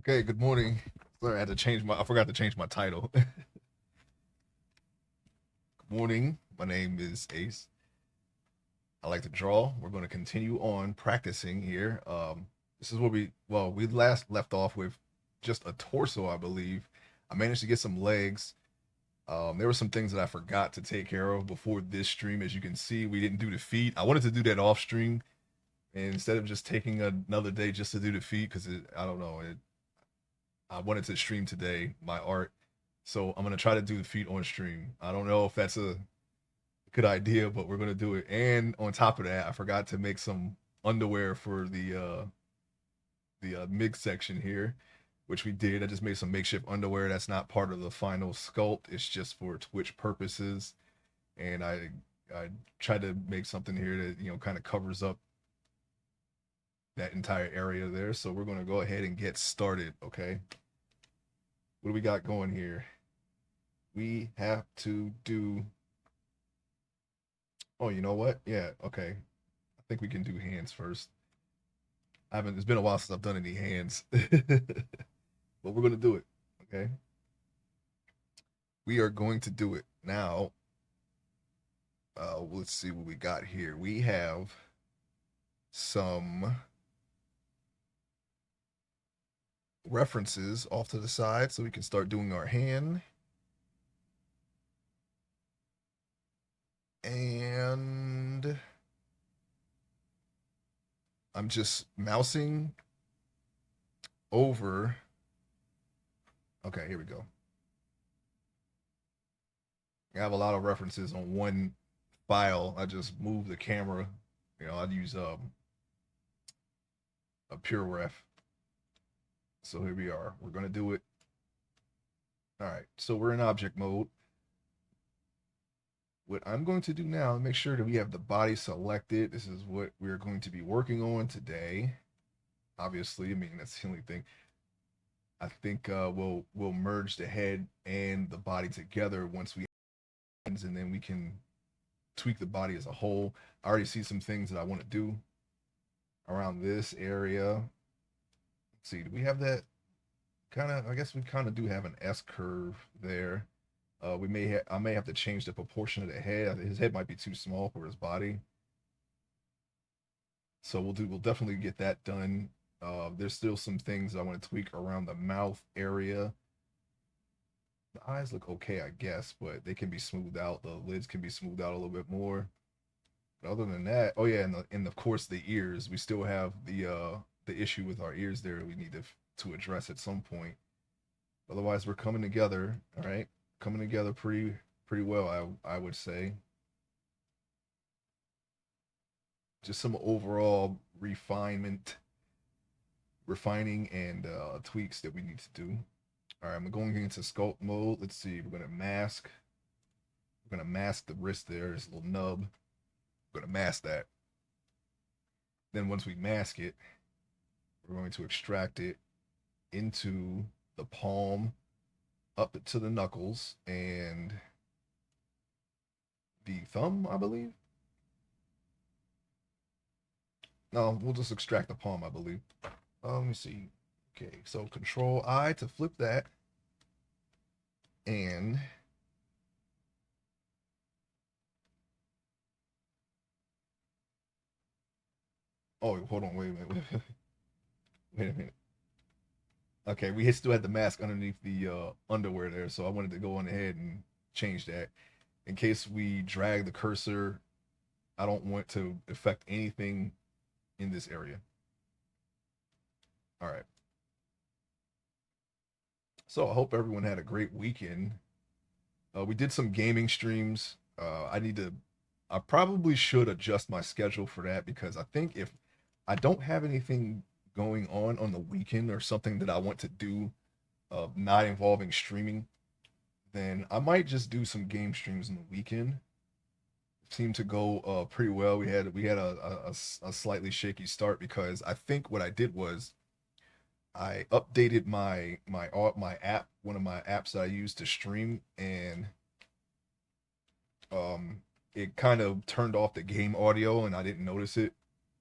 Okay, good morning. Sorry, I forgot to change my title. Good morning. My name is Ace. I like to draw. We're going to continue on practicing here. This is where we last left off with just a torso, I believe. I managed to get some legs. There were some things that I forgot to take care of before this stream. As you can see, we didn't do the feet. I wanted to do that off stream, and instead of just taking another day just to do the feet, because I don't know, I wanted to stream today my art, so I'm gonna try to do the feet on stream. I don't know if that's a good idea, but we're gonna do it. And on top of that, I forgot to make some underwear for the mid section here, which we did. I just made some makeshift underwear. That's not part of the final sculpt. It's just for Twitch purposes. And I tried to make something here that kind of covers up that entire area there. So we're gonna go ahead and get started. Okay. What do we got going here? We have to do. Oh, you know what? Yeah, okay. I think we can do hands first. I haven't. It's been a while since I've done any hands, but we're gonna do it. Okay. We are going to do it now. Let's see what we got here. We have some references off to the side, so we can start doing our hand. And I'm just mousing over. Okay, here we go. I have a lot of references on one file. I just move the camera. I'd use a pure ref. So here we are. We're gonna do it. All right. So we're in object mode. What I'm going to do now, make sure that we have the body selected. This is what we're going to be working on today. Obviously, I mean that's the only thing. I think we'll merge the head and the body together once we and then we can tweak the body as a whole. I already see some things that I want to do around this area. Let's see, do we have that kind of? I guess we kind of do have an S curve there. I may have to change the proportion of the head. His head might be too small for his body. So we'll definitely get that done. There's still some things I want to tweak around the mouth area. The eyes look okay, I guess, but they can be smoothed out. The lids can be smoothed out a little bit more. But other than that, oh yeah, and of course the ears. We still have the issue with our ears there. We need to address at some point. Otherwise, we're coming together. All right, coming together pretty well. I would say. Just some overall refining and tweaks that we need to do. All right, I'm going into sculpt mode. Let's see. We're gonna mask. We're gonna mask the wrist there. There's a little nub. We're gonna mask that. Then once we mask it, we're going to extract it into the palm, up to the knuckles, and the thumb, I believe. No, we'll just extract the palm, I believe. Let me see. Okay, so Control I to flip that, and oh, hold on, wait a minute, wait a minute. Okay, we still had the mask underneath the underwear there, so I wanted to go on ahead and change that in case we drag the cursor. I don't want to affect anything in this area. All right. So I hope everyone had a great weekend. We did some gaming streams. I probably should adjust my schedule for that because I think if I don't have anything going on the weekend or something that I want to do, not involving streaming, then I might just do some game streams on the weekend. Seemed to go pretty well. We had a slightly shaky start because I think what I did was I updated my app, one of my apps that I use to stream, and it kind of turned off the game audio, and I didn't notice it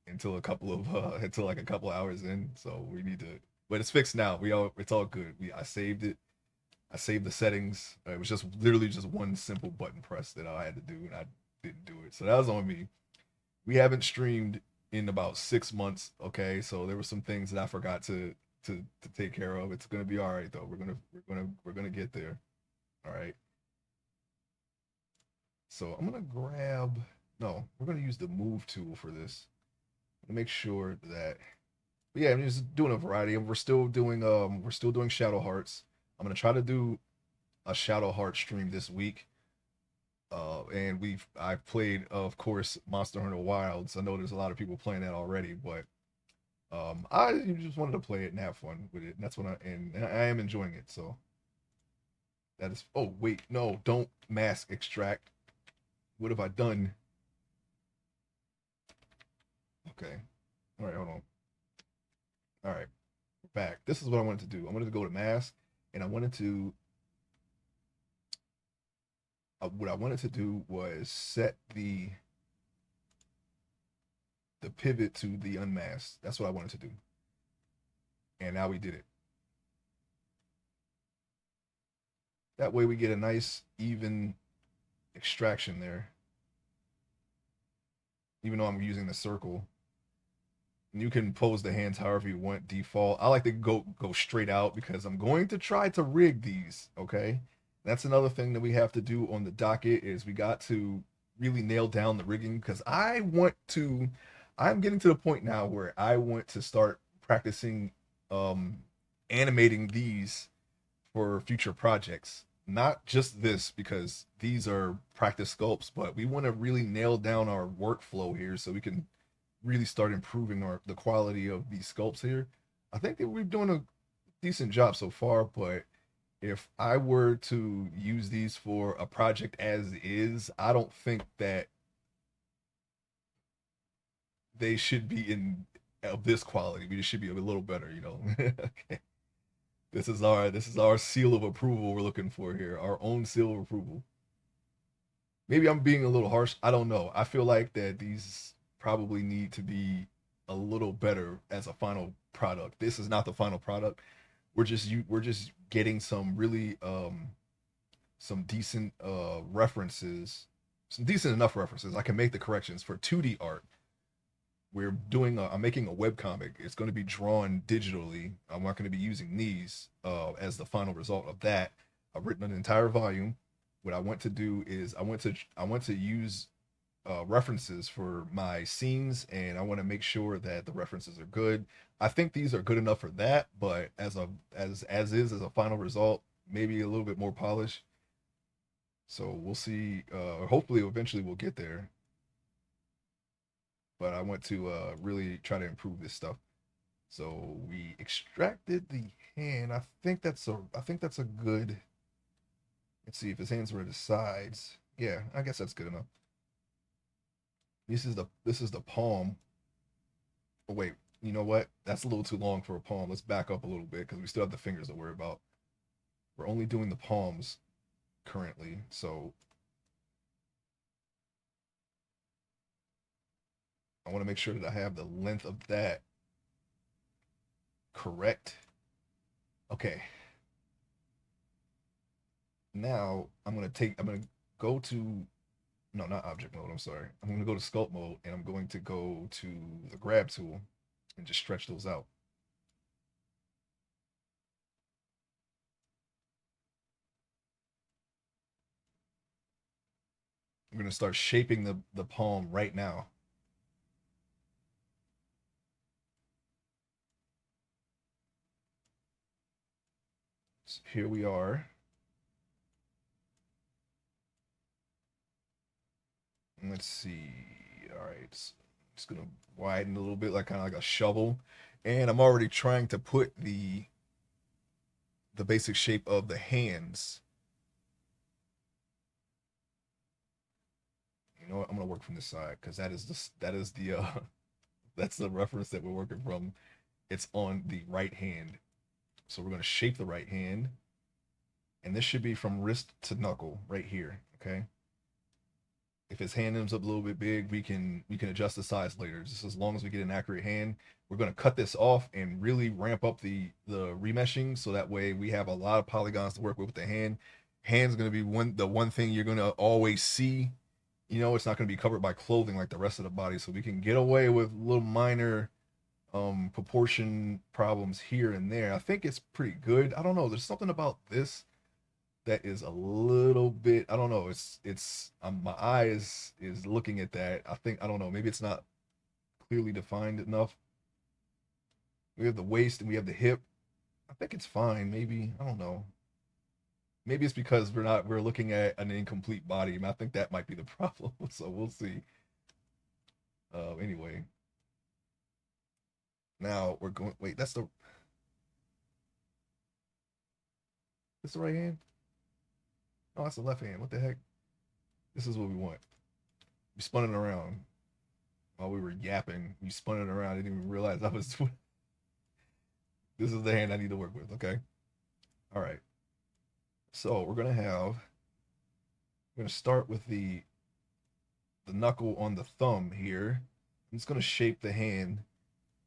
until a couple of until like a couple hours in. So we need to but it's fixed now. It's all good. I saved it. I saved the settings. It was just literally just one simple button press that I had to do, and I didn't do it. So that was on me. We haven't streamed in about 6 months. Okay, so there were some things that I forgot to take care of. It's gonna be all right though. We're gonna get there. All right. So I'm gonna grab. No, we're gonna use the move tool for this. Make sure that. But yeah, I'm just doing a variety. We're still doing Shadow Hearts. I'm gonna try to do a Shadow Heart stream this week. And I've played, of course, Monster Hunter Wilds. I know there's a lot of people playing that already, but I just wanted to play it and have fun with it. And that's what I am enjoying it. So that is. Oh wait, no, don't mask extract. What have I done? Okay, all right, hold on. All right, we're back. This is what I wanted to do. I wanted to go to mask, and I wanted to. What I wanted to do was set the pivot to the unmasked. That's what I wanted to do. And now we did it. That way we get a nice even extraction there. Even though I'm using the circle. And you can pose the hands however you want default. I like to go straight out because I'm going to try to rig these, okay? That's another thing that we have to do on the docket is we got to really nail down the rigging because I'm getting to the point now where I want to start practicing um animating these for future projects. Not just this because these are practice sculpts, but we want to really nail down our workflow here so we can really start improving the quality of these sculpts here. I think that we're doing a decent job so far, but if I were to use these for a project as is, I don't think that they should be in of this quality. We just should be a little better, you know. Okay. This is our seal of approval we're looking for here. Our own seal of approval. Maybe I'm being a little harsh. I don't know. I feel like that these probably need to be a little better as a final product. This is not the final product. We're just getting some really some decent references, some decent enough references. I can make the corrections for 2D art. I'm making a web comic. It's going to be drawn digitally. I'm not going to be using these as the final result of that. I've written an entire volume. What I want to do is I want to use references for my scenes, and I want to make sure that the references are good. I think these are good enough for that, but as a final result, maybe a little bit more polish. So we'll see. Hopefully, eventually, we'll get there. But I want to really try to improve this stuff. So we extracted the hand. I think that's a good. Let's see if his hands were at the sides. Yeah, I guess that's good enough. This is the palm. Oh wait, you know what? That's a little too long for a palm. Let's back up a little bit because we still have the fingers to worry about. We're only doing the palms currently, so I want to make sure that I have the length of that correct. Okay, now I'm gonna go to no, not object mode. I'm sorry. I'm gonna go to sculpt mode and I'm going to go to the grab tool and just stretch those out. I'm gonna start shaping the palm right now. So here we are. Let's see. All right, just gonna widen a little bit, like kind of like a shovel, and I'm already trying to put the basic shape of the hands. You know what? I'm gonna work from this side because that is the that's the reference that we're working from. It's on the right hand, so we're gonna shape the right hand, and this should be from wrist to knuckle right here. Okay, If his hand ends up a little bit big, we can adjust the size later. Just as long as we get an accurate hand, we're going to cut this off and really ramp up the remeshing, so that way we have a lot of polygons to work with the hand. Hand's going to be the one thing you're going to always see. It's not going to be covered by clothing like the rest of the body, so we can get away with little minor proportion problems here and there. I think it's pretty good. I don't know. There's something about this that is a little bit. I don't know. It's my eye is looking at that. I don't know. Maybe it's not clearly defined enough. We have the waist and we have the hip. I think it's fine. Maybe I don't know. Maybe it's because we're looking at an incomplete body. I think that might be the problem. So we'll see. Anyway, now we're going. Wait, that's the right hand. Oh, that's the left hand. What the heck? This is what we want. We spun it around while we were yapping. We spun it around. I didn't even realize I was. This is the hand I need to work with. Okay. All right. So we're gonna start with the knuckle on the thumb here. I'm just gonna shape the hand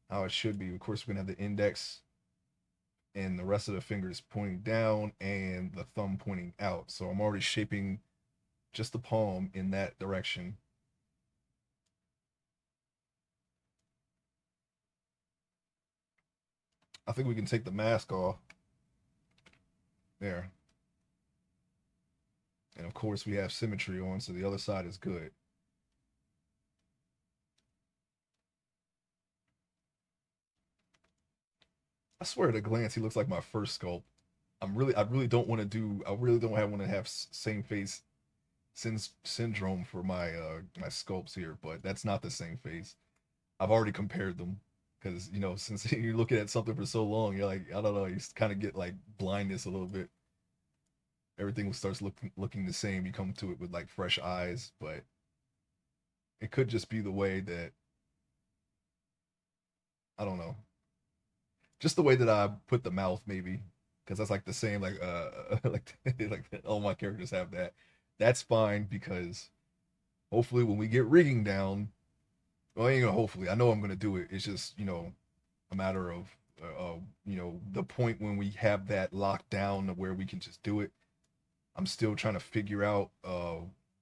how it should be. Of course, we're gonna have the index and the rest of the fingers pointing down and the thumb pointing out. So I'm already shaping just the palm in that direction. I think we can take the mask off. There. And of course, we have symmetry on, so the other side is good. I swear at a glance, he looks like my first sculpt. I really don't want to do. I really don't want to have same face syndrome for my sculpts here, but that's not the same face. I've already compared them because since you're looking at something for so long, you're like, I don't know, you kind of get like blindness a little bit. Everything starts looking the same. You come to it with like fresh eyes, but it could just be the way that I don't know, just the way that I put the mouth, maybe, because that's like the same, like like all my characters have that. That's fine because hopefully when we get rigging down, well, ain't gonna hopefully. I know I'm gonna do it. It's just a matter of the point when we have that locked down to where we can just do it. I'm still trying to figure out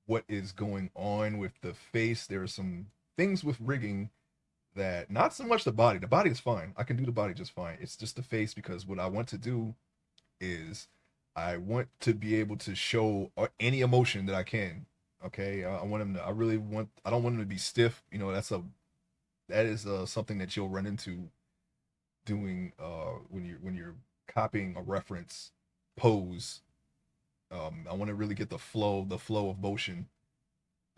what is going on with the face. There are some things with rigging that not so much the body. The body is fine. I can do the body just fine. It's just the face because what I want to do is I want to be able to show any emotion that I can. Okay, I want him to. I really want. I don't want him to be stiff. That is something that you'll run into doing when you're copying a reference pose. I want to really get the flow of motion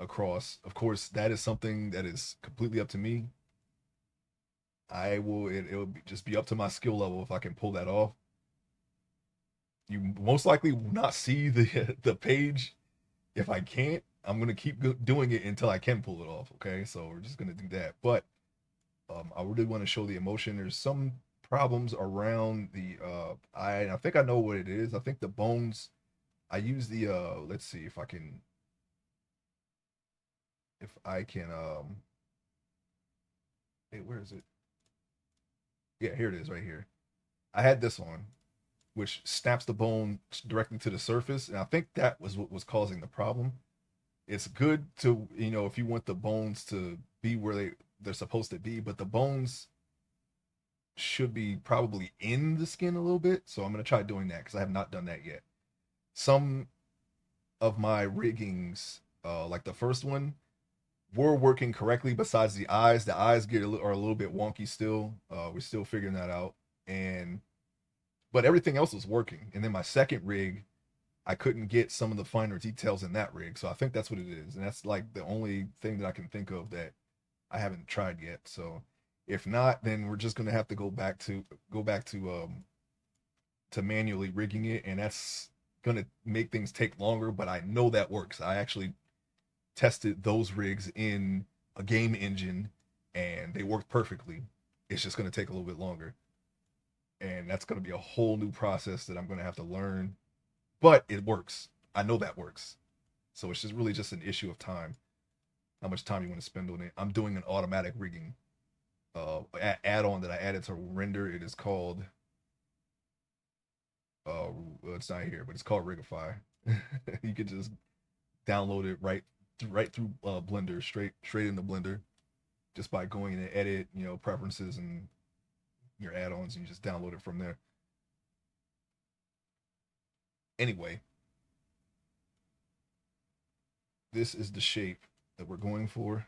across. Of course, that is something that is completely up to me. It'll just be up to my skill level if I can pull that off. You most likely will not see the the page if I can't. I'm gonna keep doing it until I can pull it off. Okay, so we're just gonna do that. But I really want to show the emotion. There's some problems around the eye. I think I know what it is. I think the bones. I use the let's see if I can hey, where is it? Yeah, here it is right here. I had this on, which snaps the bone directly to the surface, and I think that was what was causing the problem. It's good to, if you want the bones to be where they're supposed to be, but the bones should be probably in the skin a little bit. So I'm gonna try doing that because I have not done that yet. Some of my riggings, like the first one, were working correctly. Besides the eyes are a little bit wonky still. We're still figuring that out, and but everything else was working. And then my second rig, I couldn't get some of the finer details in that rig. So I think that's what it is, and that's like the only thing that I can think of that I haven't tried yet. So if not, then we're just gonna have to go back to manually rigging it, and that's gonna make things take longer. But I know that works. I actually tested those rigs in a game engine, and they worked perfectly. It's just gonna take a little bit longer, and that's gonna be a whole new process that I'm gonna have to learn. But it works. I know that works. So it's just really just an issue of time. how much time you want to spend on it. I'm doing an automatic rigging add-on that I added to render. It is called well, it's not here, but it's called Rigify. You could just download it right through Blender, straight into Blender, just by going in and edit, preferences and your add-ons, and you just download it from there. Anyway, this is the shape that we're going for.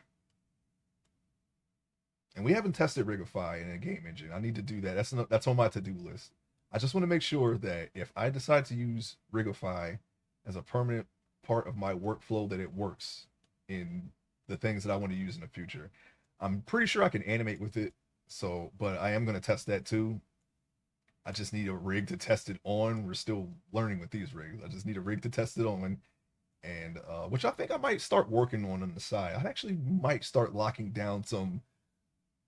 And we haven't tested Rigify in a game engine. I need to do that. That's on my to-do list. I just want to make sure that if I decide to use Rigify as a permanent part of my workflow, that it works in the things that I want to use in the future. I'm pretty sure I can animate with it. So, but I am going to test that too. I just need a rig to test it on. We're still learning with these rigs. I just need a rig to test it on, and which I think I might start working on the side. I actually might start locking down some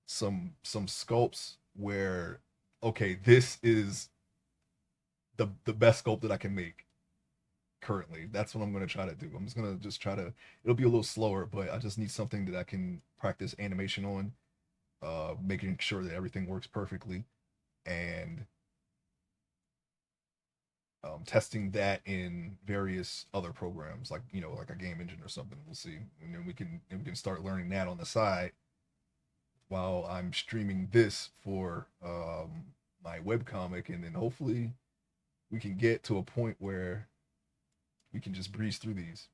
sculpts where, okay, this is the best sculpt that I can make currently. That's what I'm going to try to do. I'm just going to just try to, it'll be a little slower, but I just need something that I can practice animation on, making sure that everything works perfectly, and testing that in various other programs, like like a game engine or something. We'll see, and then we can start learning that on the side while I'm streaming this for my webcomic, and then hopefully we can get to a point where we can just breeze through these,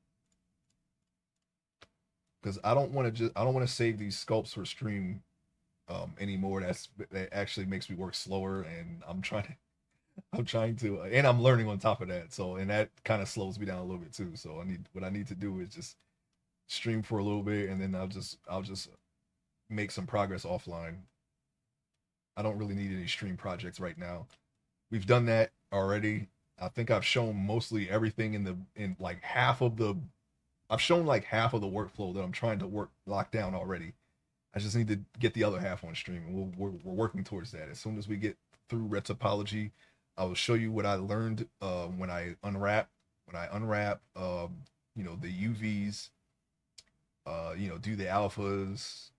because I don't want to save these sculpts for stream anymore. That actually makes me work slower, and I'm trying to, and I'm learning on top of that. So, and that kind of slows me down a little bit too. So what I need to do is just stream for a little bit, and then I'll just make some progress offline. I don't really need any stream projects right now. We've done that already. I think I've shown mostly everything in like half of the I've shown like half of the workflow that I'm trying to lock down already. I just need to get the other half on stream, and we're working towards that. As soon as we get through red topology, I will show you what I learned when I unwrap the UVs, do the alphas,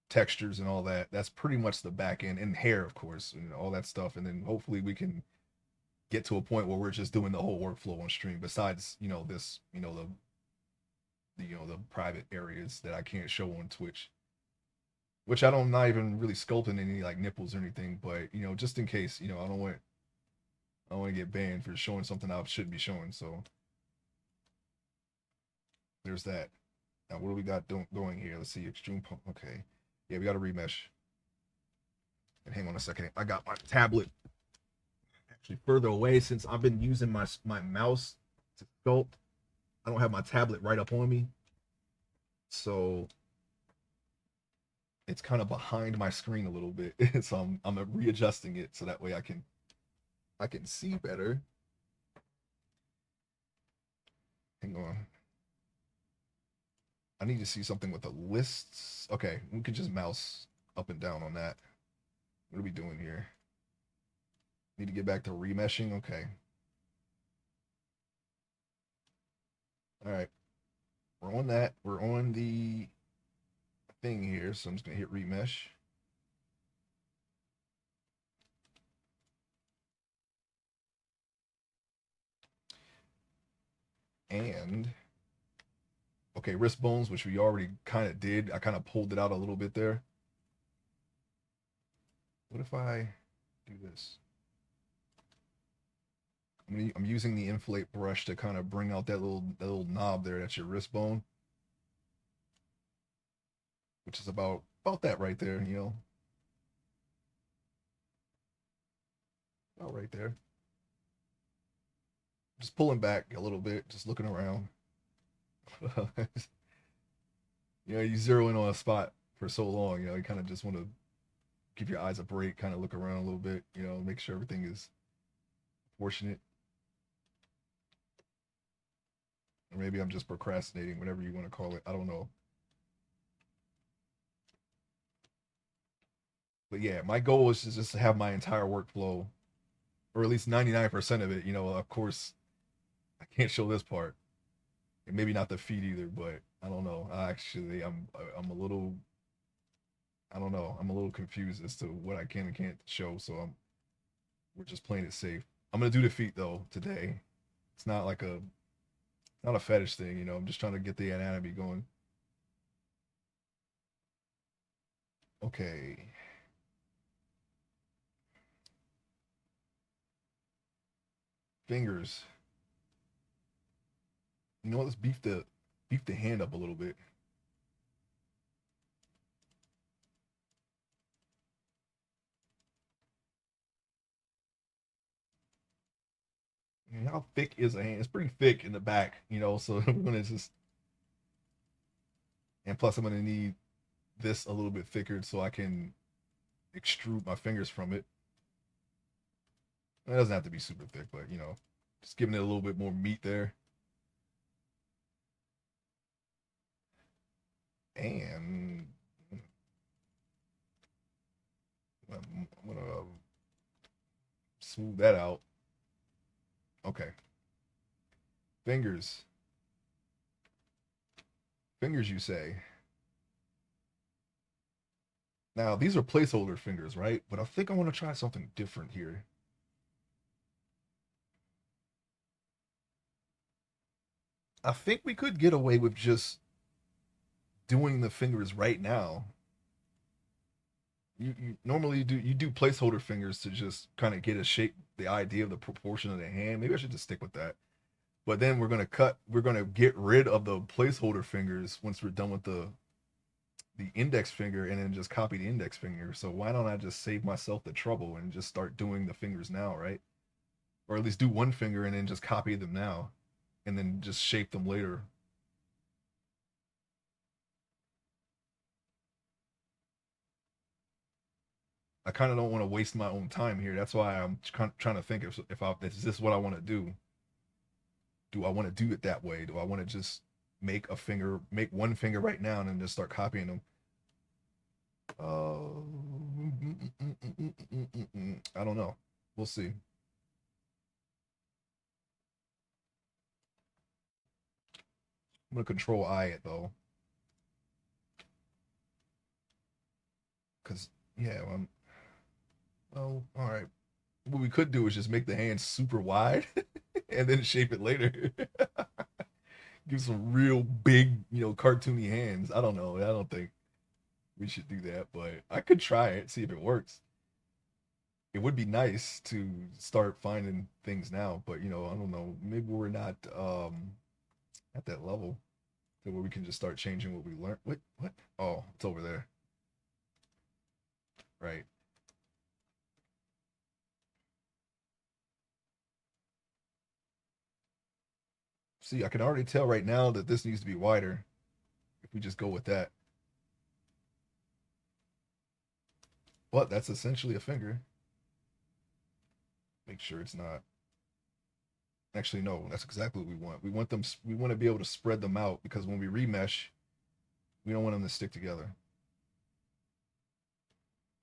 textures, and all that. That's pretty much the back end, and hair, of course, and all that stuff. And then hopefully we can get to a point where we're just doing the whole workflow on stream. Besides, this, the private areas that I can't show on Twitch, which I don't, not even really sculpting any like nipples or anything, but just in case, I don't want to get banned for showing something I shouldn't be showing. So there's that. Now what do we got going here? Let's see, extreme pump. Okay, yeah, we got to remesh. And hang on a second, I got my tablet actually further away since I've been using my mouse to sculpt. I don't have my tablet right up on me, so it's kind of behind my screen a little bit. So I'm readjusting it so that way I can see better. Hang on. I need to see something with the lists. Okay, we could just mouse up and down on that. What are we doing here? Need to get back to remeshing. Okay. All right. We're on that. We're on the thing here. So I'm just going to hit remesh. And okay, wrist bones, which we already kind of did. I kind of pulled it out a little bit there. What if I do this? I'm using the inflate brush to kind of bring out that little knob there. That's your wrist bone, which is about that right there. About right there. Just pulling back a little bit, just looking around. You zero in on a spot for so long. You kind of just want to give your eyes a break, kind of look around a little bit. Make sure everything is proportionate. Or maybe I'm just procrastinating, whatever you want to call it. I don't know. But yeah, my goal is to just have my entire workflow, or at least 99% of it. Of course, I can't show this part. And maybe not the feet either, but I don't know. I'm a little, I don't know. I'm a little confused as to what I can and can't show. So we're just playing it safe. I'm gonna do the feet though today. It's not like a not a fetish thing, you know. I'm just trying to get the anatomy going. Okay. Fingers. You know what? Let's beef the hand up a little bit. How thick is a hand? It's pretty thick in the back, you know. So we're gonna just, and plus I'm gonna need this a little bit thicker so I can extrude my fingers from it. It doesn't have to be super thick, but you know, just giving it a little bit more meat there. And I'm gonna smooth that out. Okay, fingers, fingers. You say. Now these are placeholder fingers, right? But I think I want to try something different here. I think we could get away with just doing the fingers right now. You normally do placeholder fingers to just kind of get a shape, the idea of the proportion of the hand. Maybe I should just stick with that. But then we're gonna get rid of the placeholder fingers once we're done with the index finger, and then just copy the index finger. So why don't I just save myself the trouble and just start doing the fingers now, right? Or at least do one finger and then just copy them now, and then just shape them later. I kind of don't want to waste my own time here. That's why I'm trying to think if is this what I want to do? Do I want to do it that way? Do I want to just make one finger right now, and then just start copying them? Uh, I don't know. We'll see. I'm gonna control I it though, because yeah, well, all right. What we could do is just make the hand super wide and then shape it later. Give some real big, you know, cartoony hands. I don't know. I don't think we should do that, but I could try it, see if it works. It would be nice to start finding things now, but you know, I don't know. Maybe we're not at that level to where we can just start changing what we learned. What? Oh, it's over there. Right. See, I can already tell right now that this needs to be wider if we just go with that. But that's essentially a finger. Make sure it's not. Actually, no, that's exactly what we want. We want to be able to spread them out because when we remesh, we don't want them to stick together.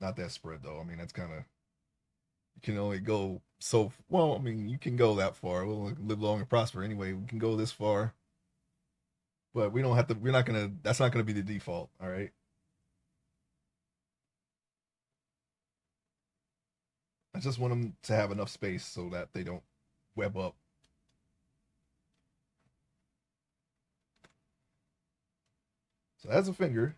Not that spread though. I mean, that's kind of, you can only go so well. I mean, you can go that far. We'll live long and prosper anyway. We can go this far, but we don't have to. We're not gonna. That's not gonna be the default. All right. I just want them to have enough space so that they don't web up. So as a finger,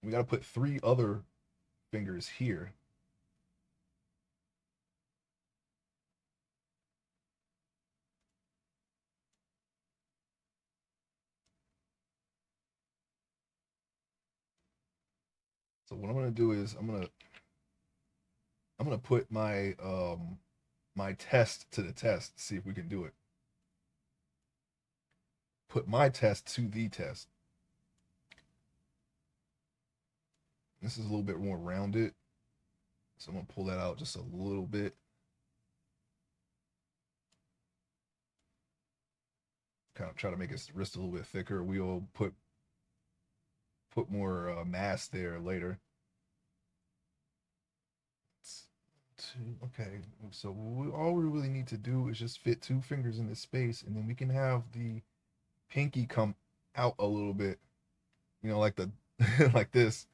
we got to put three other fingers here. So what I'm gonna do is I'm gonna put my test to the test, see if we can do it. Put my test to the test. This is a little bit more rounded, so I'm gonna pull that out just a little bit. Kind of try to make his wrist a little bit thicker. We'll put more mass there later. Okay, so all we really need to do is just fit two fingers in this space, and then we can have the pinky come out a little bit. You know, like the like this.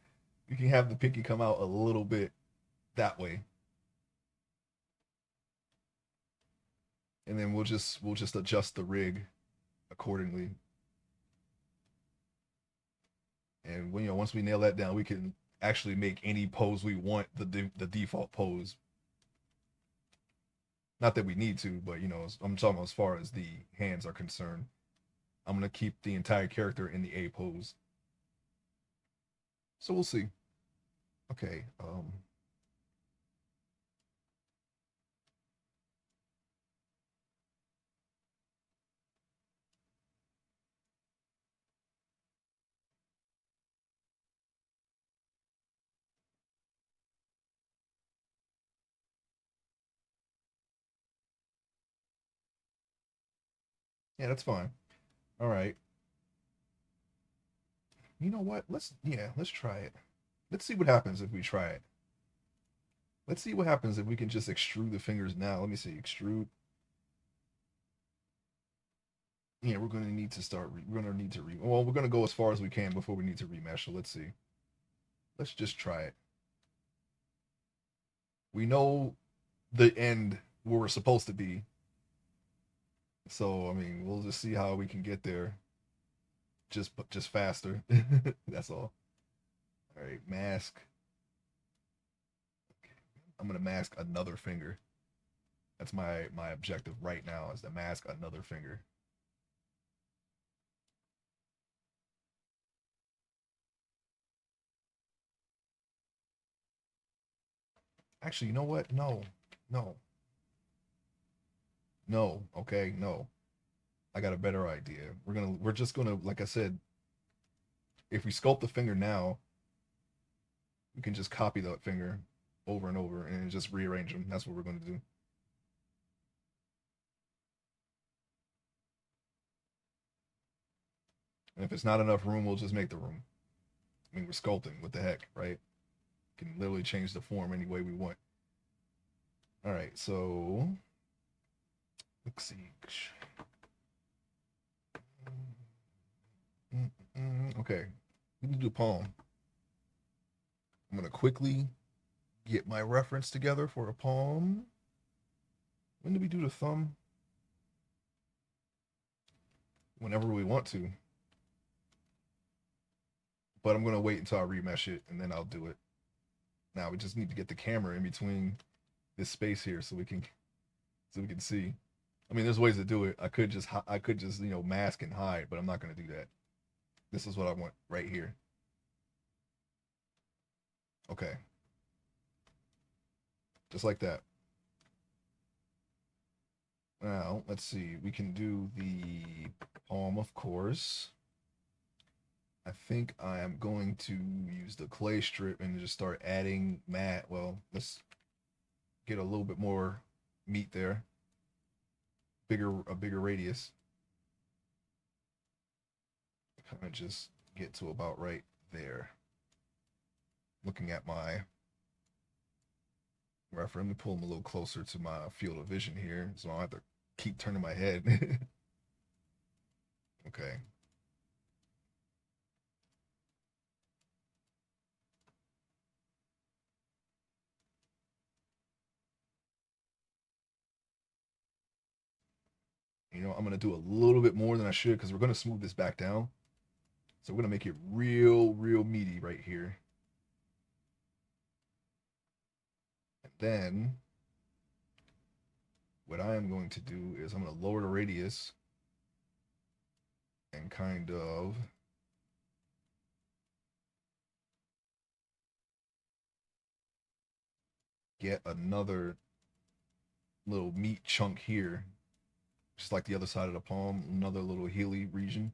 You can have the pinky come out a little bit that way, and then we'll just adjust the rig accordingly. And when, once we nail that down, we can actually make any pose we want the default pose. Not that we need to, but I'm talking as far as the hands are concerned. I'm gonna keep the entire character in the A pose. So we'll see. Okay. Yeah, that's fine. All right. You know what? Let's try it. Let's see what happens if we try it. Let's see what happens if we can just extrude the fingers now. Let me see. Extrude. Yeah, we're gonna need to start. We're gonna need to Well, we're gonna go as far as we can before we need to remesh. So let's see. Let's just try it. We know the end where we're supposed to be. So I mean, we'll just see how we can get there. Just faster. That's all. All right, mask. Okay. I'm gonna mask another finger. That's my objective right now is to mask another finger. Actually, you know what? No, no, no. Okay, no. I got a better idea. We're just gonna, like I said, if we sculpt the finger now, we can just copy that finger over and over and just rearrange them. That's what we're gonna do. And if it's not enough room, we'll just make the room. I mean, we're sculpting. What the heck, right? We can literally change the form any way we want. All right, so let's see. Okay, we need to do palm. I'm gonna quickly get my reference together for a palm. When do we do the thumb? Whenever we want to. But I'm gonna wait until I remesh it and then I'll do it. Now we just need to get the camera in between this space here so we can see. I mean, there's ways to do it. I could just mask and hide, but I'm not gonna do that. This is what I want right here. Okay, just like that. Now let's see. We can do the palm, of course. I think I am going to use the clay strip and just start adding mat. Well, let's get a little bit more meat there. A bigger radius. Kind of just get to about right there. Looking at my reference, let me pull them a little closer to my field of vision here, so I don't have to keep turning my head. Okay. I'm gonna do a little bit more than I should because we're gonna smooth this back down. So we're gonna make it real, real meaty right here. And then what I am going to do is I'm gonna lower the radius and kind of get another little meat chunk here, just like the other side of the palm, another little healy region.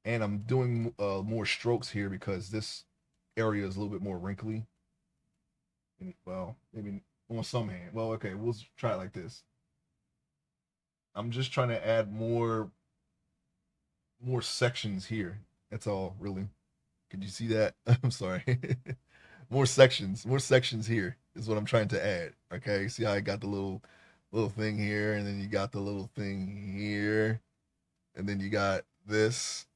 And I'm doing more strokes here because this area is a little bit more wrinkly. Well, maybe on some hand. Well, okay, we'll try it like this. I'm just trying to add more sections here. That's all, really. Could you see that? I'm sorry. More sections here. is what I'm trying to add. Okay, see how I got the little thing here, and then you got the little thing here, and then you got this,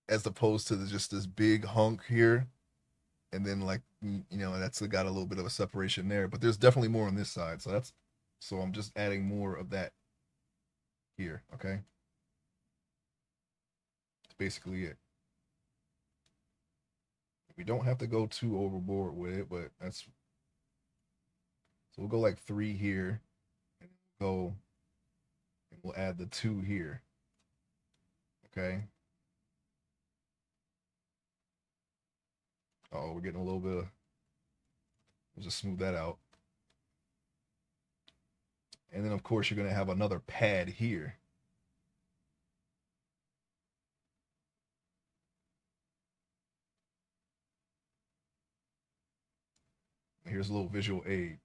as opposed to just this big hunk here, and then like that's got a little bit of a separation there, but there's definitely more on this side. So I'm just adding more of that here. Okay, that's basically it. We don't have to go too overboard with it, but that's so we'll go like 3 here, and go, and we'll add the 2 here. Okay. Oh, we're getting a little bit of. We'll just smooth that out. And then of course you're gonna have another pad here. Here's a little visual aid.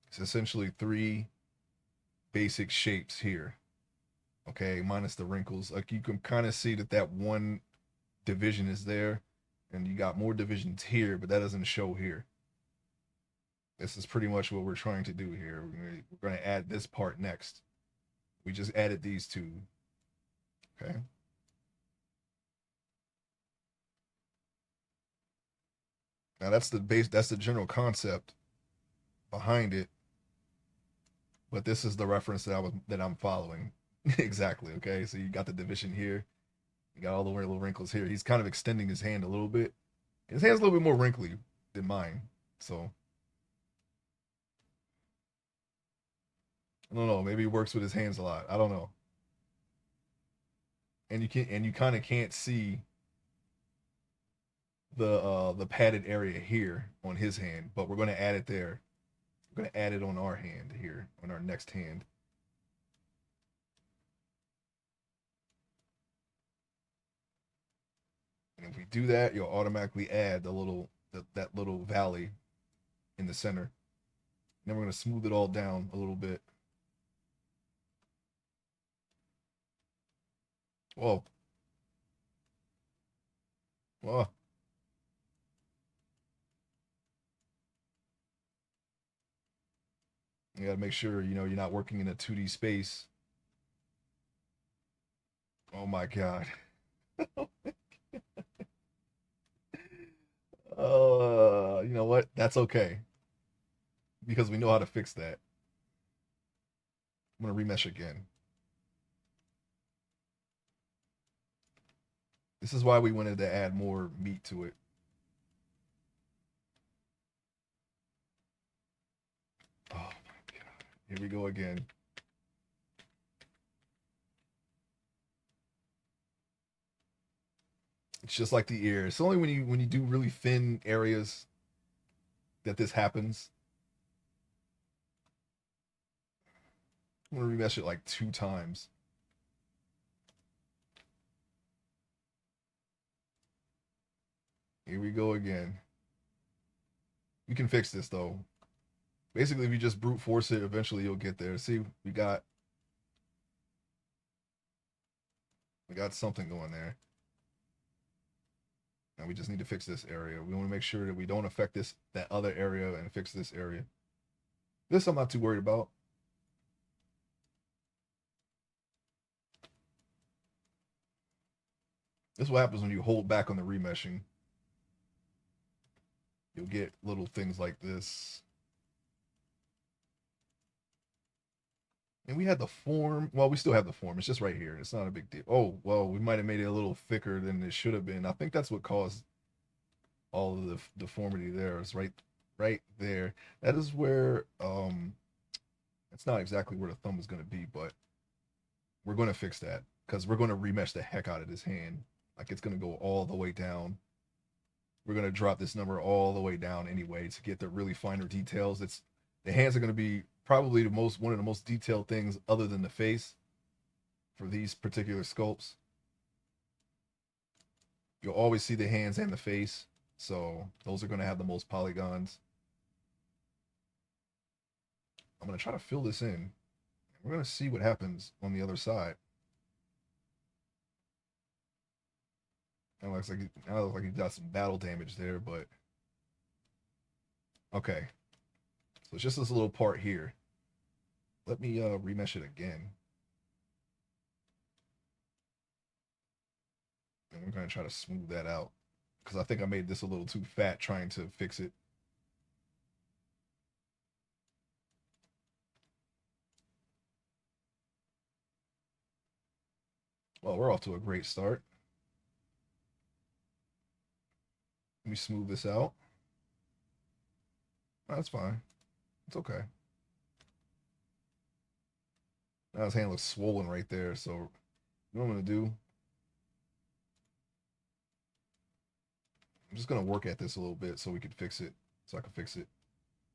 It's essentially 3 basic shapes here. Okay, minus the wrinkles. Like you can kind of see that one division is there, and you got more divisions here, but that doesn't show here. This is pretty much what we're trying to do here. We're going to add this part next. We just added these 2. Okay. Now that's the base. That's the general concept behind it. But this is the reference that I'm following. Exactly. Okay. So you got the division here. You got all the little wrinkles here. He's kind of extending his hand a little bit. His hand's a little bit more wrinkly than mine. So I don't know. Maybe he works with his hands a lot. I don't know. And you kind of can't see the padded area here on his hand, but we're going to add it there. We're going to add it on our hand here, on our next hand. And if we do that, you'll automatically add that little valley in the center. And then we're going to smooth it all down a little bit. Whoa. Whoa. You got to make sure, you're not working in a 2D space. Oh my God. You know what? That's okay because we know how to fix that. I'm going to remesh again. This is why we wanted to add more meat to it. Oh my God. Here we go again. It's just like the ear. It's only when you do really thin areas that this happens. I'm gonna remesh it like 2 times. Here we go again. We can fix this though. Basically, if you just brute force it, eventually you'll get there. See, we got something going there. Now we just need to fix this area. We want to make sure that we don't affect that other area and fix this area. This I'm not too worried about. This is what happens when you hold back on the remeshing. You'll get little things like this. And we had the form. Well, we still have the form. It's just right here. It's not a big deal. Oh, well, we might have made it a little thicker than it should have been. I think that's what caused all of the deformity there. It's right there. That is where it's not exactly where the thumb is going to be, but we're going to fix that because we're going to remesh the heck out of this hand. Like it's going to go all the way down. We're going to drop this number all the way down anyway to get the really finer details. The hands are going to be probably one of the most detailed things other than the face for these particular sculpts. You'll always see the hands and the face, so those are going to have the most polygons. I'm going to try to fill this in. We're going to see what happens on the other side. It looks like he got some battle damage there, but Okay, so it's just this little part here. Let me remesh it again. And we're gonna try to smooth that out because I think I made this a little too fat trying to fix it. Well, we're off to a great start. Let me smooth this out. No, that's fine. It's okay. Now his hand looks swollen right there. So, you know what I'm gonna do? I'm just gonna work at this a little bit so we can fix it. So I can fix it,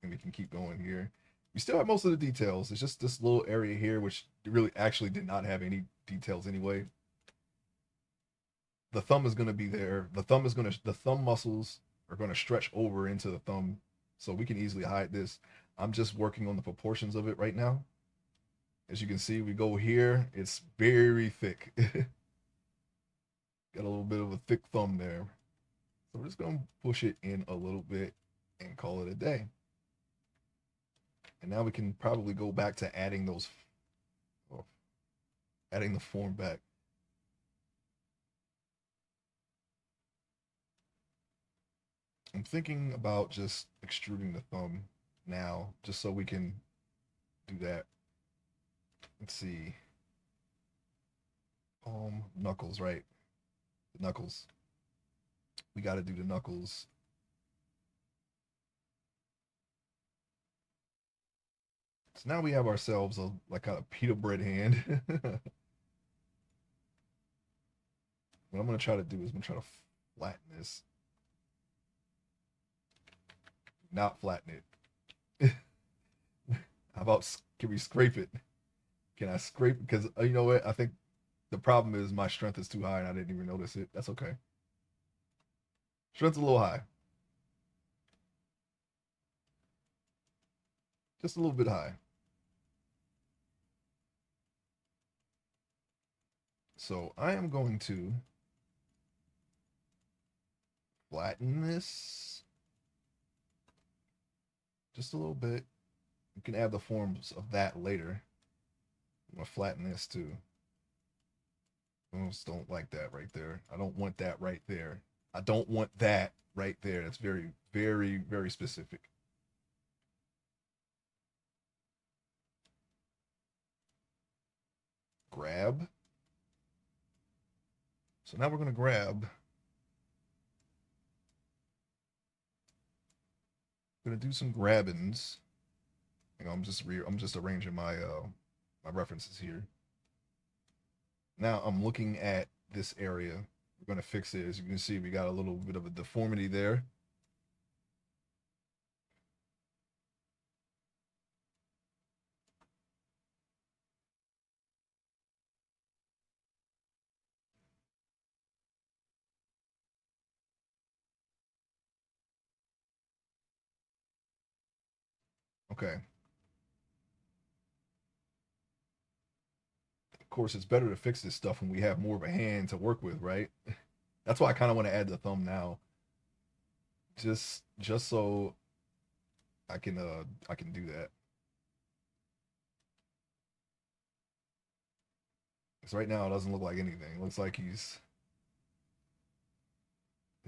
and we can keep going here. We still have most of the details. It's just this little area here, which really actually did not have any details anyway. The thumb is gonna be there. The thumb muscles are gonna stretch over into the thumb, so we can easily hide this. I'm just working on the proportions of it right now. As you can see, we go here. It's very thick. Got a little bit of a thick thumb there. So we're just going to push it in a little bit and call it a day. And now we can probably go back to adding those, oh, adding the form back. I'm thinking about just extruding the thumb now, just so we can do that. Let's see. Palm, knuckles, right? The knuckles. We got to do the knuckles. So now we have ourselves a like a pita bread hand. What I'm gonna try to do is I'm gonna try to flatten this. Not flatten it. How about can we scrape it? Can I scrape? Because you know what? I think the problem is my strength is too high and I didn't even notice it. That's okay. Strength's a little high. Just a little bit high. So I am going to flatten this just a little bit. You can add the forms of that later. I'm gonna flatten this too. I just don't like that right there. I don't want that right there. I don't want that right there. That's very, very, very specific. Grab. So now we're gonna grab. I'm gonna do some grabbings. I'm just arranging my my references here. Now I'm looking at this area. We're gonna fix it. As you can see, we got a little bit of a deformity there. Okay. Of course, it's better to fix this stuff when we have more of a hand to work with, right? That's why I kind of want to add the thumb now, just so I can do that. Because right now it doesn't look like anything. It looks like his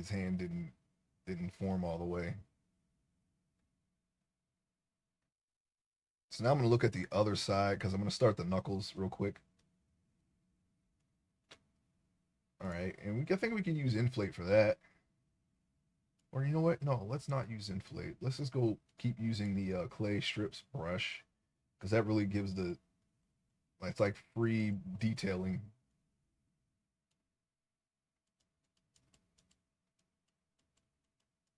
hand didn't form all the way. So now I'm gonna look at the other side because I'm gonna start the knuckles real quick. All right, and I think we can use inflate for that. Or you know what? No, let's not use inflate. Let's just go keep using the clay strips brush because that really gives the it's like free detailing.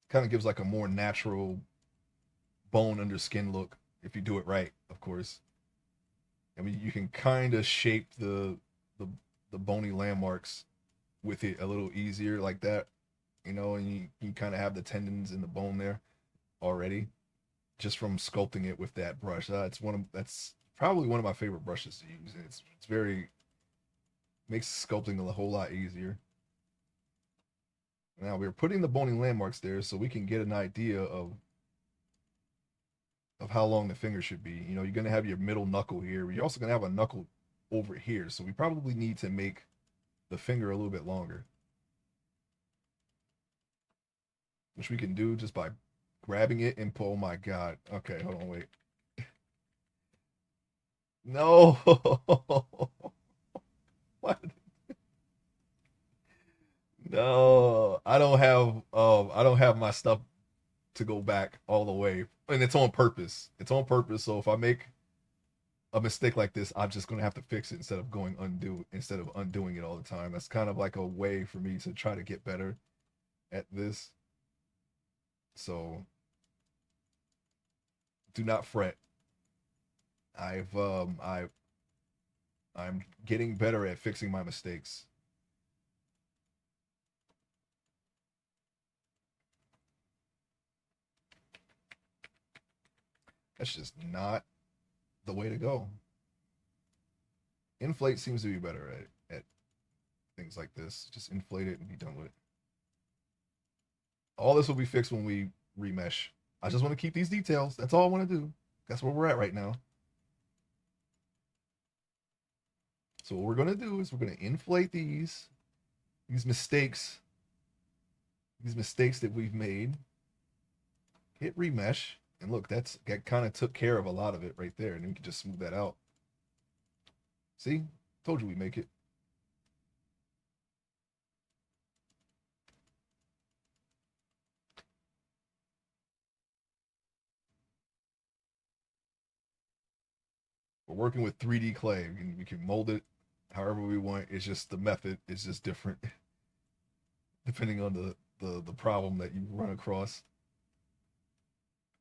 Kind of gives like a more natural bone under skin look if you do it right, of course. I mean, you can kind of shape the the bony landmarks with it a little easier like that, you know, and you kind of have the tendons in the bone there already just from sculpting it with that brush. That's probably one of my favorite brushes to use. And it's very makes sculpting a whole lot easier. Now we're putting the bony landmarks there so we can get an idea of of how long the finger should be. You know, you're gonna have your middle knuckle here. You're also gonna have a knuckle over here. So we probably need to make the finger a little bit longer, which we can do just by grabbing it and pull. Oh my God. Okay, hold on, wait. No. What? No, I don't have my stuff to go back all the way. And it's on purpose. It's on purpose. So if I make a mistake like this, I'm just gonna have to fix it instead of undoing it all the time. That's kind of like a way for me to try to get better at this. So do not fret. I've I'm getting better at fixing my mistakes. That's just not the way to go. Inflate seems to be better at things like this. Just inflate it and be done with it. All this will be fixed when we remesh. I just want to keep these details. That's all I want to do. That's where we're at right now. So what we're going to do is we're going to inflate these mistakes, these mistakes that we've made. Hit remesh, and look, that kind of took care of a lot of it right there, and we can just smooth that out. See, told you we make it. We're working with 3D clay. We can mold it however we want. It's just the method is just different depending on the problem that you run across.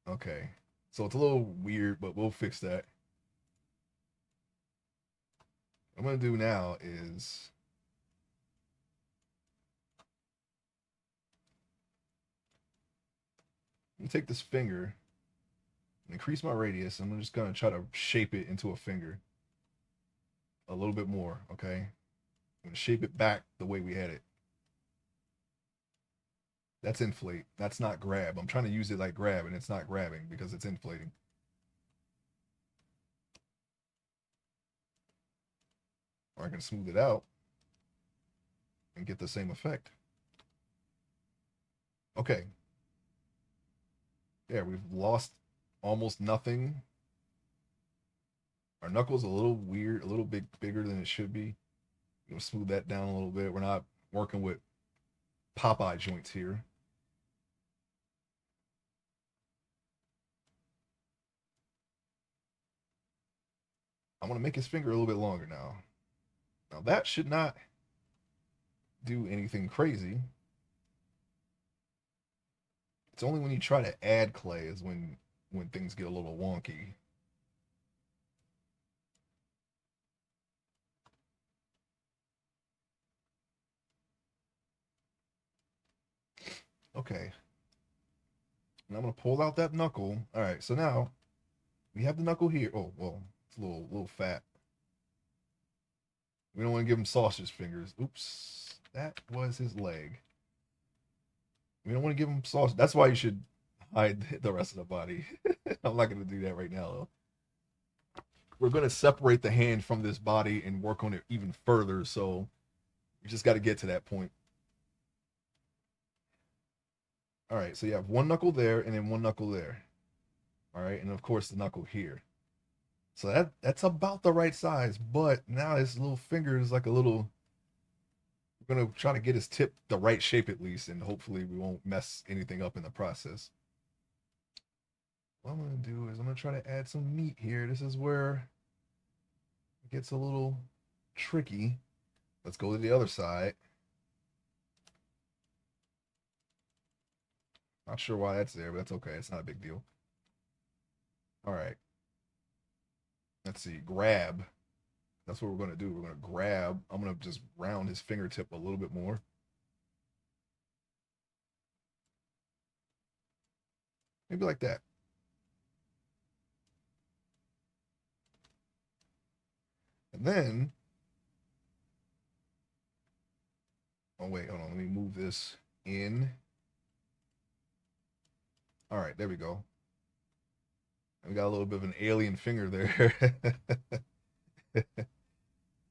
Okay, so it's a little weird, but we'll fix that. What I'm gonna do now is I'm gonna take this finger and increase my radius. I'm just gonna try to shape it into a finger a little bit more. Okay, I'm gonna shape it back the way we had it. That's inflate. That's not grab. I'm trying to use it like grab, and it's not grabbing because it's inflating. Or I can smooth it out and get the same effect. Okay. Yeah, we've lost almost nothing. Our knuckle's a little weird, a little bit bigger than it should be. We'll smooth that down a little bit. We're not working with Popeye joints here. I want to make his finger a little bit longer now. Now that should not do anything crazy. It's only when you try to add clay is when things get a little wonky. Okay. And I'm gonna pull out that knuckle. All right, so now we have the knuckle here. Oh, well, it's a little fat. We don't want to give him sausage fingers. Oops, that was his leg. We don't want to give him sausage. That's why you should hide the rest of the body. I'm not gonna do that right now though. We're gonna separate the hand from this body and work on it even further. So you just got to get to that point. All right, so you have one knuckle there and then one knuckle there. All right, and of course the knuckle here. So that's about the right size, but now his little finger is like a little. We're gonna try to get his tip the right shape at least, and hopefully we won't mess anything up in the process. What I'm gonna do is I'm gonna try to add some meat here. This is where it gets a little tricky. Let's go to the other side. Not sure why that's there, but that's okay. It's not a big deal. All right. Let's see. Grab. That's what we're going to do. We're going to grab. I'm going to just round his fingertip a little bit more. Maybe like that. And then, oh, wait, hold on. Let me move this in. All right, there we go. We got a little bit of an alien finger there. A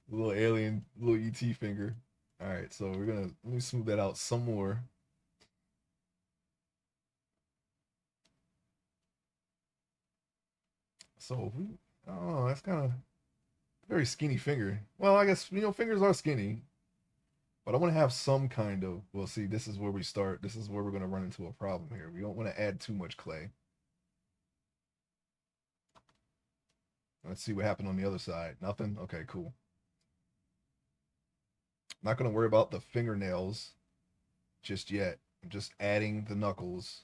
little alien, little ET finger. All right, so we're gonna let me smooth that out some more. So we, oh, that's kind of very skinny finger. Well, I guess fingers are skinny, but I want to have some kind of. Well, see, this is where we start. This is where we're gonna run into a problem here. We don't want to add too much clay. Let's see what happened on the other side. Nothing. Okay, cool. Not gonna worry about the fingernails just yet. I'm just adding the knuckles.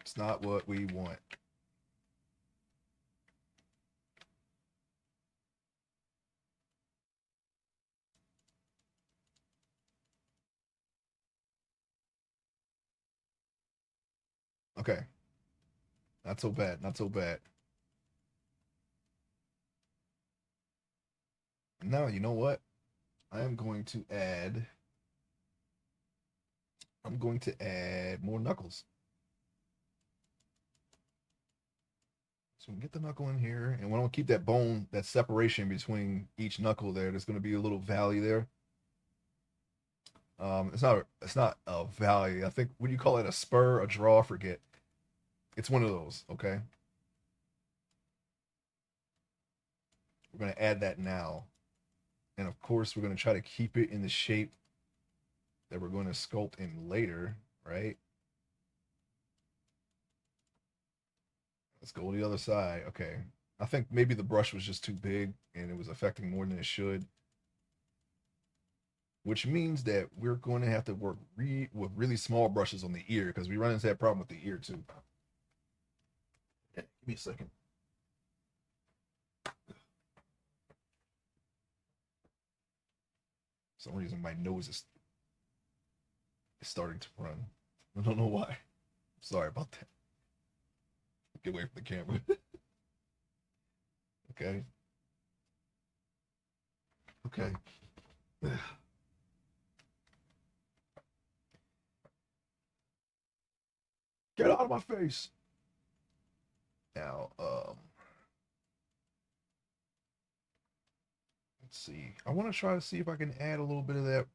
It's not what we want. Okay, not so bad. Not so bad. Now, you know what? I am going to add. I'm going to add more knuckles. So we get the knuckle in here, and we don't keep that bone, that separation between each knuckle there. There's going to be a little valley there. It's not a valley. I think, what do you call it? A spur, a draw? I forget. It's one of those. Okay, we're going to add that now, and of course we're going to try to keep it in the shape that we're going to sculpt in later, right? Let's go to the other side. Okay, I think maybe the brush was just too big and it was affecting more than it should, which means that we're going to have to work with really small brushes on the ear because we run into that problem with the ear too. Yeah, give me a second. For some reason, my nose is starting to run. I don't know why. Sorry about that. Get away from the camera. Okay. Okay. Get out of my face. Now, let's see. I want to try to see if I can add a little bit of that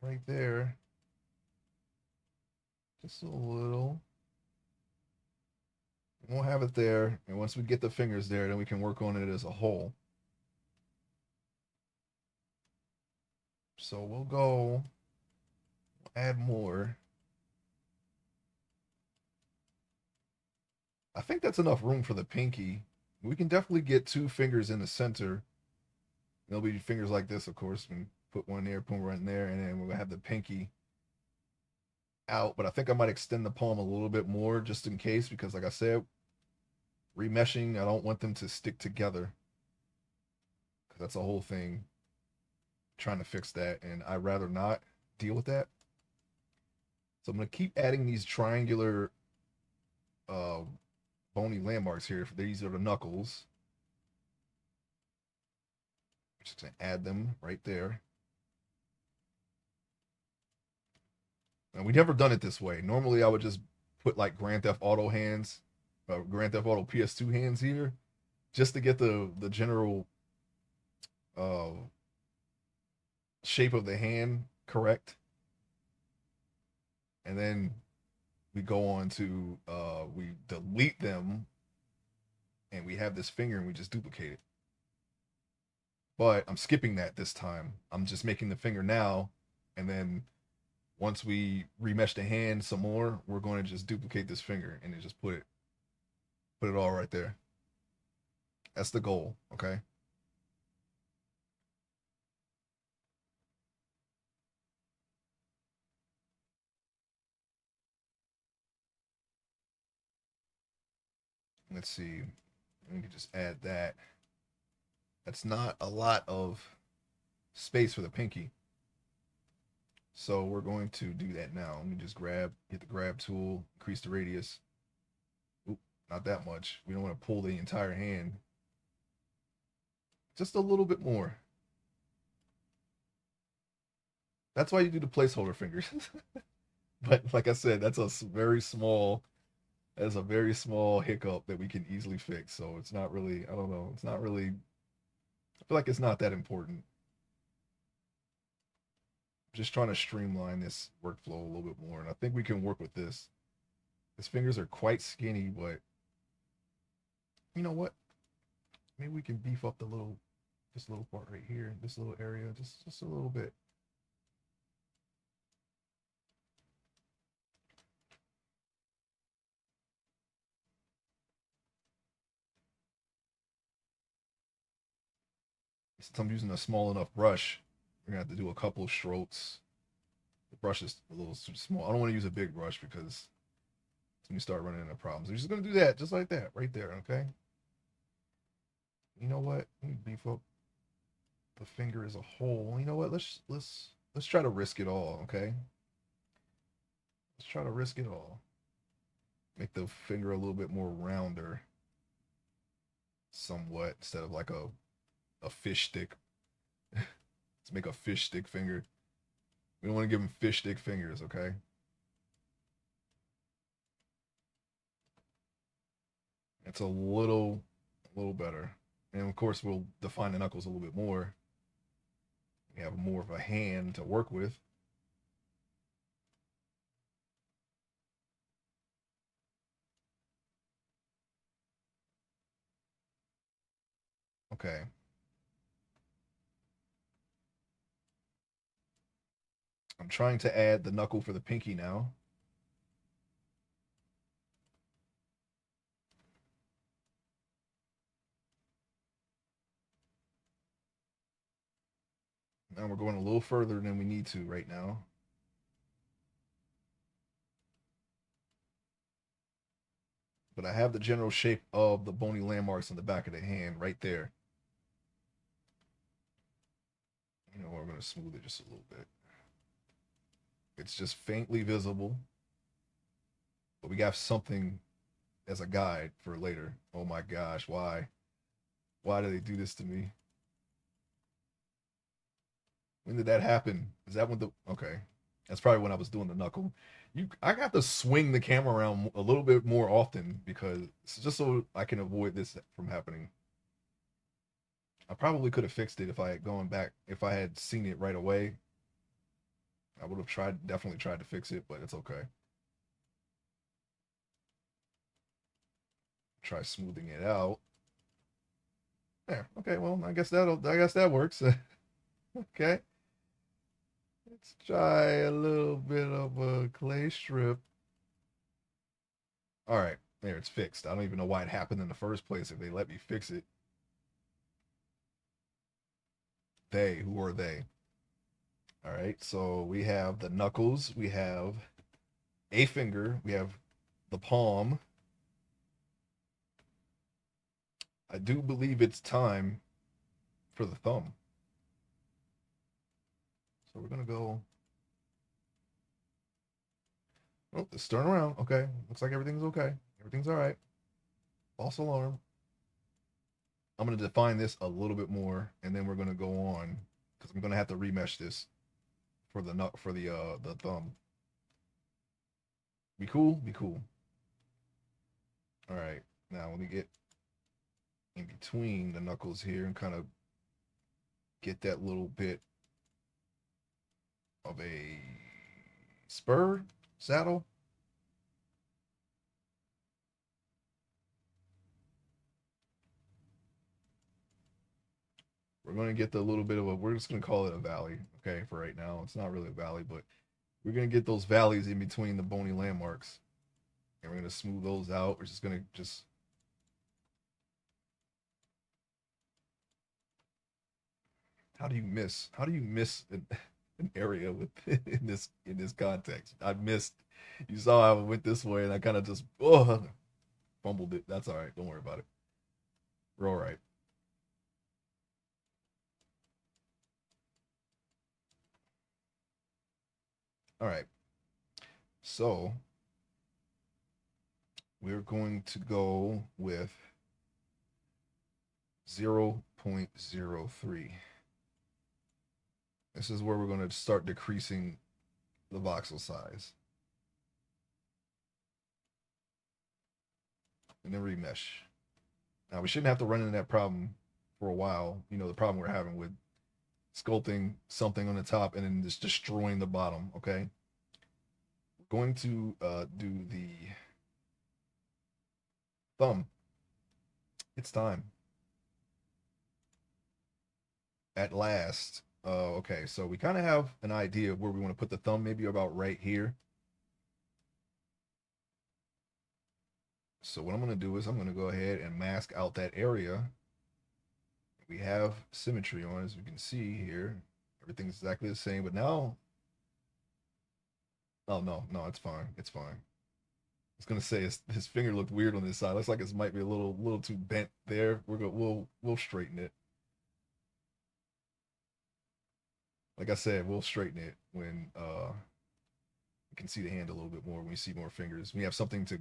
right there. Just a little. We'll have it there, and once we get the fingers there, then we can work on it as a whole. So we'll go add more. I think that's enough room for the pinky. We can definitely get two fingers in the center. There'll be fingers like this, of course. We can put one there, put one there, and then we'll have the pinky out. But I think I might extend the palm a little bit more just in case, because like I said, remeshing, I don't want them to stick together. Because that's a whole thing. Trying to fix that, and I'd rather not deal with that. So I'm going to keep adding these triangular uh, bony landmarks here. These are the knuckles. I'm just going to add them right there. And we never done it this way. Normally, I would just put like Grand Theft Auto hands, Grand Theft Auto PS2 hands here, just to get the general uh, shape of the hand correct. And then we go on to we delete them, and we have this finger, and we just duplicate it. But I'm skipping that this time. I'm just making the finger now, and then once we remesh the hand some more, we're going to just duplicate this finger and then just put it all right there. That's the goal, okay? Let's see. We can just add that. That's not a lot of space for the pinky. So we're going to do that now. Let me just hit the grab tool, increase the radius. Oop, not that much. We don't want to pull the entire hand. Just a little bit more. That's why you do the placeholder fingers. But like I said, that's a very small, that's a very small hiccup that we can easily fix. So it's not really, I don't know, it's not really, I feel like it's not that important. Just trying to streamline this workflow a little bit more. And I think we can work with this. His fingers are quite skinny, but you know what? Maybe we can beef up this little part right here, this little area, just a little bit. Since I'm using a small enough brush, we're gonna have to do a couple of strokes. The brush is a little too small. I don't want to use a big brush because when you start running into problems, we're just gonna do that, just like that, right there. Okay. You know what? Let me beef up the finger as a whole. You know what? Let's try to risk it all. Okay. Let's try to risk it all. Make the finger a little bit more rounder, somewhat, instead of like a fish stick. Let's make a fish stick finger. We don't want to give him fish stick fingers, okay? It's a little better. And of course, we'll define the knuckles a little bit more. We have more of a hand to work with. Okay. I'm trying to add the knuckle for the pinky now. Now we're going a little further than we need to right now. But I have the general shape of the bony landmarks on the back of the hand right there. You know, we're going to smooth it just a little bit. It's just faintly visible, but we got something as a guide for later. Oh my gosh, why? Why do they do this to me? When did that happen? Is that when the okay? That's probably when I was doing the knuckle. I got to swing the camera around a little bit more often because it's just so I can avoid this from happening. I probably could have fixed it if I had gone back. If I had seen it right away, I would have definitely tried to fix it, but it's okay. Try smoothing it out. Yeah. Okay. Well, I guess that works. Okay. Let's try a little bit of a clay strip. All right. There, it's fixed. I don't even know why it happened in the first place if they let me fix it. They, who are they? All right. So we have the knuckles, we have a finger, we have the palm. I do believe it's time for the thumb. So we're going to go. Oh, let's turn around. Okay. Looks like everything's okay. Everything's all right. False alarm. I'm going to define this a little bit more, and then we're going to go on because I'm going to have to remesh this for the thumb. Be cool. Be cool. All right. Now let me get in between the knuckles here and kind of get that little bit of a spur saddle. We're going to get the little bit of a, we're just going to call it a valley, okay, for right now. It's not really a valley, but we're going to get those valleys in between the bony landmarks. And we're going to smooth those out. We're just going to just, how do you miss? How do you miss an area with in this context? I missed, you saw I went this way and I kind of just, oh, fumbled it. That's all right. Don't worry about it. We're all right. All right. So we're going to go with 0.03. This is where we're going to start decreasing the voxel size. And then remesh. Now we shouldn't have to run into that problem for a while. You know, the problem we're having with sculpting something on the top and then just destroying the bottom, okay? We're going to do the thumb. It's time. At last. Okay, so we kind of have an idea of where we want to put the thumb, maybe about right here. So what I'm going to do is I'm going to go ahead and mask out that area. We have symmetry on, as you can see here. Everything's exactly the same, but now, oh no, it's fine. It's fine. I was gonna say his finger looked weird on this side. Looks like it might be a little too bent there. We'll straighten it. Like I said, we'll straighten it when you can see the hand a little bit more, when we see more fingers. We have something to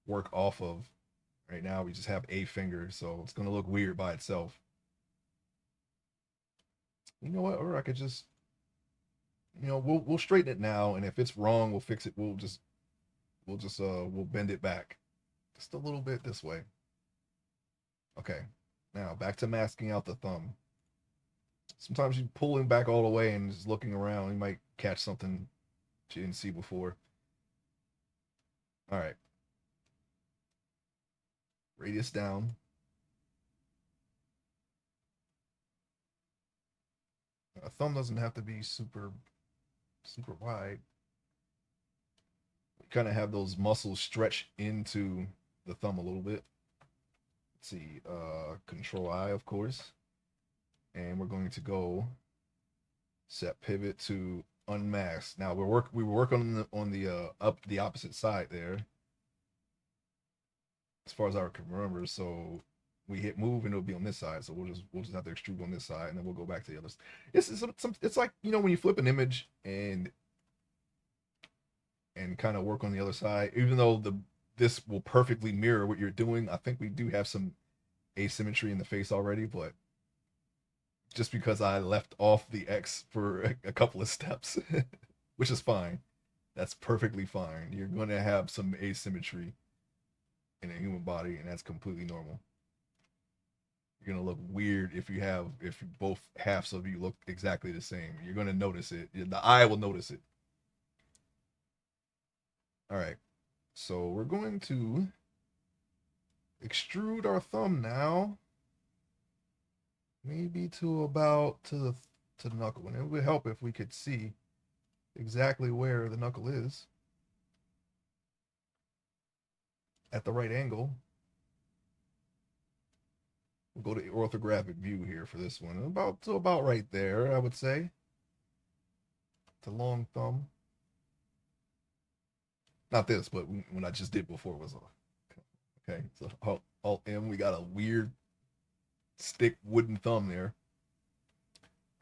work off of. Right now we just have a finger, so it's gonna look weird by itself. You know what? Or I could just, we'll straighten it now, and if it's wrong, we'll fix it. We'll bend it back just a little bit this way. Okay, now back to masking out the thumb. Sometimes you pulling back all the way and just looking around, you might catch something you didn't see before. All right, radius down. A thumb doesn't have to be super wide. We kind of have those muscles stretch into the thumb a little bit. Let's see, Control I, of course, and we're going to go set pivot to unmask. Now we were working on the up the opposite side there, as far as I can remember. So we hit move and it'll be on this side. So we'll just have to extrude on this side, and then we'll go back to the other. It's like, when you flip an image and kind of work on the other side, even though this will perfectly mirror what you're doing. I think we do have some asymmetry in the face already, but just because I left off the X for a couple of steps, which is fine. That's perfectly fine. You're going to have some asymmetry in a human body, and that's completely normal. You're going to look weird if both halves of you look exactly the same. You're going to notice it. The eye will notice it. All right. So we're going to extrude our thumb now. Maybe to about to the knuckle. And it would help if we could see exactly where the knuckle is at the right angle. We'll go to orthographic view here for this one. About right there, I would say. It's a long thumb. Not this, but when I just did before was okay. So Alt M, we got a weird stick wooden thumb there.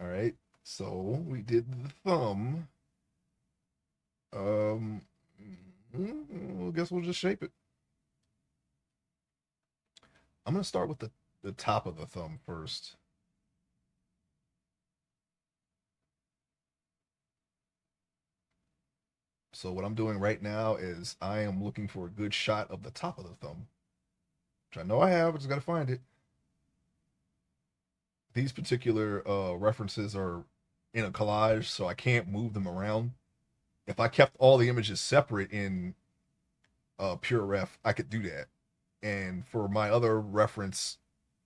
All right, so we did the thumb. I guess we'll just shape it. I'm gonna start with the top of the thumb first. So what I'm doing right now is I am looking for a good shot of the top of the thumb, which I know I have. I just got to find it. These particular references are in a collage, so I can't move them around. If I kept all the images separate in PureRef, I could do that. And for my other reference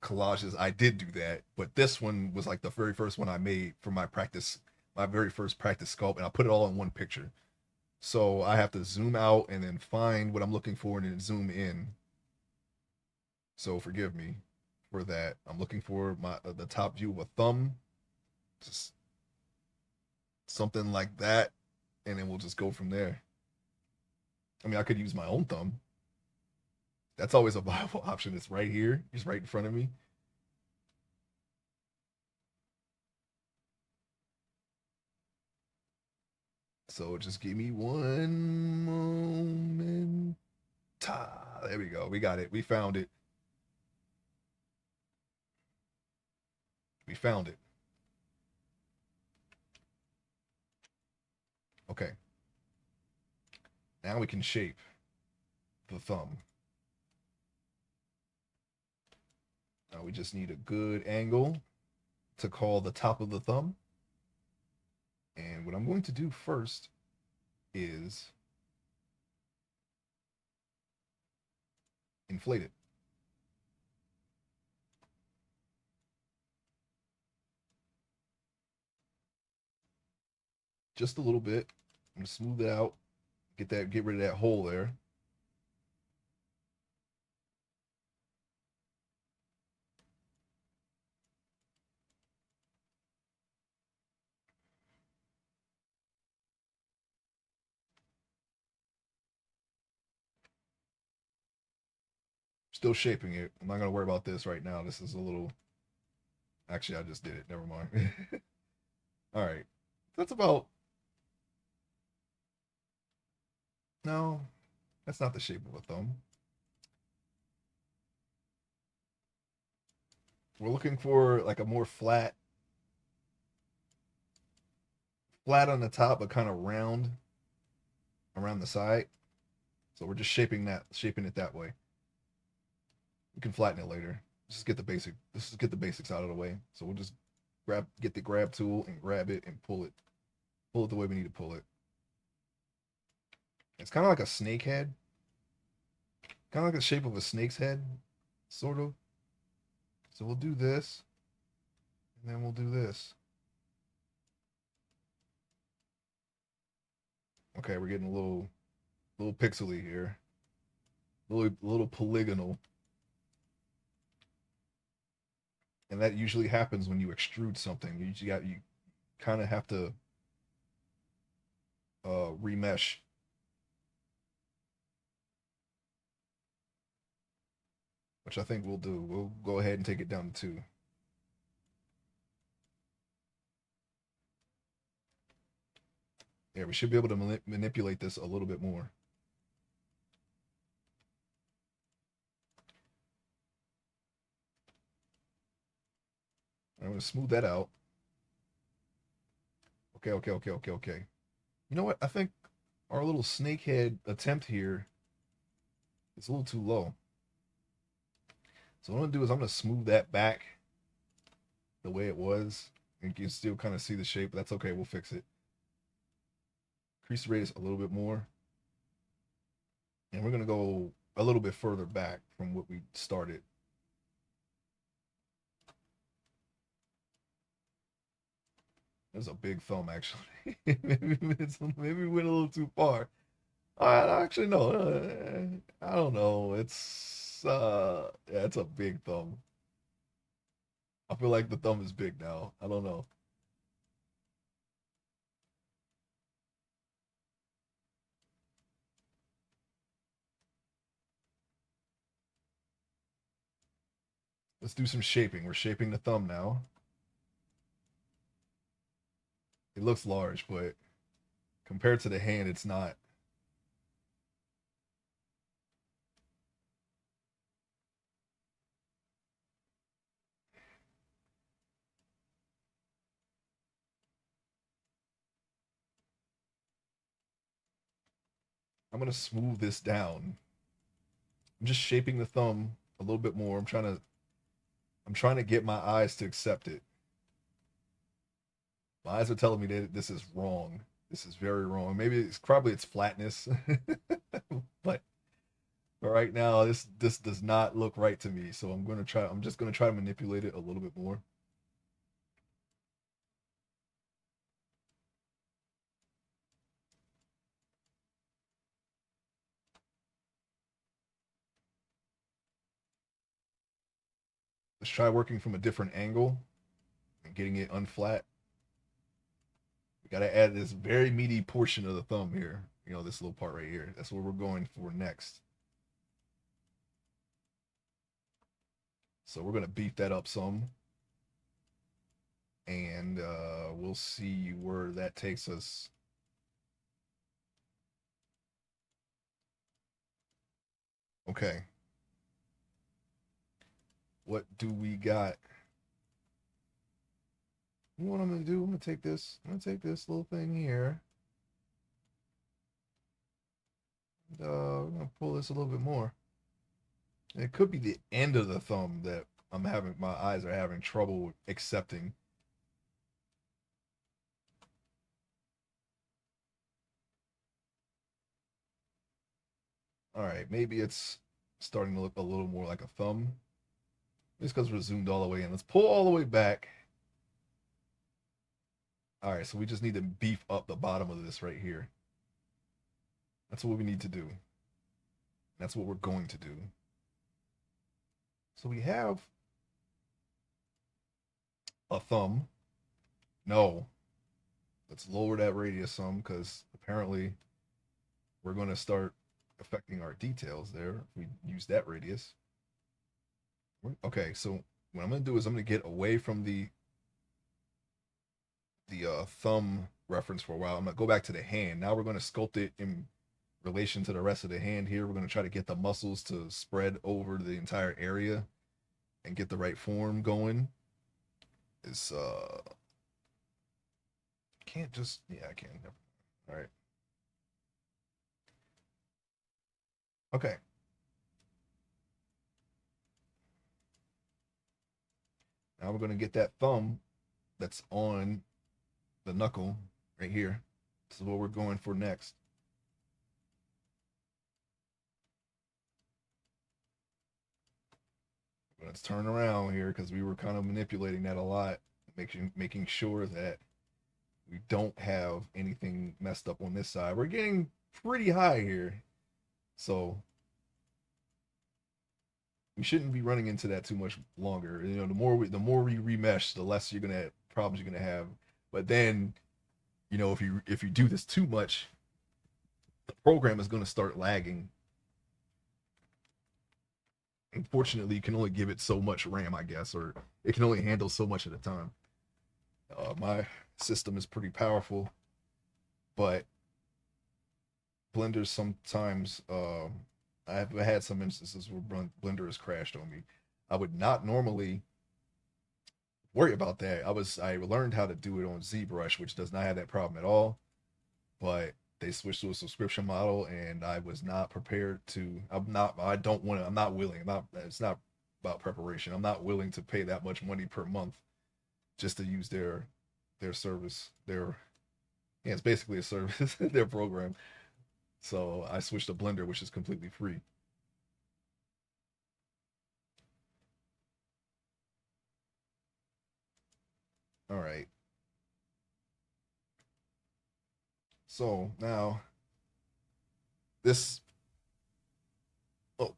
collages, I did do that. But this one was like the very first one I made for my very first practice sculpt, and I put it all in one picture. So I have to zoom out and then find what I'm looking for and then zoom in. So forgive me for that. I'm looking for the top view of a thumb, just something like that, and then we'll just go from there. I mean, I could use my own thumb. That's always a viable option. It's right here, just right in front of me. So just give me one moment. There we go. We got it. We found it. We found it. Okay, now we can shape the thumb. Now we just need a good angle to call the top of the thumb. And what I'm going to do first is inflate it. Just a little bit. I'm gonna smooth it out, get rid of that hole there. Still shaping it. I'm not gonna worry about this right now. This is a little. Actually, I just did it. Never mind. All right, that's about. No, that's not the shape of a thumb. We're looking for like a more flat on the top, but kind of round around the side. So we're just shaping it that way. We can flatten it later. Let's just get the basics out of the way. So we'll just get the grab tool and grab it and pull it the way we need to pull it. It's kind of like a snake head, kind of like the shape of a snake's head, sort of. So we'll do this, and then we'll do this. Okay, we're getting little pixely here, little polygonal, and that usually happens when you extrude something. You kind of have to remesh, which I think we'll do. We'll go ahead and take it down to 2. Yeah, we should be able to manipulate this a little bit more. I'm going to smooth that out. Okay. You know what? I think our little snakehead attempt here is a little too low. So what I'm going to do is I'm going to smooth that back the way it was. And you can still kind of see the shape, but that's okay. We'll fix it. Increase the radius a little bit more. And we're going to go a little bit further back from what we started. That's a big thumb, actually. maybe we went a little too far. Actually, no. I don't know. Yeah, it's a big thumb. I feel like the thumb is big now. I don't know. Let's do some shaping. We're shaping the thumb now. It looks large, but compared to the hand, it's not. I'm gonna smooth this down. I'm just shaping the thumb a little bit more. I'm trying to get my eyes to accept it. My eyes are telling me that this is wrong. This is very wrong. Maybe it's probably its flatness, but right now this does not look right to me. So I'm just gonna try to manipulate it a little bit more. Let's try working from a different angle and getting it unflat. We got to add this very meaty portion of the thumb here. You know, this little part right here. That's what we're going for next. So we're going to beef that up some. And we'll see where that takes us. Okay. What do we got? You know what I'm going to do? I'm going to take this little thing here. we're gonna pull this a little bit more. It could be the end of the thumb that my eyes are having trouble accepting. All right, maybe it's starting to look a little more like a thumb. Just because we're zoomed all the way in. Let's pull all the way back. All right, so we just need to beef up the bottom of this right here. That's what we need to do. That's what we're going to do. So we have a thumb. No. Let's lower that radius some because apparently we're going to start affecting our details there. We use that radius. Okay, so what I'm going to do is I'm going to get away from the thumb reference for a while. I'm going to go back to the hand. Now we're going to sculpt it in relation to the rest of the hand here. We're going to try to get the muscles to spread over the entire area and get the right form going. It's can't just, yeah, I can. All right. Okay. Now we're going to get that thumb that's on the knuckle right here. This is what we're going for next. Let's turn around here because we were kind of manipulating that a lot, making sure that we don't have anything messed up on this side. We're getting pretty high here, so we shouldn't be running into that too much longer. You know, the more we remesh, the less you're gonna problems you're gonna have. But then, you know, if you do this too much, the program is gonna start lagging. Unfortunately, you can only give it so much RAM, I guess, or it can only handle so much at a time. My system is pretty powerful, but Blender sometimes I've had some instances where Blender has crashed on me. I would not normally worry about that. I learned how to do it on ZBrush, which does not have that problem at all. But they switched to a subscription model, and I was not prepared to. I'm not. I don't want to. I'm not willing. I'm not. It's not about preparation. I'm not willing to pay that much money per month just to use their service. Their yeah, it's basically a service. Their program. So I switched to Blender, which is completely free. All right. So now this. Oh,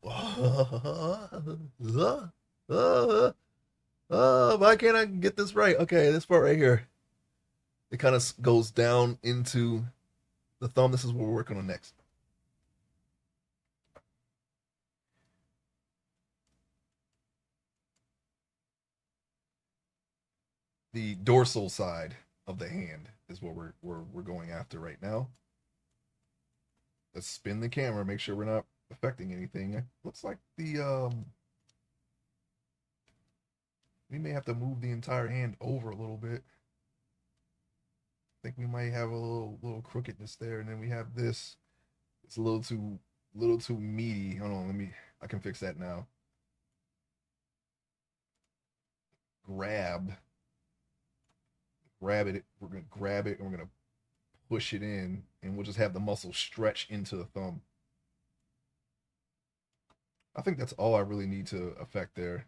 why can't I get this right? Okay, this part right here. It kind of goes down into the thumb. This is what we're working on next. The dorsal side of the hand is what we're going after right now. Let's spin the camera, make sure we're not affecting anything. It looks like we may have to move the entire hand over a little bit. I think we might have a little crookedness there, and then we have this. It's a little too meaty. Hold on, I can fix that now. Grab it. We're gonna grab it and we're gonna push it in, and we'll just have the muscle stretch into the thumb. I think that's all I really need to affect there.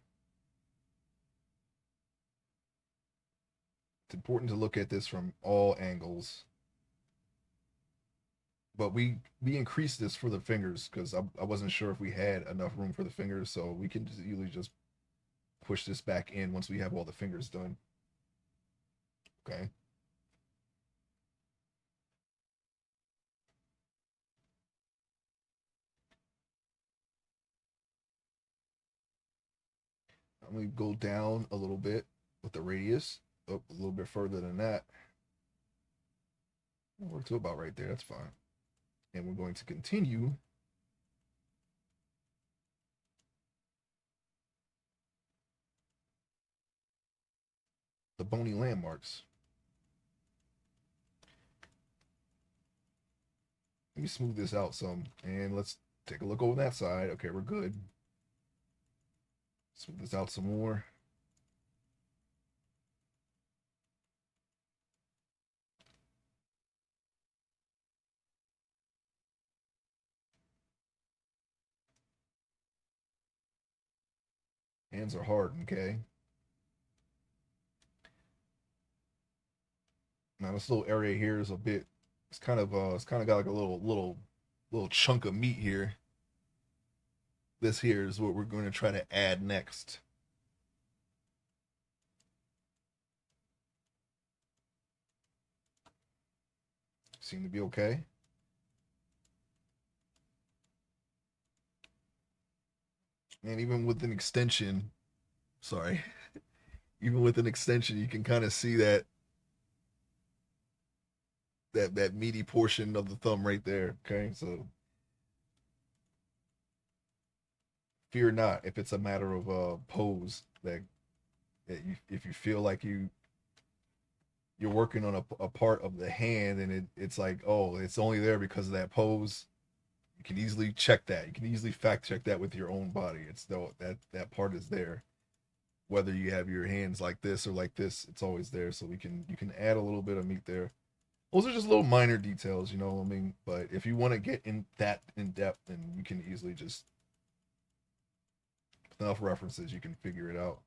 It's important to look at this from all angles. But we increased this for the fingers because I wasn't sure if we had enough room for the fingers, so we can just easily just push this back in once we have all the fingers done. Okay. I'm gonna go down a little bit with the radius, up a little bit further than that. We'll work to about right there. That's fine. And we're going to continue the bony landmarks. Let me smooth this out some, and let's take a look over that side. Okay, we're good. Smooth this out some more. Hands are hard, okay? Now this little area here is a bit, it's kind of got like a little chunk of meat here. This here is what we're going to try to add next. Seem to be okay. And even with an extension, sorry, even with an extension, you can kind of see that meaty portion of the thumb right there. Okay, so fear not if it's a matter of pose that if you feel like you're working on a part of the hand and it's like, oh, it's only there because of that pose. You can easily check that. You can easily fact check that with your own body. It's though that part is there. Whether you have your hands like this or like this, it's always there. So you can add a little bit of meat there. Those are just little minor details, you know what I mean? But if you want to get in depth, then you can easily just with enough references, you can figure it out.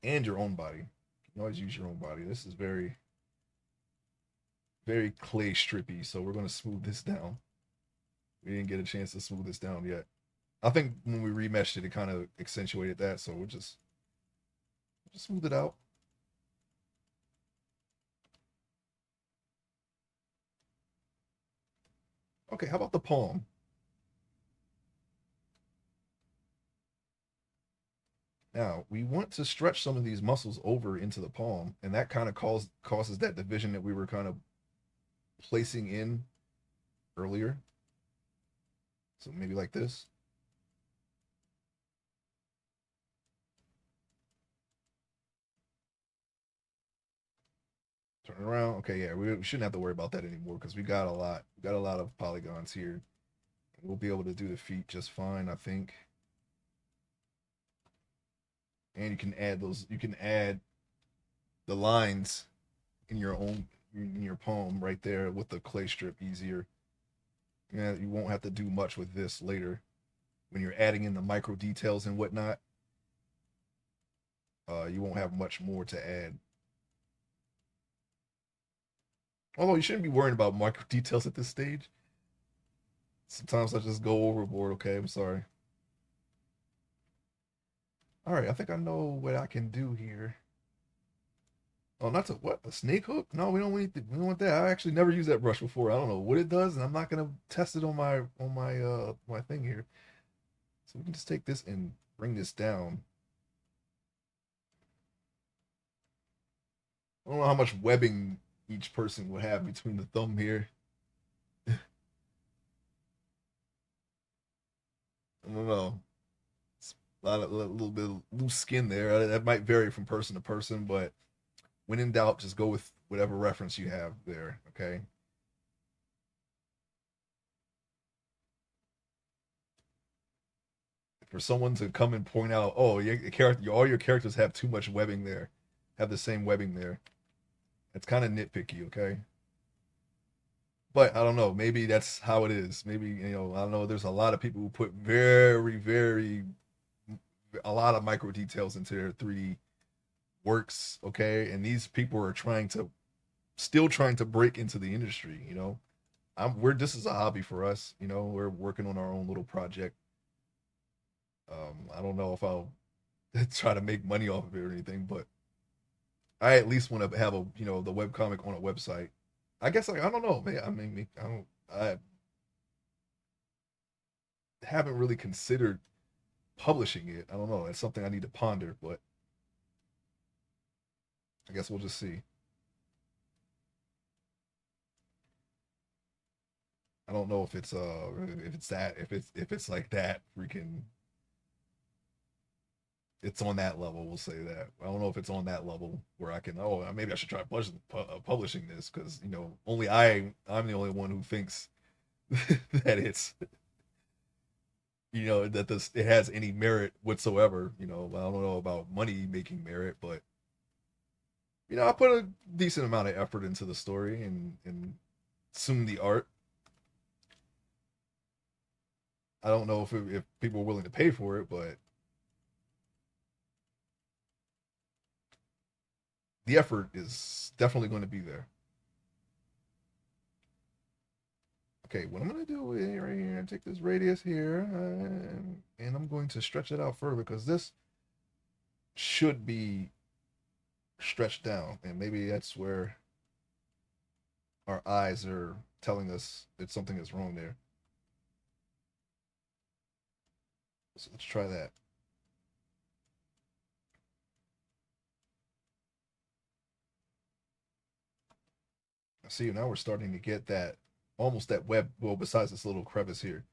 And your own body. You can always use your own body. This is very clay strippy, so we're gonna smooth this down. We didn't get a chance to smooth this down yet. I think when we remeshed it, it kind of accentuated that, so we'll just smooth it out. Okay, how about the palm? Now we want to stretch some of these muscles over into the palm, and that kind of causes that division that we were kind of placing in earlier. So maybe like this. Turn it around. Okay, yeah, we shouldn't have to worry about that anymore because we got a lot of polygons here. We'll be able to do the feet just fine, I think. And you can add the lines in your palm right there with the clay strip easier. Yeah, you won't have to do much with this later when you're adding in the micro details and whatnot. You won't have much more to add. Although you shouldn't be worrying about micro details at this stage. Sometimes I just go overboard. Okay, I'm sorry. All right, I think I know what I can do here. Oh, not to what, a snake hook? No, we don't want that. I actually never used that brush before. I don't know what it does, and I'm not gonna test it on my thing here. So we can just take this and bring this down. I don't know how much webbing each person would have between the thumb here. I don't know. It's a little bit of loose skin there. That might vary from person to person, but when in doubt, just go with whatever reference you have there. Okay. For someone to come and point out, oh, all your characters have too much webbing there, have the same webbing there. It's kind of nitpicky, okay? But I don't know. Maybe that's how it is. Maybe I don't know. There's a lot of people who put a lot of micro details into their 3D works, okay? And these people are still trying to break into the industry. We're this is a hobby for us. We're working on our own little project. I don't know if I'll try to make money off of it or anything, but I at least want to have the webcomic on a website. I guess I don't know, man. I haven't really considered publishing it. I don't know. It's something I need to ponder, but I guess we'll just see. I don't know if it's like that freaking it's on that level. We'll say that. I don't know if it's on that level where I can. Oh, maybe I should try publishing this because only I'm the only one who thinks that it's that this it has any merit whatsoever. I don't know about money making merit, but I put a decent amount of effort into the story and soon the art. I don't know if people are willing to pay for it, but the effort is definitely going to be there. Okay, what I'm going to do is right here, take this radius here, and I'm going to stretch it out further because this should be stretched down, and maybe that's where our eyes are telling us that something is wrong there. So let's try that. See, now we're starting to get that almost that web. Well, besides this little crevice here,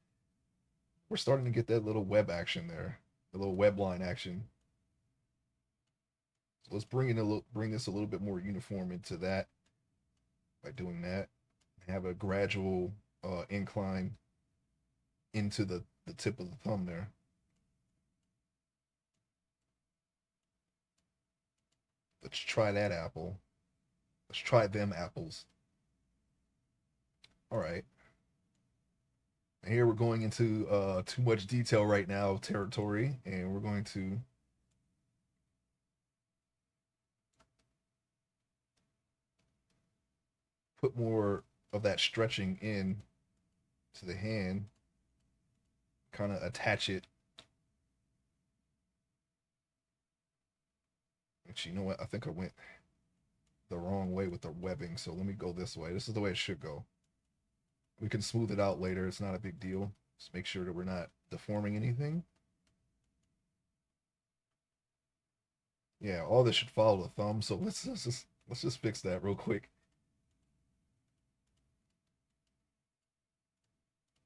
we're starting to get that little web action there, the little web line action. So let's bring this a little bit more uniform into that by doing that. Have a gradual incline into the tip of the thumb there. Let's try that apple. Let's try them apples. All right. And here we're going into too much detail right now territory, and we're going to put more of that stretching in to the hand, kind of attach it. Actually, you know what? I think I went the wrong way with the webbing, so let me go this way. This is the way it should go. We can smooth it out later. It's not a big deal. Just make sure that we're not deforming anything. Yeah, all this should follow the thumb. So let's just fix that real quick.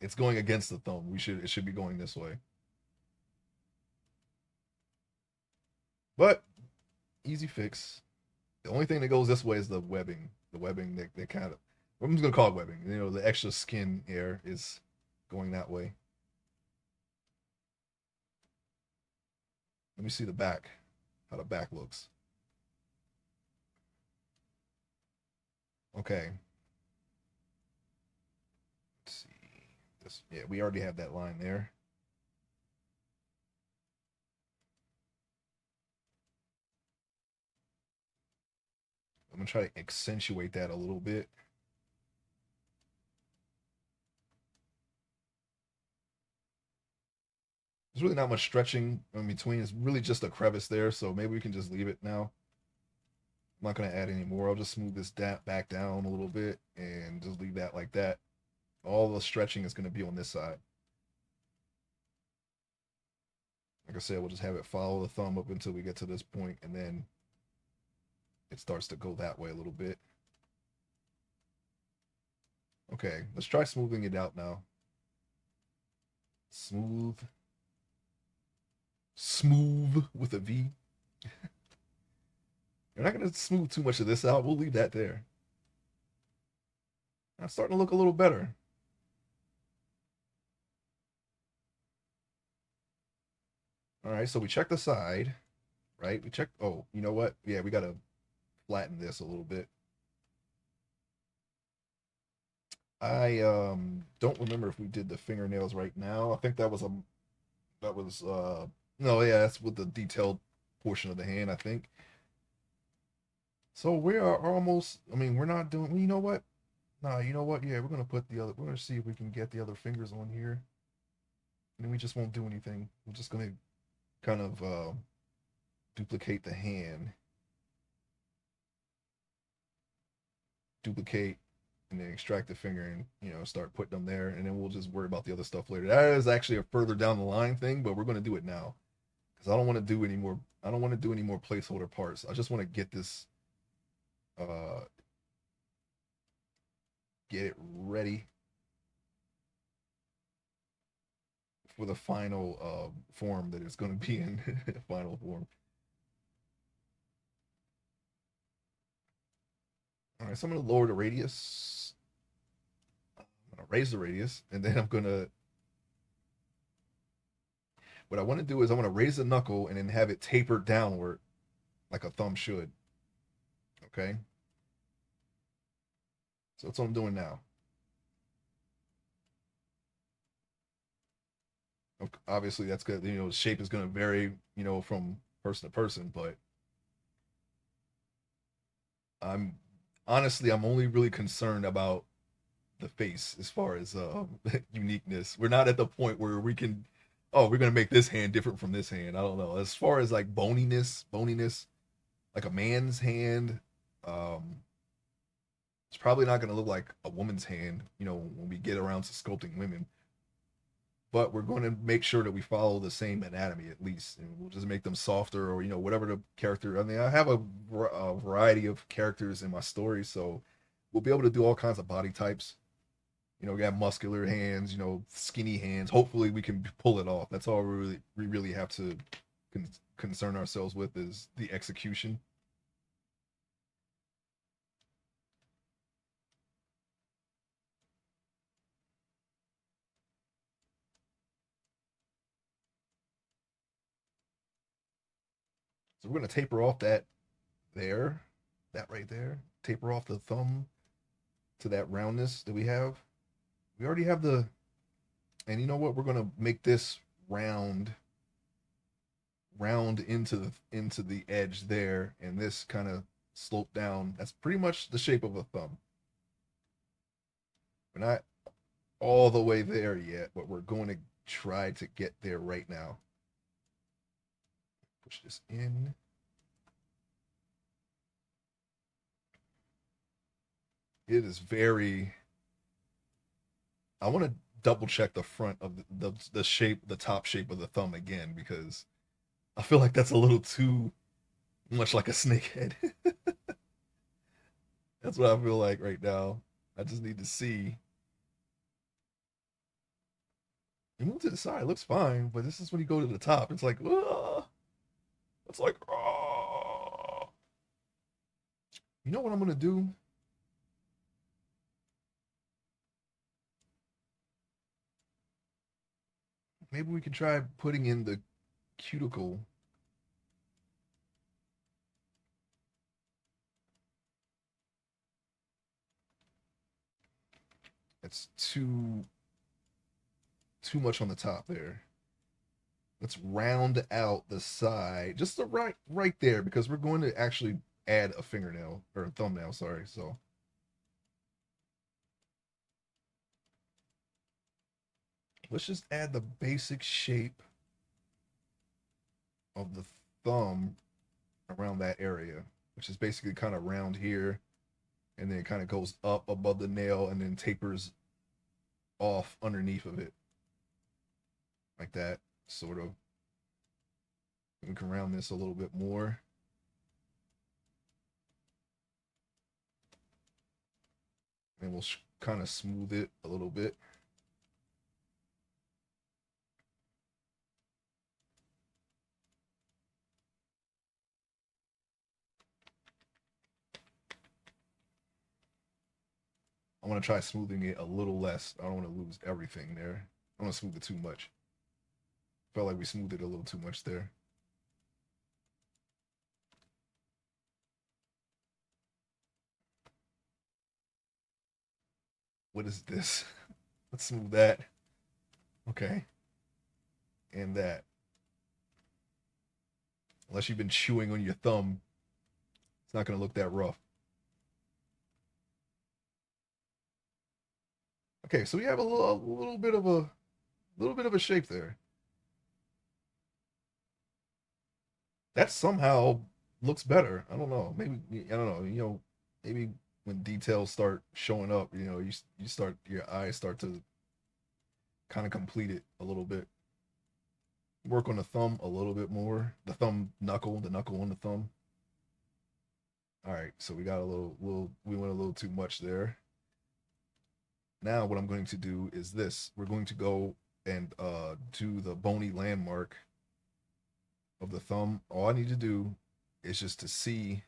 It's going against the thumb. It should be going this way. But easy fix. The only thing that goes this way is the webbing. The webbing that kind of I'm just gonna call it webbing. The extra skin air is going that way. Let me see the back, how the back looks. Okay. Let's see. This, yeah, we already have that line there. I'm gonna try to accentuate that a little bit. There's really not much stretching in between. It's really just a crevice there, so maybe we can just leave it now. I'm not gonna add any more. I'll just smooth this back down a little bit and just leave that like that. All the stretching is gonna be on this side. Like I said, we'll just have it follow the thumb up until we get to this point, and then it starts to go that way a little bit. Okay, let's try smoothing it out now. Smooth. Smooth with a V. You're not going to smooth too much of this out. We'll leave that there. Now it's starting to look a little better. All right, so we checked the side, right? We checked. Oh, you know what? Yeah, we got to flatten this a little bit. I don't remember if we did the fingernails right now. I think that was no, yeah, that's with the detailed portion of the hand, I think. So we are almost. I mean, we're not doing. Well, you know what? Nah, you know what? Yeah, we're gonna put the other. We're gonna see if we can get the other fingers on here, and then we just won't do anything. We're just gonna kind of duplicate the hand, duplicate, and then extract the finger, and start putting them there, and then we'll just worry about the other stuff later. That is actually a further down the line thing, but we're gonna do it now because I don't want to do any more. I don't want to do any more placeholder parts. I just want to get this uh get it ready for the final form that it's going to be in. Final form. All right, so I'm going to lower the radius. I'm going to raise the radius, and then I'm going to. What I want to do is I want to raise the knuckle and then have it taper downward like a thumb should. Okay, so that's what I'm doing now. Obviously, that's good. You know, the shape is going to vary, you know, from person to person, but I'm honestly, I'm only really concerned about the face as far as uniqueness. We're not at the point where we can, oh, we're gonna make this hand different from this hand. I don't know. As far as like boniness, like a man's hand, um, it's probably not gonna look like a woman's hand. You know, when we get around to sculpting women, but we're going to make sure that we follow the same anatomy at least, and we'll just make them softer or you know whatever the character. I mean, I have a variety of characters in my story, so we'll be able to do all kinds of body types. You know, we got muscular hands, you know, skinny hands. Hopefully, we can pull it off. That's all we really have to concern ourselves with is the execution. So we're gonna taper off there, that right there. Taper off the thumb to that roundness that we have. We already have the, and you know what? We're gonna make this round into the edge there, and this kind of slope down. That's pretty much the shape of a thumb. We're not all the way there yet, but we're going to try to get there right now. Push this in. It is very. I want to double check the front of the shape, the top shape of the thumb again because I feel like that's a little too much like a snake head. That's what I feel like right now. I just need to see. You move to the side, it looks fine, but this is when you go to the top. It's like, it's like, you know what I'm gonna do? Maybe we can try putting in the cuticle. It's too much on the top there. Let's round out the side, just the right there, because we're going to actually add a fingernail or a thumbnail. Sorry, so let's just add the basic shape of the thumb around that area, which is basically kind of round here, and then it kind of goes up above the nail and then tapers off underneath of it, like that, sort of. We can round this a little bit more. And we'll kind of smooth it a little bit. I want to try smoothing it a little less. I don't want to lose everything there. I don't want to smooth it too much. Felt like we smoothed it a little too much there. What is this? Let's smooth that. Okay. And that. Unless you've been chewing on your thumb, it's not going to look that rough. Okay, so we have a little bit of a shape there. That somehow looks better. I don't know. Maybe I don't know. You know, maybe when details start showing up, you know, you start your eyes start to kind of complete it a little bit. Work on the thumb a little bit more. The thumb knuckle, the knuckle on the thumb. All right, so we got a little we went a little too much there. Now what I'm going to do is this. We're going to go. and do the bony landmark of the thumb, all I need to do is just to see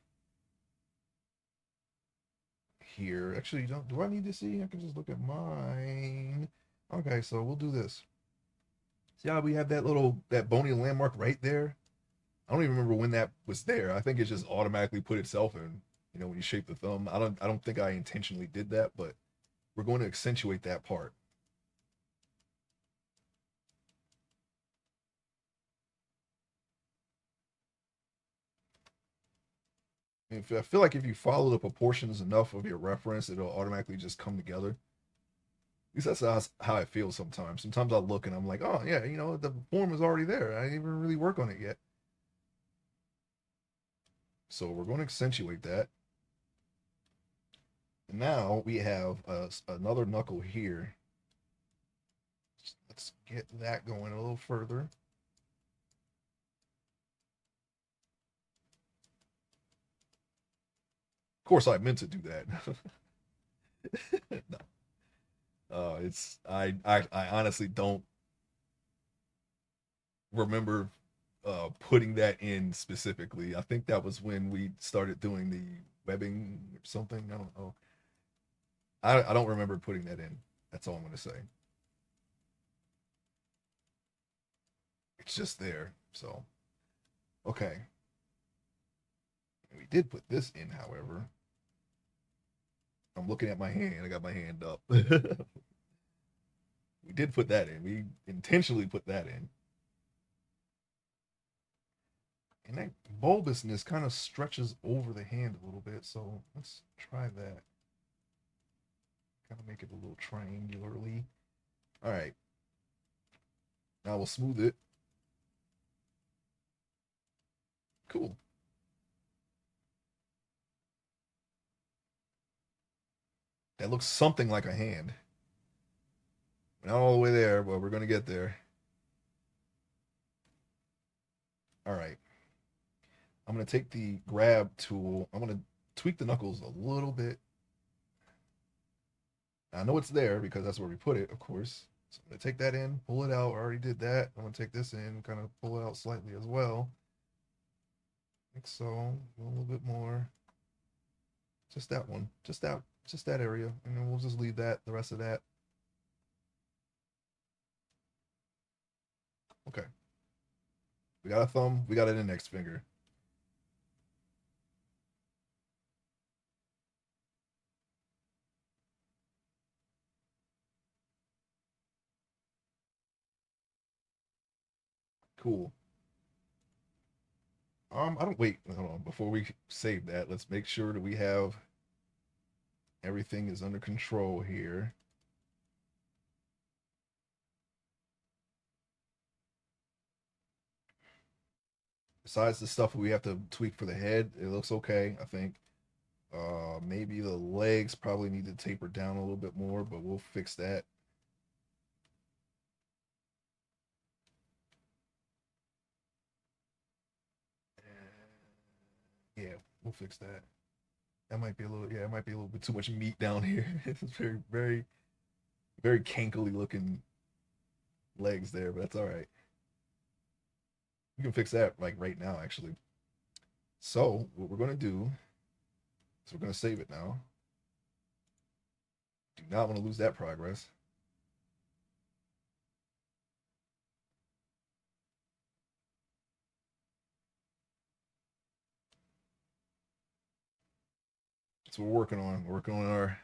here. Actually, don't do I need to see? I can just look at mine. Okay, so we'll do this. See how we have that bony landmark right there? I don't even remember when that was there. I think it just automatically put itself in. When you shape the thumb. I don't think I intentionally did that, but we're going to accentuate that part. If I feel like if you follow the proportions enough of your reference, it'll automatically just come together. At least that's how I feel sometimes. Sometimes I look and I'm like, oh yeah, the form is already there. I didn't even really work on it yet. So we're going to accentuate that. And now we have another knuckle here. Let's get that going a little further. Of course, I meant to do that. No. It's I honestly don't remember putting that in specifically. I think that was when we started doing the webbing or something. I don't know. I don't remember putting that in. That's all I'm gonna say. It's just there. So okay. We did put this in, however. I'm looking at my hand. I got my hand up. We did put that in. We intentionally put that in. And that bulbousness kind of stretches over the hand a little bit. So let's try that. Kind of make it a little triangularly. All right. Now we'll smooth it. Cool. That looks something like a hand. We're not all the way there, but we're going to get there. All right. I'm going to take the grab tool. I'm going to tweak the knuckles a little bit. I know it's there because that's where we put it, of course. So I'm going to take that in, pull it out. I already did that. I'm going to take this in, kind of pull it out slightly as well. Like so. A little bit more. Just that one. Just that area. And then we'll just leave that, the rest of that. Okay. We got a thumb. We got an index finger. Cool. I don't wait. Hold on. Before we save that, let's make sure that we have everything is under control here. Besides the stuff we have to tweak for the head, it looks okay, I think. Maybe the legs probably need to taper down a little bit more, but we'll fix that. Yeah, we'll fix that. That might be a little, yeah, it might be a little bit too much meat down here. It's very, very, very cankly looking legs there, but that's all right. We can fix that like right now, actually. So what we're gonna do is we're gonna save it now. Do not want to lose that progress. That's what we're working on. We're working on our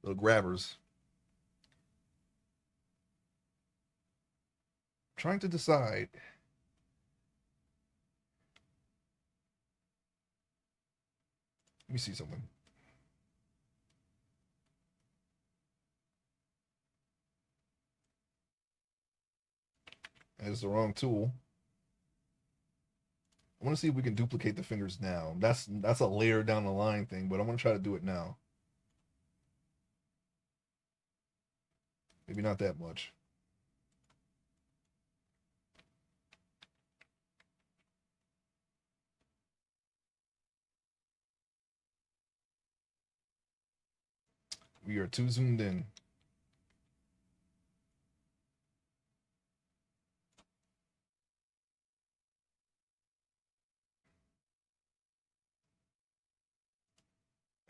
little grabbers. Trying to decide. Let me see something. That is the wrong tool. I want to see if we can duplicate the fingers now. That's a layer down the line thing, but I'm gonna try to do it now. Maybe not that much. We are too zoomed in.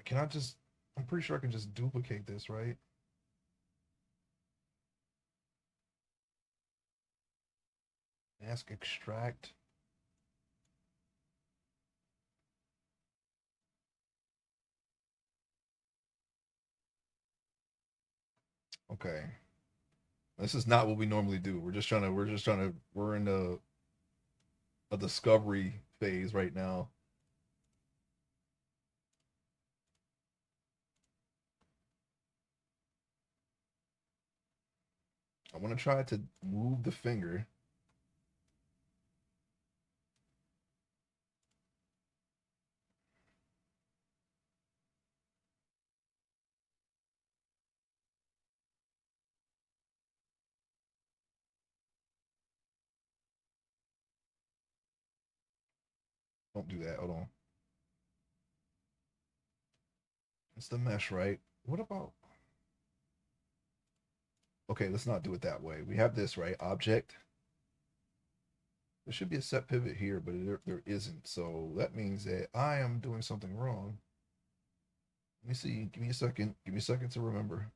Can I just, I'm pretty sure I can just duplicate this, right? Mask extract. Okay. This is not what we normally do. We're in a discovery phase right now. I want to try to move the finger. Don't do that. Hold on. It's the mesh, right? What about? Okay, let's not do it that way. We have this, right? Object. There should be a set pivot here, but there isn't. So that means that I am doing something wrong. Let me see. Give me a second. Give me a second to remember.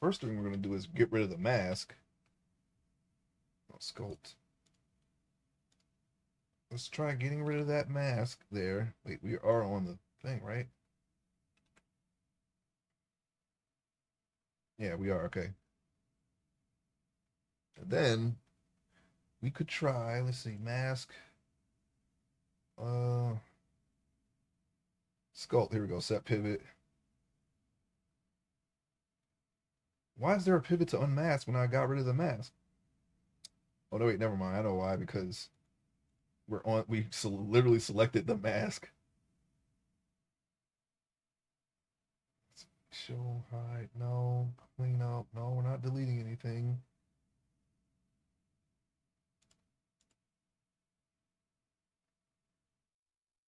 First thing we're going to do is get rid of the mask. Oh, sculpt. Let's try getting rid of that mask there. Wait, we are on the thing, right? Yeah, we are. Okay. And then we could try, let's see, mask. Uh, Sculpt. Here we go. Set pivot. Why is there a pivot to unmask when I got rid of the mask? Oh no, wait, never mind. I know why. Because literally selected the mask. Show hide. No. Clean up. No, we're not deleting anything.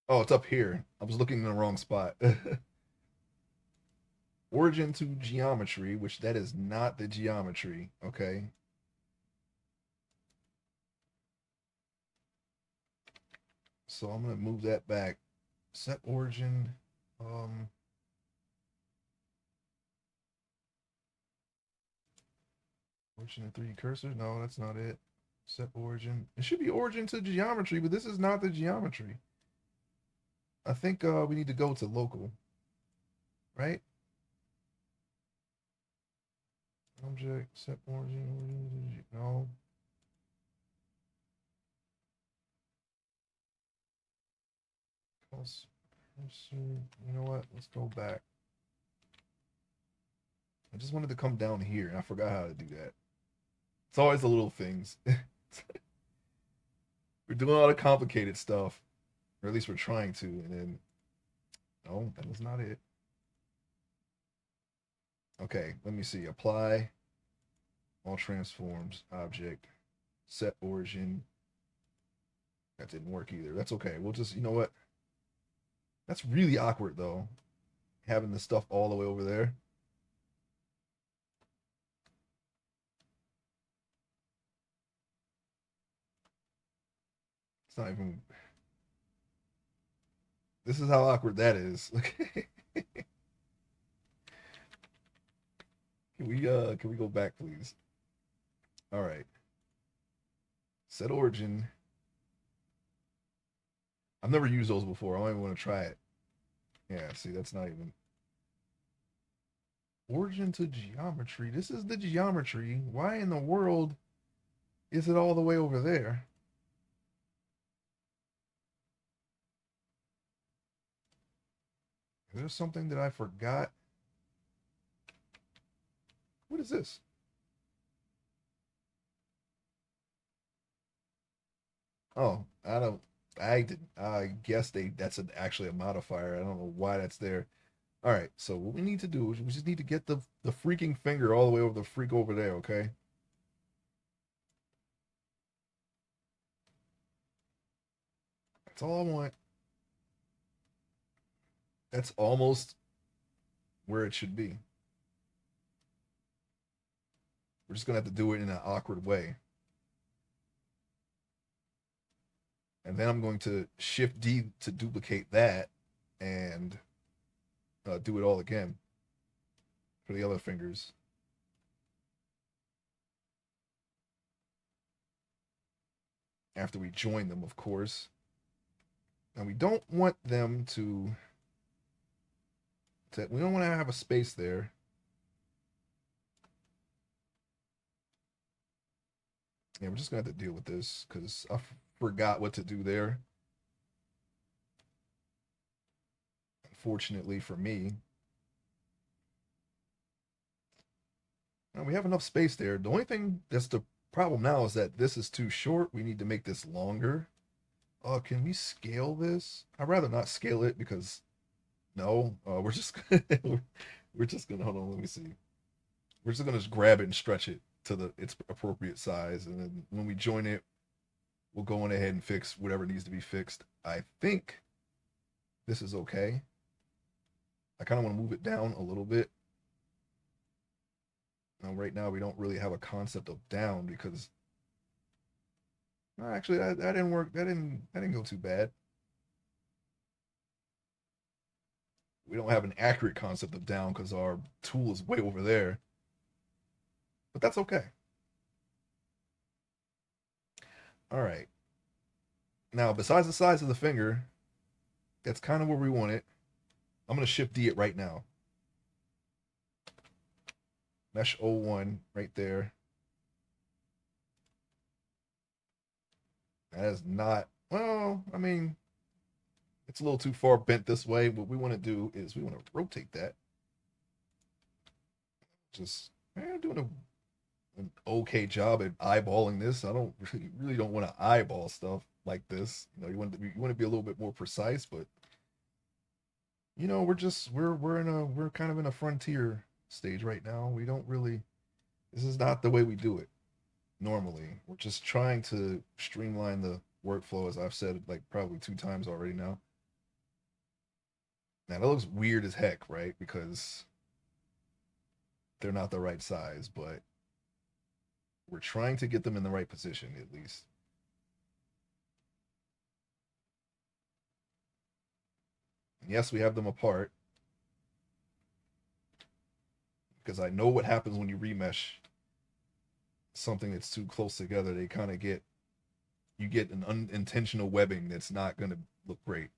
Oh, it's up here. I was looking in the wrong spot. Origin to geometry, which that is not the geometry. Okay. So I'm gonna move that back. Set origin. Um, origin and 3D cursor. No, that's not it. Set origin. It should be origin to geometry, but this is not the geometry. I think we need to go to local, right? Object, set origin. No. You know what? Let's go back. I just wanted to come down here, and I forgot how to do that. It's always the little things. We're doing a lot of complicated stuff, or at least we're trying to, and then no, that was not it. Okay, let me see. Apply all transforms object set origin. That didn't work either. That's okay. We'll just, you know what? That's really awkward though, having the stuff all the way over there. It's not even. This is how awkward that is. Can we go back, please? All right. Set origin. I've never used those before. I don't even want to try it. Yeah, see, that's not even origin to geometry. This is the geometry. Why in the world is it all the way over there? Is there something that I forgot? What is this? Oh, I don't. I did. I guess that's actually a modifier. I don't know why that's there. All right. So what we need to do is we just need to get the freaking finger all the way over the freak over there. Okay. That's all I want. That's almost where it should be. We're just gonna have to do it in an awkward way. And then I'm going to Shift D to duplicate that and do it all again for the other fingers. After we join them, of course. And we don't want them we don't want to have a space there. Yeah, we're just going to have to deal with this because I forgot what to do there. Unfortunately for me. Now we have enough space there. The only thing that's the problem now is that this is too short. We need to make this longer. Can we scale this? I'd rather not scale it because no, we're just we're just gonna hold on. Let me see. We're just gonna grab it and stretch it to its appropriate size, and then when we join it, we'll go on ahead and fix whatever needs to be fixed. I think this is okay. I kind of want to move it down a little bit. Now, right now, we don't really have a concept of down because actually that didn't work. That didn't go too bad. We don't have an accurate concept of down because our tool is way over there. But that's okay. All right. Now, besides the size of the finger, that's kind of where we want it. I'm going to Shift D it right now. Mesh 01 right there. That is not, well, I mean, it's a little too far bent this way. What we want to do is we want to rotate that. Just doing an okay job at eyeballing this. I don't really don't want to eyeball stuff like this. You know, you want to be a little bit more precise, but you know, we're kind of in a frontier stage right now. We don't really, this is not the way we do it normally. We're just trying to streamline the workflow, as I've said like probably 2 times already now. Now that looks weird as heck, right? Because they're not the right size, but we're trying to get them in the right position at least. And yes, we have them apart because I know what happens when you remesh something that's too close together. They kind of you get an unintentional webbing that's not going to look great.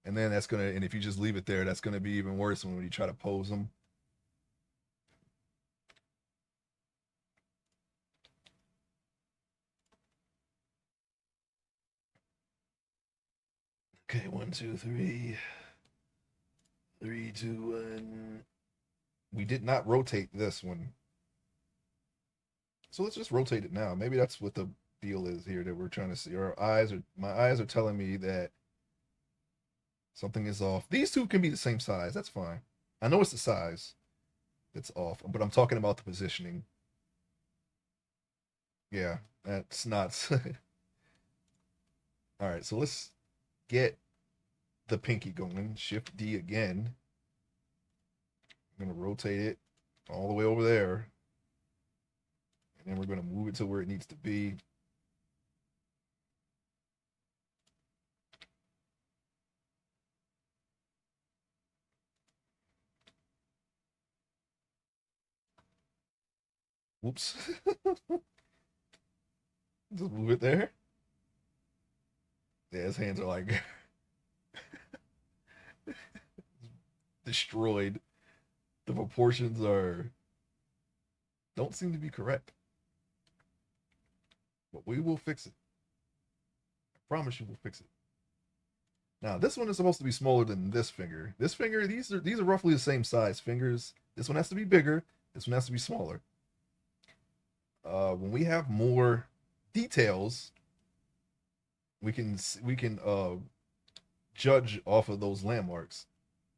And then and if you just leave it there, that's going to be even worse when you try to pose them. Okay, 1, 2, 3. 3, 2, 1. We did not rotate this one. So let's just rotate it now. Maybe that's what the deal is here that we're trying to see. My eyes are telling me that something is off. These two can be the same size. That's fine. I know it's the size that's off, but I'm talking about the positioning. Yeah, that's not. All right, so let's get the pinky going. Shift D again. I'm going to rotate it all the way over there. And then we're going to move it to where it needs to be. Whoops. Just move it there. Yeah, his hands are like destroyed. The proportions don't seem to be correct. But we will fix it. I promise you we'll fix it. Now, this one is supposed to be smaller than this finger. This finger, these are roughly the same size fingers. This one has to be bigger. This one has to be smaller. When we have more details, we can judge off of those landmarks.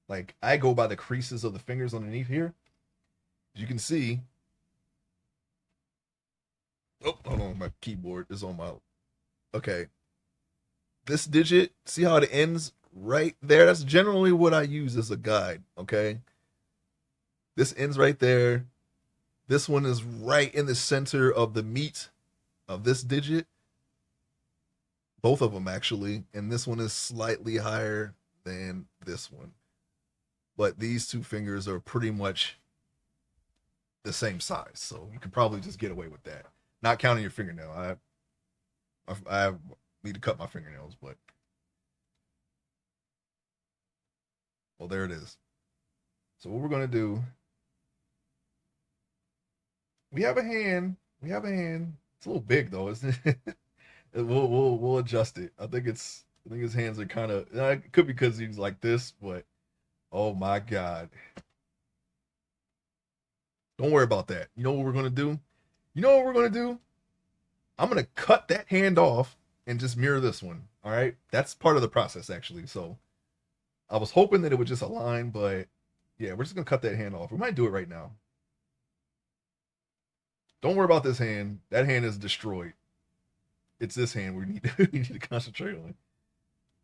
Like I go by the creases of the fingers underneath here. As you can see. Oh, hold on, my keyboard is on my. Okay, this digit, see how it ends right there? That's generally what I use as a guide, okay? This ends right there. This one is right in the center of the meat of this digit. Both of them actually, and this one is slightly higher than this one. But these two fingers are pretty much the same size, so you can probably just get away with that. Not counting your fingernail. I need to cut my fingernails, but well, there it is. So what we're gonna do? We have a hand. We have a hand. It's a little big though, isn't it? We'll adjust it. I think his hands are kind of. It could be because he's like this, but oh my god! Don't worry about that. You know what we're gonna do? You know what we're gonna do? I'm gonna cut that hand off and just mirror this one. All right, that's part of the process actually. So I was hoping that it would just align, but yeah, we're just gonna cut that hand off. We might do it right now. Don't worry about this hand. That hand is destroyed. It's this hand we need we need to concentrate on.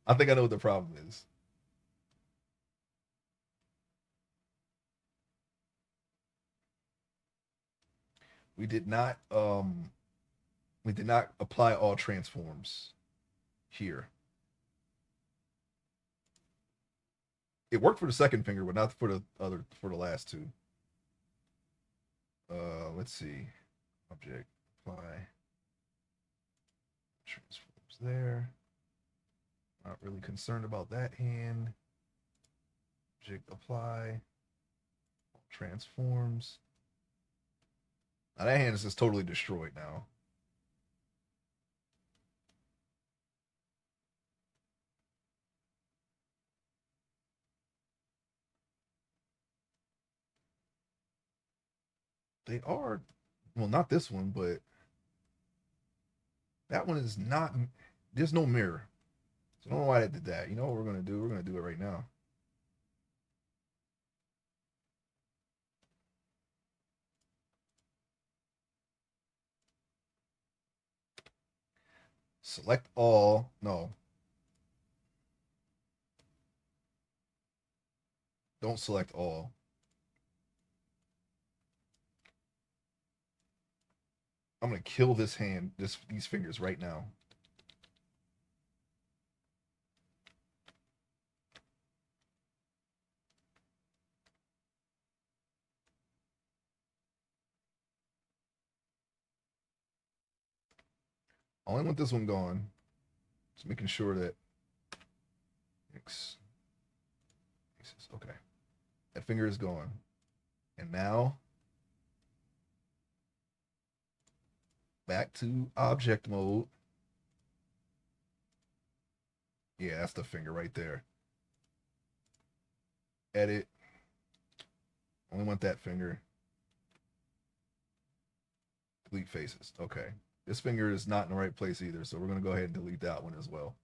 I think I know what the problem is. We did not we did not apply all transforms here. It worked for the second finger, but not for the last two. Let's see. Object apply transforms there. Not really concerned about that hand. Object apply transforms. Now that hand is just totally destroyed now. They are, well, not this one, but that one is not. There's no mirror, so I don't know why they did that. You know what we're gonna do? We're gonna do it right now. Select all. No, don't select all. I'm gonna kill this hand, these fingers right now. I only want this one gone. Just making sure that X. Okay, that finger is gone, and now back to object mode. Yeah, that's the finger right there. Edit. Only want that finger. Delete faces. Okay. This finger is not in the right place either, so we're going to go ahead and delete that one as well.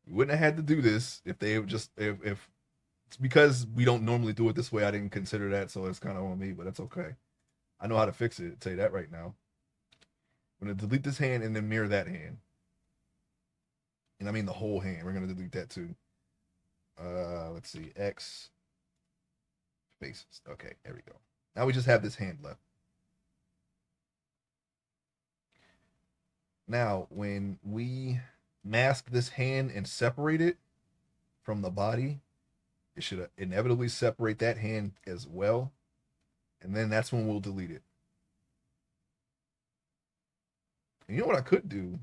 We wouldn't have had to do this if they just if it's because we don't normally do it this way. I didn't consider that, so it's kind of on me, but that's okay. I know how to fix it. I'll tell you that right now. I'm going to delete this hand and then mirror that hand, and I mean the whole hand. We're going to delete that too. Let's see, X faces. Okay, there we go. Now we just have this hand left. Now, when we mask this hand and separate it from the body, it should inevitably separate that hand as well. And then that's when we'll delete it. And you know what I could do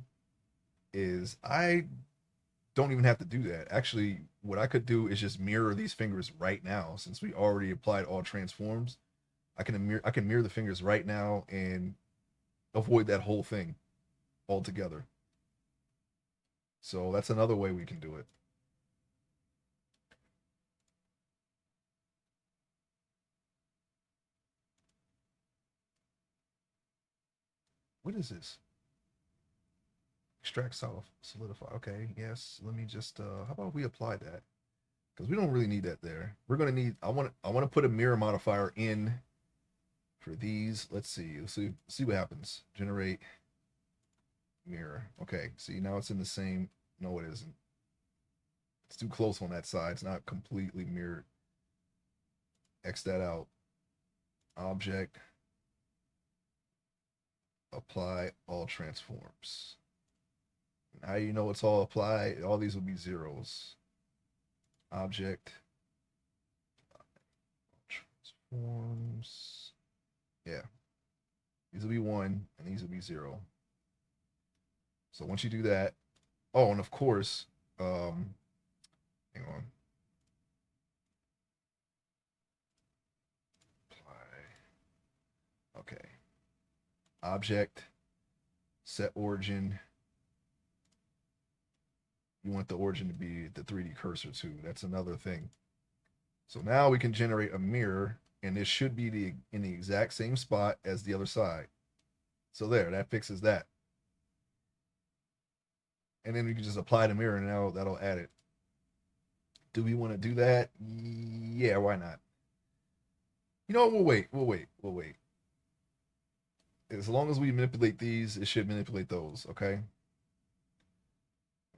is I don't even have to do that. Actually, what I could do is just mirror these fingers right now since we already applied all transforms. I can mirror the fingers right now and avoid that whole thing altogether. So that's another way we can do it. What is this? Extract solidify. Okay, yes. Let me just how about we apply that? Because we don't really need that there. We're gonna need I want to put a mirror modifier in for these. Let's see. Let's see what happens. Generate mirror. Okay, see now it's in the same. No, it isn't. It's too close on that side. It's not completely mirrored. X that out. Object. apply all transforms. Now you know it's all applied. All these will be zeros. Object transforms. Yeah. These will be 1 and these will be 0. So once you do that, oh, and of course, hang on. Apply. Okay. Object, set origin. You want the origin to be the 3D cursor too. That's another thing. So now we can generate a mirror, and this should be in the exact same spot as the other side. So there, that fixes that. And then we can just apply the mirror, and now that'll add it. Do we want to do that? Yeah, why not? You know what? We'll wait. As long as we manipulate these, it should manipulate those, okay?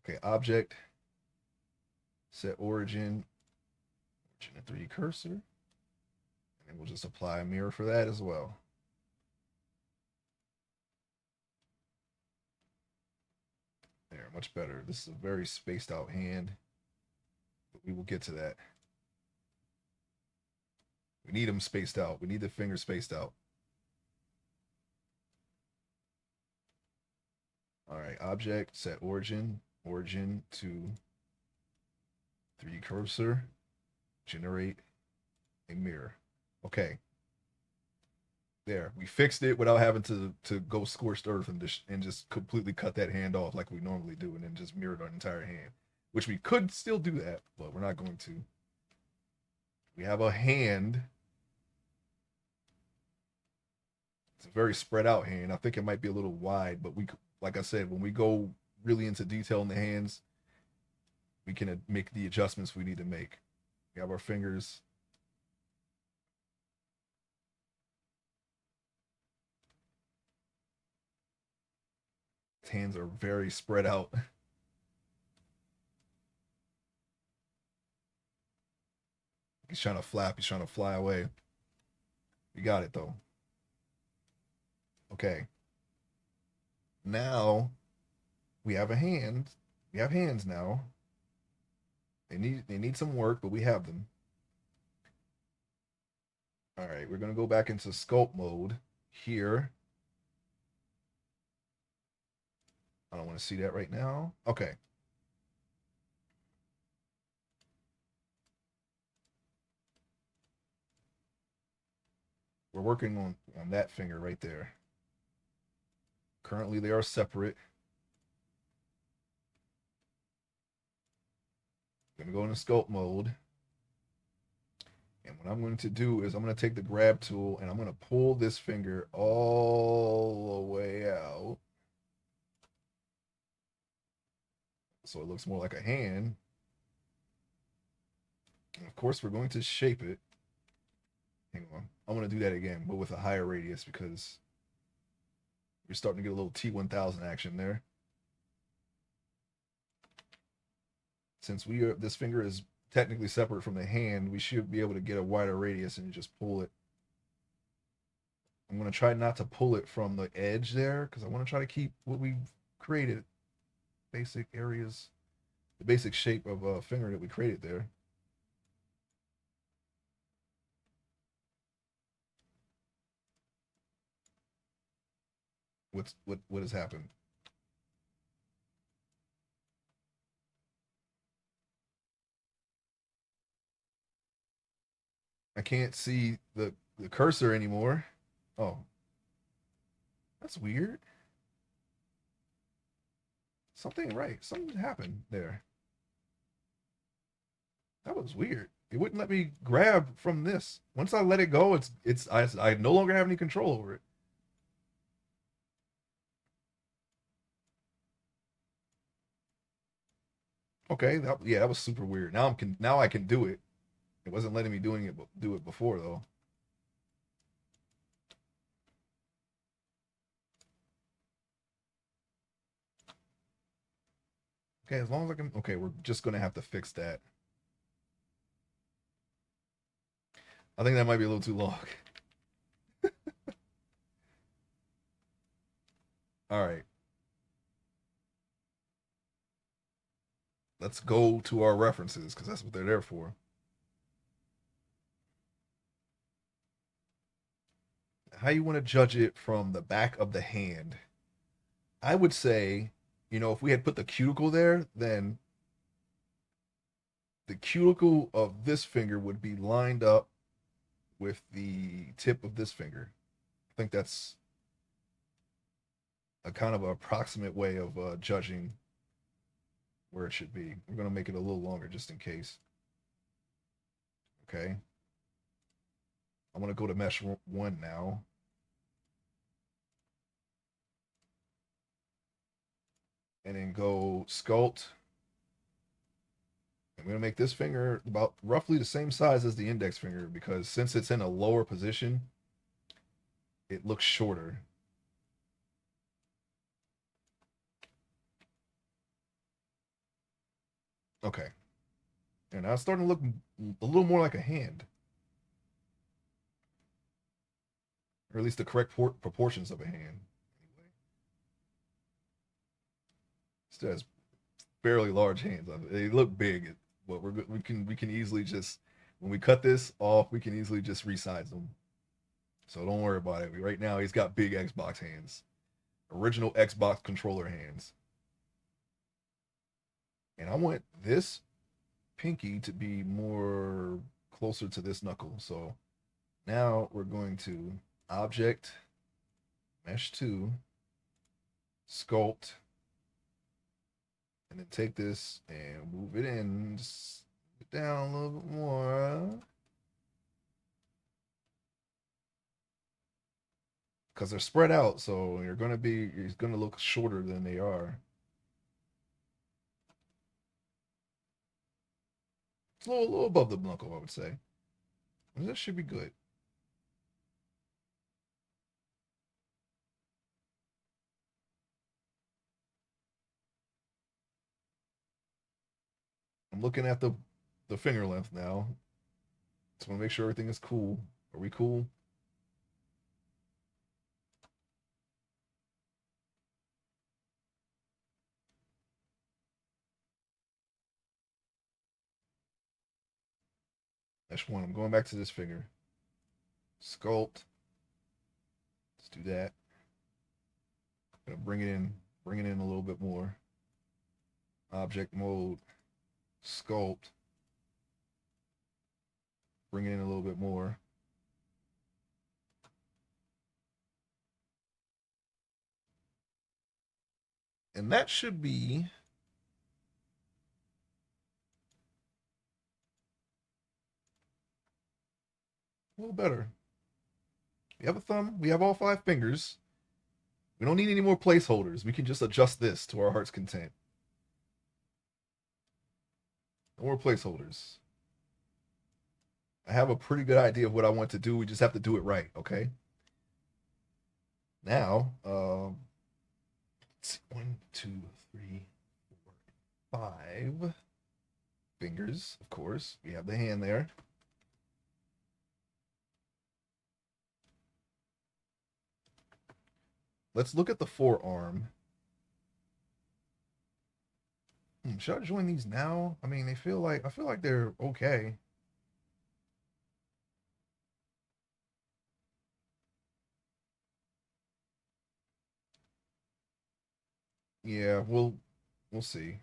Okay, object, set origin and 3D cursor. And we'll just apply a mirror for that as well. There, much better. This is a very spaced out hand, but we will get to that. We need them spaced out. We need the fingers spaced out. All right, object, set origin, origin to 3D cursor, generate a mirror. Okay. There, we fixed it without having to go scorched earth and just completely cut that hand off like we normally do, and then just mirrored our entire hand, which we could still do that, but we're not going to. We have a hand. It's a very spread out hand. I think it might be a little wide, but we, like I said, when we go really into detail in the hands, we can make the adjustments we need to make. We have our fingers. His hands are very spread out. He's trying to flap. He's trying to fly away. We got it though. Okay. Now we have a hand. We have hands now. They need some work, but we have them. All right, we're gonna go back into sculpt mode here. I don't want to see that right now. Okay. We're working on that finger right there. Currently, they are separate. I'm gonna go into sculpt mode. And what I'm going to do is I'm going to take the grab tool and I'm going to pull this finger all the way out. So it looks more like a hand. And of course, we're going to shape it. Hang on. I'm going to do that again, but with a higher radius because you're starting to get a little T1000 action there. Since this finger is technically separate from the hand, we should be able to get a wider radius and just pull it. I'm going to try not to pull it from the edge there because I want to try to keep what we've created. Basic areas, the basic shape of a finger that we created there. What has happened? I can't see the cursor anymore. Oh, that's weird. Something right. Something happened there. That was weird. It wouldn't let me grab from this. Once I let it go, I no longer have any control over it. Okay, that was super weird. Now I can do it. It wasn't letting me do it before though. Okay, as long as I can. Okay, we're just gonna have to fix that. I think that might be a little too long. All right. Let's go to our references because that's what they're there for. How you want to judge it from the back of the hand? I would say, if we had put the cuticle there, then the cuticle of this finger would be lined up with the tip of this finger. I think that's a kind of approximate way of judging where it should be. We're going to make it a little longer just in case. Okay. I want to go to mesh 1 now. And then go sculpt. I'm going to make this finger about roughly the same size as the index finger because since it's in a lower position, it looks shorter. Okay. And now it's starting to look a little more like a hand. Or at least the correct proportions of a hand. Anyway. Still has fairly large hands. They look big, but we can easily just when we cut this off, we can easily just resize them. So don't worry about it. Right now, he's got big Xbox hands, original Xbox controller hands, and I want this pinky to be more closer to this knuckle. So now we're going to object mesh 2 sculpt and then take this and move it in, just down a little bit more. Because they're spread out, so it's gonna look shorter than they are. It's a little above the knuckle, I would say. That should be good. I'm looking at the finger length now. Just want to make sure everything is cool. Are we cool? Mesh 1. I'm going back to this finger. Sculpt. Let's do that. Gonna bring it in a little bit more. Object mode. Sculpt. Bring it in a little bit more. And that should be a little better. We have a thumb. We have all 5 fingers. We don't need any more placeholders. We can just adjust this to our heart's content. No more placeholders. I have a pretty good idea of what I want to do. We just have to do it right, okay? Now, let's see, 1, 2, 3, 4, 5 fingers, of course. We have the hand there. Let's look at the forearm. Should I join these now? I mean, I feel like they're okay. Yeah, we'll see.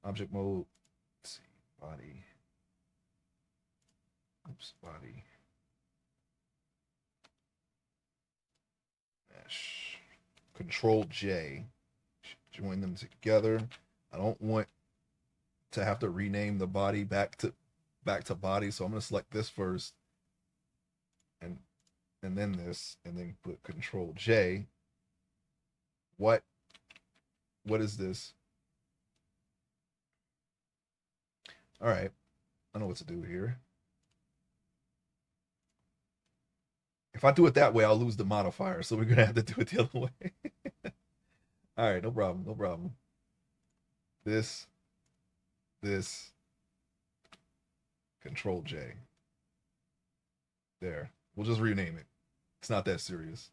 Object mode. Let's see. Body. Oops, body. Mesh. Control J. Join them together. I don't want to have to rename the body back to body, so I'm gonna select this first, and then this, and then put Control J. What is this? All right, I know what to do here. If I do it that way, I'll lose the modifier, so we're gonna have to do it the other way. All right, no problem, no problem. This, Control J. There. We'll just rename it. It's not that serious.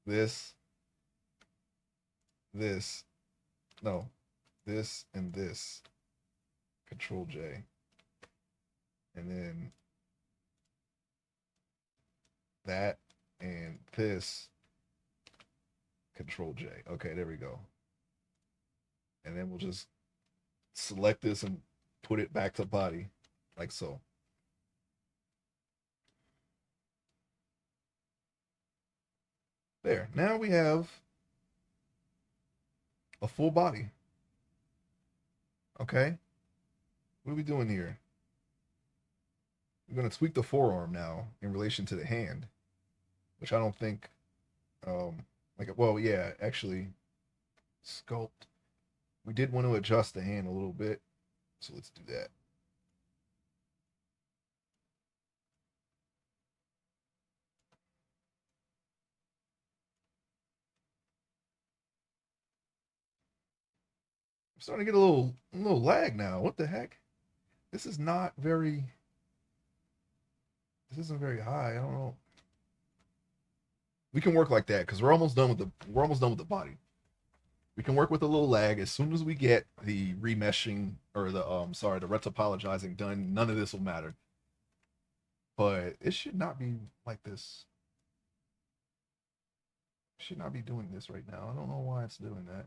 This, this, no, this and this, Control J, and then that and this, Control J. Okay, there we go. And then we'll just select this and put it back to body, like so. There. Now we have a full body. Okay. What are we doing here? We're going to tweak the forearm now in relation to the hand, which I don't think, well, yeah, actually, sculpt. We did want to adjust the hand a little bit, so let's do that. I'm starting to get a little lag now. What the heck? This is not very. This isn't very high. I don't know. We can work like that because we're almost done with the body. We can work with a little lag. As soon as we get the remeshing or the retopologizing done, none of this will matter. But it should not be like this. It should not be doing this right now. I don't know why it's doing that.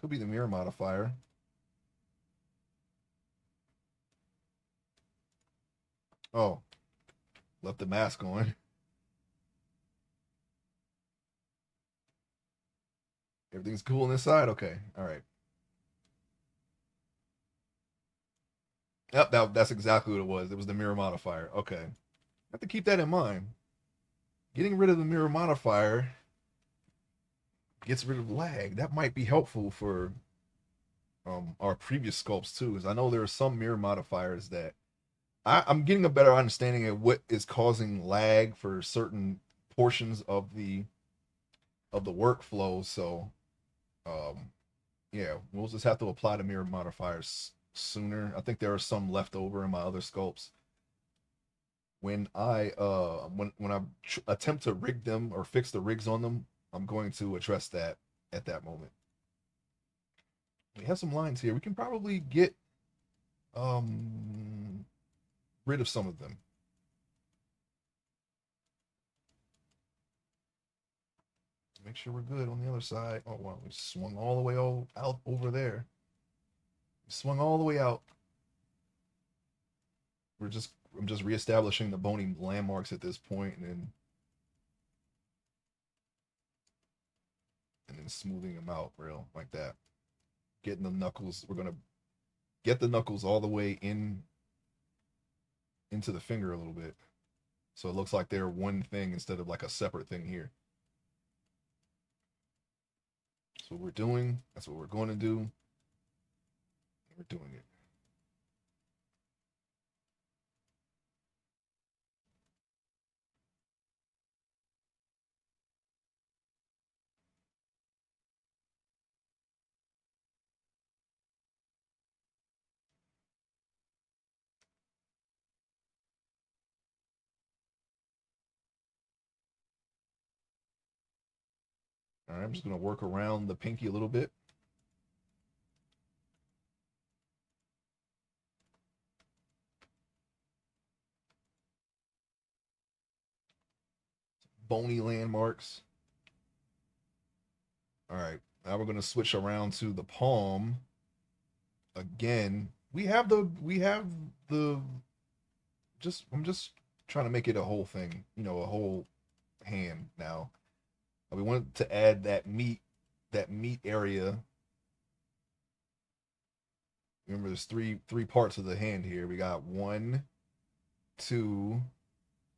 Could be the mirror modifier. Oh, left the mask on. Everything's cool on this side? Okay. All right. Yep, that's exactly what it was. It was the mirror modifier. Okay. I have to keep that in mind. Getting rid of the mirror modifier gets rid of lag. That might be helpful for our previous sculpts too, because I know there are some mirror modifiers that I'm getting a better understanding of what is causing lag for certain portions of the workflow. So yeah, we'll just have to apply the mirror modifiers sooner. I think there are some left over in my other sculpts. When I attempt to rig them or fix the rigs on them, I'm going to address that at that moment. We have some lines here. We can probably get um rid of some of them. Make sure we're good on the other side. Oh wow, we swung all the way out over there. We swung all the way out. I'm just reestablishing the bony landmarks at this point, and then smoothing them out real like that. Getting the knuckles. We're gonna get the knuckles all the way into the finger a little bit, so it looks like they're one thing instead of like a separate thing here. That's what we're doing. That's what we're going to do. We're doing it. All right, I'm just going to work around the pinky a little bit. Bony landmarks. All right, now we're going to switch around to the palm. Again, we have the just I'm just trying to make it a whole thing, a whole hand now. We want to add that meat area. Remember, there's three parts of the hand here. We got one, two,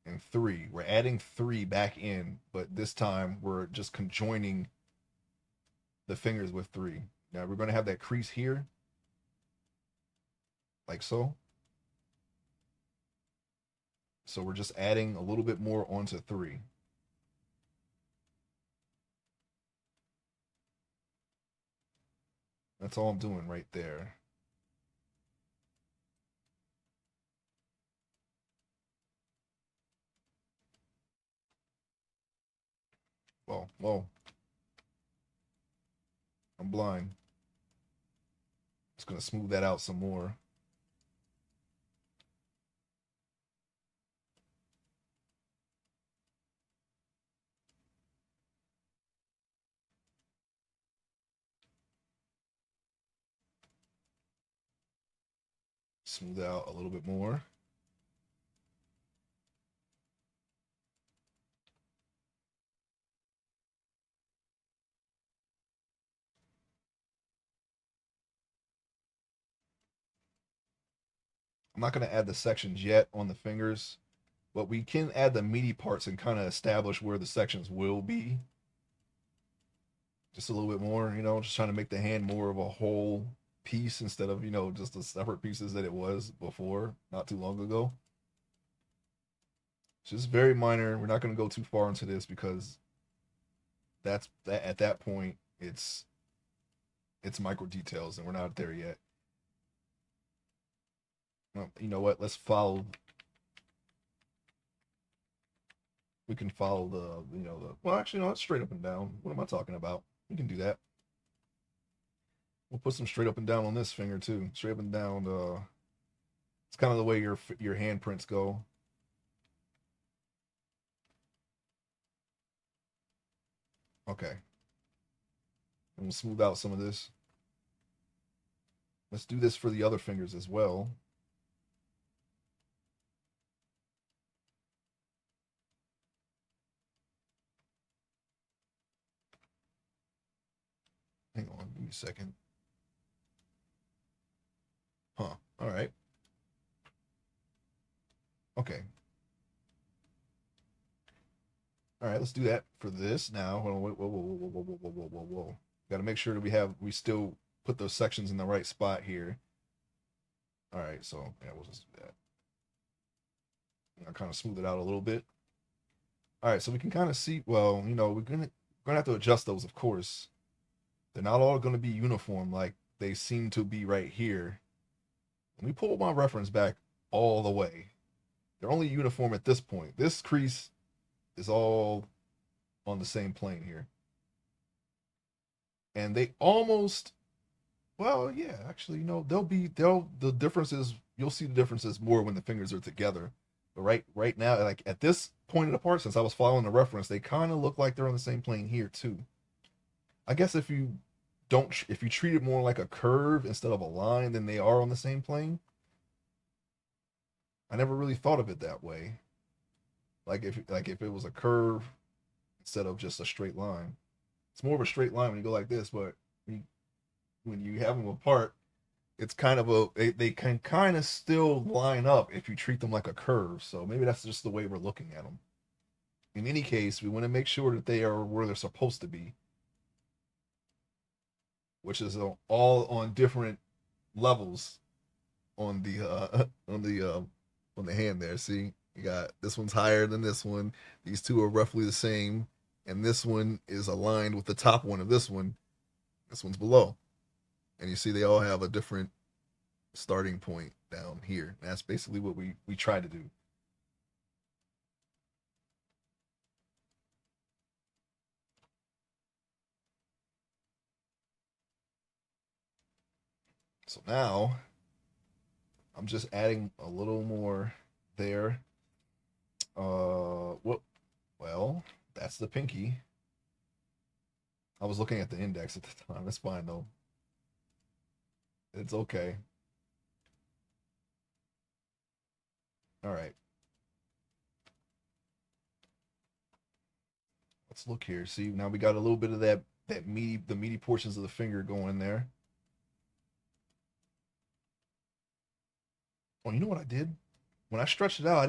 and three. We're adding three back in, but this time we're just conjoining the fingers with three. Now we're going to have that crease here, like so. So we're just adding a little bit more onto three. That's all I'm doing right there. Oh, whoa. I'm blind. Just gonna smooth that out some more. Smooth out a little bit more. I'm not going to add the sections yet on the fingers, but we can add the meaty parts and kind of establish where the sections will be. Just a little bit more, just trying to make the hand more of a whole piece instead of, just the separate pieces that it was before, not too long ago. It's just very minor. We're not going to go too far into this because that's that at that point it's micro details and we're not there yet. Well, you know what? Let's follow. We can follow well, actually, no, it's straight up and down. What am I talking about? We can do that. We'll put some straight up and down on this finger too. Straight up and down. It's kind of the way your handprints go. Okay. And we'll smooth out some of this. Let's do this for the other fingers as well. Hang on, give me a second. Huh. All right. Okay. All right, let's do that for this now. Hold on, whoa, whoa, whoa, whoa, whoa, whoa, whoa, whoa, whoa. Got to make sure that we still put those sections in the right spot here. All right, so yeah, we'll just do that. I'll kind of smooth it out a little bit. All right, so we can kind of see. Well, we're gonna have to adjust those, of course. They're not all gonna be uniform like they seem to be right here. Let me pull my reference back all the way. They're only uniform at this point. This crease is all on the same plane here. And they almost, well, yeah, actually, the differences, you'll see the differences more when the fingers are together. But right now, like at this point of the part, since I was following the reference, they kind of look like they're on the same plane here too. I guess if you treat it more like a curve instead of a line, then they are on the same plane. I never really thought of it that way. Like if it was a curve instead of just a straight line. It's more of a straight line when you go like this, but when you have them apart, it's kind of they can kind of still line up if you treat them like a curve. So maybe that's just the way we're looking at them. In any case, we want to make sure that they are where they're supposed to be, which is all on different levels on the on the hand there. See, you got this one's higher than this one. These two are roughly the same, and this one is aligned with the top one of this one. This one's below, and you see they all have a different starting point down here. And that's basically what we try to do. So now I'm just adding a little more there. What? Well, that's the pinky. I was looking at the index at the time. That's fine though. It's okay. All right. Let's look here. See, now we got a little bit of the meaty portions of the finger going there. Oh, you know what I did? When I stretched it out, I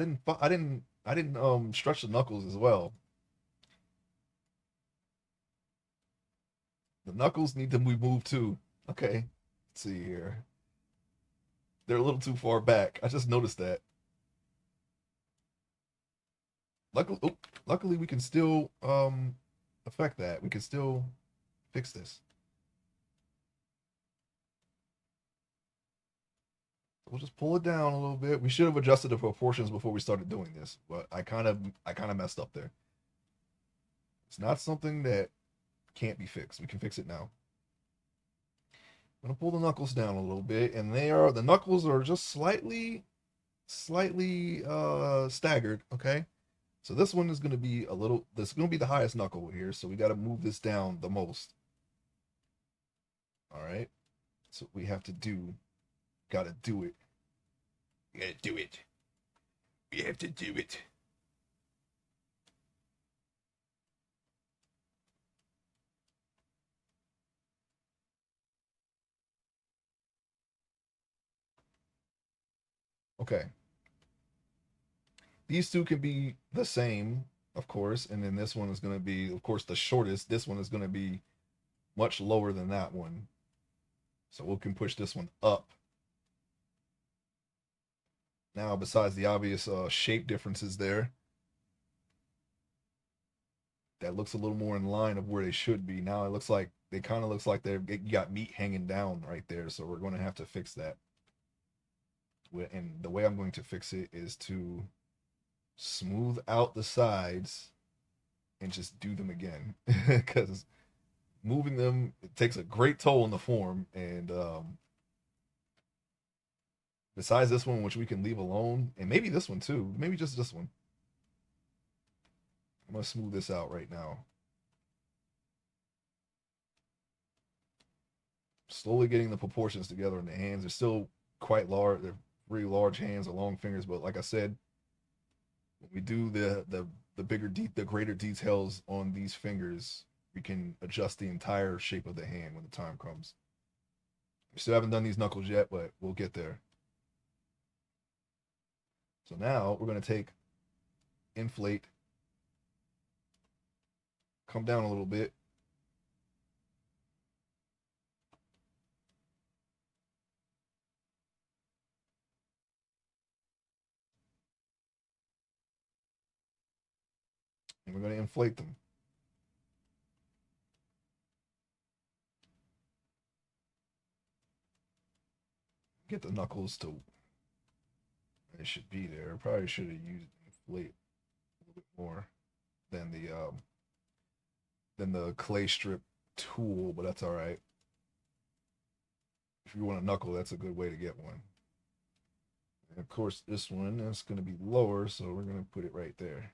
didn't stretch the knuckles as well. The knuckles need to be moved too. Okay. Let's see here. They're a little too far back. I just noticed that. Luckily, luckily we can still affect that. We can still fix this. We'll just pull it down a little bit. We should have adjusted the proportions before we started doing this, but I kind of messed up there. It's not something that can't be fixed. We can fix it now. I'm gonna pull the knuckles down a little bit, and the knuckles are just slightly staggered. Okay, so this one is gonna be this is gonna be the highest knuckle here, so we got to move this down the most. All right, so we have to do. Gotta do it. We gotta do it. We have to do it. Okay. These two can be the same, of course, and then this one is going to be, of course, the shortest. This one is going to be much lower than that one. So we can push this one up. Now, besides the obvious shape differences there, that looks a little more in line of where they should be. Now it looks like they kind of looks like you got meat hanging down right there. So we're going to have to fix that. And the way I'm going to fix it is to smooth out the sides and just do them again, because moving them, it takes a great toll on the form. And besides this one, which we can leave alone, and maybe this one too, maybe just this one, I'm gonna smooth this out right now. Slowly getting the proportions together in the hands. They're still quite large. They're really large hands or long fingers, but like I said, when we do the greater details on these fingers, we can adjust the entire shape of the hand when the time comes. We still haven't done these knuckles yet, but we'll get there. So now we're going to take, inflate, come down a little bit. And we're going to inflate them. Get the knuckles to, it should be there. Probably should have used inflate a little bit more than the clay strip tool, but that's all right. If you want a knuckle, that's a good way to get one. And of course, this one is going to be lower, so we're going to put it right there.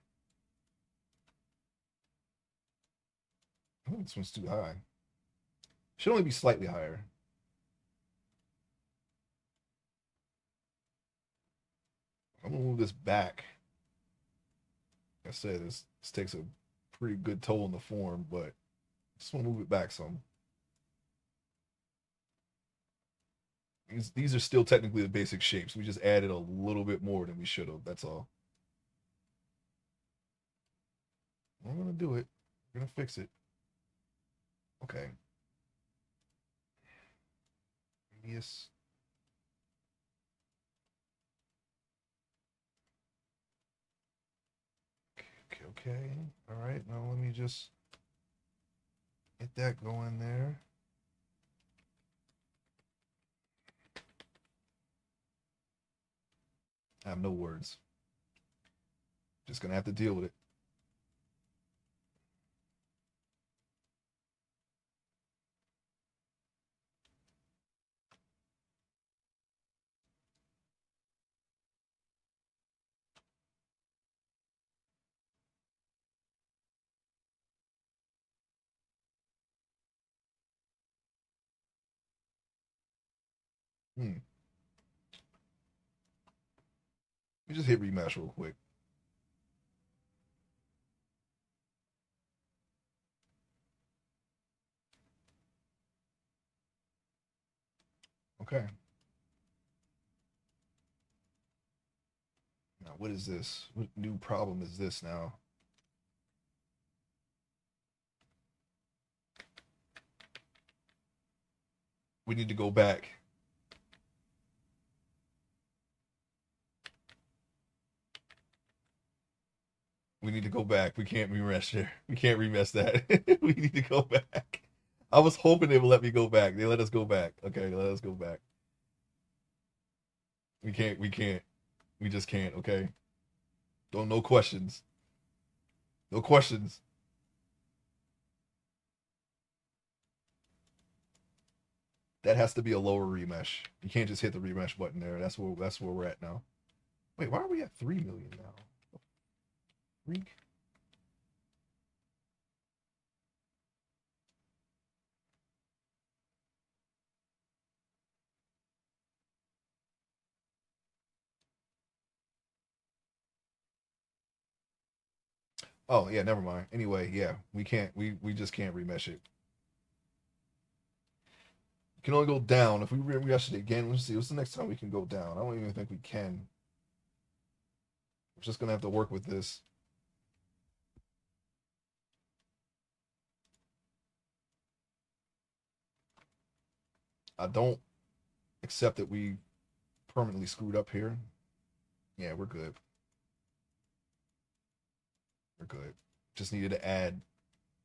I think this one's too high. Should only be slightly higher. I'm gonna move this back. Like I said, this takes a pretty good toll on the form, but I just want to move it back some. These are still technically the basic shapes. We just added a little bit more than we should have. That's all. We're gonna do it. We're gonna fix it. Okay. Yes. Okay. All right. Now let me just get that going there. I have no words. Just gonna have to deal with it. Hmm. Let me just hit rematch real quick. Okay. Now what is this? What new problem is this now? We need to go back. We need to go back. We can't remesh there. We can't remess that. We need to go back. I was hoping they would let me go back. They let us go back. Okay, let us go back. We can't. We can't. We just can't. Okay. Don't. No questions. No questions. That has to be a lower remesh. You can't just hit the remesh button there. That's where we're at now. Wait, why are we at 3 million now? Freak. Oh yeah, never mind. Anyway, yeah, we can't. We just can't remesh it. You can only go down. If we remesh it again, let's see. What's the next time we can go down? I don't even think we can. We're just gonna have to work with this. I don't accept that we permanently screwed up here. Yeah, we're good. We're good. Just needed to add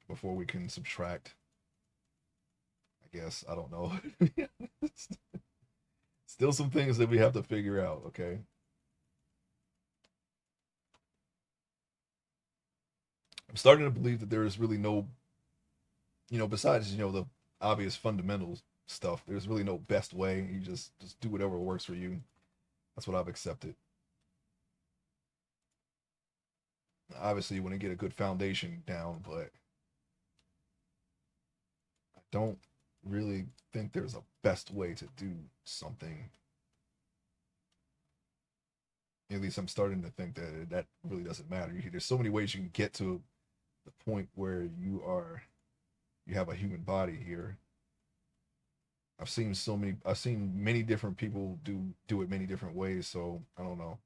before we can subtract. I guess I don't know. Still some things that we have to figure out. Okay. I'm starting to believe that there is really no, besides the obvious fundamental stuff. There's really no best way. You just do whatever works for you. That's what I've accepted. Obviously, you want to get a good foundation down, but I don't really think there's a best way to do something. At least I'm starting to think that that really doesn't matter. There's so many ways you can get to the point where you have a human body here. I've seen many different people do it many different ways, so I don't know.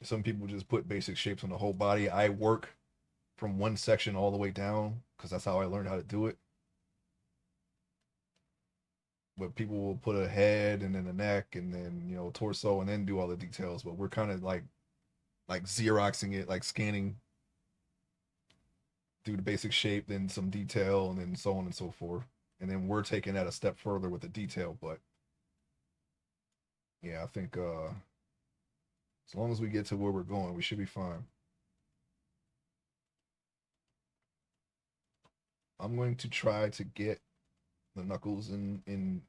Some people just put basic shapes on the whole body. I work from one section all the way down because that's how I learned how to do it. But people will put a head and then a neck and then torso and then do all the details. But we're kind of like xeroxing it, like scanning, do the basic shape, then some detail, and then so on and so forth. And then we're taking that a step further with the detail. But yeah, I think as long as we get to where we're going, we should be fine. I'm going to try to get the knuckles in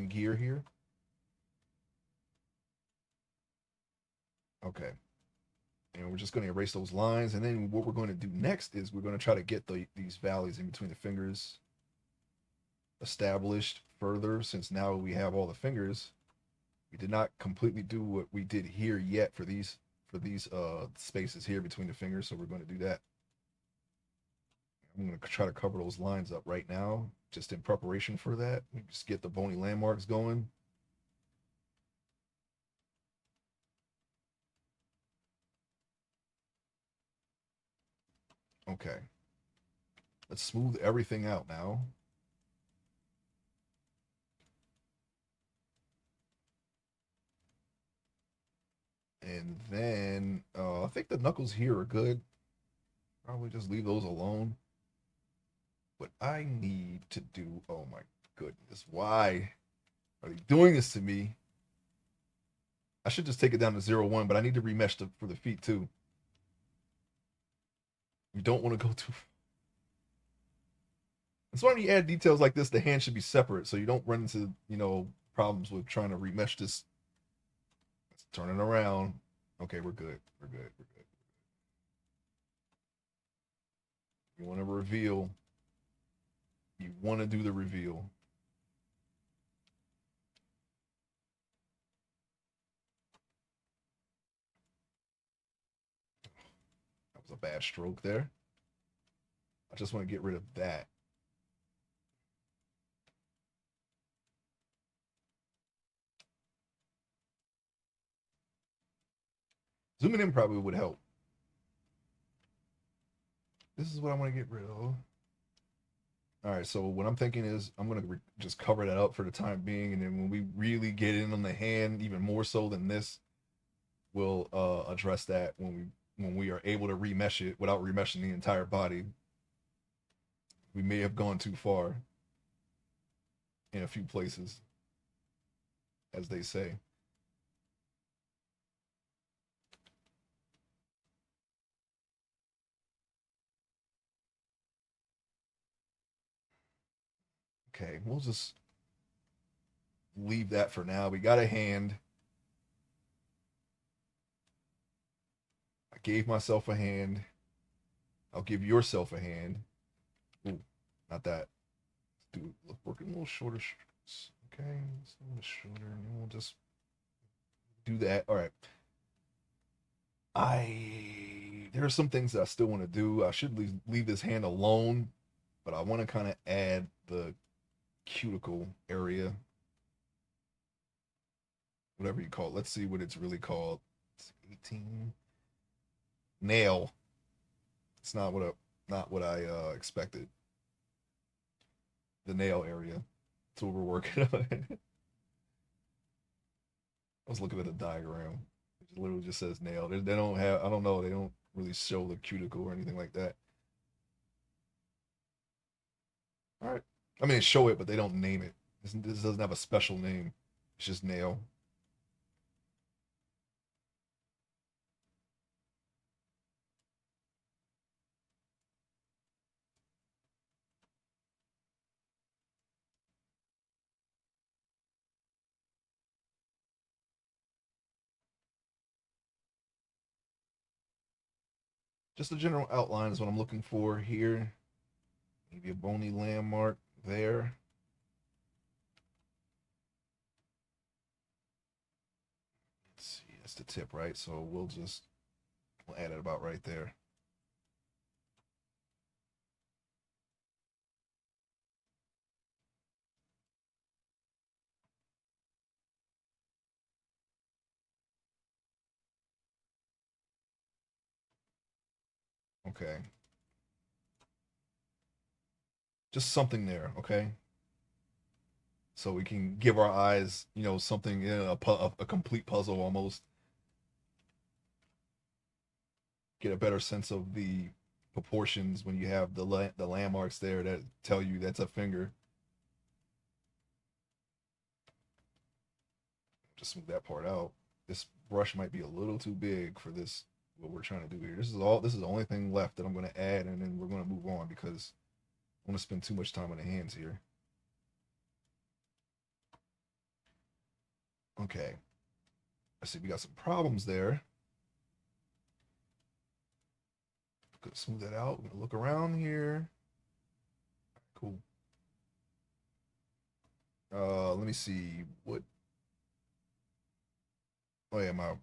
gear here. Okay. And we're just going to erase those lines. And then what we're going to do next is we're going to try to get these valleys in between the fingers established further, since now we have all the fingers. We did not completely do what we did here yet for these spaces here between the fingers, so we're going to do that. I'm going to try to cover those lines up right now, just in preparation for that. Just get the bony landmarks going. Okay. Let's smooth everything out now. And then I think the knuckles here are good. Probably just leave those alone. What I need to do, oh my goodness, why are they doing this to me? I should just take it down to 0, 1, but I need to remesh for the feet too. You don't want to go too. That's why when you add details like this, the hand should be separate so you don't run into problems with trying to remesh this. Let's turn it around. Okay, we're good. We're good. We're good. You want to reveal. You want to do the reveal. That was a bad stroke there. I just want to get rid of that. Zooming in probably would help. This is what I want to get rid of. All right, so what I'm thinking is I'm gonna just cover that up for the time being, and then when we really get in on the hand, even more so than this, we'll address that when we are able to remesh it without remeshing the entire body. We may have gone too far in a few places, as they say. Okay, we'll just leave that for now. We got a hand. I gave myself a hand. I'll give yourself a hand. Ooh, not that. Let's do working a little shorter. Okay, it's a little shorter, and we'll just do that. All right. There are some things that I still want to do. I should leave this hand alone, but I want to kind of add the cuticle area, whatever you call it. Let's see what it's really called. It's 18 nail. It's not what I expected. The nail area. That's what we're working on. I was looking at the diagram. It literally just says nail. They don't have. I don't know. They don't really show the cuticle or anything like that. All right. I mean, show it, but they don't name it. This doesn't have a special name. It's just nail. Just a general outline is what I'm looking for here. Maybe a bony landmark there. Let's see, that's the tip, right? So we'll add it about right there. Okay. Just something there, okay? So we can give our eyes, something, a complete puzzle almost. Get a better sense of the proportions when you have the landmarks there that tell you that's a finger. Just smooth that part out. This brush might be a little too big for this what we're trying to do here. This is the only thing left that I'm going to add, and then we're going to move on because I want to spend too much time on the hands here. Okay. I see we got some problems there. Gonna smooth that out. We're gonna look around here. Cool. Let me see what. Oh yeah, my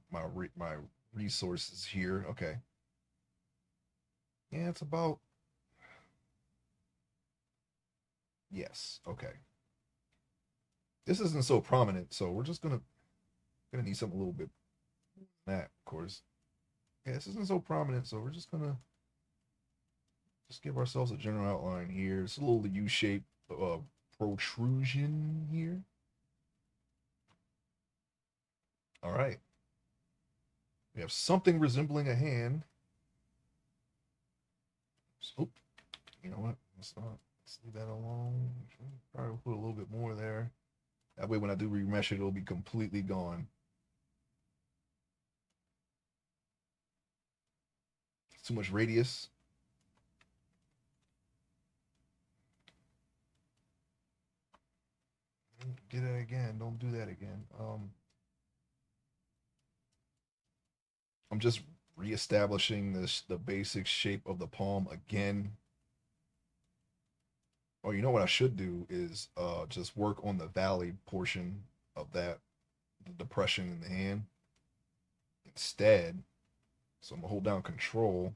resources here. Okay. Yeah, it's about. Yes. Okay. This isn't so prominent, so we're just gonna need something a little bit than that, of course. Yeah, this isn't so prominent, so we're just gonna just give ourselves a general outline here. It's a little U-shaped protrusion here. All right. We have something resembling a hand. Oh, you know what? Let's leave that alone. Probably put a little bit more there. That way, when I do remesh it, it'll be completely gone. It's too much radius. Did it again. Don't do that again. I'm just reestablishing the basic shape of the palm again. Oh, you know what I should do is just work on the valley portion of that, the depression in the hand instead. So I'm gonna hold down control,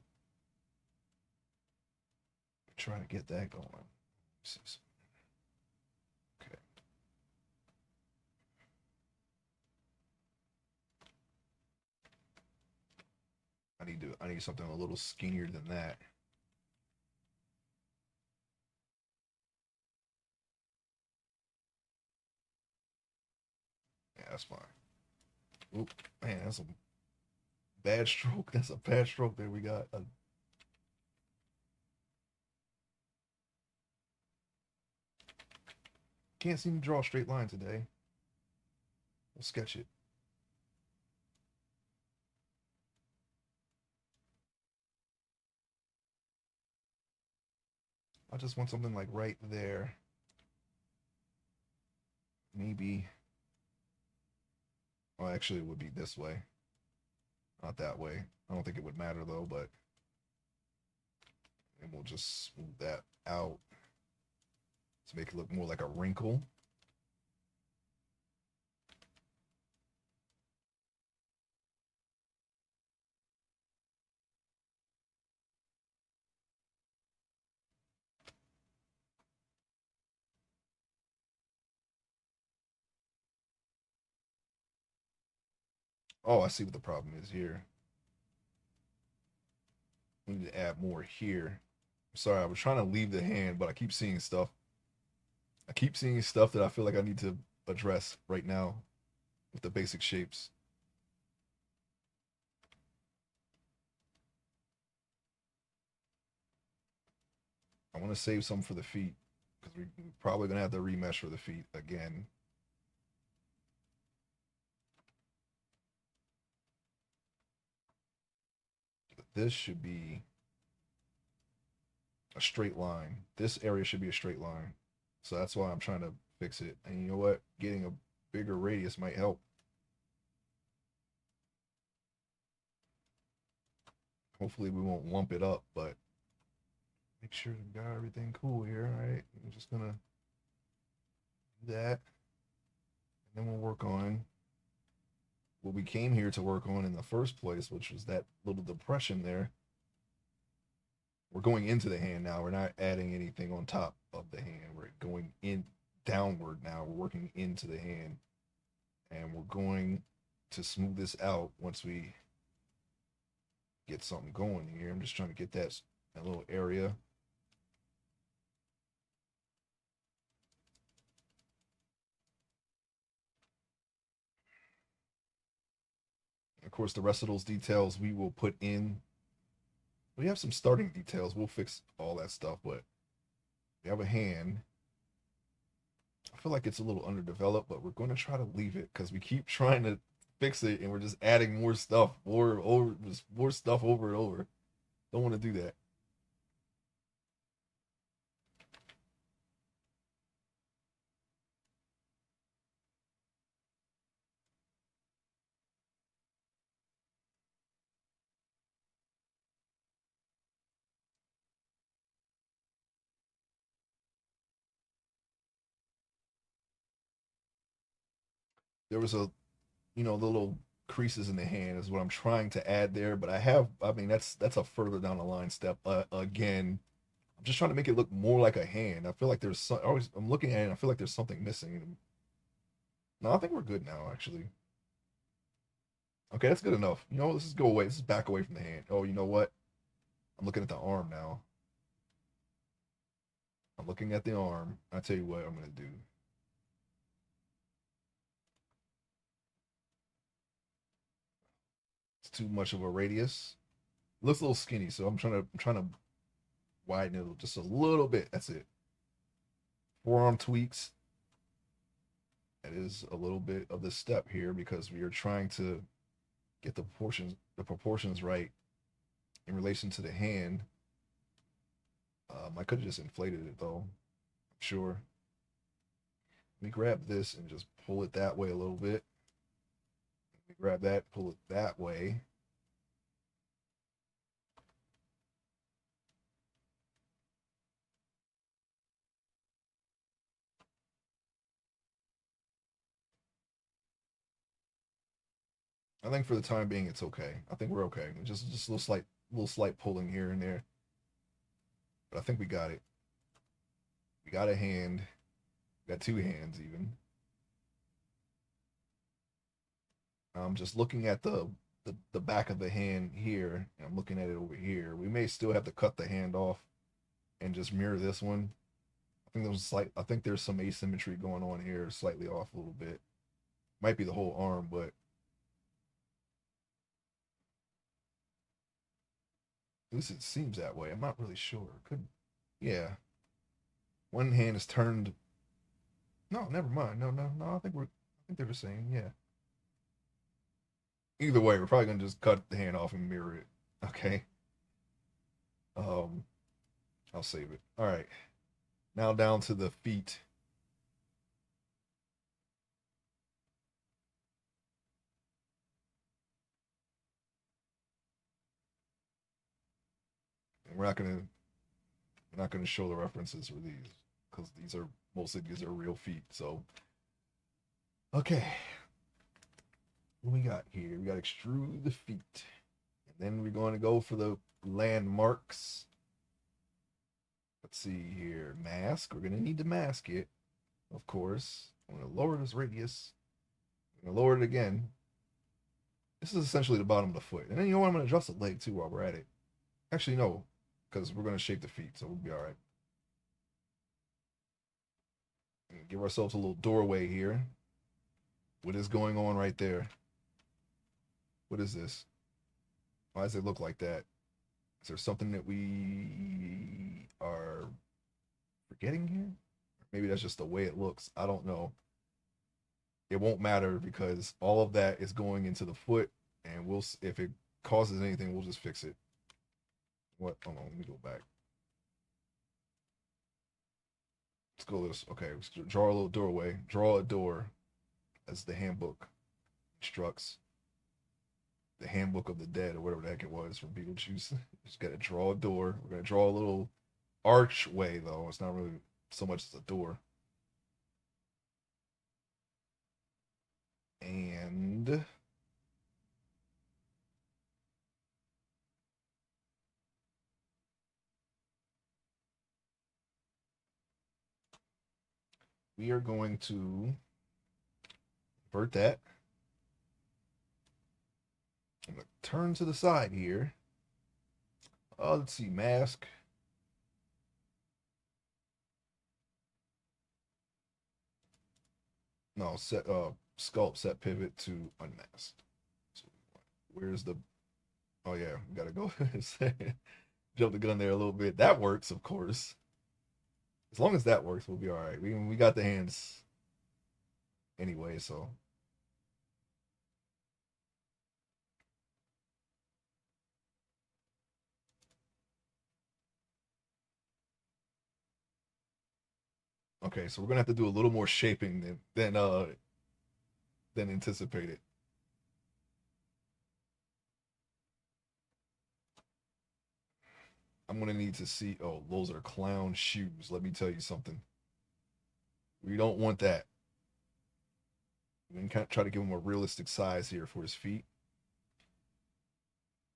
try to get that going. Okay. I need something a little skinnier than that. Yeah, that's fine. Oop, man, that's a bad stroke. That's a bad stroke there. We got a can't seem to draw a straight line today. We'll sketch it. I just want something like right there. maybe, well, actually, it would be this way, not that way. I don't think it would matter though, but and we'll just smooth that out to make it look more like a wrinkle. Oh, I see what the problem is here. We need to add more here. Sorry, I was trying to leave the hand, but I keep seeing stuff. I keep seeing stuff that I feel like I need to address right now with the basic shapes. I want to save some for the feet because we're probably gonna have to remesh for the feet again. But this should be a straight line. This area should be a straight line. So that's why I'm trying to fix it. And you know what? Getting a bigger radius might help. Hopefully we won't lump it up, but make sure we got everything cool here. All right. I'm just gonna do that. And then we'll work on what we came here to work on in the first place, which was that little depression there. We're going into the hand now. We're not adding anything on top of the hand. We're going in downward now. We're working into the hand. And we're going to smooth this out once we get something going here. I'm just trying to get that little area. Of course, the rest of those details we will put in. We have some starting details. We'll fix all that stuff, but we have a hand. I feel like it's a little underdeveloped, but we're going to try to leave it because we keep trying to fix it and we're just adding more stuff, just more stuff over and over. Don't want to do that. There was little creases in the hand is what I'm trying to add there, but I mean, that's a further down the line step. Again, I'm just trying to make it look more like a hand. I feel like I'm looking at it and I feel like there's something missing. No, I think we're good now, actually. Okay, that's good enough. You know what? Let's just go away. Let's just back away from the hand. Oh, you know what? I'm looking at the arm now. I'm looking at the arm. I tell you what I'm gonna do. It's too much of a radius. It looks a little skinny, so I'm trying to widen it just a little bit. That's it. Forearm tweaks. That is a little bit of the step here because we are trying to get the proportions right in relation to the hand. I could have just inflated it though. I'm sure. Let me grab this and just pull it that way a little bit. Let me grab that, pull it that way. I think for the time being, it's okay. I think we're okay. Just a little slight pulling here and there, but I think we got it. We got a hand. We got two hands even. I'm just looking at the back of the hand here, and I'm looking at it over here. We may still have to cut the hand off and just mirror this one. I think there's some asymmetry going on here, slightly off a little bit. Might be the whole arm, but at least it seems that way. I'm not really sure. Could Yeah. One hand is turned. No, never mind. No, no, no. I think they're the same. Yeah. Either way, we're probably gonna just cut the hand off and mirror it. Okay. Um, I'll save it. All right. Now down to the feet. we're not gonna show the references for these because these are real feet. So okay, what we got here? We got extrude the feet, and then we're going to go for the landmarks. Let's see here. Mask. We're gonna need to mask it, of course. I'm gonna lower this radius. I'm gonna lower it again. This is essentially the bottom of the foot. And then you know what? I'm gonna adjust the leg too while we're at it. Actually, no, because we're gonna shape the feet, so we'll be all right. Give ourselves a little doorway here. What is going on right there? What is this? Why does it look like that? Is there something that we are forgetting here? Maybe that's just the way it looks. I don't know. It won't matter because all of that is going into the foot, and if it causes anything, we'll just fix it. What? Hold on, let me go back. Let's go this. Okay, let's draw a little doorway. Draw a door, as the handbook instructs. The handbook of the dead, or whatever the heck it was from Beetlejuice. Just got to draw a door. We're gonna draw a little archway, though. It's not really so much as a door. And we are going to invert that. I'm going to turn to the side here. Let's see, mask. No, sculpt, set pivot to unmasked. So where's the, oh yeah, we gotta go. Jump the gun there a little bit. That works, of course. As long as that works, we'll be all right. We got the hands anyway, so. Okay, so we're gonna have to do a little more shaping than anticipated. I'm gonna need to see. Oh, those are clown shoes. Let me tell you something. We don't want that. We can kind of try to give him a realistic size here for his feet.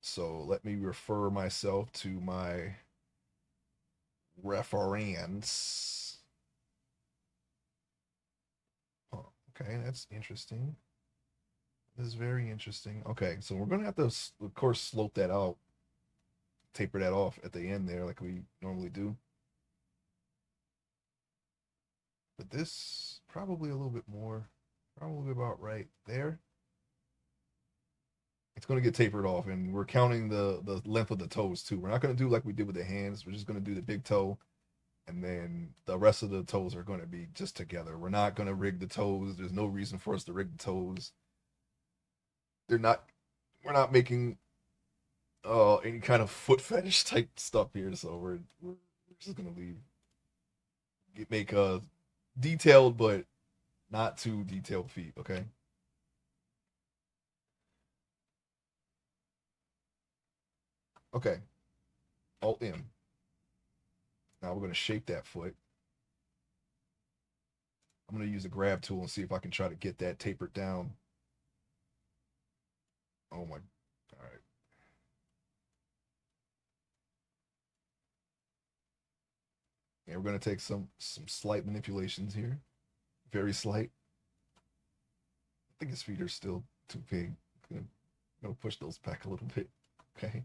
So let me refer myself to my reference. Oh, okay, that's interesting. This is very interesting. Okay, so we're gonna have to, of course, slope that out, taper that off at the end there, like we normally do. But this probably a little bit more, probably about right there. It's going to get tapered off, and we're counting the length of the toes too. We're not going to do like we did with the hands. We're just going to do the big toe, and then the rest of the toes are going to be just together. We're not going to rig the toes. There's no reason for us to rig the toes. They're not. We're not making any kind of foot fetish type stuff here. So we're just going to make a detailed but not too detailed feet. Okay. Okay. Alt M. Now we're going to shape that foot. I'm going to use the grab tool and see if I can try to get that tapered down. Oh my, all right. And we're going to take some slight manipulations here. Very slight. I think his feet are still too big. I'm going to push those back a little bit. Okay.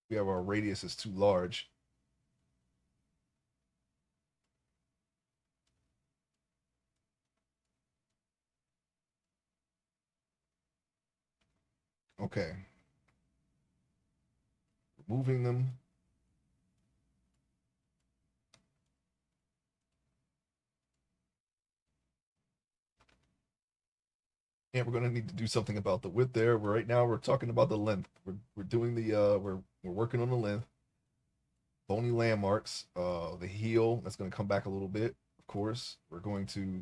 We have our radius is too large. Okay. Moving them. And we're going to need to do something about the width there. Right now we're talking about the length. We're doing the we're working on the length. Bony landmarks. The heel that's going to come back a little bit. Of course, we're going to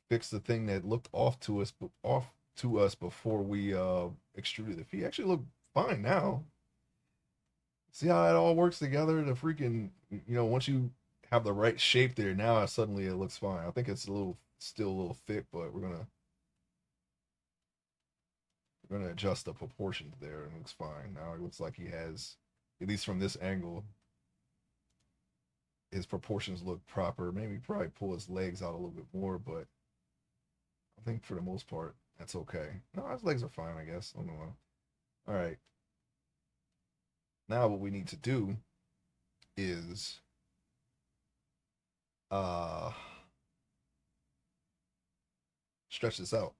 fix the thing that looked off to us before we extruded the feet. Actually look fine now. See how that all works together? The freaking, once you have the right shape there, now suddenly it looks fine. I think it's still a little thick, but we're gonna adjust the proportions there, and it looks fine. Now it looks like he has, at least from this angle, his proportions look proper. Maybe probably pull his legs out a little bit more, but I think for the most part that's okay. No, his legs are fine, I guess. I don't know. All right. Now what we need to do is uh stretch this out.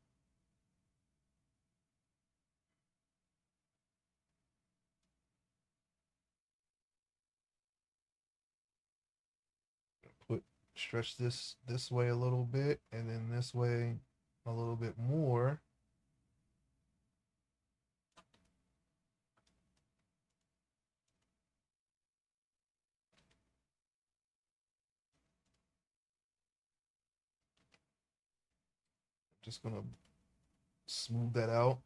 Put Stretch this way a little bit, and then this way a little bit more. Just gonna smooth that out.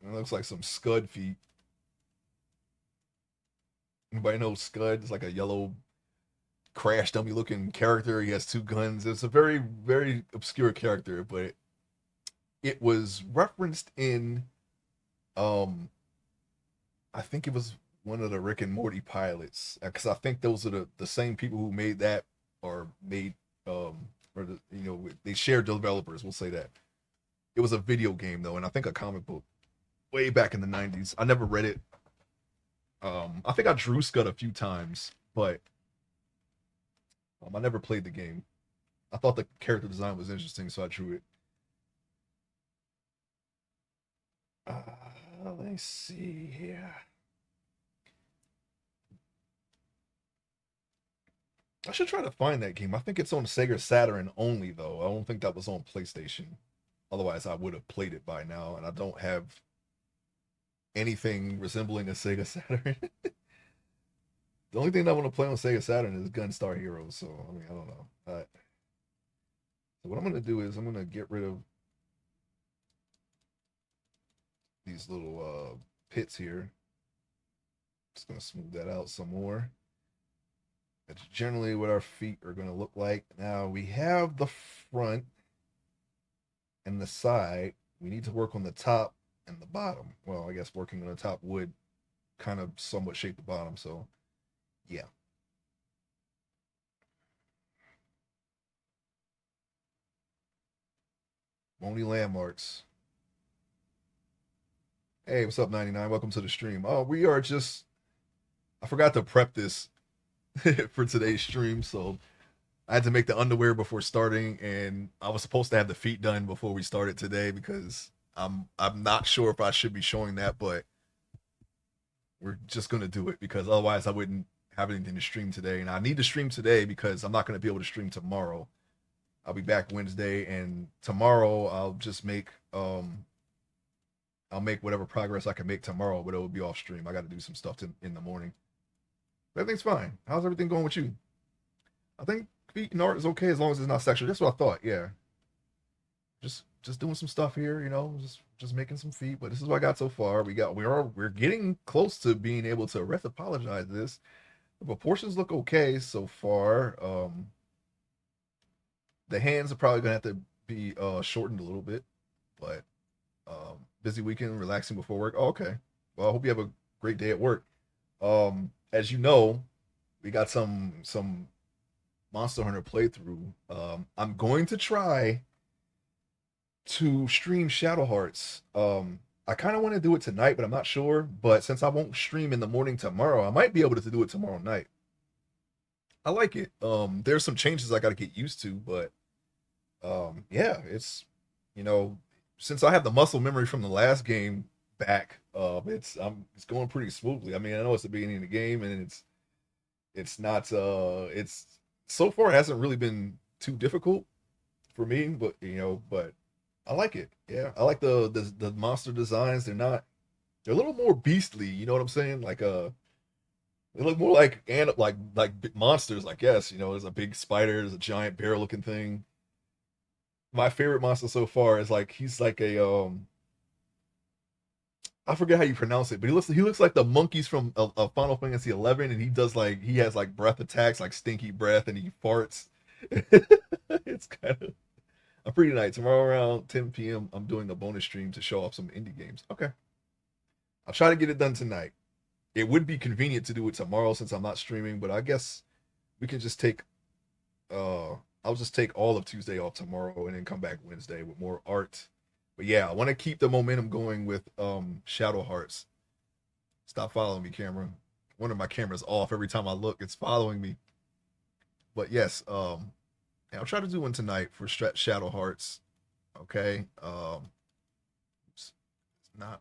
It looks like some Scud feet. Anybody know Scud? It's like a yellow crash dummy looking character. He has two guns. It's a very, very obscure character, but it was referenced in um I think it was one of the Rick and Morty pilots. Because I think those are the same people who made that, or made or they shared developers, we'll say that. It was a video game though, and I think a comic book way back in the 90s. I never read it. I think I drew Scud a few times, but I never played the game. I thought the character design was interesting, so I drew it. Let me see here. I should try to find that game. I think it's on Sega Saturn only, though. I don't think that was on PlayStation. Otherwise, I would have played it by now, and I don't have anything resembling a Sega Saturn. The only thing I want to play on Sega Saturn is Gunstar Heroes. So I mean, I don't know. So what I'm gonna do is I'm gonna get rid of these little pits here. Just gonna smooth that out some more. That's generally what our feet are gonna look like. Now we have the front and the side. We need to work on the top and the bottom. Well, I guess working on the top would kind of somewhat shape the bottom. So yeah. Only landmarks. Hey, what's up, 99? Welcome to the stream. Oh, we are just, I forgot to prep this for today's stream, so I had to make the underwear before starting, and I was supposed to have the feet done before we started today because I'm not sure if I should be showing that, but we're just gonna do it because otherwise I wouldn't have anything to stream today, and I need to stream today because I'm not gonna be able to stream tomorrow. I'll be back Wednesday, and tomorrow I'll make whatever progress I can make tomorrow, but it will be off stream. I got to do some stuff in the morning. But everything's fine. How's everything going with you? I think feet and art is okay as long as it's not sexual. That's what I thought. Yeah, just doing some stuff here, just making some feet. But this is what I got so far. We're getting close to being able to apologize this. The proportions look okay so far. The hands are probably gonna have to be shortened a little bit, but busy weekend, relaxing before work. Oh, okay. Well, I hope you have a great day at work. As you know, we got some Monster Hunter playthrough. I'm going to try to stream Shadow Hearts. I kind of want to do it tonight, but I'm not sure. But since I won't stream in the morning tomorrow, I might be able to do it tomorrow night. I like it. There's some changes I got to get used to, but yeah, you know, since I have the muscle memory from the last game back, it's going pretty smoothly. I mean, I know it's the beginning of the game, and it's not it's so far it hasn't really been too difficult for me, but but I like it. Yeah, I like the monster designs. They're a little more beastly. You know what I'm saying? Like they look more like monsters. I guess there's a big spider, there's a giant bear looking thing. my favorite monster so far is like he's like a I forget how you pronounce it, but he looks like the monkeys from Final Fantasy 11, and he does like he has like breath attacks, like stinky breath, and he farts. It's kind of a pretty night. Tomorrow around 10 p.m. I'm doing a bonus stream to show off some indie games. Okay, I'll try to get it done tonight. It would be convenient to do it tomorrow since I'm not streaming, but I guess we can just take uh I'll just take all of Tuesday off tomorrow and then come back Wednesday with more art. But yeah, I want to keep the momentum going with Shadow Hearts. Stop following me, camera. One of my cameras off every time I look. It's following me. But yes, yeah, I'll try to do one tonight for Shadow Hearts. Okay. It's not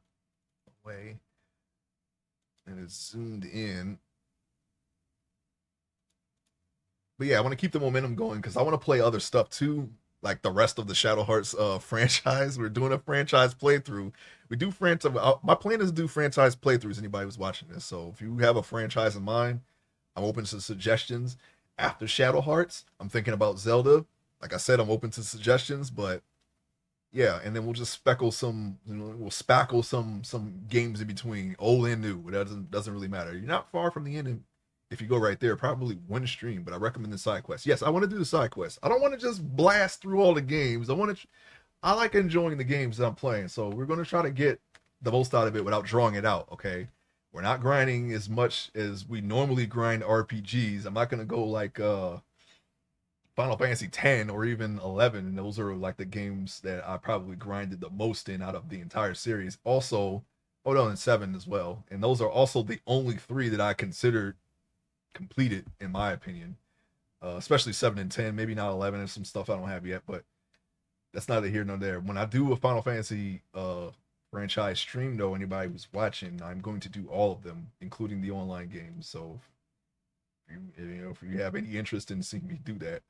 away. And it's zoomed in. But yeah, I want to keep the momentum going because I want to play other stuff too, like the rest of the Shadow Hearts franchise. We're doing a franchise playthrough. We do franchise. My plan is to do franchise playthroughs. Anybody who's watching this, so if you have a franchise in mind, I'm open to suggestions. After Shadow Hearts, I'm thinking about Zelda. Like I said, I'm open to suggestions, but yeah, and then we'll just speckle some, we'll spackle some games in between, old and new. It doesn't really matter. You're not far from the end if you go right there. Probably one stream, but I recommend the side quest. Yes, I want to do the side quest. I don't want to just blast through all the games. I like enjoying the games that I'm playing. So we're gonna try to get the most out of it without drawing it out. Okay, we're not grinding as much as we normally grind RPGs. I'm not gonna go like Final Fantasy 10 or even 11. And those are like the games that I probably grinded the most in out of the entire series. Also, oh no, and 7 as well. And those are also the only three that I considered completed, in my opinion. Especially 7 and 10, maybe not 11. There's some stuff I don't have yet, but that's neither here nor there. When I do a Final Fantasy franchise stream, though, anybody who's watching, I'm going to do all of them, including the online games. So if you have any interest in seeing me do that,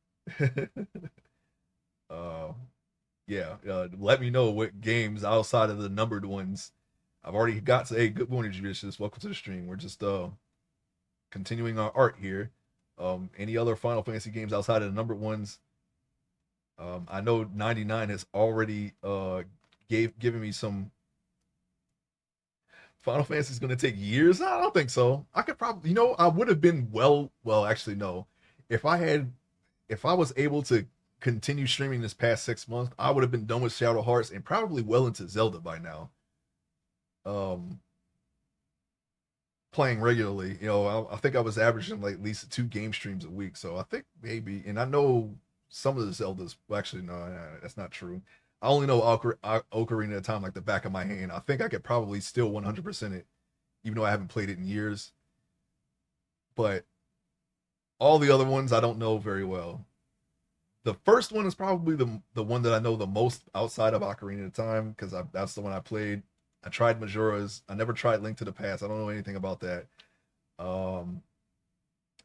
uh, yeah, let me know what games outside of the numbered ones. I've already got to. Hey, good morning, Judicious. Welcome to the stream. We're just continuing our art here. Any other Final Fantasy games outside of the numbered ones? I know 99 has already given me some. Final Fantasy is going to take years. I don't think so. I could probably, I would have been well. Actually, no. If I had, if I was able to continue streaming this past 6 months, I would have been done with Shadow Hearts and probably well into Zelda by now. Um, Playing regularly, I think I was averaging like at least 2 game streams a week. So I think maybe, and I know some of the Zeldas. Well, actually, no, that's not true. I only know Ocarina of Time like the back of my hand. I think I could probably still 100% it, even though I haven't played it in years. But all the other ones I don't know very well. The first one is probably the one that I know the most outside of Ocarina of Time because that's the one I played. I tried Majora's. I never tried Link to the Past. I don't know anything about that. Um,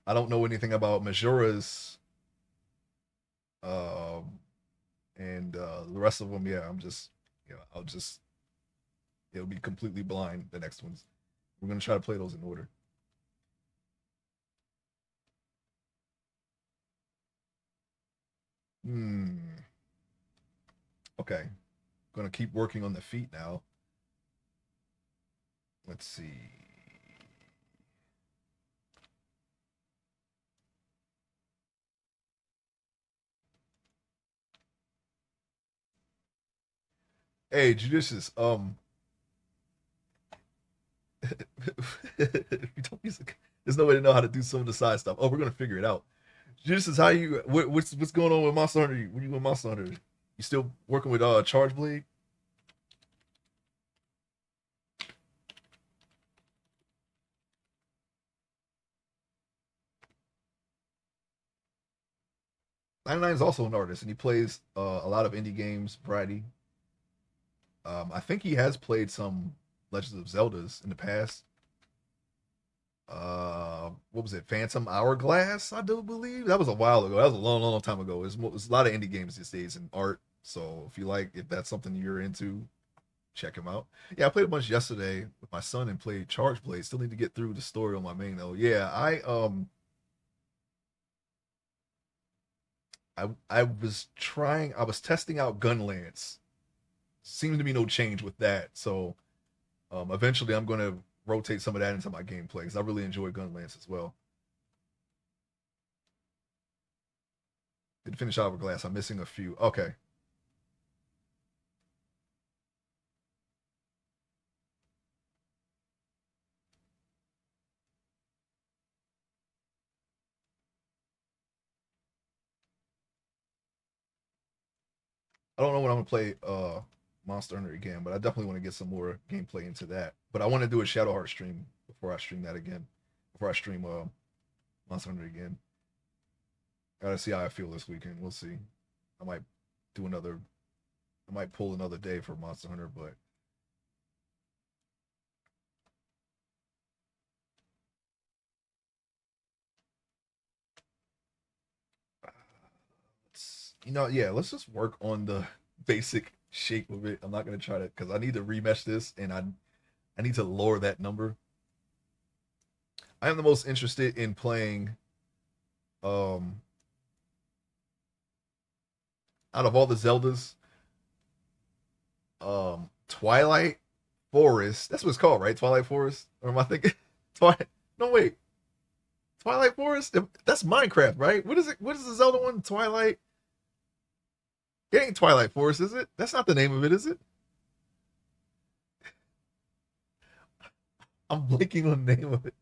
I don't know anything about Majora's. Um, and the rest of them, yeah, I'm just, I'll just, it'll be completely blind. The next ones, we're gonna try to play those in order. Hmm. Okay. Gonna keep working on the feet now. Let's see. Hey, Judicious. If you don't use there's no way to know how to do some of the side stuff. Oh, we're gonna figure it out. Judicious, how you? What's going on with Monster Hunter? What are you with Monster Hunter? You still working with Charge Blade? 99 is also an artist, and he plays a lot of indie games, variety. I think he has played some Legends of Zeldas in the past. What was it? Phantom Hourglass, I do believe. That was a while ago. That was a long time ago. It's a lot of indie games these days in art. So if that's something you're into, check him out. Yeah, I played a bunch yesterday with my son and played Charge Blade. Still need to get through the story on my main though. Yeah, I was testing out Gunlance. Seems to be no change with that. So eventually I'm gonna rotate some of that into my gameplay because I really enjoy Gunlance as well. Didn't finish Hourglass. I'm missing a few. Okay. I don't know when I'm gonna play Monster Hunter again, but I definitely want to get some more gameplay into that. But I want to do a Shadow Heart stream before I stream that again. Before I stream Monster Hunter again. Gotta see how I feel this weekend. We'll see. I might do another. I might pull another day for Monster Hunter, but yeah. Let's just work on the basic shape of it. I'm not gonna try to because I need to remesh this and I need to lower that number. I am the most interested in playing um out of all the Zeldas, Twilight Forest. That's what it's called, right? Twilight Forest? Or am I thinking Twilight? No, wait. Twilight Forest? That's Minecraft, right? What is it? What is the Zelda one? Twilight? It ain't Twilight Forest, is it? That's not the name of it, is it? I'm blinking on the name of it.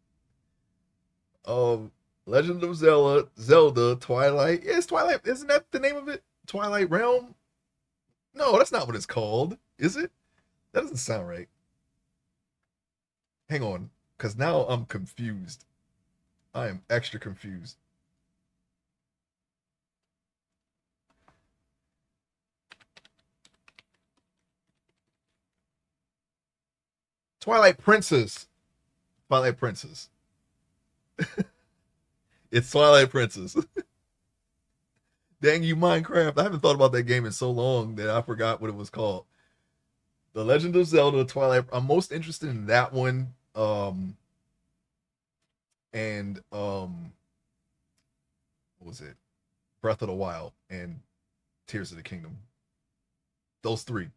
Um, Legend of Zelda, Twilight. Yeah, it's Twilight. Isn't that the name of it? Twilight Realm? No, that's not what it's called. Is it? That doesn't sound right. Hang on, because now I'm confused. I am extra confused. Twilight Princess. Twilight Princess. It's Twilight Princess. Dang you, Minecraft. I haven't thought about that game in so long that I forgot what it was called. The Legend of Zelda Twilight. I'm most interested in that one. And what was it? Breath of the Wild and Tears of the Kingdom. Those three.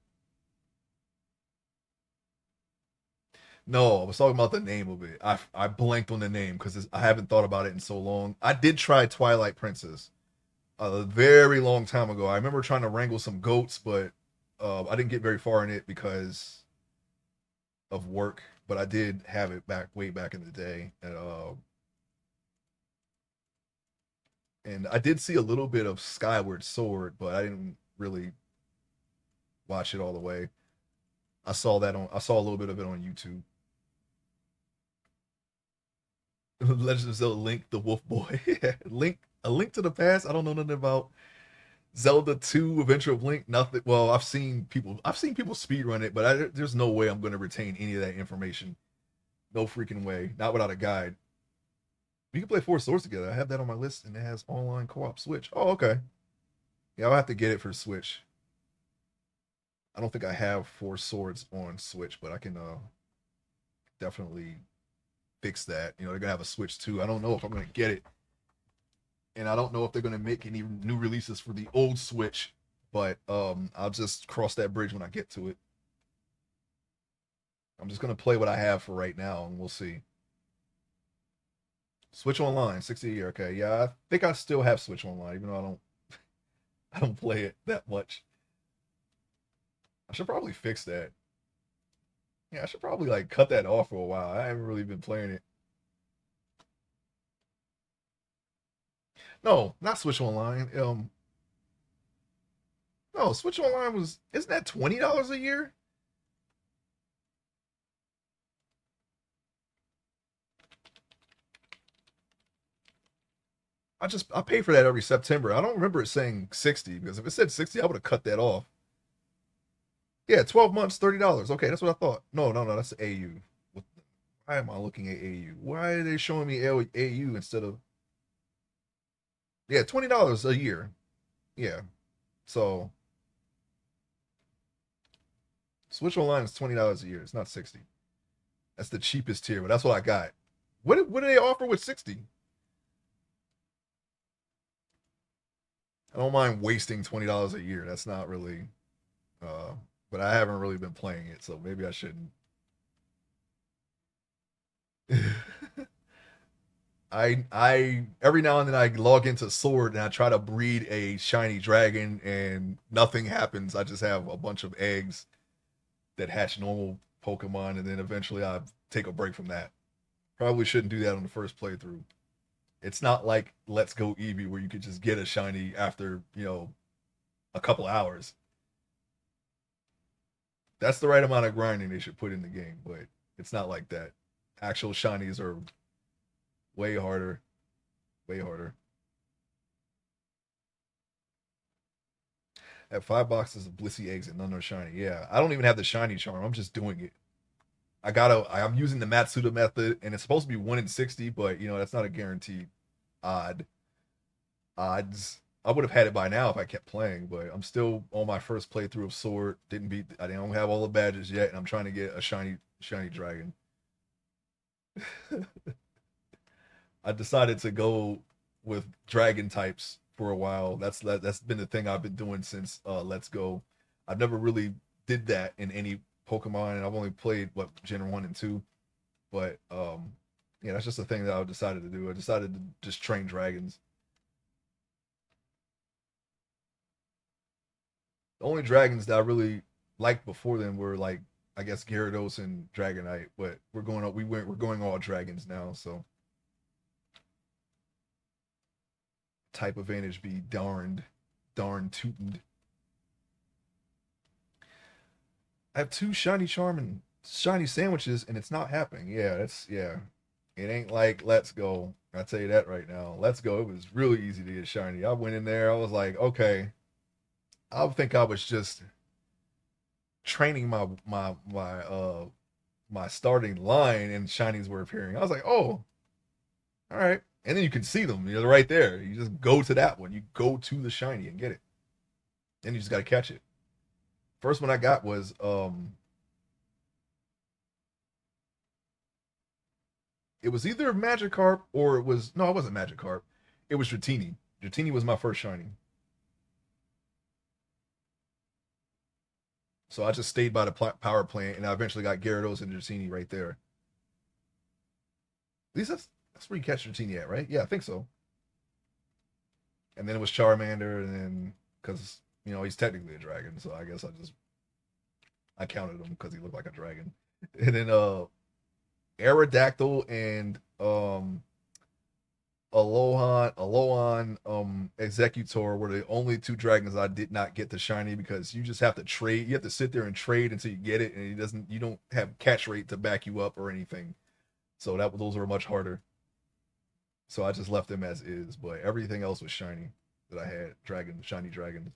No, I was talking about the name of it. I blanked on the name because I haven't thought about it in so long. I did try Twilight Princess a very long time ago. I remember trying to wrangle some goats, but I didn't get very far in it because of work. But I did have it back way back in the day, and I did see a little bit of Skyward Sword, but I didn't really watch it all the way. I saw a little bit of it on YouTube. Legend of Zelda Link the Wolf Boy. Link a Link to the Past. I don't know nothing about Zelda 2 Adventure of Link. Nothing. Well, I've seen people speed run it, but there's no way I'm going to retain any of that information. No freaking way. Not without a guide. We can play Four Swords together. I have that on my list and it has online co-op Switch. Oh, okay. Yeah, I'll have to get it for Switch. I don't think I have Four Swords on Switch, but I can definitely fix that. You know, they're gonna have a Switch too. I don't know if I'm gonna get it, and I don't know if they're gonna make any new releases for the old Switch. But I'll just cross that bridge when I get to it. I'm just gonna play what I have for right now, and we'll see. Switch Online, 60 a year. Okay, yeah, I think I still have Switch Online, even though I don't play it that much. I should probably fix that. Yeah, I should probably like cut that off for a while. I haven't really been playing it. No, not Switch Online. No, Switch Online was isn't that $20 a year? I pay for that every September. I don't remember it saying 60 because if it said 60, I would have cut that off. Yeah, 12 months, $30. Okay, that's what I thought. No, that's AU. Why am I looking at AU? Why are they showing me AU instead of yeah, $20 a year. Yeah. So Switch Online is $20 a year. It's not 60. That's the cheapest tier, but that's what I got. What do they offer with 60? I don't mind wasting $20 a year. That's not really, uh, but I haven't really been playing it, so maybe I shouldn't. I every now and then I log into Sword and I try to breed a shiny dragon and nothing happens. I just have a bunch of eggs that hatch normal Pokemon and then eventually I take a break from that. Probably shouldn't do that on the first playthrough. It's not like Let's Go Eevee where you could just get a shiny after, a couple hours. That's the right amount of grinding they should put in the game, but it's not like that. Actual shinies are way harder, way harder. At 5 boxes of Blissey eggs and none are shiny. Yeah, I don't even have the shiny charm. I'm just doing it. I'm using the Matsuda method, and it's supposed to be 1 in 60, but that's not a guaranteed odd odds. I would have had it by now if I kept playing, but I'm still on my first playthrough of Sword. I don't have all the badges yet, and I'm trying to get a shiny dragon. I decided to go with dragon types for a while. That's been the thing I've been doing since Let's Go. I've never really did that in any Pokemon, and I've only played Gen 1 and 2. But yeah, that's just a thing that I decided to do. I decided to just train dragons. The only dragons that I really liked before then were like I guess Gyarados and Dragonite, but we're going all dragons now, so type advantage be darn tootin'. I have two shiny charm and shiny sandwiches, and it's not happening. Yeah. It ain't like Let's Go. I tell you that right now. Let's Go. It was really easy to get shiny. I went in there. I was like, okay. I think I was just training my starting line, and shinies were appearing. I was like, oh, all right. And then you can see them. They're right there. You just go to that one. You go to the shiny and get it. Then you just got to catch it. First one I got was it was either Magikarp or it wasn't Magikarp. It was Dratini. Dratini was my first shiny. So I just stayed by the power plant, and I eventually got Gyarados and Dratini right there. At least that's where you catch Dratini at, right? Yeah, I think so. And then it was Charmander, and then because he's technically a dragon, so I guess I counted him because he looked like a dragon. And then Aerodactyl and Alolan Executor were the only two dragons I did not get to shiny because you just have to trade. You have to sit there and trade until you get it, and you don't have catch rate to back you up or anything. So those were much harder. So I just left them as is, but everything else was shiny that I had shiny dragons.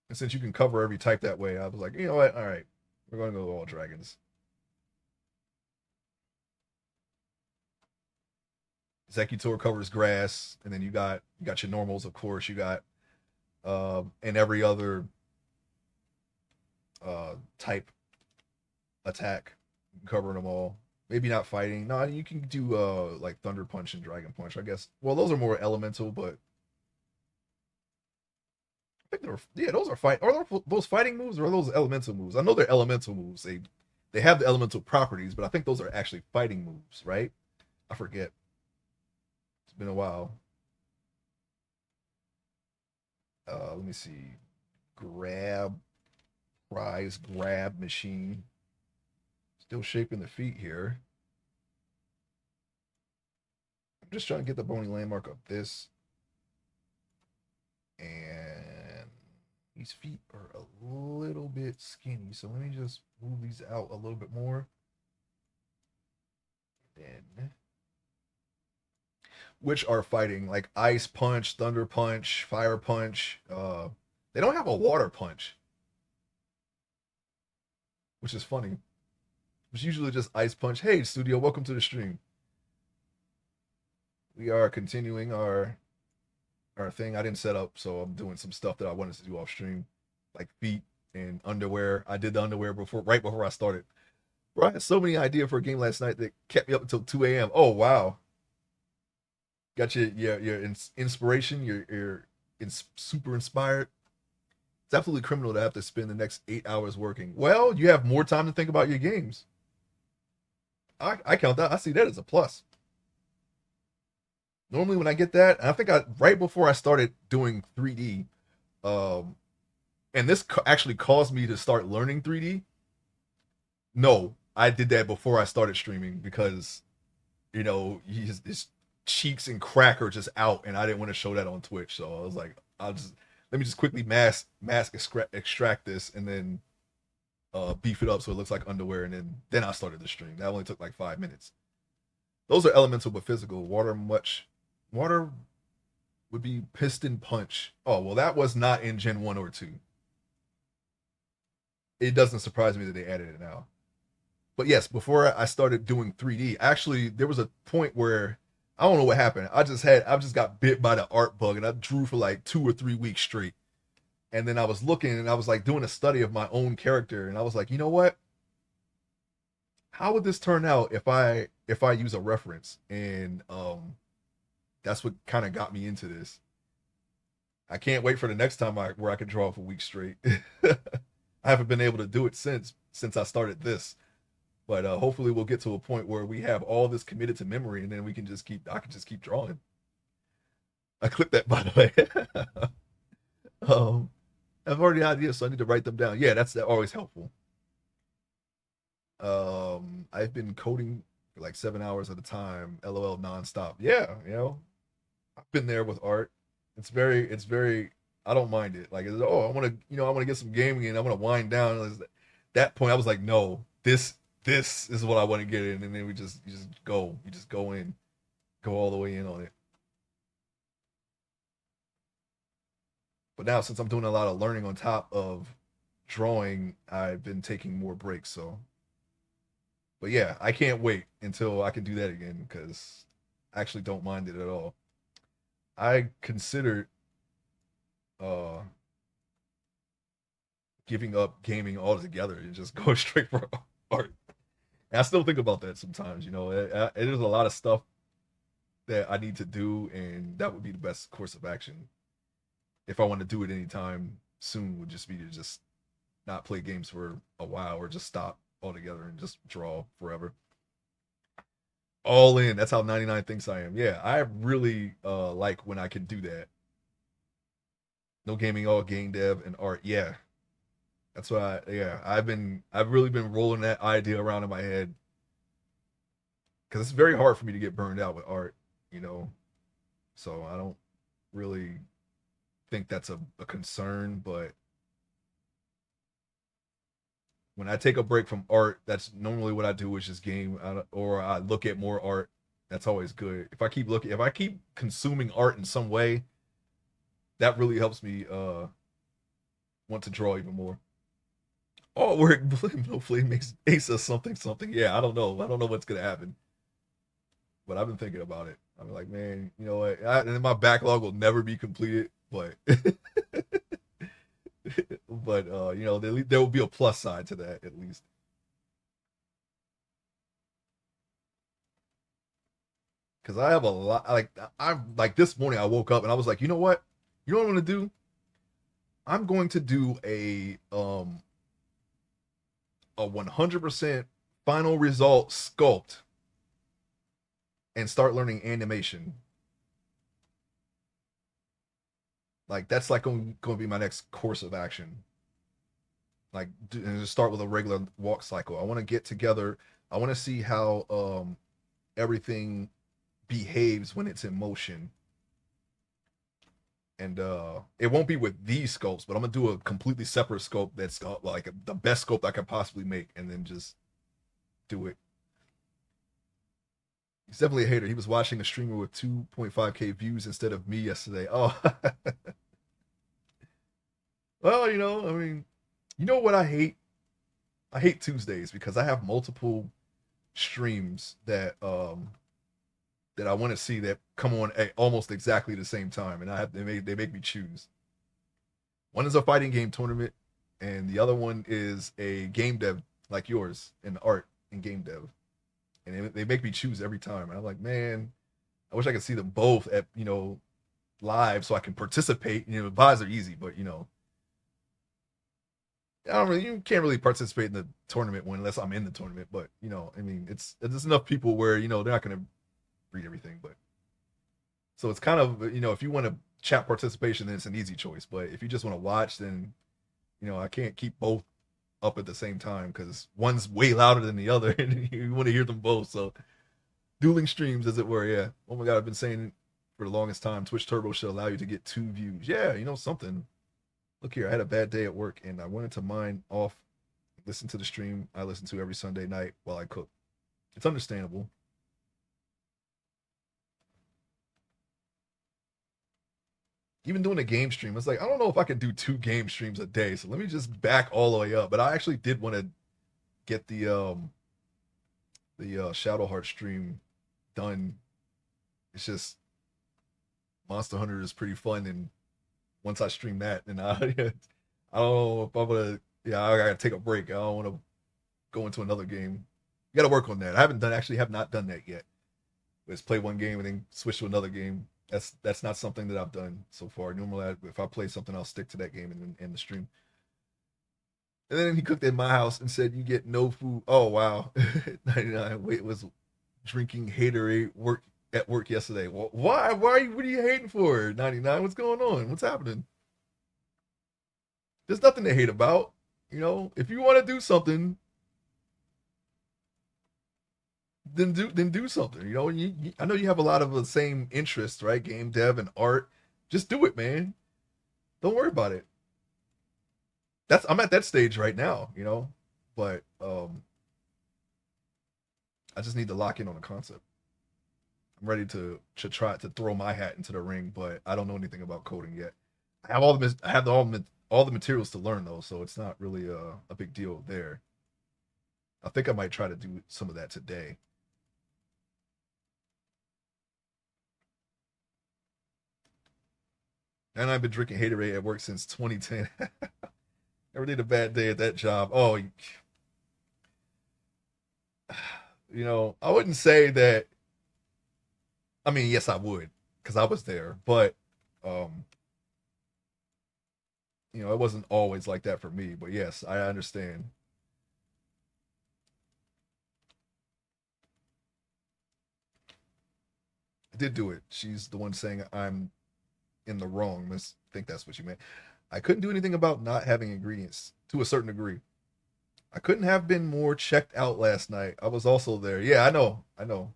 And since you can cover every type that way, I was like, you know what? All right, we're going to go all dragons. Executor covers grass, and then you got your normals, of course. You got and every other type attack, covering them all. Maybe not fighting. No, you can do like Thunder Punch and Dragon Punch, I guess. Well, those are more elemental, but I think they're yeah, those are fight. Are those fighting moves or are those elemental moves? I know they're elemental moves. They have the elemental properties, but I think those are actually fighting moves, right? I forget. It's been a while. Let me see. Grab Rise grab machine. Still shaping the feet here. I'm just trying to get the bony landmark of this. And these feet are a little bit skinny. So let me just move these out a little bit more. Then which are fighting like Ice Punch, Thunder Punch, Fire Punch. They don't have a Water Punch, which is funny. It's usually just Ice Punch. Hey, studio, welcome to the stream. We are continuing our thing. I didn't set up, so I'm doing some stuff that I wanted to do off stream, like feet and underwear. I did the underwear right before I started. Bro, I had so many ideas for a game last night that kept me up until 2 a.m. Oh wow. Got your inspiration. You're super inspired. It's absolutely criminal to have to spend the next 8 hours working. Well, you have more time to think about your games. I count that. I see that as a plus. Normally, when I get that, I think I right before I started doing 3D, um, and this actually caused me to start learning 3D. No, I did that before I started streaming because his cheeks and crack are just out, and I didn't want to show that on Twitch. So I was like, I'll just let me just quickly mask extract this, and then beef it up so it looks like underwear, and then I started the stream. That only took like 5 minutes. Those are elemental but physical. Water would be piston punch. Oh well, that was not in Gen 1 or 2. It doesn't surprise me that they added it now. But yes, before I started doing 3D, actually there was a point where I don't know what happened. I just got bit by the art bug, and I drew for like 2 or 3 weeks straight. And then I was looking, and I was like doing a study of my own character, and I was like, you know what? How would this turn out if I use a reference? And that's what kind of got me into this. I can't wait for the next time where I can draw for weeks straight. I haven't been able to do it since I started this. But hopefully we'll get to a point where we have all this committed to memory, and then I can just keep drawing. I clipped that, by the way. um, I've already ideas, so I need to write them down. Yeah, that's always helpful. I've been coding for like 7 hours at a time, LOL nonstop. Yeah, I've been there with art. It's very. I don't mind it. Like, oh, I want to get some gaming, and I want to wind down. And that point, I was like, no, this is what I want to get in, and then you just go in, go all the way in on it. But now, since I'm doing a lot of learning on top of drawing, I've been taking more breaks. So, but yeah, I can't wait until I can do that again because I actually don't mind it at all. I considered uh giving up gaming altogether and just go straight for art. And I still think about that sometimes. It is a lot of stuff that I need to do, and that would be the best course of action if I want to do it anytime soon. Would just be to just not play games for a while or just stop altogether and just draw forever. All in. That's how 99 thinks I am. Yeah, I really like when I can do that. No gaming, all game dev and art. Yeah, that's what I've really been rolling that idea around in my head because it's very hard for me to get burned out with art, you know. So I don't really think that's a concern, but when I take a break from art, that's normally what I do is just game or I look at more art. That's always good. If I keep consuming art in some way, that really helps me want to draw even more. Oh, where no flame makes Asa something something. Yeah, I don't know. I don't know what's gonna happen, but I've been thinking about it. I'm like, man, you know what? And my backlog will never be completed, but but there will be a plus side to that at least. Because I have a lot. I'm like this morning I woke up and I was like, you know what? You know what I'm gonna do? I'm going to do a 100% final result sculpt and start learning animation. Like that's like going to be my next course of action. Like and just start with a regular walk cycle. I want to get together. I want to see how everything behaves when it's in motion. And it won't be with these sculpts, but I'm gonna do a completely separate sculpt that's like the best sculpt I could possibly make, and then just do it. He's definitely a hater. He was watching a streamer with 2.5K views instead of me yesterday. Oh, well, I mean, you know what I hate? I hate Tuesdays because I have multiple streams that I want to see that come on at almost exactly the same time, and they make me choose. One is a fighting game tournament, and the other one is a game dev like yours in art and game dev, and they make me choose every time. And I'm like, man, I wish I could see them both at live so I can participate. Buys are easy, but I don't really you can't really participate in the tournament one unless I'm in the tournament. But I mean, it's enough people where they're not going to read everything. But so it's kind of if you want to chat participation, then it's an easy choice. But if you just want to watch, then I can't keep both up at the same time because one's way louder than the other, and you want to hear them both. So dueling streams, as it were. Yeah. Oh my god, I've been saying for the longest time, Twitch Turbo should allow you to get 2 views. Yeah, something. Look here, I had a bad day at work, and I wanted to mine off, listen to the stream I listen to every Sunday night while I cook. It's understandable. Even doing a game stream, it's like I don't know if I could do 2 game streams a day. So let me just back all the way up. But I actually did want to get the Shadow Heart stream done. It's just Monster Hunter is pretty fun, and once I stream that, and I I don't know if I'm gonna. Yeah, I gotta take a break. I don't want to go into another game. You got to work on that. I haven't done actually have not done that yet. Let's play one game and then switch to another game. That's not something that I've done so far. Normally, if I play something, I'll stick to that game in the stream. And then he cooked at my house and said, "You get no food." Oh wow, 99. Wait, was drinking haterade at work yesterday. Well, why? Why? What are you hating for? 99. What's going on? What's happening? There's nothing to hate about. If you want to do something, then do something. I know you have a lot of the same interests, right? Game dev and art. Just do it, man. Don't worry about it. I'm at that stage right now, but I just need to lock in on the concept. I'm ready to try to throw my hat into the ring, but I don't know anything about coding yet. I have all the materials to learn though, so it's not really a big deal there. I think I might try to do some of that today. And I've been drinking haterade at work since 2010. Never did a bad day at that job. Oh, I wouldn't say that. I mean, yes, I would because I was there, but um, it wasn't always like that for me. But yes, I understand. I did do it. She's the one saying I'm in the wrong. I think that's what you meant. I couldn't do anything about not having ingredients to a certain degree. I couldn't have been more checked out last night. I was also there. Yeah, I know. I know.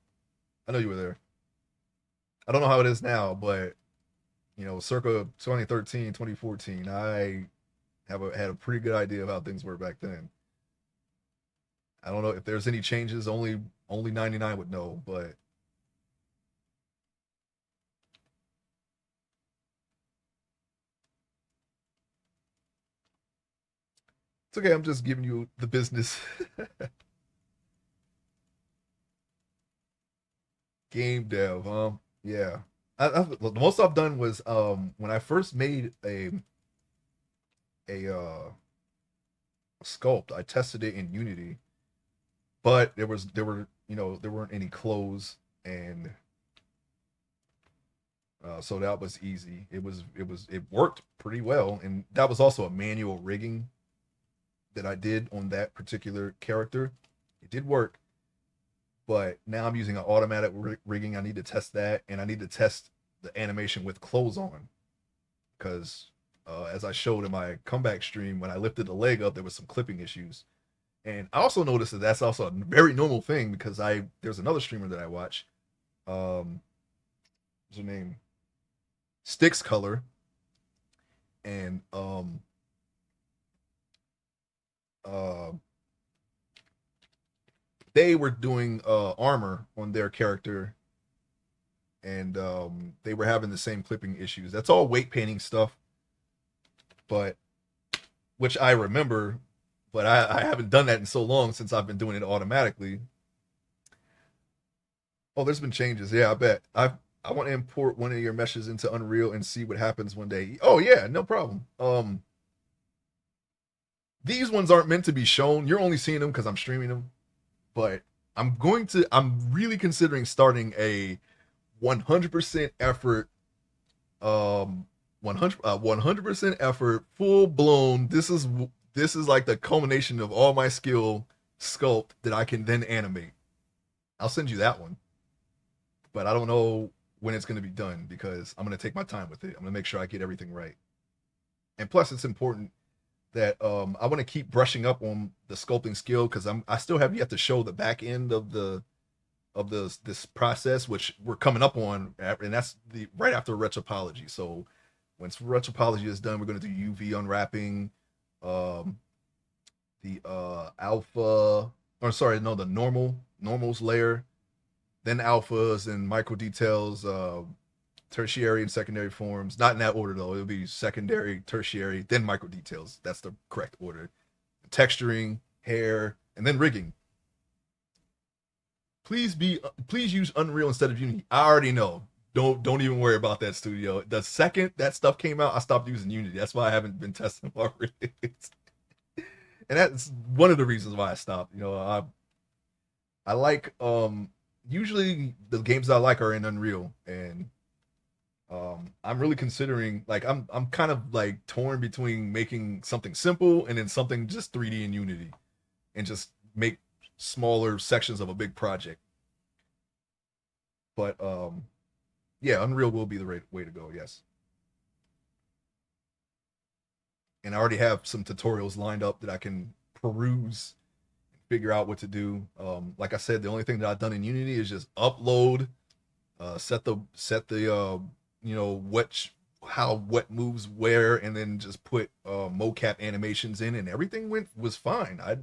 I know you were there. I don't know how it is now, but circa 2013, 2014, I had a pretty good idea of how things were back then. I don't know if there's any changes. Only 99 would know, but it's okay. I'm just giving you the business. Game dev, yeah. The most I've done was when I first made a sculpt. I tested it in Unity, but there weren't any clothes, and so that was easy. It worked pretty well, and that was also a manual rigging that I did on that particular character. It did work, but now I'm using an automatic rigging. I need to test that, and I need to test the animation with clothes on because as I showed in my comeback stream, when I lifted the leg up, there was some clipping issues. And I also noticed that that's also a very normal thing because there's another streamer that I watch. What's her name? Sticks Color, and uh, they were doing armor on their character, and they were having the same clipping issues. That's all weight painting stuff, but which I remember, but I haven't done that in so long since I've been doing it automatically. Oh, there's been changes. Yeah, I bet. I want to import one of your meshes into Unreal and see what happens one day. Oh yeah, no problem. These ones aren't meant to be shown. You're only seeing them because I'm streaming them. But I'm really considering starting a 100% effort, 100% effort, full blown. This is like the culmination of all my skill sculpt that I can then animate. I'll send you that one, but I don't know when it's going to be done because I'm going to take my time with it. I'm going to make sure I get everything right. And plus, it's important that I want to keep brushing up on the sculpting skill because I still have yet to show the back end of the this process, which we're coming up on, and that's the right after retropology. So once retropology is done, we're going to do UV unwrapping, um, the alpha, or sorry, no, the normals layer, then alphas and micro details, tertiary and secondary forms. Not in that order though. It'll be secondary, tertiary, then micro details. That's the correct order. Texturing, hair, and then rigging. Please use Unreal instead of Unity. I already know. Don't even worry about that, studio. The second that stuff came out, I stopped using Unity. That's why I haven't been testing already. And that's one of the reasons why I stopped. I like usually the games I like are in Unreal, and I'm really considering, like, I'm kind of like torn between making something simple and then something just 3D in Unity and just make smaller sections of a big project. But yeah, Unreal will be the right way to go. Yes, and I already have some tutorials lined up that I can peruse, figure out what to do. Like I said, the only thing that I've done in Unity is just upload, set the what moves where, and then just put mocap animations in, and everything was fine. I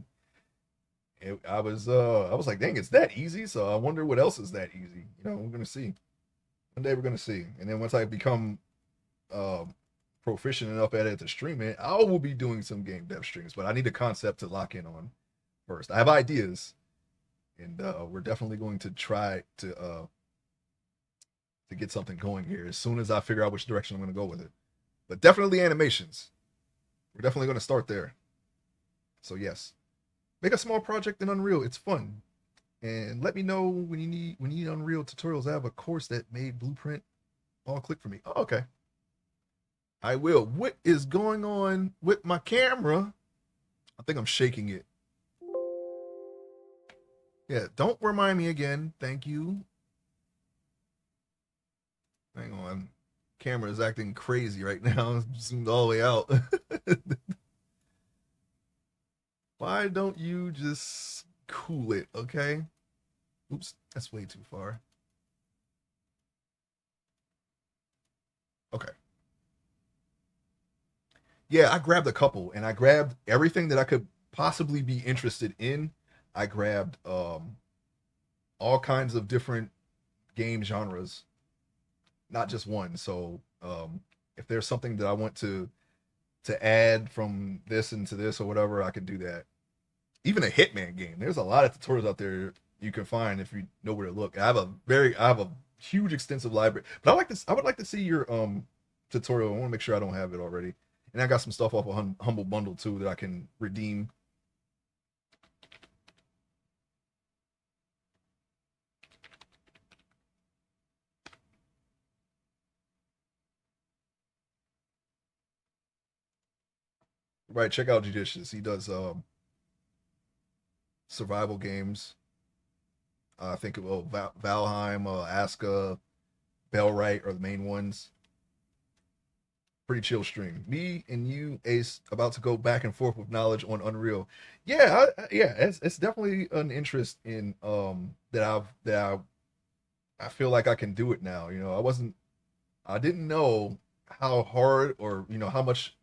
was like, dang, it's that easy. So I wonder what else is that easy. We're gonna see. One day we're gonna see, and then once I become uh, proficient enough at it to stream it, I will be doing some game dev streams. But I need a concept to lock in on first. I have ideas, and we're definitely going to try to get something going here as soon as I figure out which direction I'm going to go with it. But definitely animations. We're definitely going to start there. So yes, make a small project in Unreal. It's fun. And let me know when you need Unreal tutorials. I have a course that made Blueprint all click for me. Oh, okay. I will. What is going on with my camera? I think I'm shaking it. Yeah, don't remind me again. Thank you. Hang on. Camera is acting crazy right now. Zoomed all the way out. Why don't you just cool it, okay? Oops, that's way too far. Okay. Yeah, I grabbed a couple and I grabbed everything that I could possibly be interested in. I grabbed all kinds of different game genres, not just one. So if there's something that I want to add from this into this or whatever, I can do that. Even a Hitman game. There's a lot of tutorials out there you can find if you know where to look. I have a huge extensive library. But I would like to see your tutorial. I want to make sure I don't have it already. And I got some stuff off of Humble Bundle too that I can redeem. Right, check out Judicious. He does survival games. I think Valheim, Aska, Bellwright are the main ones. Pretty chill stream. Me and you, Ace, about to go back and forth with knowledge on Unreal. Yeah, yeah, it's definitely an interest in I feel like I can do it now. I didn't know how hard or how much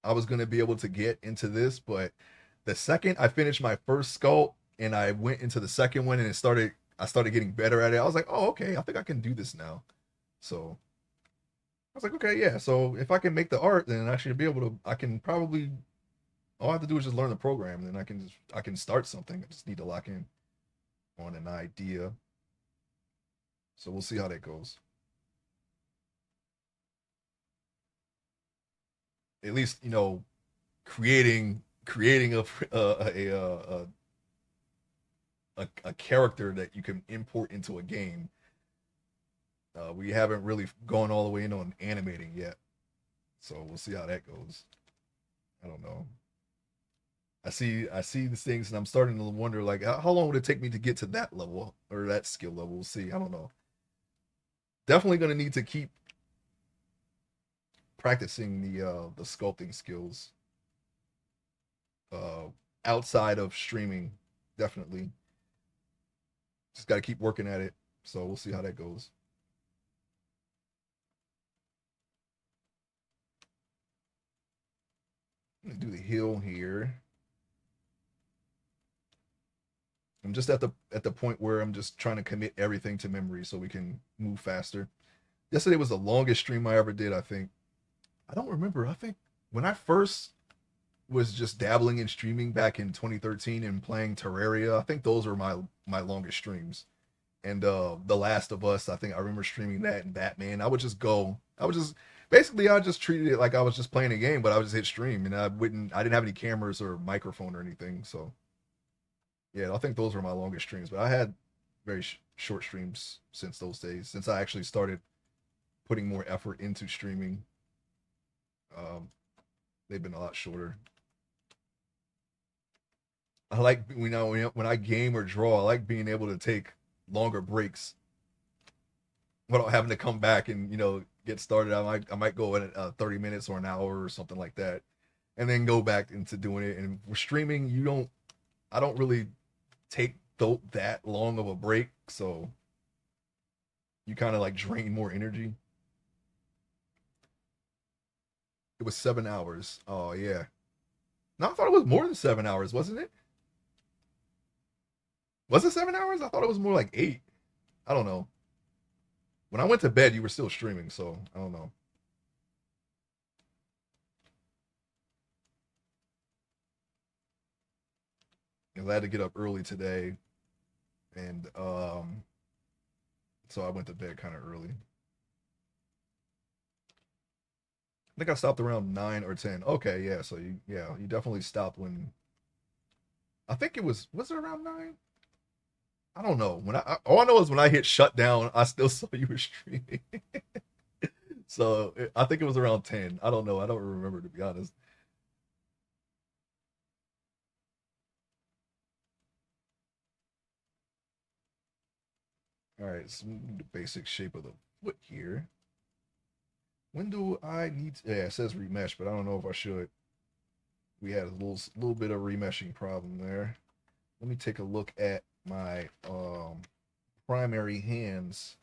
I was gonna be able to get into this, but the second I finished my first sculpt and I went into the second one and I started getting better at it. I was like, oh, okay, I think I can do this now. So I was like, okay, yeah. So if I can make the art, then I should be able to. I can probably. All I have to do is just learn the program, and then I can start something. I just need to lock in on an idea. So we'll see how that goes. At least creating a character that you can import into a game We haven't really gone all the way in on animating yet, so we'll see how that goes. I don't know. I see these things, and I'm starting to wonder like how long would it take me to get to that level or that skill level. We'll see. I don't know. Definitely going to need to keep practicing the sculpting skills uh, outside of streaming. Definitely, just got to keep working at it. So we'll see how that goes. Let me do the hill here. I'm just at the point where I'm just trying to commit everything to memory so we can move faster. Yesterday was the longest stream I ever did, I think. I don't remember. I think when I first was just dabbling in streaming back in 2013 and playing Terraria, I think those were my longest streams. And The Last of Us, I think I remember streaming that and Batman. I would just go. I would just basically I just treated it like I was just playing a game, but I would just hit stream and I didn't have any cameras or microphone or anything. So yeah, I think those were my longest streams. But I had very short streams since those days, since I actually started putting more effort into streaming. Um, they've been a lot shorter. I like when I game or draw, I like being able to take longer breaks without having to come back and get started. I might go in 30 minutes or an hour or something like that, and then go back into doing it. And for streaming, I don't really take that long of a break, so you kind of like drain more energy. It was 7 hours. Oh yeah. No, I thought it was more than 7 hours, wasn't it? Was it 7 hours? I thought it was more like 8. I don't know. When I went to bed, you were still streaming, so I don't know. I had to get up early today, and so I went to bed kind of early. I think I stopped around 9 or 10. Okay, yeah. So you definitely stopped when I think it was it around 9? I don't know. All I know is when I hit shutdown, I still saw you were streaming. So I think it was around 10. I don't know. I don't remember to be honest. All right, so the basic shape of the foot here. When do I need to, yeah, it says remesh, but I don't know if I should. We had a little bit of remeshing problem there. Let me take a look at my primary hands.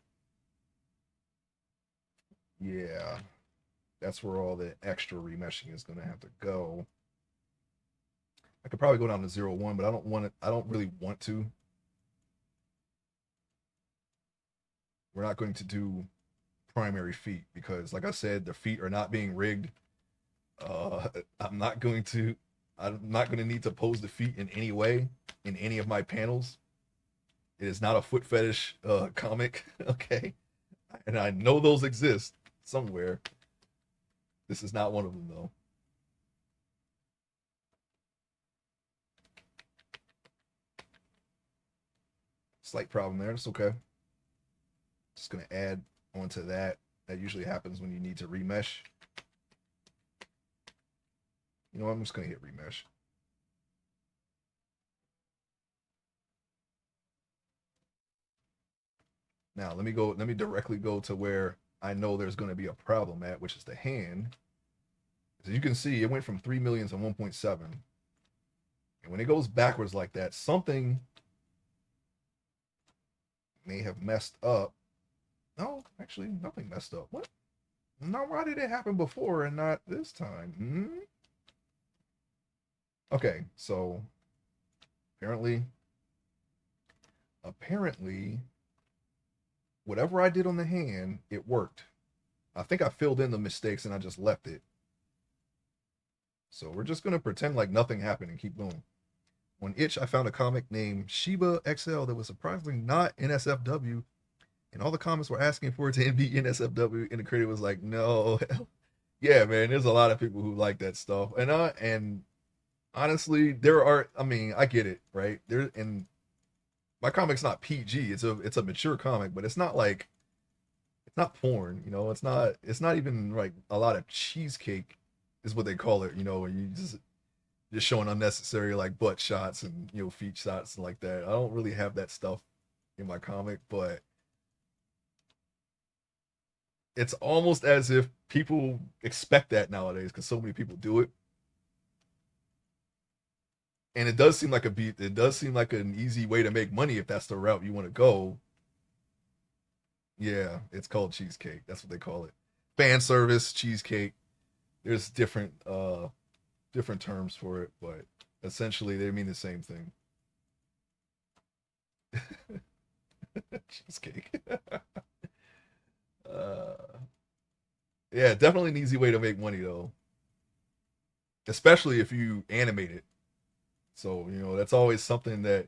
Yeah, that's where all the extra remeshing is going to have to go. I could probably go down to 0 1, but I don't want it. I don't really want to. We're not going to do primary feet because, like I said, the feet are not being rigged. Uh, I'm not going to. I'm not going to need to pose the feet in any way in any of my panels. It is not a foot fetish comic, okay? And I know those exist somewhere. This is not one of them, though. Slight problem there. It's okay. Just gonna add onto that. That usually happens when you need to remesh. You know what? I'm just gonna hit remesh. Now let me go. Let me directly go to where I know there's going to be a problem at, which is the hand. As you can see, it went from 3 million to 1.7. And when it goes backwards like that, something may have messed up. No, actually, nothing messed up. What? Now, why did it happen before and not this time? Okay, so apparently, apparently, whatever I did on the hand, it worked. I think I filled in the mistakes and I just left it. So we're just gonna pretend like nothing happened and keep going. On Itch, I found a comic named Shiba XL that was surprisingly not NSFW, and all the comments were asking for it to be NSFW, and the creator was like, "No." Yeah, man, there's a lot of people who like that stuff, and honestly, there are. I mean, I get it, right? There, and my comic's not PG. It's a mature comic, but it's not like it's not porn, you know. It's not even like a lot of cheesecake is what they call it, you know, where you just showing unnecessary like butt shots and feet shots and like that. I don't really have that stuff in my comic, but it's almost as if people expect that nowadays because so many people do it, and it does seem like a beat. It does seem like an easy way to make money if that's the route you want to go. Yeah, it's called cheesecake. That's what they call it. Fan service cheesecake. There's different terms for it, but essentially they mean the same thing. Cheesecake. uh, yeah, definitely an easy way to make money though, especially if you animate it. So that's always something that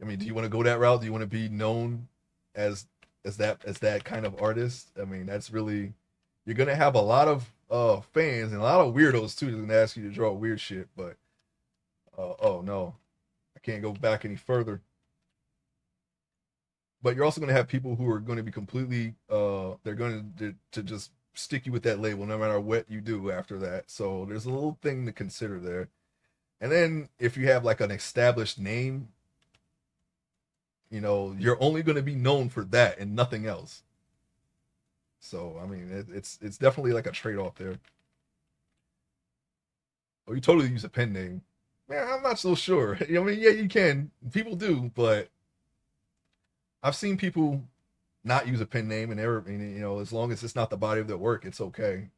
I mean. Do you want to go that route? Do you want to be known as as that kind of artist? I mean, that's really you're gonna have a lot of fans and a lot of weirdos too. That's gonna ask you to draw weird shit, but oh no, I can't go back any further. But you're also going to have people who are going to be completely they're going to just stick you with that label no matter what you do after that. So there's a little thing to consider there. And then if you have like an established name, you're only going to be known for that and nothing else. So I mean, it's definitely like a trade-off there. Or you totally use a pen name. Man, I'm not so sure. I mean, yeah, you can. People do, but I've seen people not use a pen name and as long as it's not the body of their work, it's okay.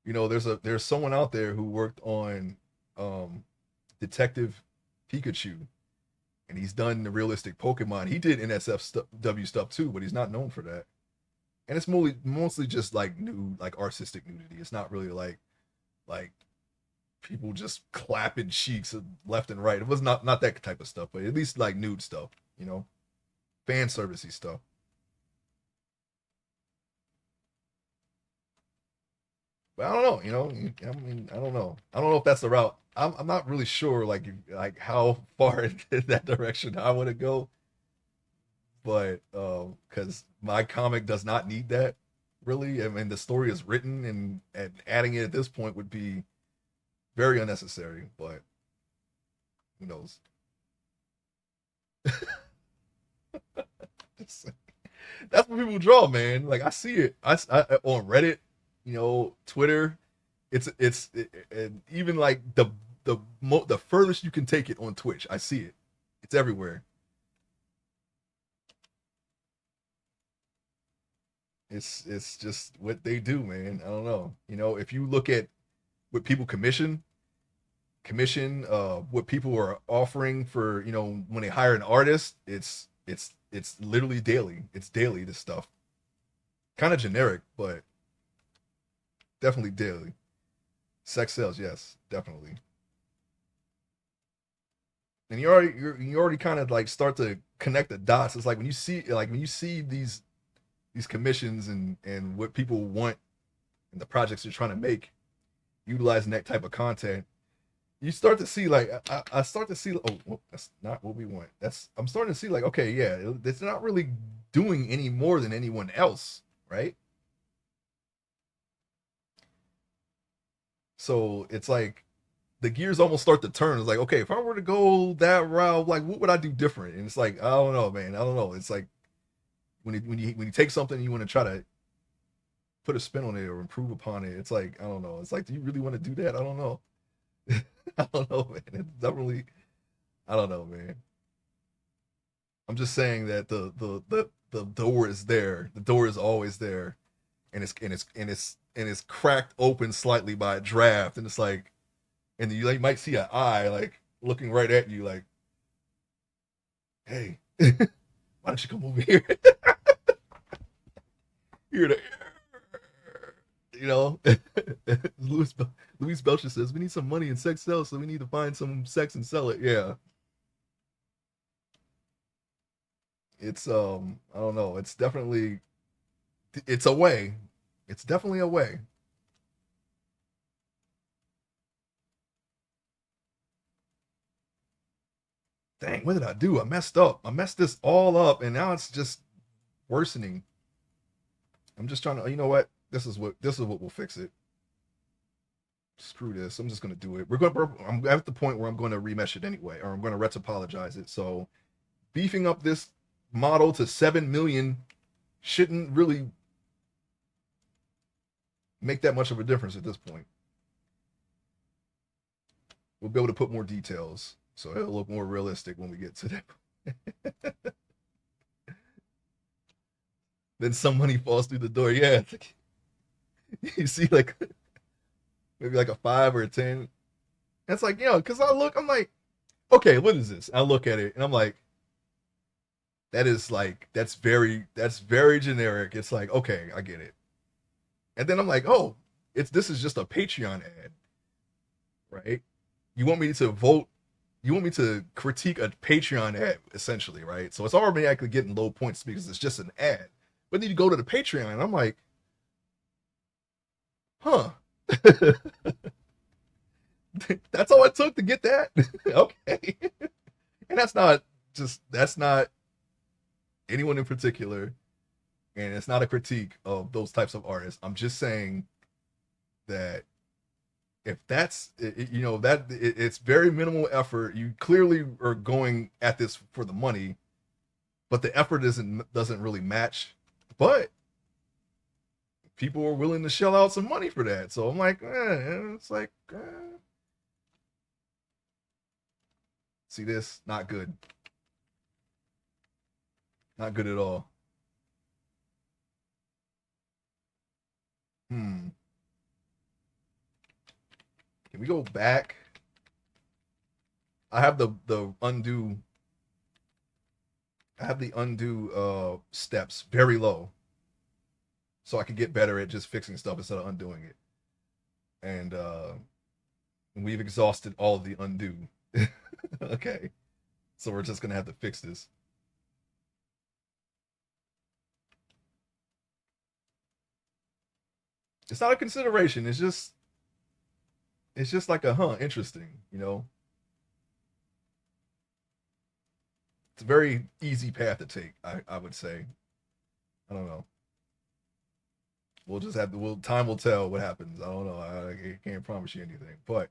There's someone out there who worked on um Detective Pikachu, and he's done the realistic Pokemon. He did NSFW stuff too, but he's not known for that. And it's mostly just like nude, like artistic nudity. It's not really like people just clapping cheeks left and right. It was not that type of stuff, but at least like nude stuff, fan servicey stuff. But I don't know, I mean, I don't know. I don't know if that's the route. I'm not really sure, like how far in that direction I want to go. But because my comic does not need that really. I mean, the story is written, and adding it at this point would be very unnecessary. But who knows? That's what people draw, man. Like I see it. On Reddit, Twitter. And even like the furthest you can take it on Twitch. I see it. It's everywhere. It's just what they do, man. I don't know. If you look at what people commission what people are offering for when they hire an artist, it's literally daily. It's daily, this stuff. Kind of generic, but definitely daily. Sex sales, yes, definitely. And you already kind of like start to connect the dots. It's like when you see these commissions and what people want and the projects you're trying to make, utilizing that type of content, you start to see like I start to see, oh well, that's not what we want. That's I'm starting to see like, okay, yeah, it's not really doing any more than anyone else, right? So it's like the gears almost start to turn. It's like, okay, if I were to go that route, like what would I do different? And it's like, I don't know, man. I don't know. It's like when you take something and you want to try to put a spin on it or improve upon it, it's like, I don't know. It's like, do you really want to do that? I don't know. I don't know, man. It's definitely, I don't know, man. I'm just saying that the door is there. The door is always there, and it's cracked open slightly by a draft, and it's like, and you like might see an eye like looking right at you, like, hey, why don't you come over here? Here to, you know, Louis Louis Belcher says we need some money in sex sales, so we need to find some sex and sell it. Yeah, it's I don't know. It's a way. It's definitely a way. Dang, what did I do? I messed up. I messed this all up, and now it's just worsening. I'm just trying to, you know what? This is what will fix it. Screw this. I'm just gonna do it. I'm at the point where I'm going to remesh it anyway, or I'm going to retopologize it. So beefing up this model to 7 million shouldn't really make that much of a difference at this point. We'll be able to put more details, so it'll look more realistic when we get to that. Then some money falls through the door. Yeah, like, you see, like maybe like a 5 or a 10. It's like, because I'm like, okay, what is this? I look at it and I'm like, that's very generic. It's like, okay, I get it. And then I'm like, oh, this is just a Patreon ad, right? You want me to vote? You want me to critique a Patreon ad, essentially, right? So it's already actually getting low points because it's just an ad. But then you go to the Patreon, and I'm like, huh? That's all it took to get that? Okay. And that's not anyone in particular, and it's not a critique of those types of artists. I'm just saying that if it's very minimal effort. You clearly are going at this for the money, but the effort doesn't really match. But people are willing to shell out some money for that. So I'm like, it's like, see this? Not good. Not good at all. Hmm. Can we go back? I have the undo. I have the undo steps very low, so I can get better at just fixing stuff instead of undoing it. And we've exhausted all of the undo. Okay, so we're just gonna have to fix this. It's not a consideration. It's just like a interesting. It's a very easy path to take. I would say. I don't know. We'll just have to. Time will tell what happens. I don't know. I can't promise you anything. But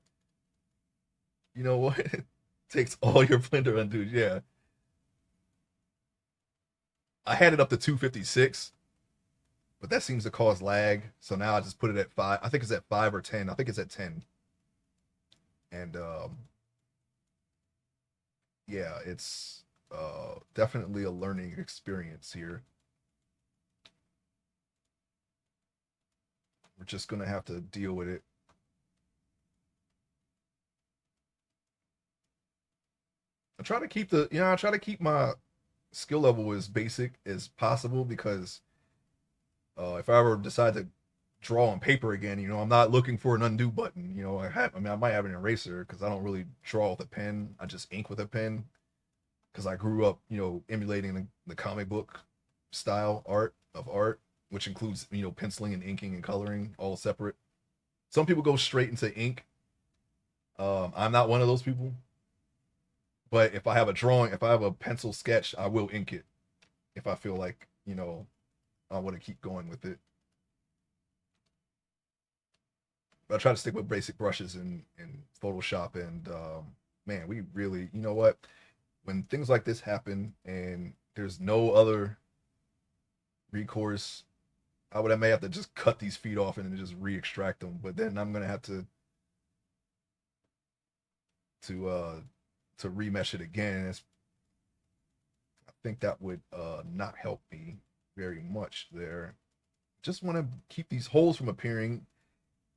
you know what? It takes all your Blender undos. Yeah, I had it up to 256, but that seems to cause lag. So now I just put it at 5. I think it's at 5 or 10. I think it's at 10. And yeah, it's definitely a learning experience here. We're just gonna have to deal with it. I try to keep my skill level as basic as possible because if I ever decide to draw on paper again, I'm not looking for an undo button. I might have an eraser because I don't really draw with a pen. I just ink with a pen because I grew up, emulating the comic book style art, which includes, penciling and inking and coloring all separate. Some people go straight into ink. I'm not one of those people. But if I have a drawing, if I have a pencil sketch, I will ink it if I feel like, I want to keep going with it. But I try to stick with basic brushes in Photoshop. And man, we really, you know what? When things like this happen and there's no other recourse, I may have to just cut these feet off and then just re-extract them. But then I'm gonna have to uh to remesh it again. I think that would not help me very much there. Just want to keep these holes from appearing.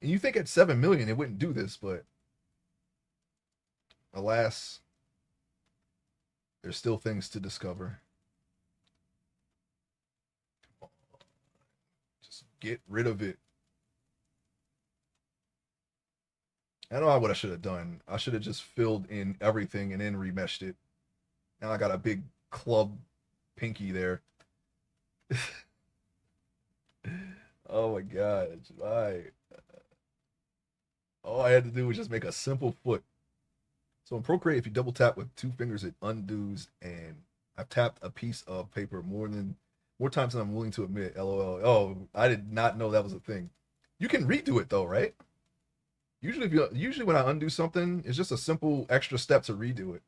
And you think at 7 million it wouldn't do this, but alas, there's still things to discover. Just get rid of it. I know what I should have done. I should have just filled in everything and then remeshed it. Now I got a big club pinky there. Oh my god. All I had to do was just make a simple foot. So in Procreate, if you double tap with two fingers, it undoes, and I've tapped a piece of paper more than More times than I'm willing to admit. LOL. Oh, I did not know that was a thing. You can redo it though, right? Usually when I undo something, it's just a simple extra step to redo it.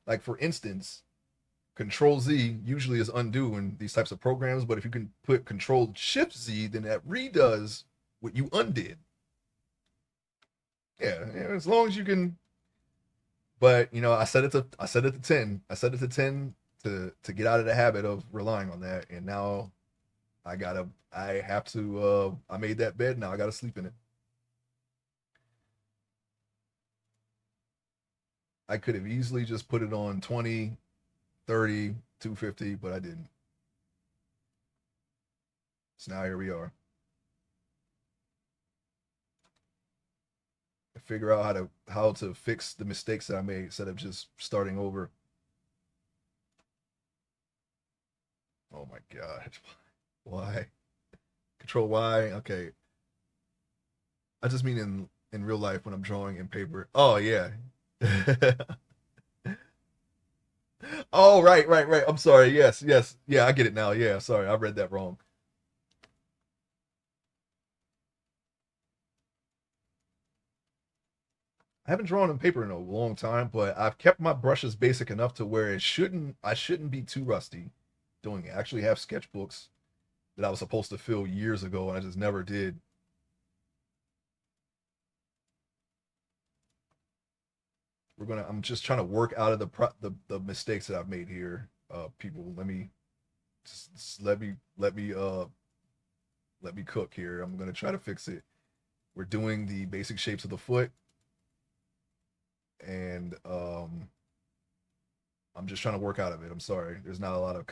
Like for instance, Control Z usually is undo in these types of programs, but if you can put Control Shift Z, then that redoes what you undid. Yeah, as long as you can. But I set it to 10. I set it to 10 to get out of the habit of relying on that, and now I have to. I made that bed. Now I gotta sleep in it. I could have easily just put it on 20, 30, 250, but I didn't. So now here we are. I figure out how to fix the mistakes that I made instead of just starting over. Oh my god. Why? Control Y. Okay. I just mean in real life when I'm drawing in paper. Oh yeah. Oh right. I'm sorry. Yes. Yeah, I get it now. Yeah, sorry. I read that wrong. I haven't drawn in paper in a long time, but I've kept my brushes basic enough to where I shouldn't be too rusty doing it. I actually have sketchbooks that I was supposed to fill years ago and I just never did. I'm just trying to work out of the mistakes that I've made here. People, just let me cook here. I'm gonna try to fix it. We're doing the basic shapes of the foot, and I'm just trying to work out of it. I'm sorry. There's not a lot of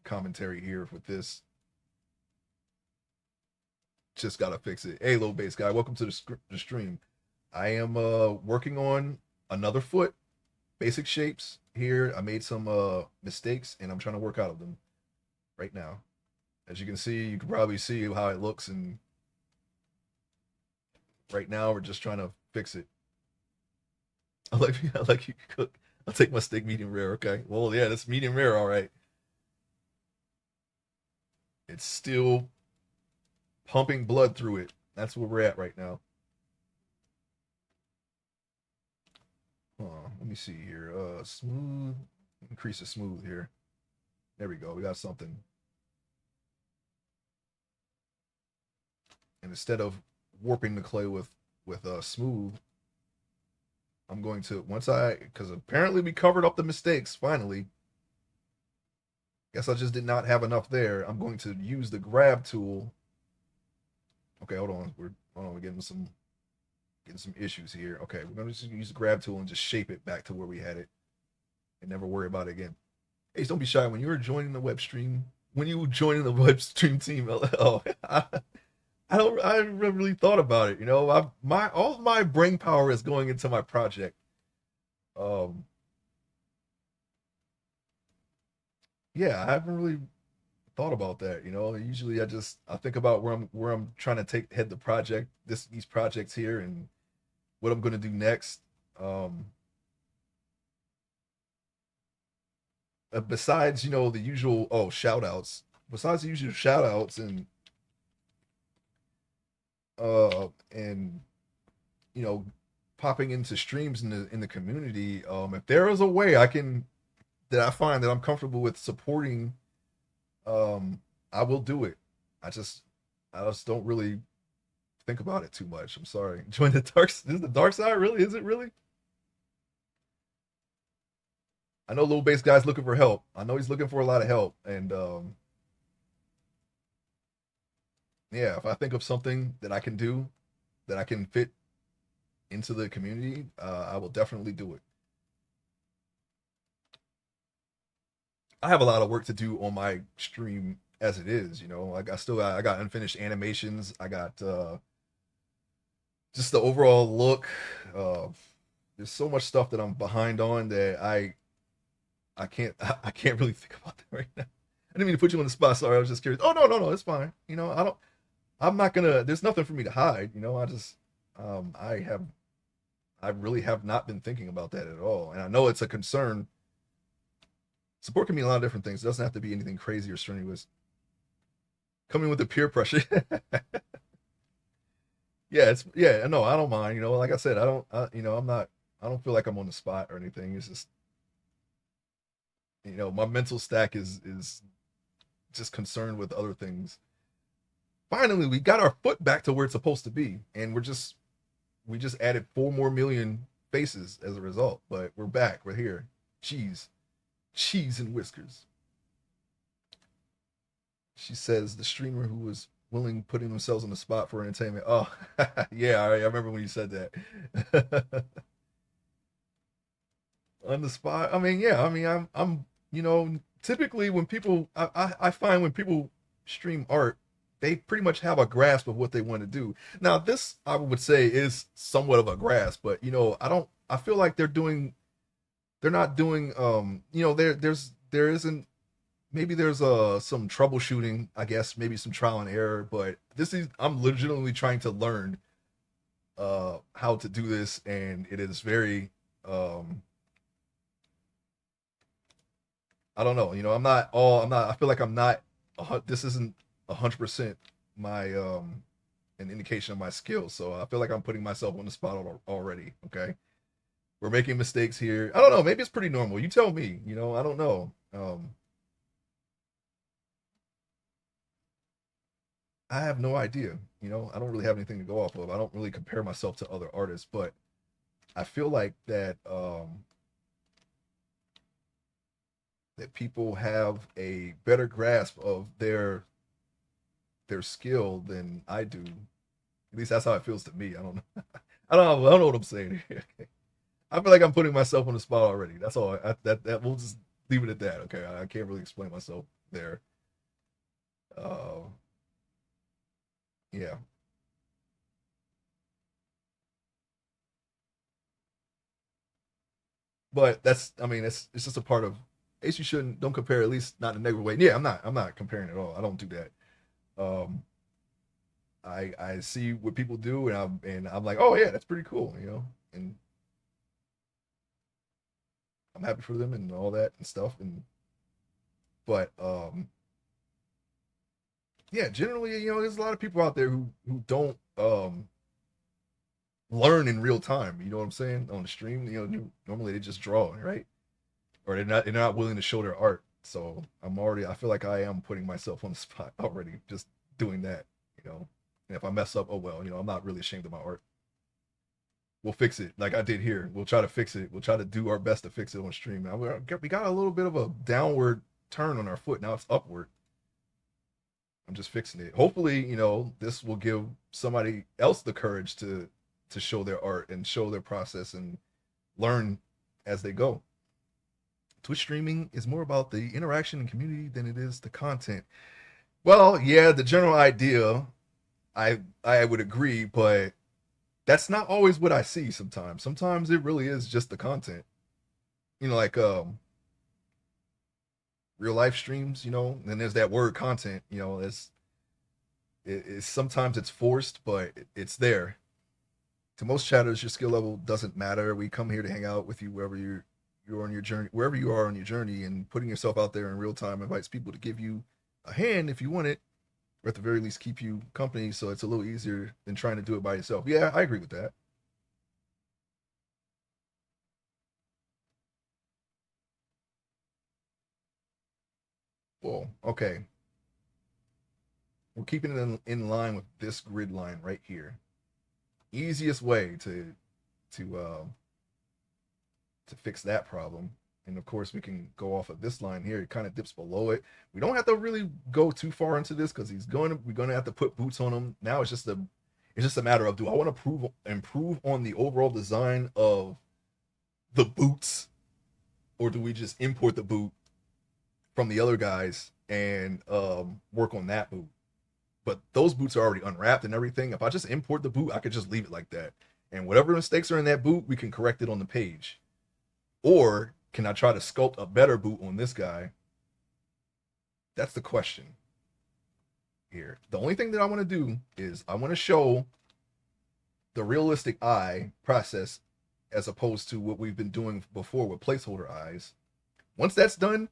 commentary here with this. Just gotta fix it. Hey, low base guy, welcome to the stream. I am working on another foot, basic shapes here. I made some mistakes, and I'm trying to work out of them right now. As you can see, you can probably see how it looks, and right now we're just trying to fix it. I like you cook. I'll take my steak medium rare. Okay. Well, yeah, that's medium rare. All right. It's still pumping blood through it. That's where we're at right now. Let me see here. Smooth. Increase the smooth here. There we go. We got something. And instead of warping the clay with smooth, I'm going to because apparently we covered up the mistakes finally. Guess I just did not have enough there. I'm going to use the grab tool. Okay, hold on. We're getting some issues here. Okay, we're gonna just use the grab tool and just shape it back to where we had it, and never worry about it again. Hey, don't be shy when you were joining the web stream. When you were joining the web stream team, oh, I never really thought about it. All of my brain power is going into my project. Um, yeah, I haven't really thought about that. Usually I think about where I'm trying to head the project, these projects here, and what I'm going to do next. Um, Besides, the usual shout outs. Besides the usual shout outs and you know popping into streams in the community, if there is a way I find that I'm comfortable with supporting, I will do it. I just don't really think about it too much. I'm sorry. Join the dark. Is the dark side really? Is it really? I know little base guy's looking for help. I know he's looking for a lot of help, and yeah, if I think of something that I can do, that I can fit into the community, I will definitely do it. I have a lot of work to do on my stream as it is. Like I got unfinished animations. I got just the overall look. Uh, there's so much stuff that I'm behind on that I can't I can't really think about that right now. I didn't mean to put you on the spot. Sorry, I was just curious. Oh no, it's fine. I'm not gonna. There's nothing for me to hide. I just I really have not been thinking about that at all, and I know it's a concern. Support can mean a lot of different things. It doesn't have to be anything crazy or strenuous. Coming with the peer pressure. Yeah, it's yeah, no, I don't mind. Like I said, I'm not. I don't feel like I'm on the spot or anything. It's just my mental stack is just concerned with other things. Finally, we got our foot back to where it's supposed to be, and we just added 4 more million faces as a result. But we're back. We're here. Cheese, cheese and whiskers. She says the streamer who was willing putting themselves on the spot for entertainment. Oh, yeah, I remember when you said that. On the spot. I mean, yeah. I mean, typically when people, I find when people stream art, they pretty much have a grasp of what they want to do. Now, this I would say is somewhat of a grasp, but I don't. I feel like they're not doing. There isn't. Maybe there's some troubleshooting, I guess, maybe some trial and error, but this is I'm legitimately trying to learn how to do this, and it is very I don't know. I'm not. I feel like I'm not. This isn't 100% my an indication of my skills. So I feel like I'm putting myself on the spot already. Okay, we're making mistakes here. I don't know. Maybe it's pretty normal. You tell me. I don't know. I have no idea. I don't really have anything to go off of. I don't really compare myself to other artists, but I feel like that people have a better grasp of their skill than I do. At least that's how it feels to me. I don't know. I don't know what I'm saying. I feel like I'm putting myself on the spot already. That's all. That we'll just leave it at that. Okay, I can't really explain myself there. Uh, yeah, but that's. I mean, it's just a part of. Ace, you shouldn't don't compare. At least not in a negative way. Yeah, I'm not comparing at all. I don't do that. Um, I see what people do, and I'm like, oh yeah, that's pretty cool. And I'm happy for them and all that and stuff. But yeah, generally, there's a lot of people out there who don't learn in real time. You know what I'm saying? On the stream, normally they just draw, right? Or they're not willing to show their art. So I feel like I am putting myself on the spot already, just doing that. You know, and if I mess up, oh well. I'm not really ashamed of my art. We'll fix it like I did here. We'll try to fix it. We'll try to do our best to fix it on stream. Now we got a little bit of a downward turn on our foot. Now it's upward. I'm just fixing it. Hopefully, this will give somebody else the courage to show their art and show their process and learn as they go. Twitch streaming is more about the interaction and community than it is the content. Well, yeah, the general idea, I would agree, but that's not always what I see sometimes. Sometimes it really is just the content. Like real life streams, and there's that word content, it's sometimes it's forced, but it's there. To most chatters, your skill level doesn't matter. We come here to hang out with you you're on your journey, wherever you are on your journey, and putting yourself out there in real time invites people to give you a hand if you want it, or at the very least keep you company. So it's a little easier than trying to do it by yourself. Yeah, I agree with that. Well, okay, we're keeping it in line with this grid line right here. Easiest way to uh, to fix that problem. And of course, we can go off of this line here. It kind of dips below it. We don't have to really go too far into this because we're going to have to put boots on him. Now it's just a matter of, do I want to improve on the overall design of the boots, or do we just import the boot from the other guys and work on that boot? But those boots are already unwrapped and everything. If I just import the boot, I could just leave it like that. And whatever mistakes are in that boot, we can correct it on the page. Or can I try to sculpt a better boot on this guy? That's the question here. The only thing that I want to do is I want to show the realistic eye process as opposed to what we've been doing before with placeholder eyes. Once that's done,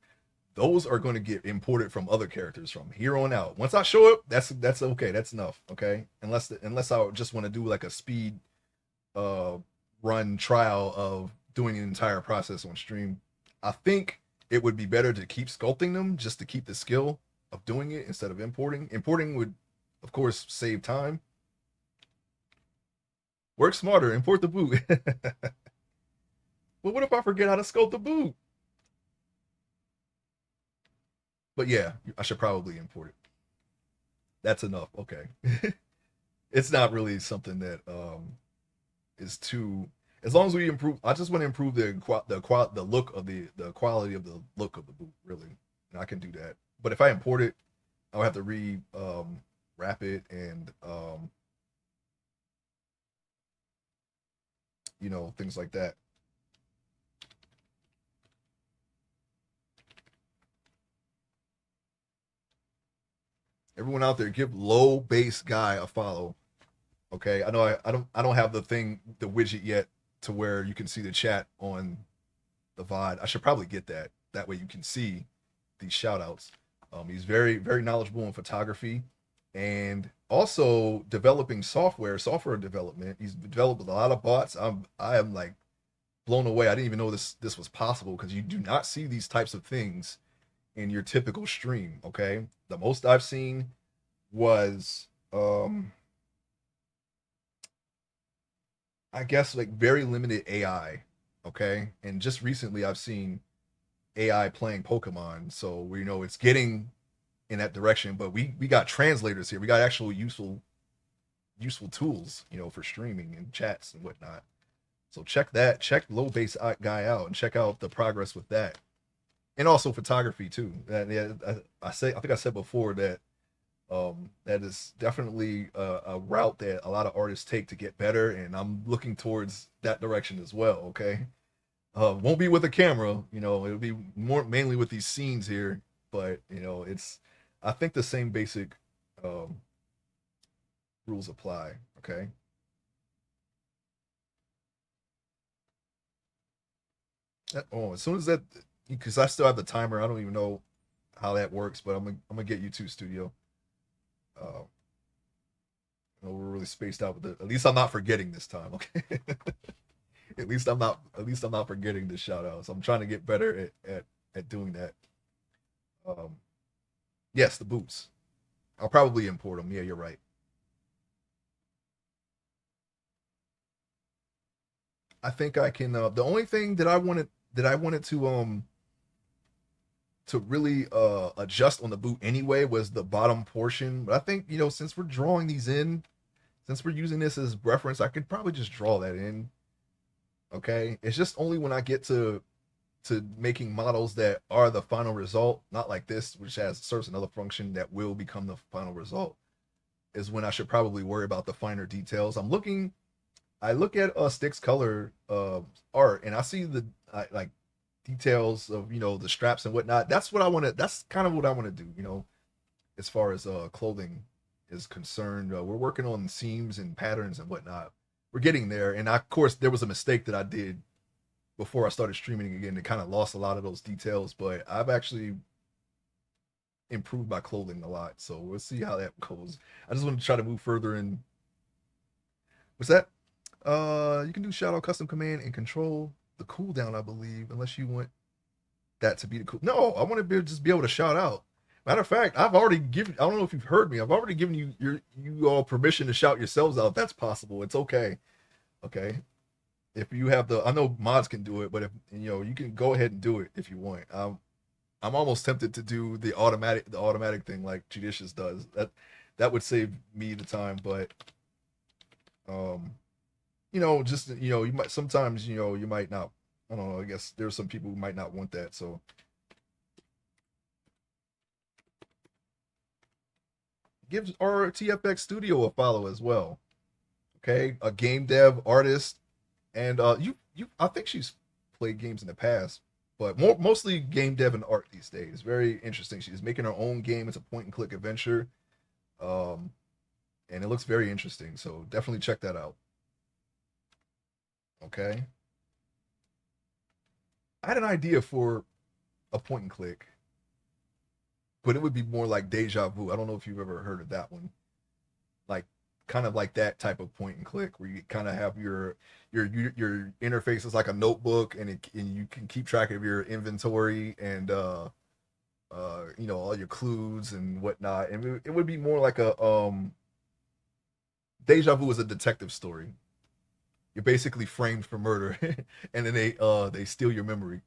those are going to get imported from other characters from here on out. Once I show up, that's okay. That's enough. Okay, unless I just want to do like a speed uh run trial of doing an entire process on stream, I think it would be better to keep sculpting them just to keep the skill of doing it instead of importing. Importing would, of course, save time. Work smarter. Import the boot. Well, what if I forget how to sculpt the boot? But yeah, I should probably import it. That's enough. Okay. It's not really something that is too. As long as we improve, I just want to improve the look of the quality of the look of the boot. Really, and I can do that. But if I import it, I'll have to wrap it and things like that. Everyone out there, give low base guy a follow. Okay, I know I don't have the widget yet to where you can see the chat on the VOD. I should probably get that. That way you can see these shout outs. He's very knowledgeable in photography and also developing software development. He's developed a lot of bots. I am like blown away. I didn't even know this was possible because you do not see these types of things in your typical stream. Okay, the most I've seen was I guess like very limited AI. Okay, and just recently I've seen AI playing Pokemon, so we know it's getting in that direction. But we got translators here. We got actual useful tools, for streaming and chats and whatnot. So check that. Check low base guy out and check out the progress with that, and also photography too. Yeah, I think I said before that that is definitely a route that a lot of artists take to get better, and I'm looking towards that direction as well. Okay, won't be with a camera, it'll be more mainly with these scenes here, but it's I think the same basic um, rules apply. Okay, as soon as that, because I still have the timer, I don't even know how that works, but I'm gonna get you to studio. Uh, we're really spaced out with it. At least I'm not forgetting this time. Okay. At least I'm not forgetting the shout outs. I'm trying to get better at doing that. Um, yes, the boots. I'll probably import them. Yeah, you're right. I think I can. The only thing that I wanted to really adjust on the boot anyway was the bottom portion. But I think since we're drawing these in, since we're using this as reference, I could probably just draw that in. Okay, it's just only when I get to making models that are the final result, not like this, which has serves another function that will become the final result, is when I should probably worry about the finer details. I look at Stick's color art, and I see the like details of the straps and whatnot. That's what I want to. That's kind of what I want to do. As far as clothing is concerned, we're working on seams and patterns and whatnot. We're getting there, and of course there was a mistake that I did before I started streaming again. It kind of lost a lot of those details, but I've actually improved my clothing a lot. So we'll see how that goes. I just want to try to move further in. What's that? You can do shadow custom command and control the cooldown, I believe, unless you want that to be the cool. No, I want to just be able to shout out. Matter of fact, I've already given. I don't know if you've heard me. I've already given you all permission to shout yourselves out. That's possible. It's okay. Okay. If you have I know mods can do it, but if you can go ahead and do it if you want. I'm almost tempted to do the automatic thing like Judicious does. That would save me the time, but um, just you might sometimes you might not. I don't know. I guess there's some people who might not want that. So give our TFX Studio a follow as well. Okay, a game dev artist, and I think she's played games in the past, but mostly game dev and art these days. Very interesting. She's making her own game. It's a point and click adventure, um, and it looks very interesting. So definitely check that out. Okay, I had an idea for a point and click. but it would be more like deja vu. I don't know if you've ever heard of that one. Like kind of like that type of point and click where you kind of have your interface is like a notebook, and you can keep track of your inventory and you know, all your clues and whatnot. And it would be more like a deja vu is a detective story. You're basically framed for murder, and then they steal your memory.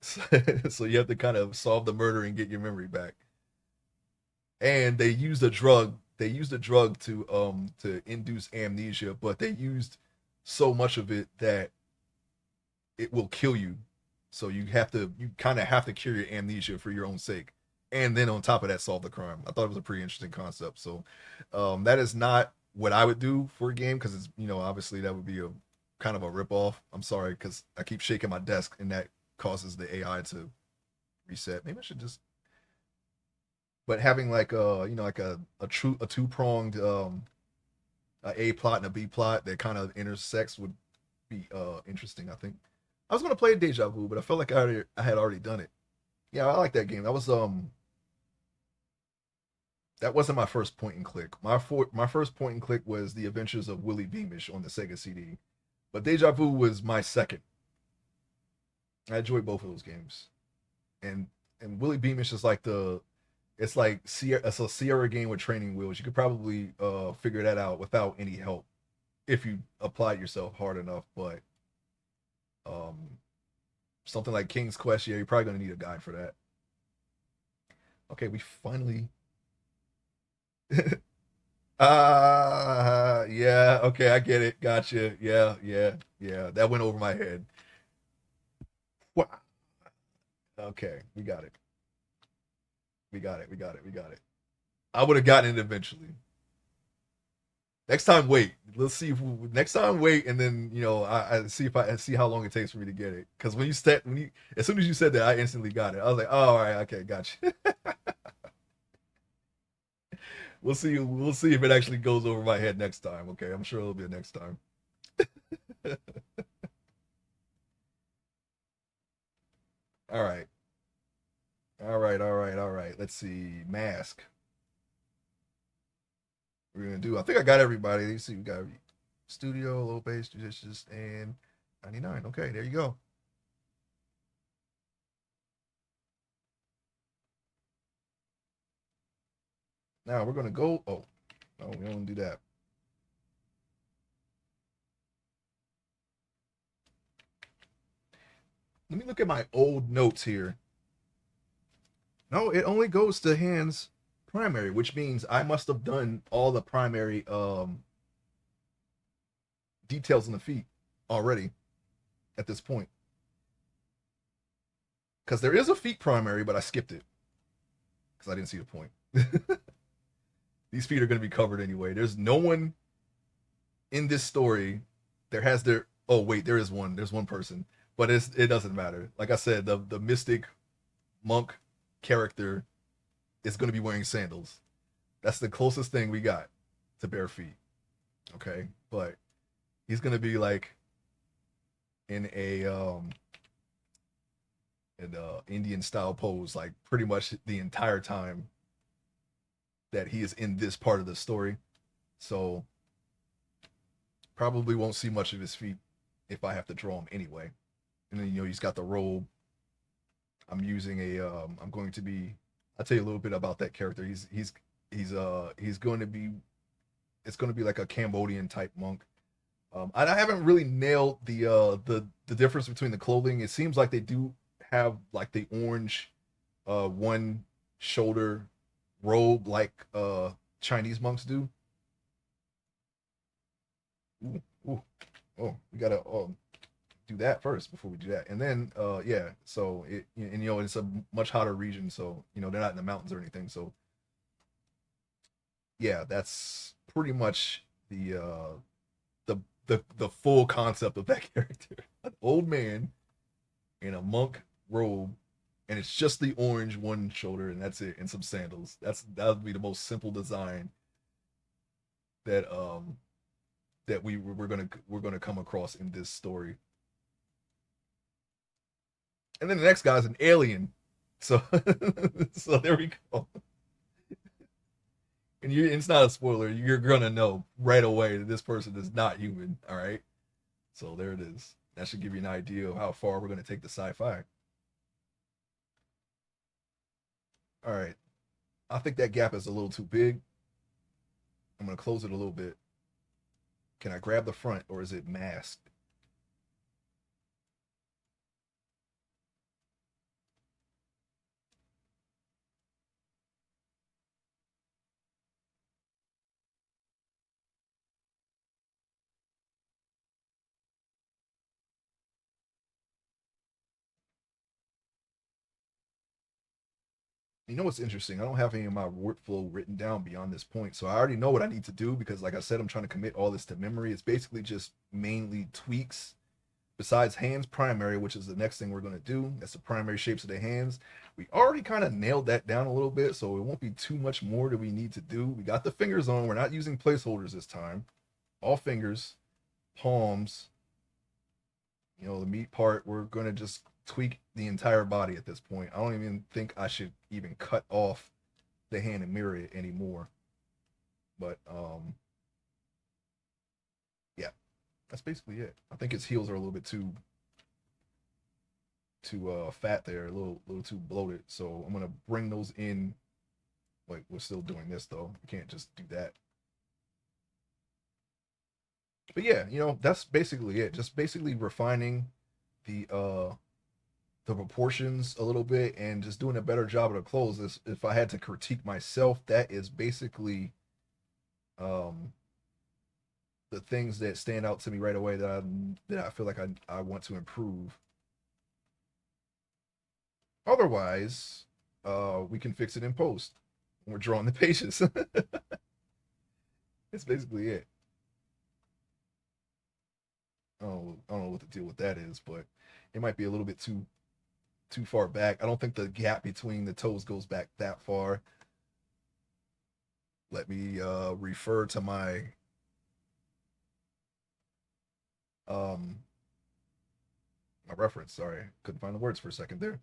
So you have to kind of solve the murder and get your memory back. And they used a drug. They used a drug to induce amnesia, but they used so much of it that it will kill you. So you kind of have to cure your amnesia for your own sake, and then on top of that, solve the crime. I thought it was a pretty interesting concept. So that is not what I would do for a game because it's, you know, obviously that would be a kind of a rip off. I'm sorry because I keep shaking my desk and that causes the AI to reset. Maybe I should just, but having like you know, like a two pronged a plot and a B plot that kind of intersects would be interesting. I think I was gonna play Deja Vu, but I felt like I had already done it. Yeah, I like that game. That wasn't my first point and click. My first point and click was The Adventures of Willie Beamish on the Sega CD, but Deja Vu was my second. I enjoyed both of those games, and Willie Beamish is like the it's like it's a Sierra game with training wheels. You could probably figure that out without any help if you apply yourself hard enough. But um, something like King's Quest, yeah, you're probably gonna need a guide for that. Okay, we finally. Yeah, okay, I get it. Gotcha. Yeah, yeah, yeah. That went over my head. Wow. Okay, we got it. We got it. We got it. We got it. I would have gotten it eventually. Next time, wait. Let's see if next time wait, and then you know I see if I see how long it takes for me to get it. Because when you as soon as you said that, I instantly got it. I was like, oh, all right, okay, gotcha. We'll see. We'll see if it actually goes over my head next time. Okay, I'm sure it'll be a next time. All right, all right, all right, all right. Let's see. Mask. We're gonna do. I think I got everybody. You see, we got studio, low base, judicious, and 99. Okay, there you go. Now we're gonna go. Oh, no, we don't do that. Let me look at my old notes here. No, it only goes to hands primary, which means I must have done all the primary details in the feet already at this point. Because there is a feet primary, but I skipped it because I didn't see the point. These feet are going to be covered anyway. There's no one in this story. There has their. Oh wait, there is one. There's one person, but it doesn't matter. Like I said, the mystic monk character is going to be wearing sandals. That's the closest thing we got to bare feet. Okay, but he's going to be like in a Indian style pose, like pretty much the entire time that he is in this part of the story. So probably won't see much of his feet if I have to draw him anyway. And then you know he's got the robe. I'm using a. I'm going to be. I'll tell you a little bit about that character. He's going to be. It's going to be like a Cambodian type monk. I haven't really nailed the difference between the clothing. It seems like they do have like the orange one shoulder robe like Chinese monks do. Ooh, ooh, oh, we gotta do that first before we do that, and then yeah. So it and you know it's a much hotter region, so you know they're not in the mountains or anything. So yeah, that's pretty much the full concept of that character. An old man in a monk robe, and it's just the orange one shoulder, and that's it, and some sandals. That would be the most simple design that we're gonna come across in this story. And then the next guy's an alien. So, so there we go. And it's not a spoiler. You're gonna know right away that this person is not human. All right. So there it is. That should give you an idea of how far we're gonna take the sci-fi. All right. I think that gap is a little too big. I'm gonna close it a little bit. Can I grab the front or is it masked? You know what's interesting? I don't have any of my workflow written down beyond this point. So I already know what I need to do because, like I said, I'm trying to commit all this to memory. It's basically just mainly tweaks besides hands primary, which is the next thing we're going to do. That's the primary shapes of the hands. We already kind of nailed that down a little bit. So it won't be too much more that we need to do. We got the fingers on. We're not using placeholders this time. All fingers, palms, the meat part, we're going to just tweak the entire body at this point. I don't even think I should even cut off the hand and mirror it anymore. But yeah, that's basically it. I think his heels are a little bit too fat there, a little too bloated. So I'm gonna bring those in. Like we're still doing this though. We can't just do that. But yeah, that's basically it. Just basically refining the uh the proportions a little bit and just doing a better job of the clothes. If I had to critique myself, that is basically um the things that stand out to me right away that I feel like I want to improve. Otherwise, we can fix it in post when we're drawing the pages. It's basically it. I don't know what the deal with that is, but it might be a little bit too far back. I don't think the gap between the toes goes back that far. Let me refer to um my reference. Sorry, couldn't find the words for a second there.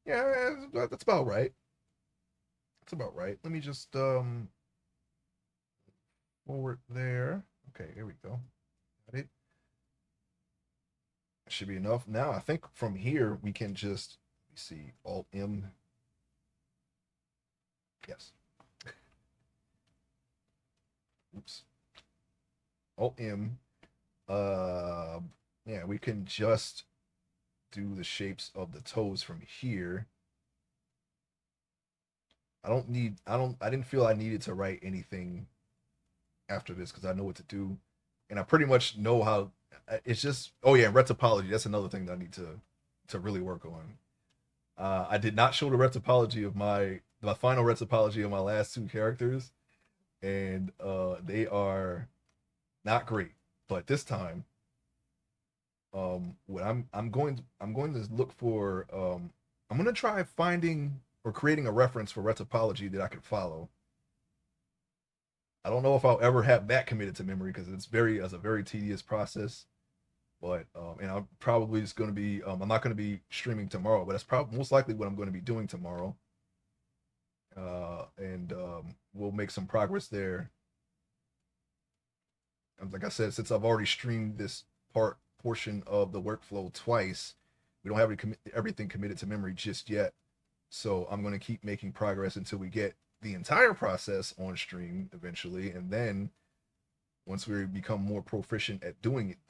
Yeah, that's about right. That's about right. Let me just forward there. Okay, here we go. Got it. Should be enough. Now I think from here we can just let me see Alt M. Yes. Oops. Alt M. Uh, yeah, we can just do the shapes of the toes from here. I didn't feel I needed to write anything after this because I know what to do, and I pretty much know how. It's just, oh yeah, retopology. That's another thing that I need to really work on. I did not show the retopology of my final retopology of my last two characters, and they are not great. But this time, what I'm going to look for I'm going to try finding or creating a reference for retopology that I can follow. I don't know if I'll ever have that committed to memory because it's a very tedious process. But and I'm probably just going to be I'm not going to be streaming tomorrow, but that's probably most likely what I'm going to be doing tomorrow. And we'll make some progress there. Like I said, since I've already streamed this portion of the workflow twice, we don't have everything committed to memory just yet. So I'm going to keep making progress until we get the entire process on stream eventually, and then once we become more proficient at doing it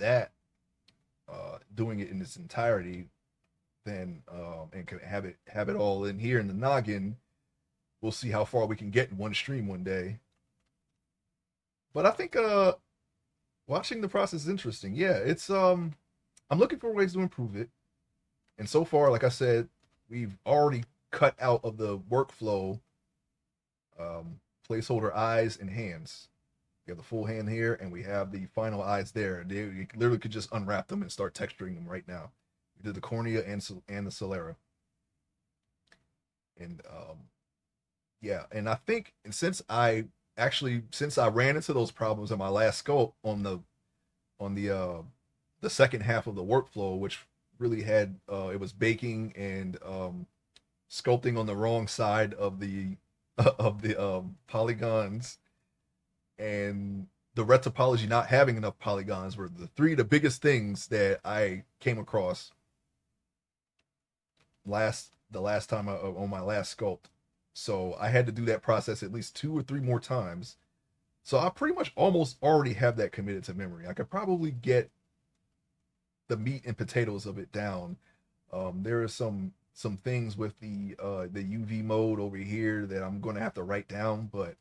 in its entirety, then and can have it all in here in the noggin. We'll see how far we can get in one stream one day. But I think watching the process is interesting. Yeah, it's I'm looking for ways to improve it. And so far, like I said, we've already cut out of the workflow um, placeholder eyes and hands. We have the full hand here, and we have the final eyes there. You literally could just unwrap them and start texturing them right now. We did the cornea and the sclera, and yeah, and I think, and since I ran into those problems in my last sculpt on the second half of the workflow, which really had it was baking and sculpting on the wrong side of the polygons, and the red topology not having enough polygons were the biggest things that I came across the last time on my last sculpt. So I had to do that process at least 2 or 3 more times. So I pretty much almost already have that committed to memory. I could probably get the meat and potatoes of it down. There are some things with the UV mode over here that I'm going to have to write down, but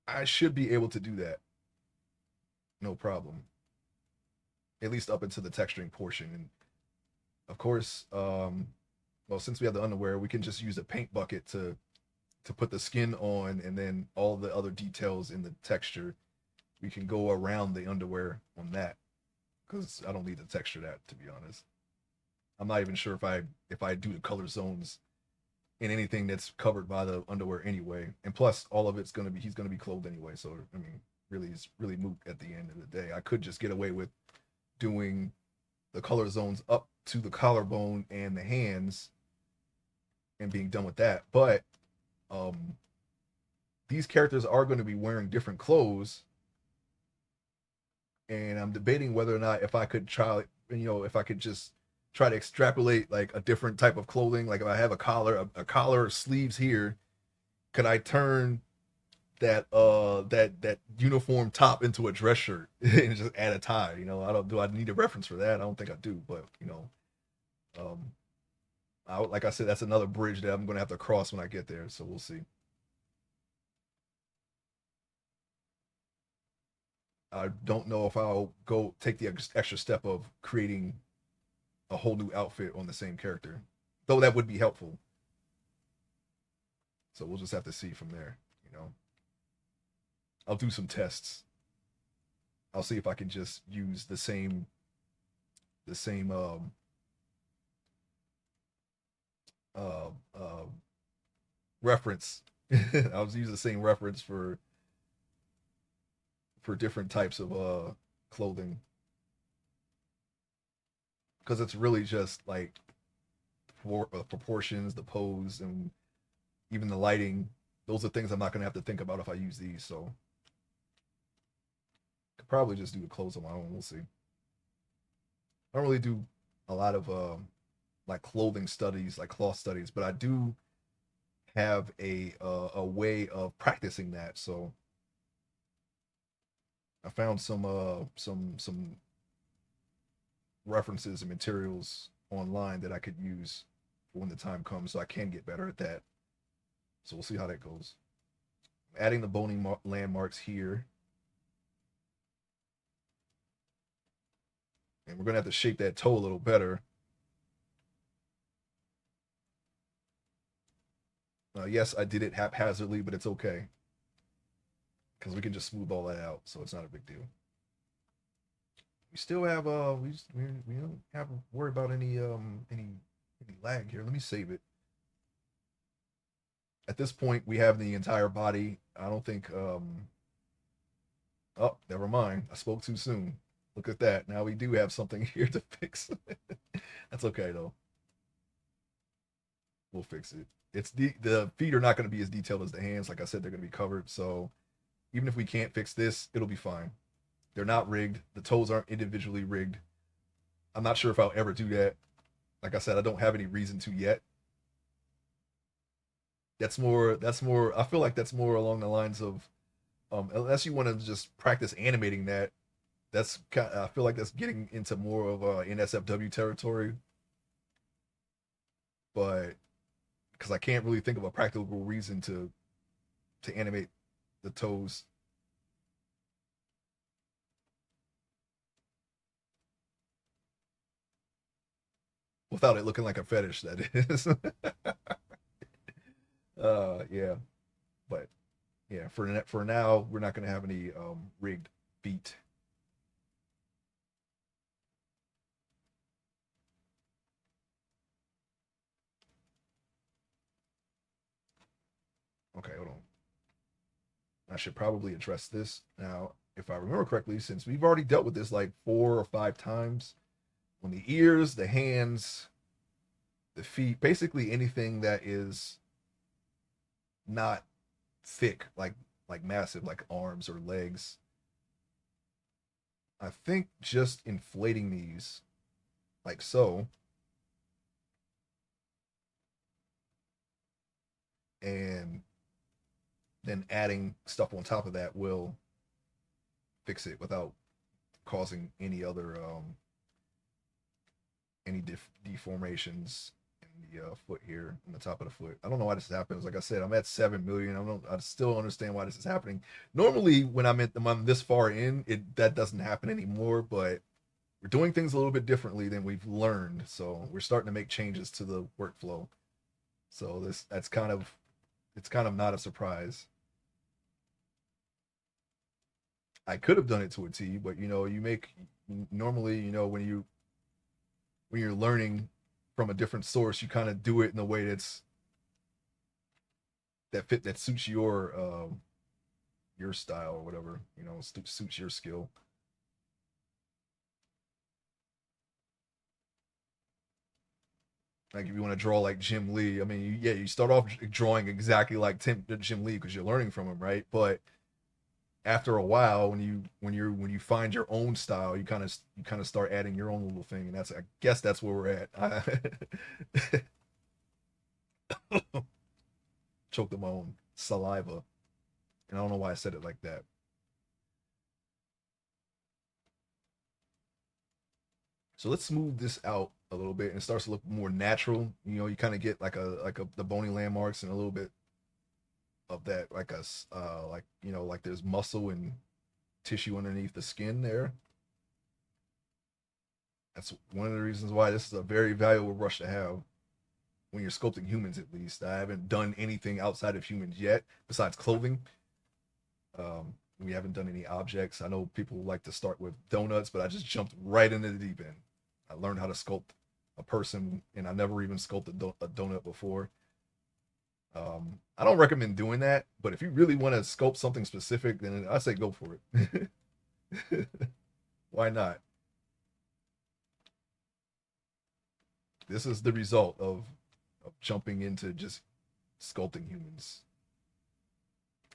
I should be able to do that, no problem. At least up into the texturing portion. And of course, well, since we have the underwear, we can just use a paint bucket to put the skin on, and then all the other details in the texture, we can go around the underwear on that, because I don't need to texture that, to be honest. I'm not even sure if I do the color zones in anything that's covered by the underwear anyway. And plus, all of it's gonna be he's gonna be clothed anyway. So I mean, really, it's really moot at the end of the day. I could just get away with doing the color zones up to the collarbone and the hands and being done with that. But um, these characters are going to be wearing different clothes, and I'm debating whether or not if I could try, if I could just try to extrapolate like a different type of clothing. Like if I have a collar, sleeves here, could I turn that uniform top into a dress shirt and just add a tie? I don't do I need a reference for that? I don't think I do, but um, like I said, that's another bridge that I'm going to have to cross when I get there. So we'll see. I don't know if I'll go take the extra step of creating a whole new outfit on the same character, though that would be helpful. So we'll just have to see from there. I'll do some tests. I'll see if I can just use the same uh, uh, reference. I'll use the same reference for different types of clothing, because it's really just like proportions, the pose, and even the lighting. Those are things I'm not gonna have to think about if I use these. So could probably just do the clothes on my own. We'll see. I don't really do a lot of like clothing studies, like cloth studies, but I do have a way of practicing that. So I found some references and materials online that I could use when the time comes, so I can get better at that. So we'll see how that goes. Adding the boning landmarks here, and we're gonna have to shape that toe a little better. Yes, I did it haphazardly, but it's okay because we can just smooth all that out, so it's not a big deal. We still have we don't have to worry about any lag here. Let me save it. At this point, we have the entire body. I don't think. Oh, never mind. I spoke too soon. Look at that. Now we do have something here to fix. That's okay though. We'll fix it. It's the feet are not going to be as detailed as the hands. Like I said, they're going to be covered. So even if we can't fix this, it'll be fine. They're not rigged. The toes aren't individually rigged. I'm not sure if I'll ever do that. Like I said, I don't have any reason to yet. That's more I feel like that's more along the lines of unless you want to just practice animating that, I feel like that's getting into more of NSFW territory, but because I can't really think of a practical reason to animate the toes without it looking like a fetish, that is. Yeah, but yeah, for now we're not going to have any rigged feet. Okay, hold on. I should probably address this now. If I remember correctly, since we've already dealt with this like 4 or 5 times, on the ears, the hands, the feet, basically anything that is not thick, like massive, like arms or legs. I think just inflating these like so, and then adding stuff on top of that will fix it without causing any deformations in the foot here, in the top of the foot. I don't know why this happens. Like I said, I'm at 7 million. I still don't understand why this is happening. Normally, when I'm this far in, that doesn't happen anymore. But we're doing things a little bit differently than we've learned, so we're starting to make changes to the workflow. So that's kind of it's kind of not a surprise. I could have done it to a T, but you make normally, when you're learning from a different source, you kind of do it in a way that suits your style or whatever, suits your skill. Like if you want to draw like Jim Lee, I mean, you start off drawing exactly like Jim Lee because you're learning from him, right? But after a while, when you find your own style, you kind of start adding your own little thing, and I guess that's where we're at. I choked on my own saliva, and I don't know why I said it like that. So let's smooth this out a little bit, and it starts to look more natural. You kind of get like the bony landmarks and a little bit of that, like there's muscle and tissue underneath the skin there. That's one of the reasons why this is a very valuable brush to have when you're sculpting humans. At least I haven't done anything outside of humans yet, besides clothing. We haven't done any objects. I know people like to start with donuts, but I just jumped right into the deep end. I learned how to sculpt a person, and I never even sculpted a donut before. I don't recommend doing that, but if you really want to sculpt something specific, then I say go for it. Why not? This is the result of jumping into just sculpting humans.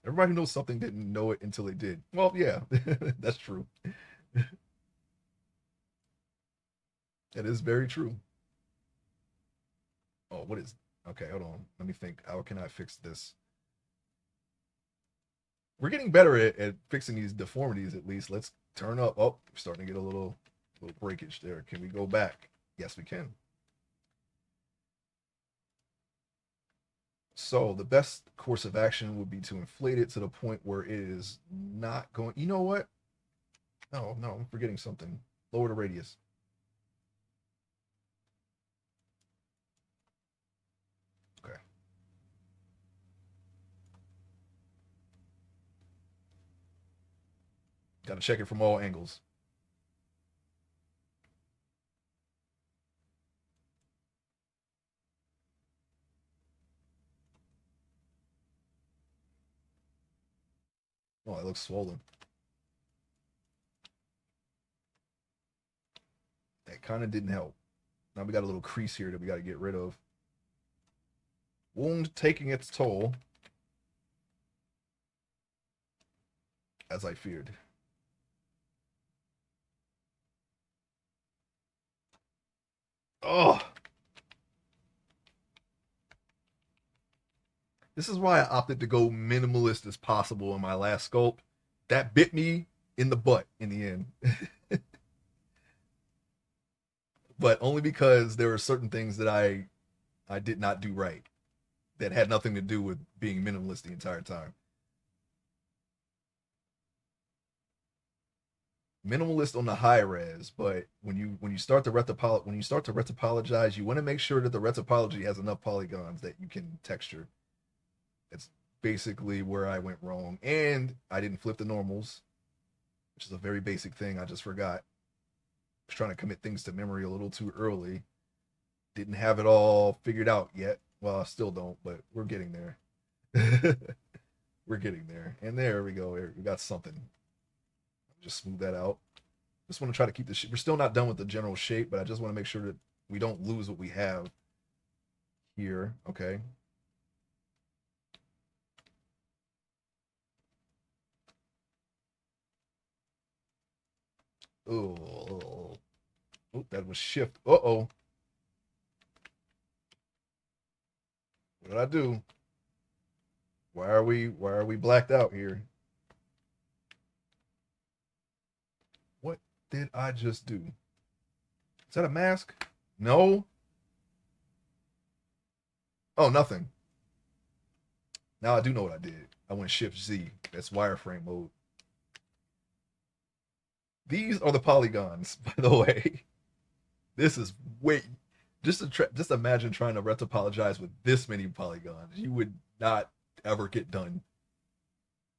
Everybody who knows something didn't know it until they did. Well, yeah, that's true. It is very true. Oh, what is? Okay, hold on. Let me think. How can I fix this? We're getting better at fixing these deformities. At least let's turn up. Oh, we're starting to get a little breakage there. Can we go back? Yes, we can. So the best course of action would be to inflate it to the point where it is not going. You know what? No, no, I'm forgetting something. Lower the radius. Okay. Got to check it from all angles. Oh, it looks swollen. That kind of didn't help. Now we got a little crease here that we got to get rid of. Wound taking its toll, as I feared. Oh, this is why I opted to go minimalist as possible in my last sculpt. That bit me in the butt in the end, but only because there were certain things that I did not do right that had nothing to do with being minimalist the entire time. Minimalist on the high res, but when you start to retopologize, you want to make sure that the retopology has enough polygons that you can texture. That's basically where I went wrong, and I didn't flip the normals, which is a very basic thing I just forgot. I was trying to commit things to memory a little too early. Didn't have it all figured out yet. Well, I still don't, but we're getting there. We're getting there, and there we go. We got something. Just smooth that out. Just want to try to keep the shape. We're still not done with the general shape, but I just want to make sure that we don't lose what we have. here. Okay. Oh, oh, that was shift. Uh-oh. What did I do? Why are we blacked out here? What did I just do? Is that a mask? No. Oh, nothing. Now I do know what I did. I went Shift Z. That's wireframe mode. These are the polygons, by the way. This is way just imagine trying to retopologize with this many polygons. You would not ever get done.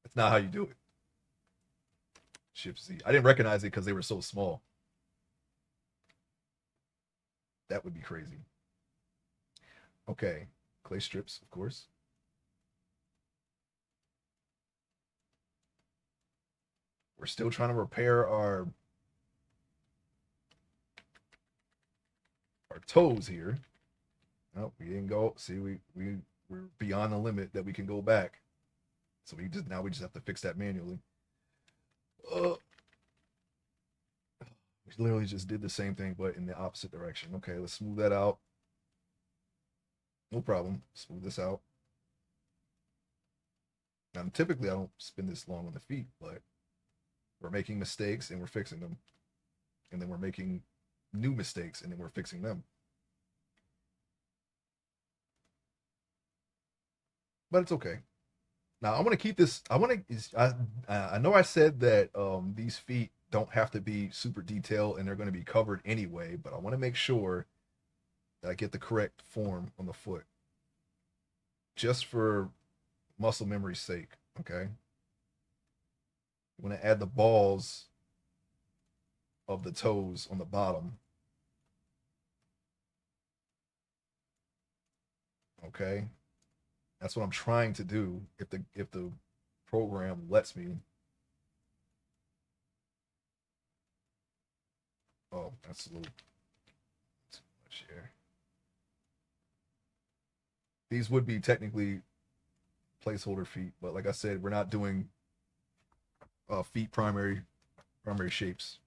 That's not how you do it. Shift Z. I didn't recognize it because they were so small. That would be crazy. Okay. Clay strips, of course. We're still trying to repair our toes here. No, we didn't go. See, we're beyond the limit that we can go back. So we just have to fix that manually. Uh, we literally just did the same thing, but in the opposite direction. Okay, let's smooth that out. No problem. Smooth this out. Now, typically, I don't spend this long on the feet, but we're making mistakes and we're fixing them. And then we're making new mistakes and then we're fixing them. But it's okay. Now, I want to keep this. I want to. I know I said that these feet don't have to be super detailed and they're going to be covered anyway, but I want to make sure that I get the correct form on the foot, just for muscle memory's sake. Okay. I'm going to add the balls of the toes on the bottom. Okay. That's what I'm trying to do. If the program lets me. Oh, that's a little too much here. These would be technically placeholder feet, but like I said, we're not doing feet primary shapes.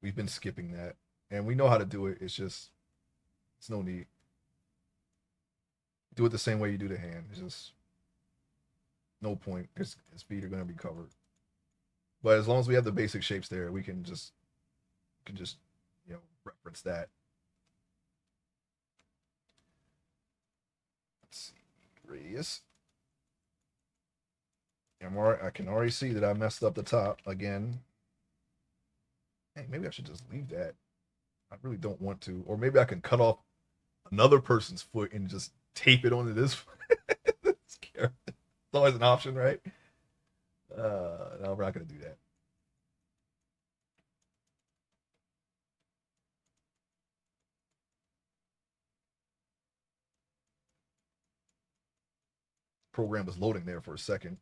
We've been skipping that, and we know how to do it. It's no need. Do it the same way you do the hand. It's just no point. His feet are going to be covered. But as long as we have the basic shapes there, we can just reference that. Let's see, radius. I can already see that I messed up the top again. Hey, maybe I should just leave that. I really don't want to, or maybe I can cut off another person's foot and just tape it onto this. This character. It's always an option, right? No, we're not gonna do that. Program was loading there for a second.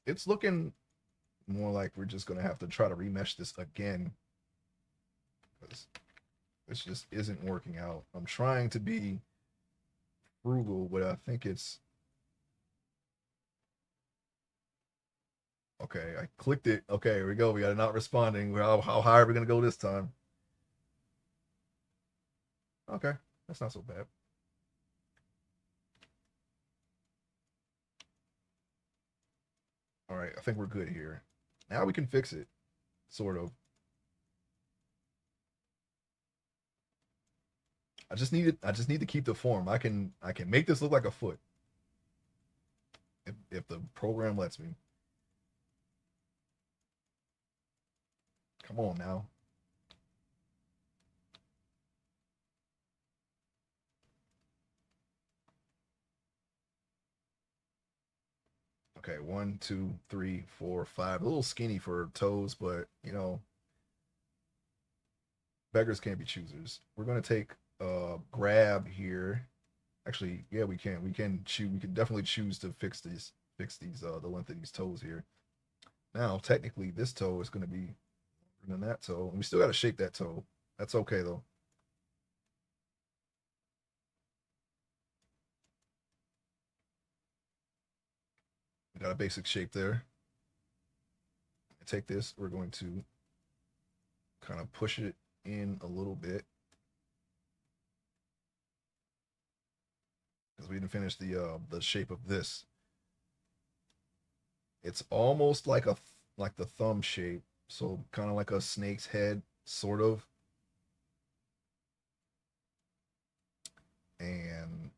It's looking more like we're just gonna have to try to remesh this again because this just isn't working out. I'm trying to be frugal, but I think it's okay. I clicked it. Okay, here we go. We got it not responding. How high are we gonna go this time? Okay, that's not so bad. All right, I think we're good here. Now we can fix it, sort of. I just need to keep the form. I can make this look like a foot if the program lets me. Come on now. Okay, one, two, three, four, five. A little skinny for toes, but beggars can't be choosers. We're gonna take grab here. Actually, yeah, we can. We can choose. We can definitely choose to fix these the length of these toes here. Now, technically, this toe is going to be longer than that toe. And we still got to shape that toe. That's okay, though. We got a basic shape there. Take this, we're going to kind of push it in a little bit because we didn't finish the shape of this. It's almost like the thumb shape, so kind of like a snake's head, sort of. And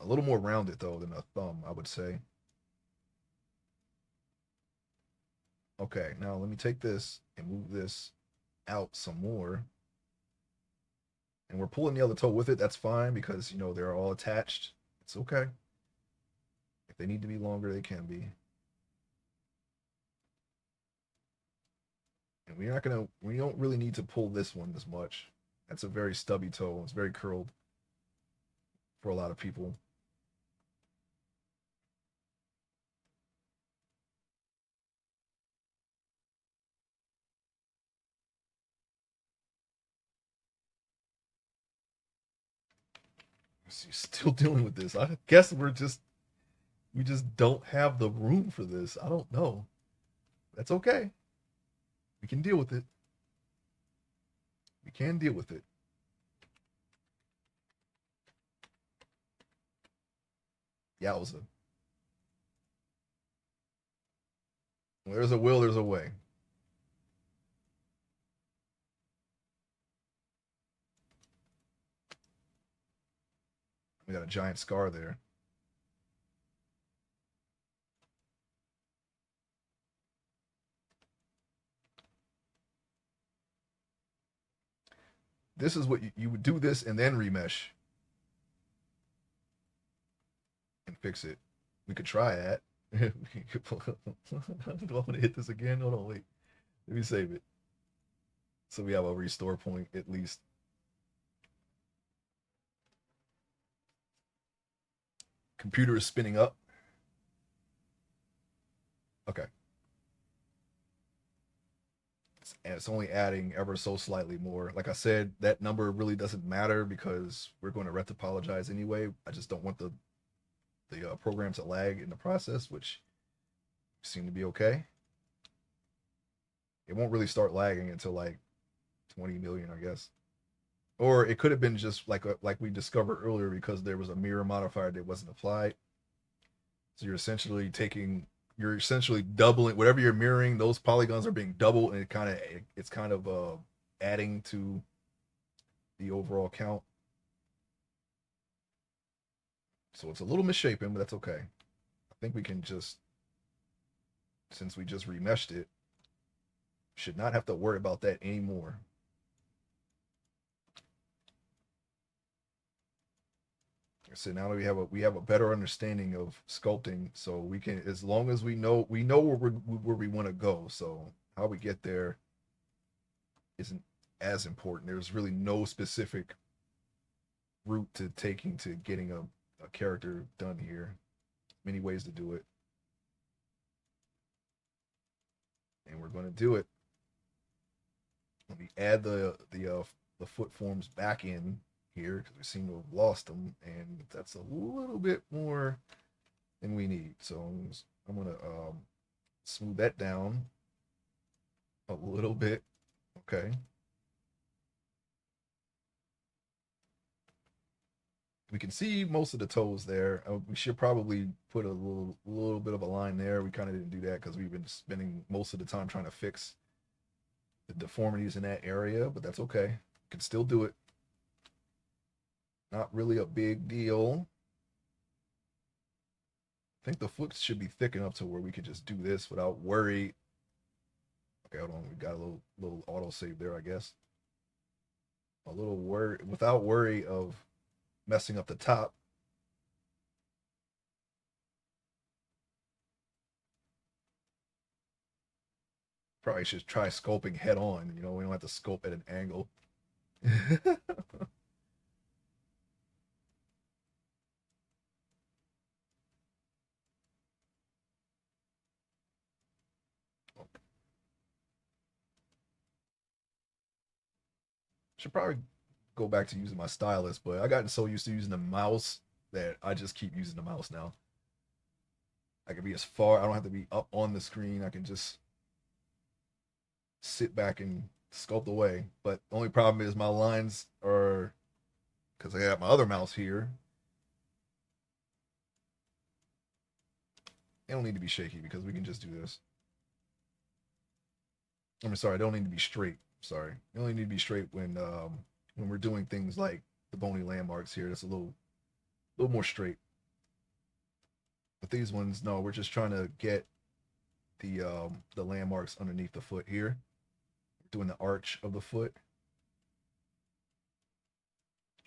a little more rounded though than a thumb, I would say. Okay, now let me take this and move this out some more. And we're pulling the other toe with it. That's fine because, they're all attached. It's okay. If they need to be longer, they can be. And we don't really need to pull this one as much. That's a very stubby toe. It's very curled for a lot of people. So you're still dealing with this. I guess we just don't have the room for this. I don't know. That's okay. We can deal with it. We can deal with it. Yowza. When there's a will, there's a way. We got a giant scar there. This is what you would do this and then remesh and fix it. We could try that. Do I want to hit this again? Hold on, wait. Let me save it. So we have a restore point at least. Computer is spinning up. Okay. And it's only adding ever so slightly more. Like I said, that number really doesn't matter because we're going to retopologize anyway. I just don't want the program to lag in the process, which seem to be okay. It won't really start lagging until like 20 million, I guess. Or it could have been just like we discovered earlier because there was a mirror modifier that wasn't applied. So you're essentially doubling whatever you're mirroring. Those polygons are being doubled, and it's kind of adding to the overall count. So it's a little misshapen, but that's okay. I think we can just, since we just remeshed it, should not have to worry about that anymore. So now we have a better understanding of sculpting, so we can, as long as we know where we want to go. So how we get there isn't as important. There's really no specific route to taking to getting a character done here. Many ways to do it, and we're going to do it. Let me add the foot forms back in here because we seem to have lost them, and that's a little bit more than we need. So I'm gonna smooth that down a little bit. Okay. We can see most of the toes there. We should probably put a little bit of a line there. We kind of didn't do that because we've been spending most of the time trying to fix the deformities in that area, but that's okay. Can still do it. Not really a big deal. I think the foot should be thick enough to where we could just do this without worry. Okay, hold on. We got a little auto save there, I guess. A little worry without worry of messing up the top. Probably should try sculpting head on. We don't have to sculpt at an angle. Should probably go back to using my stylus, but I gotten so used to using the mouse that I just keep using the mouse now. I can be as far, I don't have to be up on the screen. I can just sit back and sculpt away. But the only problem is my lines are, because I got my other mouse here, they don't need to be shaky because we can just do this. I'm sorry, they don't need to be straight. Sorry, they only need to be straight when we're doing things like the bony landmarks here. That's a little more straight. But these ones, no, we're just trying to get the landmarks underneath the foot here. Doing the arch of the foot.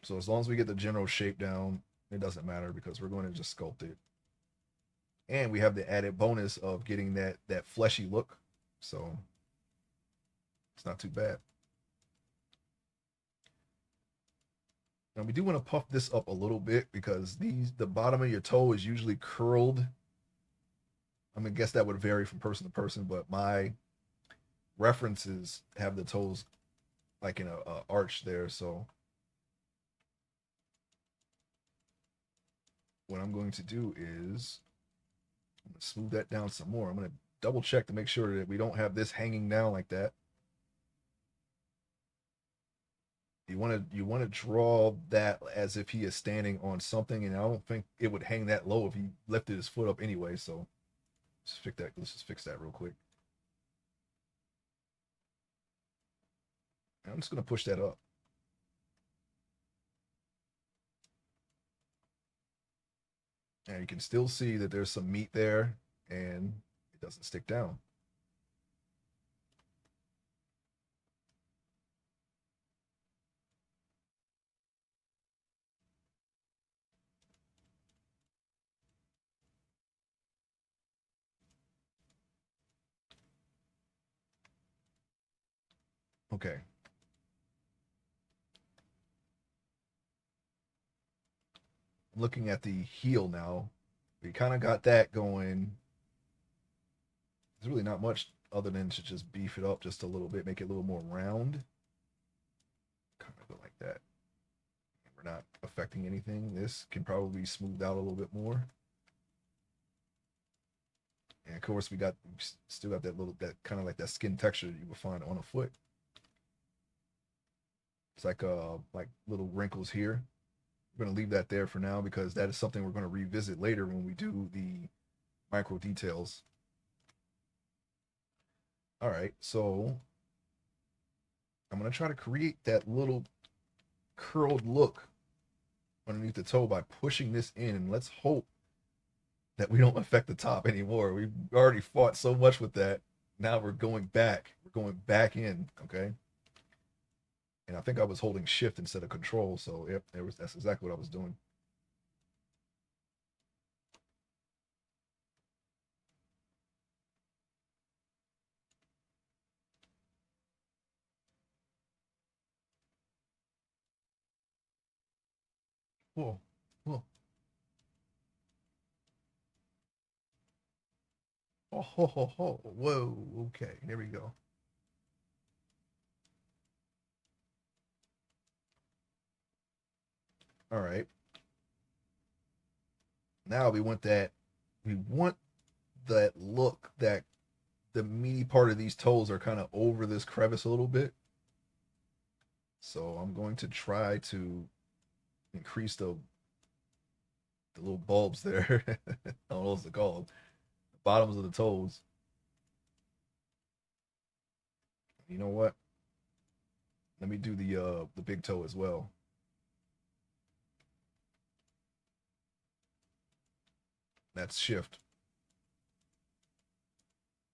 So as long as we get the general shape down, it doesn't matter because we're going to just sculpt it. And we have the added bonus of getting that fleshy look. So it's not too bad. Now we do want to puff this up a little bit because the bottom of your toe is usually curled. I mean, I guess that would vary from person to person, but my references have the toes like in a arch there. So what I'm going to do is I'm going to smooth that down some more. I'm going to double check to make sure that we don't have this hanging down like that. You want to draw that as if he is standing on something, and I don't think it would hang that low if he lifted his foot up anyway. So let's fix that. Let's just fix that real quick. I'm just gonna push that up. And you can still see that there's some meat there and it doesn't stick down. Okay. Looking at the heel now, we kind of got that going. There's really not much other than to just beef it up just a little bit, make it a little more round. Kind of go like that. We're not affecting anything. This can probably be smoothed out a little bit more. And of course, we still got that kind of like that skin texture that you would find on a foot. It's like little wrinkles here. We're gonna leave that there for now because that is something we're gonna revisit later when we do the micro details. All right, so I'm gonna try to create that little curled look underneath the toe by pushing this in, and let's hope that we don't affect the top anymore. We've already fought so much with that. Now we're going back. We're going back in, okay? And I think I was holding shift instead of control, so yep, that's exactly what I was doing. Whoa, whoa. Oh, ho, ho, ho. Whoa, okay, there we go. All right. Now we want that look that the meaty part of these toes are kind of over this crevice a little bit. So I'm going to try to increase the little bulbs there. I don't know what to call them. The bottoms of the toes. You know what? Let me do the big toe as well. That's shift.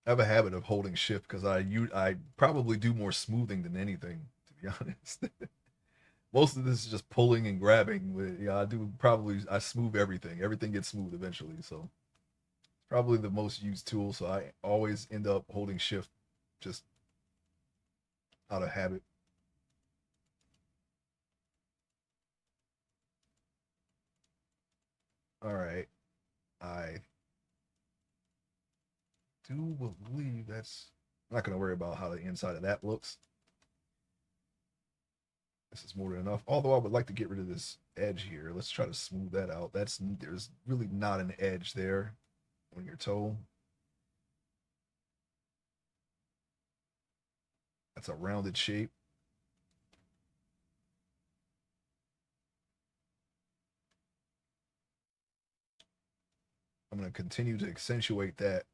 I have a habit of holding shift because I probably do more smoothing than anything, to be honest. Most of this is just pulling and grabbing. But yeah, I smooth everything. Everything gets smooth eventually. So probably the most used tool. So I always end up holding shift just out of habit. All right. I do believe that's I'm not gonna worry about how the inside of that looks. This is more than enough. Although I would like to get rid of this edge here. Let's try to smooth that out. There's really not an edge there on your toe. That's a rounded shape. I'm going to continue to accentuate that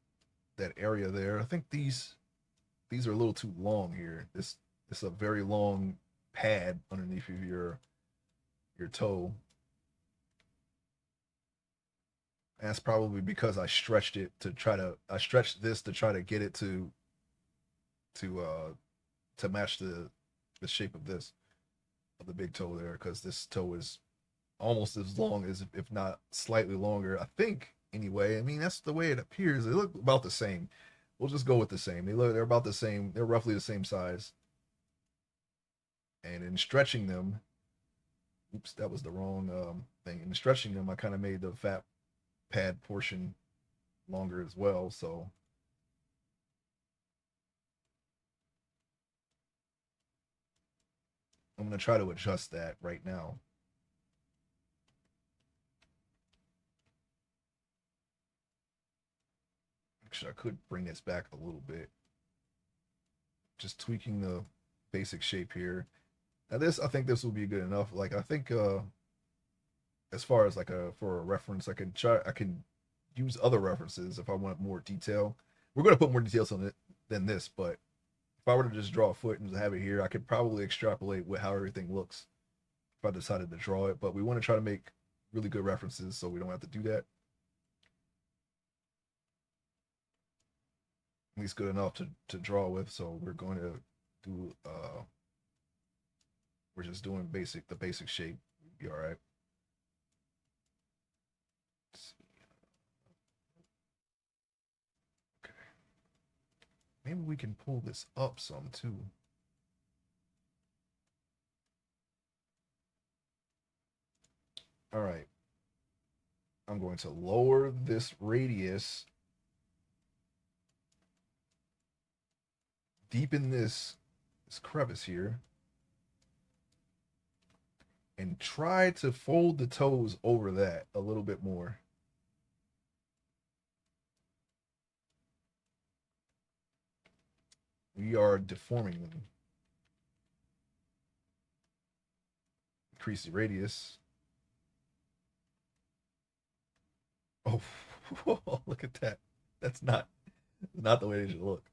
area there. I think these are a little too long here. This is a very long pad underneath of your toe. And that's probably because I stretched this to try to get it to uh to match the shape of this of the big toe there, because this toe is almost as long as, if not slightly longer, I think, anyway. I mean, that's the way it appears. They look about the same. We'll just go with the same. They're about the same. They're roughly the same size. And in stretching them, oops, that was the wrong thing. In stretching them, I kind of made the fat pad portion longer as well. So I'm going to try to adjust that right now. Actually, I could bring this back a little bit. Just tweaking the basic shape here. Now this, I think this will be good enough. Like, I think as far as like for a reference, I can use other references if I want more detail. We're going to put more details on it than this, but if I were to just draw a foot and just have it here, I could probably extrapolate with how everything looks if I decided to draw it. But we want to try to make really good references so we don't have to do that. At least good enough to draw with. So we're going to do we're just doing the basic shape. Be all right. Okay. Maybe we can pull this up some too. All right. I'm going to lower this radius, deepen this crevice here, and try to fold the toes over that a little bit more. We are deforming them. Increase the radius. Oh, look at that. That's not the way they should look.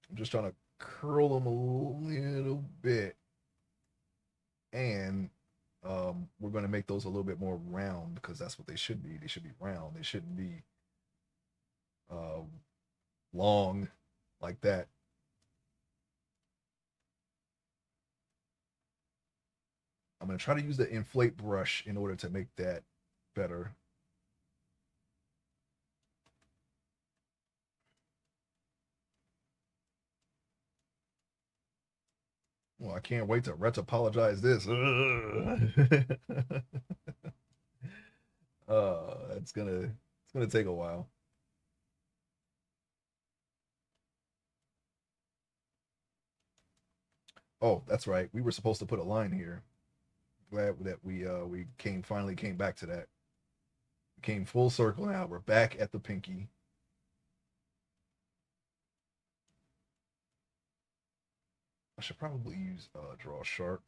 I'm just trying to curl them a little bit, and we're going to make those a little bit more round because that's what they should be. They should be round. They shouldn't be um, long like that. I'm going to try to use the inflate brush in order to make that better. Well, I can't wait to apologize this. It's gonna take a while. Oh, that's right. We were supposed to put a line here. Glad that we finally came back to that. We came full circle now. We're back at the pinky. I should probably use draw sharp.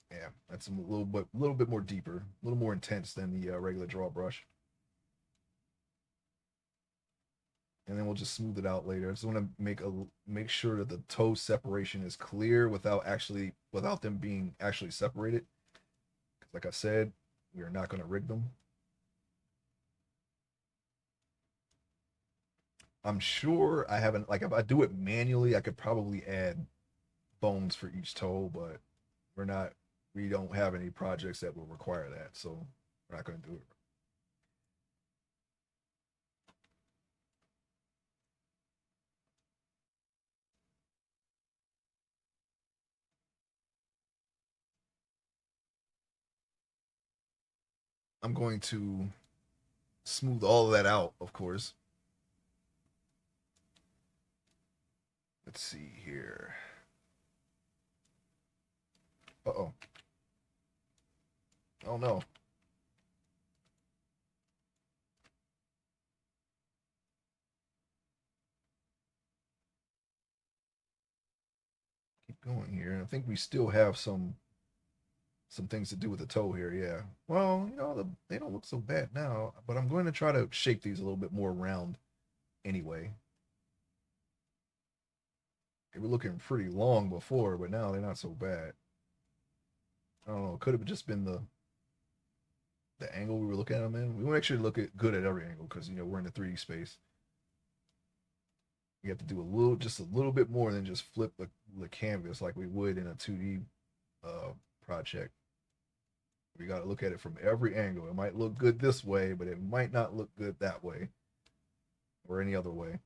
Yeah, that's a little bit more deeper, a little more intense than the regular draw brush. And then we'll just smooth it out later. I just want to make sure that the toe separation is clear without them being actually separated. Because like I said, we are not going to rig them. I'm sure I haven't, like, if I do it manually, I could probably add bones for each toe, but we're not we don't have any projects that will require that, so we're not going to do it. I'm going to smooth all of that out, of course. Let's see here. Uh-oh. Oh no. Keep going here. I think we still have some things to do with the toe here, yeah. Well, they don't look so bad now, but I'm going to try to shape these a little bit more round anyway. They were looking pretty long before, but now they're not so bad. I don't know. It could have just been the angle we were looking at them in. We want to actually look at good at every angle because we're in the 3D space. We have to do just a little bit more than just flip the canvas like we would in a 2D project. We got to look at it from every angle. It might look good this way, but it might not look good that way or any other way.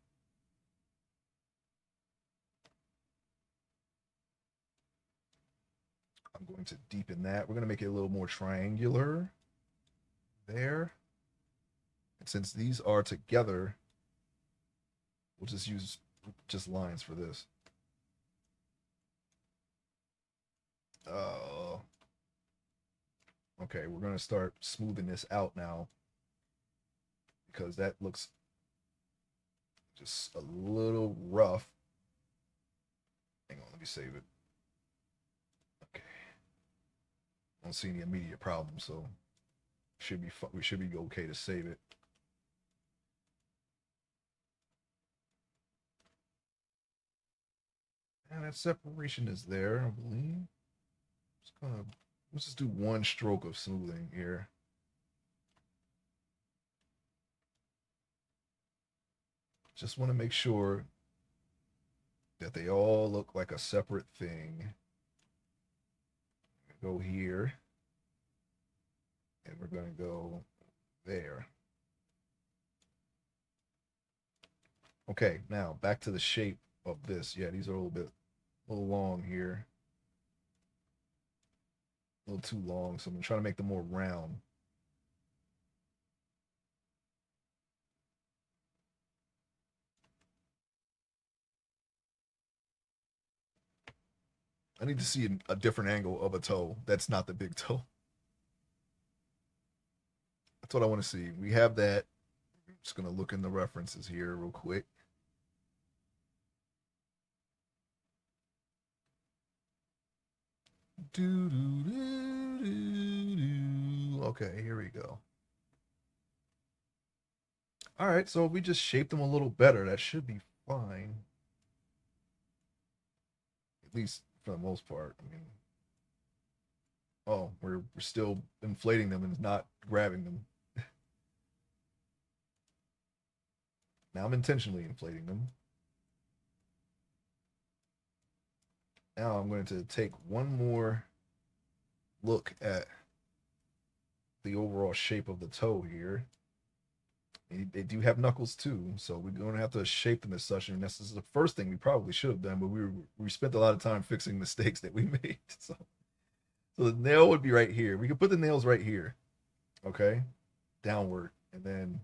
I'm going to deepen that. We're going to make it a little more triangular there. And since these are together, we'll just use just lines for this. Okay, we're going to start smoothing this out now because that looks just a little rough. Hang on, let me save it. Okay. I don't see any immediate problems, so we should be okay to save it. And that separation is there, I believe. Let's just do one stroke of smoothing here. Just want to make sure that they all look like a separate thing. Go here. And we're going to go there. Okay, now back to the shape of this. Yeah, these are a little long here. A little too long, so I'm trying to make them more round. I need to see a different angle of a toe. That's not the big toe. That's what I want to see. We have that. I'm just going to look in the references here real quick. Okay, here we go. All right, so we just shaped them a little better. That should be fine. At least for the most part. I mean, oh, we're still inflating them and not grabbing them. Now I'm intentionally inflating them. Now I'm going to take one more look at the overall shape of the toe here. They do have knuckles too, so we're going to have to shape them as such. And this is the first thing we probably should have done, but we spent a lot of time fixing mistakes that we made. So the nail would be right here. We could put the nails right here, okay, downward, and then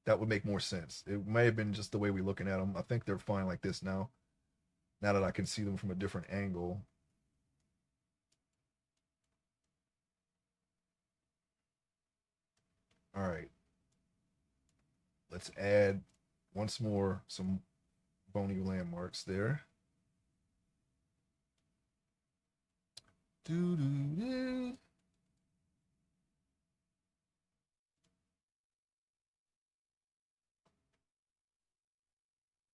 that would make more sense. It may have been just the way we're looking at them. I think they're fine like this now. Now that I can see them from a different angle. All right. Let's add once more some bony landmarks there. Do do do.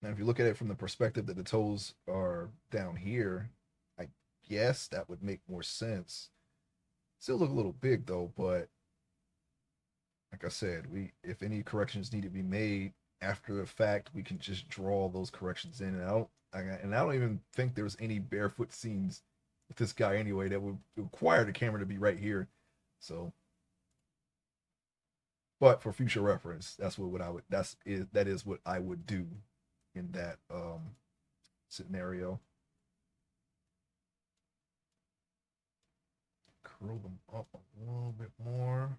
Now, if you look at it from the perspective that the toes are down here, I guess that would make more sense. Still look a little big though, but like I said, if any corrections need to be made after the fact, we can just draw those corrections in. And I don't even think there's any barefoot scenes with this guy anyway that would require the camera to be right here. So, but for future reference, that is what I would do in that scenario. Curl them up a little bit more.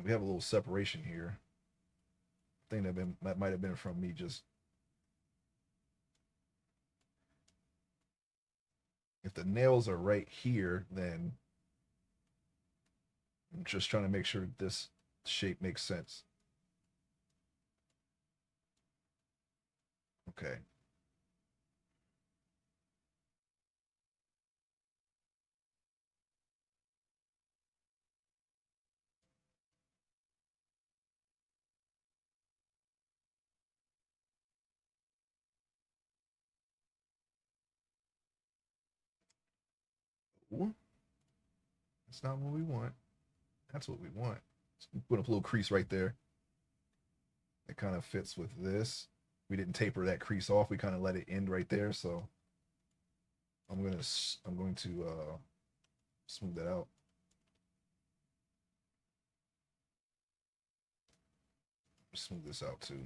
we have a little separation here. I think that might have been from me just, if the nails are right here, then I'm just trying to make sure this shape makes sense. Okay. Ooh, that's not what we want. That's what we want. So we put a little crease right there. It kind of fits with this. We didn't taper that crease off. We kind of let it end right there. So I'm going to smooth that out. Smooth this out too.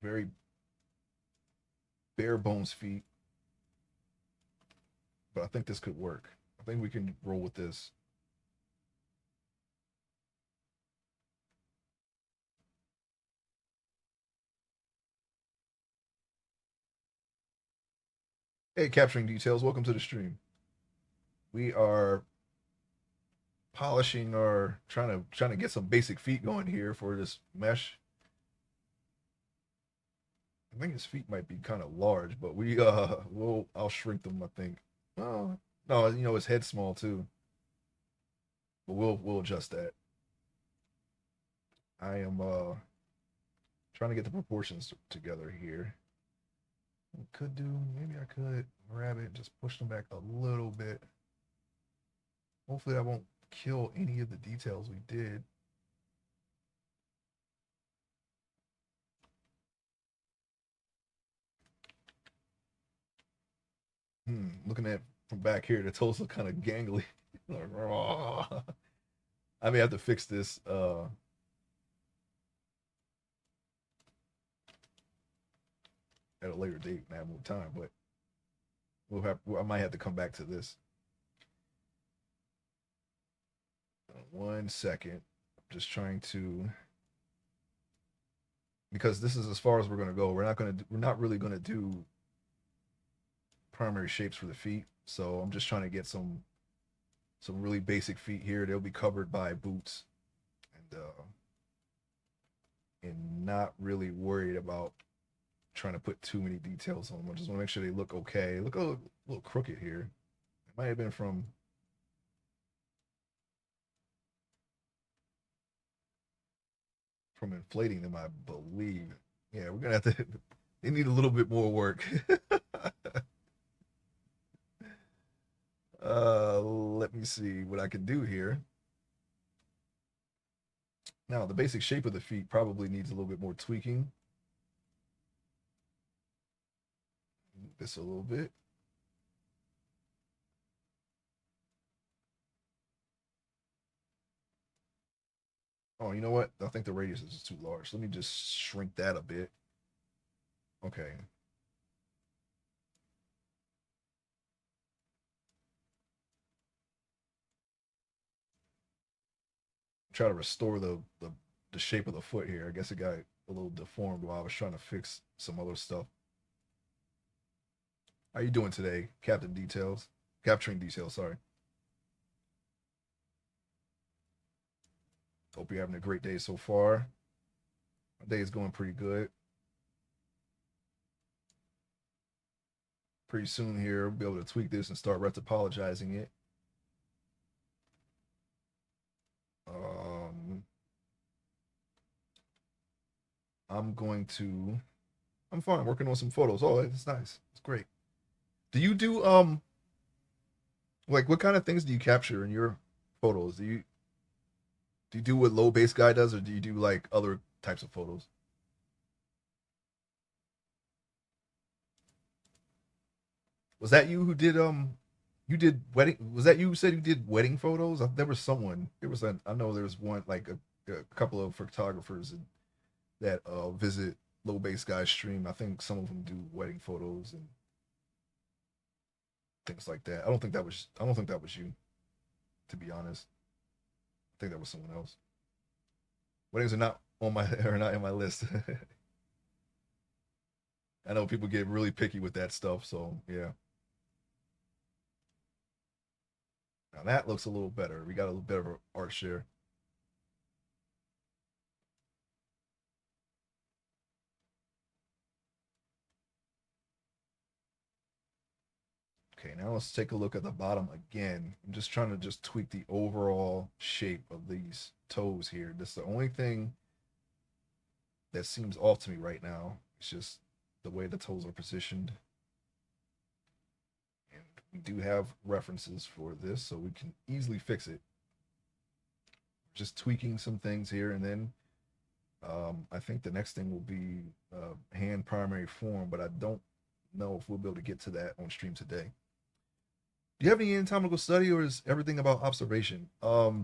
Very bare bones feet, but I think this could work. I think we can roll with this. Hey, capturing details. Welcome to the stream. We are polishing our trying to get some basic feet going here for this mesh. I think his feet might be kind of large, but I'll shrink them, I think. Oh, no, you know his head's small too. But we'll adjust that. I am trying to get the proportions together here. Could do, maybe I could grab it, just push them back a little bit. Hopefully I won't kill any of the details we did. Looking at from back here, the toes look kind of gangly. I may have to fix this at a later date and have more time, but I might have to come back to this. 1 second. Just trying to, because this is as far as we're gonna go. We're not really gonna do primary shapes for the feet. So I'm just trying to get some really basic feet here. They'll be covered by boots, and not really worried about trying to put too many details on them. I just want to make sure they look okay. Look a little crooked here. It might have been from inflating them, I believe. Yeah, we're gonna have to. They need a little bit more work. Let me see what I can do here. Now, the basic shape of the feet probably needs a little bit more tweaking. This a little bit. Oh, you know what? I think the radius is just too large. Let me just shrink that a bit. Okay. Try to restore the shape of the foot here. I guess it got a little deformed while I was trying to fix some other stuff. How you doing today, Captain Details? Capturing Details, sorry. Hope you're having a great day so far. My day is going pretty good. Pretty soon here, we'll be able to tweak this and start retopologizing it. I'm going to. I'm fine working on some photos. Oh, it's nice. It's great. Do you do like what kind of things do you capture in your photos? Do you do what low base guy does, or do you do like other types of photos? Was that you who did you did wedding? Was that you who said you did wedding photos? There was someone. There was I know there was one like a couple of photographers that visit low base guy stream. I think some of them do wedding photos and things like that. I don't think that was you, to be honest. I think that was someone else. Weddings are not on my are not in my list. I know people get really picky with that stuff, so yeah. Now that looks a little better. We got a little better art share. Okay, now let's take a look at the bottom again. I'm just trying to just tweak the overall shape of these toes here. This is the only thing that seems off to me right now. It's just the way the toes are positioned. And we do have references for this, so we can easily fix it. Just tweaking some things here, and then I think the next thing will be hand primary form, but I don't know if we'll be able to get to that on stream today. Do you have any anatomical study, or is everything about observation? I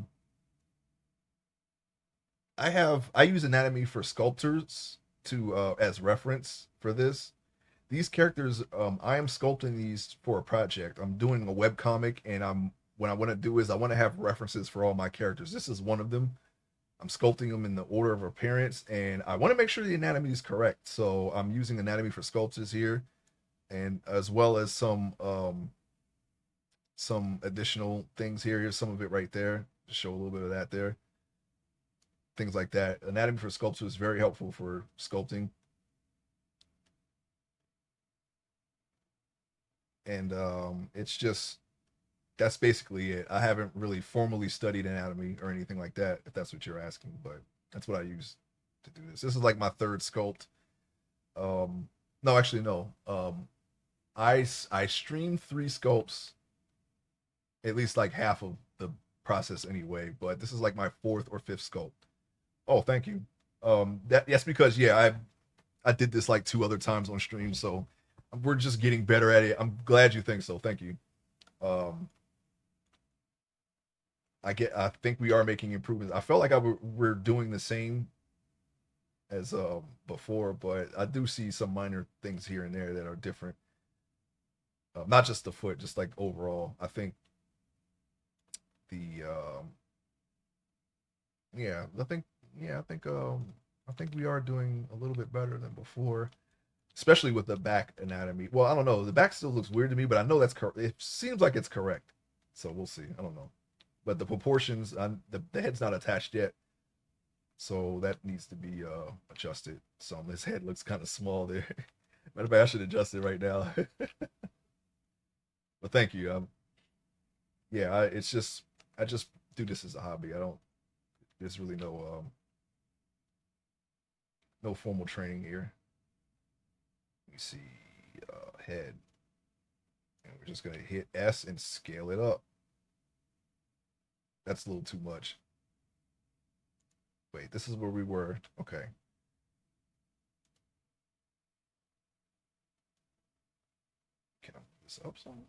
use anatomy for sculptors to as reference for this. These characters, I am sculpting these for a project. I'm doing a web comic, and I'm what I want to do is I want to have references for all my characters. This is one of them. I'm sculpting them in the order of appearance, and I want to make sure the anatomy is correct. So I'm using anatomy for sculptures here, and as well as some additional things here. Here's some of it right there. Just show a little bit of that there. Things like that. Anatomy for sculpture is very helpful for sculpting. And it's just that's basically it. I haven't really formally studied anatomy or anything like that, if that's what you're asking, but that's what I use to do this. This is like my third sculpt. No, actually, no. I streamed three sculpts, at least like half of the process anyway. But this is like my fourth or fifth sculpt. Oh, thank you. That's because yeah, I did this like two other times on stream, so we're just getting better at it. I'm glad you think so. Thank you. Um, I think we are making improvements. I felt like we're doing the same as before, but I do see some minor things here and there that are different. Not just the foot, just like overall. I think the yeah, I think we are doing a little bit better than before, especially with the back anatomy. Well, I don't know. The back still looks weird to me, but I know that's correct. It seems like it's correct. So we'll see. I don't know. But the proportions, the head's not attached yet, so that needs to be adjusted. So his head looks kind of small there. Matter of fact, I should adjust it right now. But thank you. Yeah, it's just I just do this as a hobby. I don't. There's really no formal training here. Let me see head, and we're just gonna hit S and scale it up. That's a little too much. Wait, this is where we were. Okay. Can I move this up some?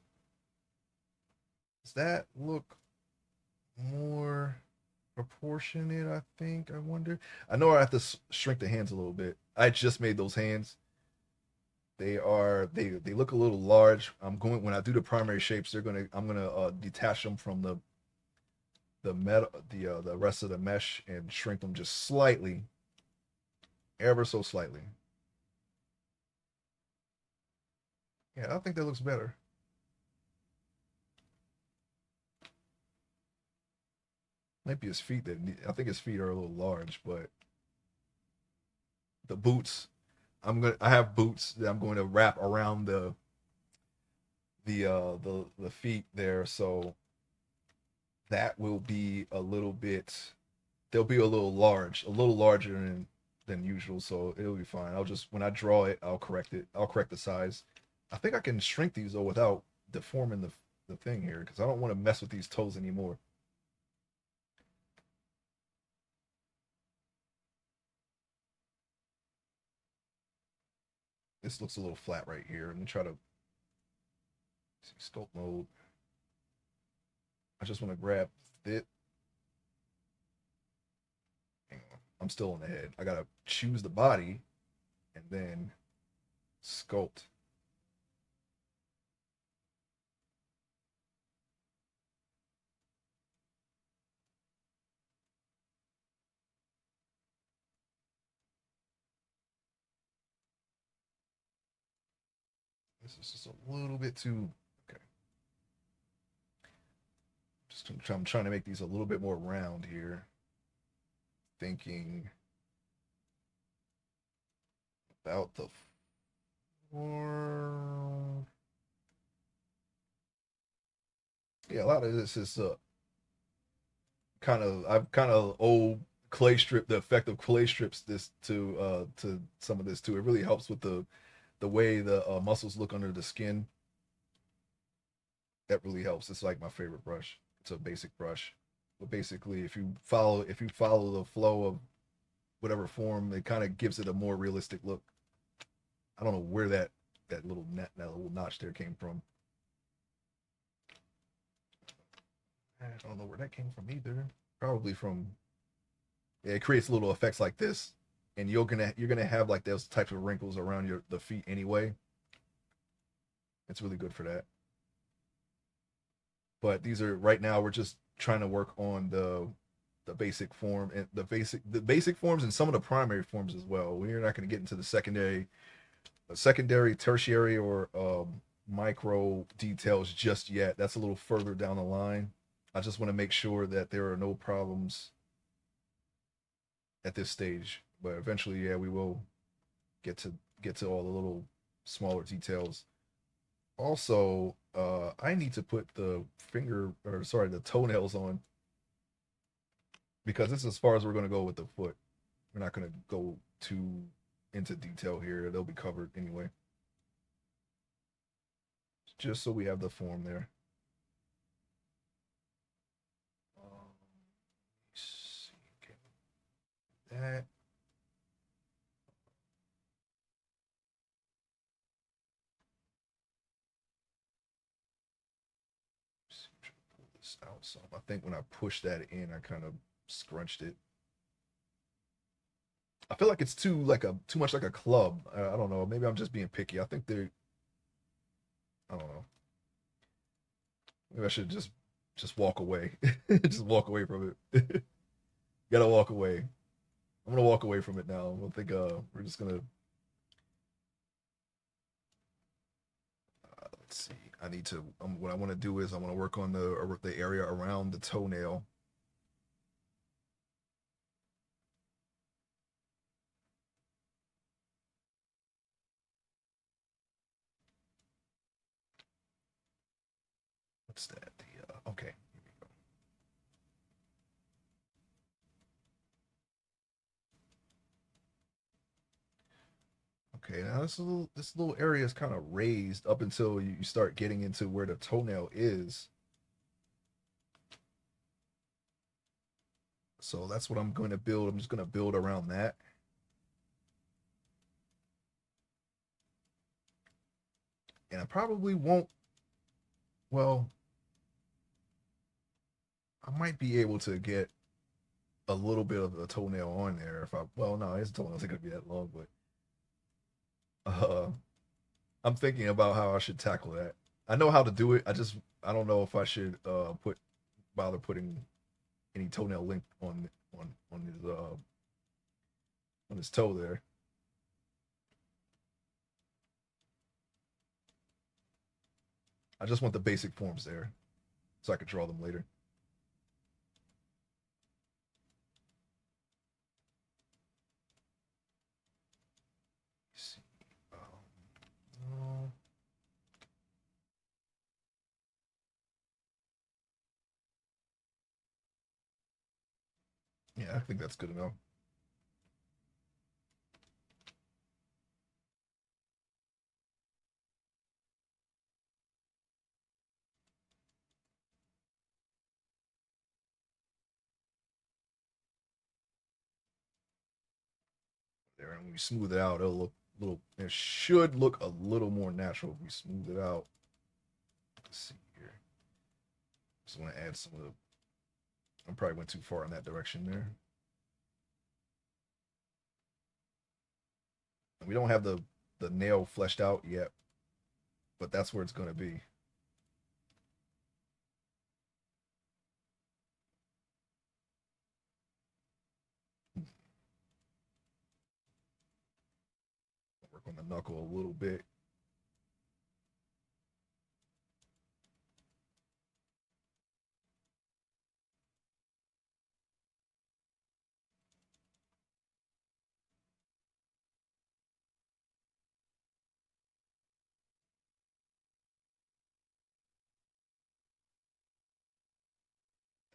Does that look more proportionate? I think. I wonder. I know I have to shrink the hands a little bit. I just made those hands. They look a little large. I'm going when I do the primary shapes. I'm gonna detach them from the metal the rest of the mesh and shrink them just slightly, ever so slightly. Yeah, I think that looks better. Might be his feet that I think his feet are a little large, but the boots, I have boots that I'm going to wrap around the feet there, so that will be a little bit they'll be a little larger than usual, so it'll be fine. I'll just when I draw it, I'll correct it. I'll correct the size. I think I can shrink these though without deforming the thing here because I don't want to mess with these toes anymore. This looks a little flat right here. Let me try to see sculpt mode. I just want to grab it. I'm still on the head. I gotta choose the body and then sculpt. This is just a little bit too, okay. I'm trying to make these a little bit more round here. Thinking about the form. Yeah, a lot of this is I've kind of old clay strip the effect of clay strips this to some of this too. It really helps with the way the muscles look under the skin. That really helps. It's like my favorite brush. It's a basic brush, but basically, if you follow the flow of whatever form, it kind of gives it a more realistic look. I don't know where that little notch there came from. I don't know where that came from either. Probably from, yeah, it creates little effects like this, and you're gonna have like those types of wrinkles around your the feet anyway. It's really good for that. But these are right now we're just trying to work on the basic form and the basic forms and some of the primary forms as well. We're not going to get into the secondary, tertiary, or micro details just yet. That's a little further down the line. I just want to make sure that there are no problems at this stage. But eventually, yeah, we will get to get to all the little smaller details. Also, I need to put the toenails on because this is as far as we're going to go with the foot. We're not going to go too into detail here. They'll be covered anyway. Just so we have the form there. See, okay. That. Pull this out some. I think when I pushed that in, I kind of scrunched it. I feel like it's too much like a club. I don't know. Maybe I'm just being picky. I think they're. I don't know. Maybe I should just walk away. Just walk away from it. Gotta walk away. I'm gonna walk away from it now. I think we're just gonna let's see. I need to. What I want to do is I want to work on the area around the toenail. What's that? The okay. Okay, now this little area is kind of raised up until you start getting into where the toenail is. So that's what I'm going to build. I'm just going to build around that. And I probably won't, well, I might be able to get a little bit of a toenail on there if I, well, no, his toenails ain't going to be that long, but uh, I'm thinking about how I should tackle that. I know how to do it. I don't know if I should bother putting any toenail length on his toe there. I just want the basic forms there so I could draw them later. Let's see. Uh, yeah, I think that's good enough. There, and when we smooth it out, it'll look a little. It should look a little more natural if we smooth it out. Let's see here. Just want to add some of the. I probably went too far in that direction there. And we don't have the nail fleshed out yet, but that's where it's going to be. Work on the knuckle a little bit.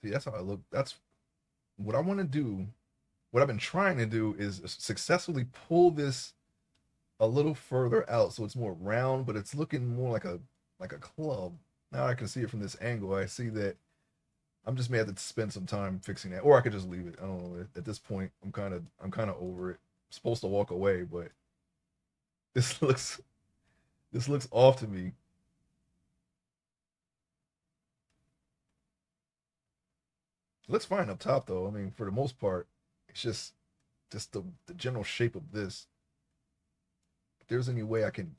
See, that's how I look. That's what I want to do. What I've been trying to do is successfully pull this a little further out so it's more round, but it's looking more like a club. Now I can see it from this angle. I see that I'm just may have to spend some time fixing that, or I could just leave it. I don't know. At this point, I'm kind of over it. I'm supposed to walk away, but this looks this looks off to me. It looks fine up top though. I mean, for the most part, it's just the general shape of this. If there's any way I can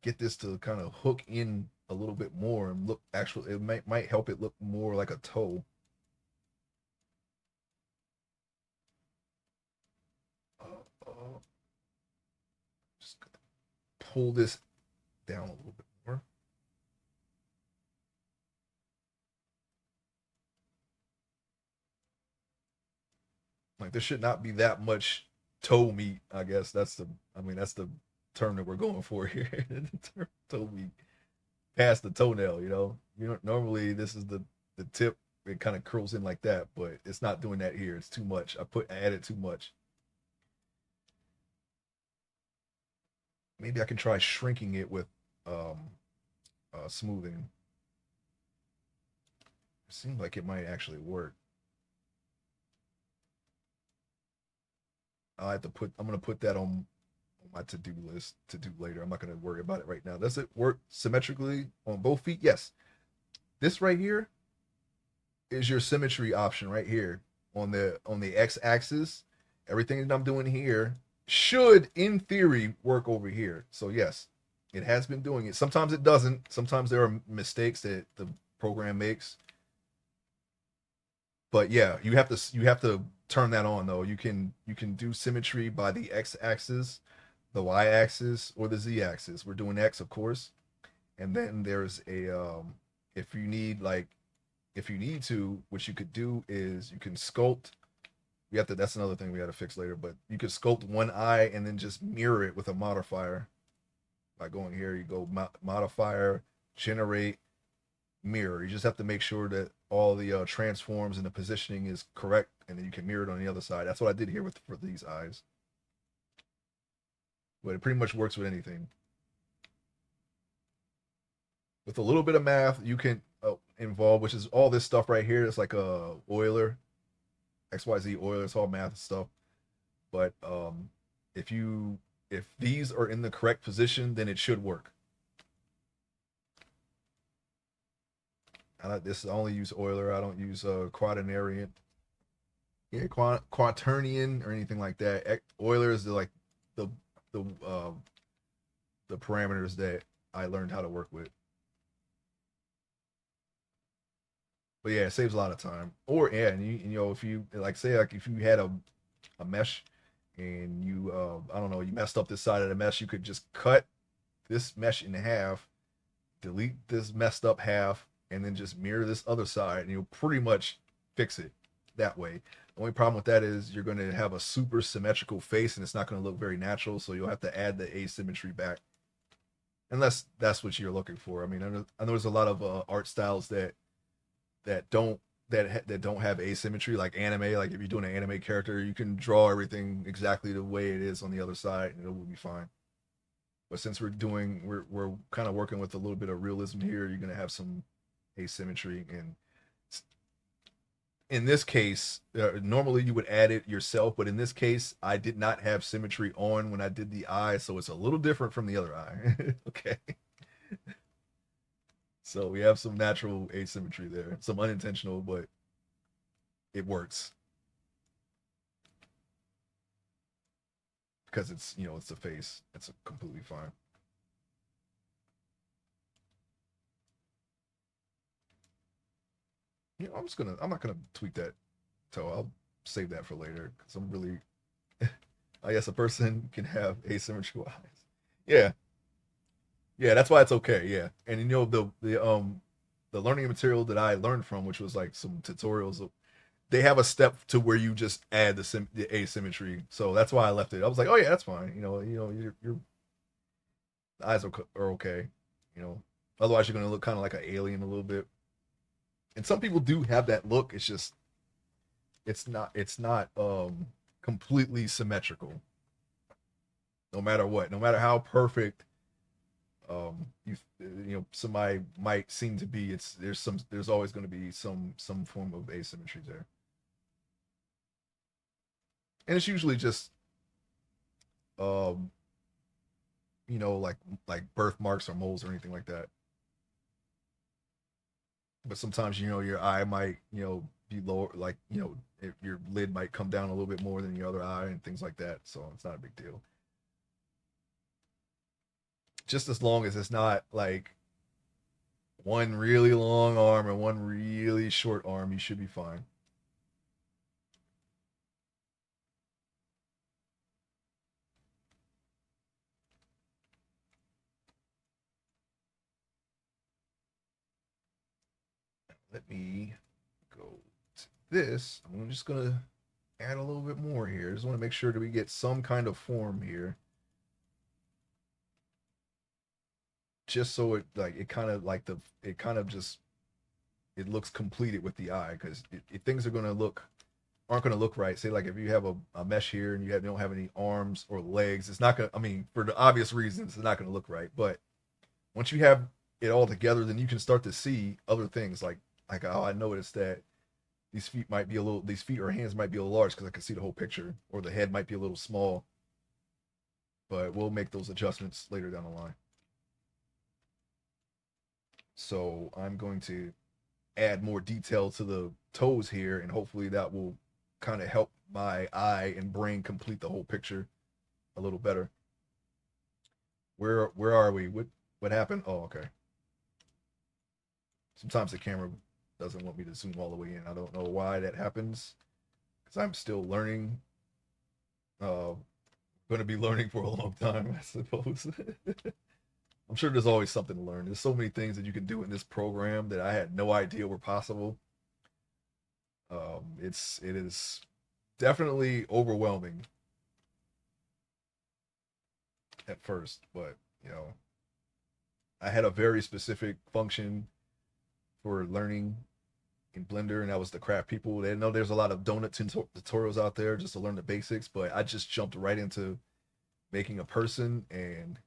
get this to kind of hook in a little bit more and look actually, it might help it look more like a toe. Uh, just pull this down a little bit more. Like there should not be that much toe meat. I guess I mean that's the term that we're going for here. Toe meat past the toenail. You know. Normally this is the tip. It kind of curls in like that, but it's not doing that here. It's too much. I added too much. Maybe I can try shrinking it with um smoothing. It seems like it might actually work. I'm gonna put that on my to-do list to do later. I'm not gonna worry about it right now. Does it work symmetrically on both feet? Yes. This right here is your symmetry option right here on the x-axis. Everything that I'm doing here should in theory work over here. So yes, it has been doing it. Sometimes it doesn't. Sometimes there are mistakes that the program makes. But yeah, you have to turn that on though. You can do symmetry by the x-axis, the y-axis, or the z-axis. We're doing x, of course, and then there's a if you need like if you need to, what you could do is you can sculpt. We have to. That's another thing we got to fix later. But you could sculpt one eye and then just mirror it with a modifier. By going here, you go modifier, generate, mirror. You just have to make sure that all the transforms and the positioning is correct, and then you can mirror it on the other side. That's what I did here with for these eyes. But it pretty much works with anything. With a little bit of math, you can involve, which is all this stuff right here. It's like a Euler, XYZ Euler. It's all math stuff. But if these are in the correct position, then it should work. I only use Euler. I don't use quaternarian. Yeah, quaternion or anything like that. Euler is the the uh, the parameters that I learned how to work with. But yeah, it saves a lot of time. Or yeah, and you know if you like say like if you had a mesh and you I don't know you messed up this side of the mesh, you could just cut this mesh in half, delete this messed up half, and then just mirror this other side, and you'll pretty much fix it that way. The only problem with that is you're going to have a super symmetrical face, and it's not going to look very natural. So you'll have to add the asymmetry back, unless that's what you're looking for. I mean, I know there's a lot of art styles that don't that don't have asymmetry, like anime. Like if you're doing an anime character, you can draw everything exactly the way it is on the other side, and it will be fine. But since we're kind of working with a little bit of realism here, you're gonna have some asymmetry. And in this case, normally you would add it yourself, but in this case, I did not have symmetry on when I did the eye, so it's a little different from the other eye. Okay, so we have some natural asymmetry there, some unintentional, but it works because it's the face. It's completely fine. I'm not gonna tweak that toe. I'll save that for later because I'm really I guess a person can have asymmetrical eyes. Yeah, yeah, that's why it's okay. Yeah, and the learning material that I learned from, which was like some tutorials, they have a step to where you just add the asymmetry. So that's why I left it. I was like, oh yeah, that's fine. Your eyes are okay. You know, otherwise you're gonna look kind of like an alien a little bit. And some people do have that look. It's just it's not completely symmetrical. No matter what, no matter how perfect you know somebody might seem to be, it's there's always going to be some form of asymmetry there. And it's usually just um you know like birthmarks or moles or anything like that. But sometimes you know your eye might be lower, like if your lid might come down a little bit more than your other eye and things like that, so it's not a big deal. Just as long as it's not like one really long arm and one really short arm, you should be fine. Let me go to this. I'm just gonna add a little bit more here. Just want to make sure that we get some kind of form here, just so it kind of like the it kind of just it looks completed with the eye, because things are gonna look aren't going to look right. Say like if you have a mesh here and you don't have any arms or legs, it's not going to, I mean, for the obvious reasons, it's not going to look right. But once you have it all together, then you can start to see other things like oh, I noticed that these feet or hands might be a little large because I can see the whole picture, or the head might be a little small. But we'll make those adjustments later down the line. So I'm going to add more detail to the toes here, and hopefully that will kind of help my eye and brain complete the whole picture a little better. Where are we? What happened? Oh, okay. Sometimes the camera doesn't want me to zoom all the way in. I don't know why that happens, because I'm still learning. Going to be learning for a long time, I suppose. I'm sure there's always something to learn. There's so many things that you can do in this program that I had no idea were possible. It is definitely overwhelming at first, but you know, I had a very specific function for learning in Blender, and that was the craft people. They know there's a lot of donut tutorials out there just to learn the basics, but I just jumped right into making a person, and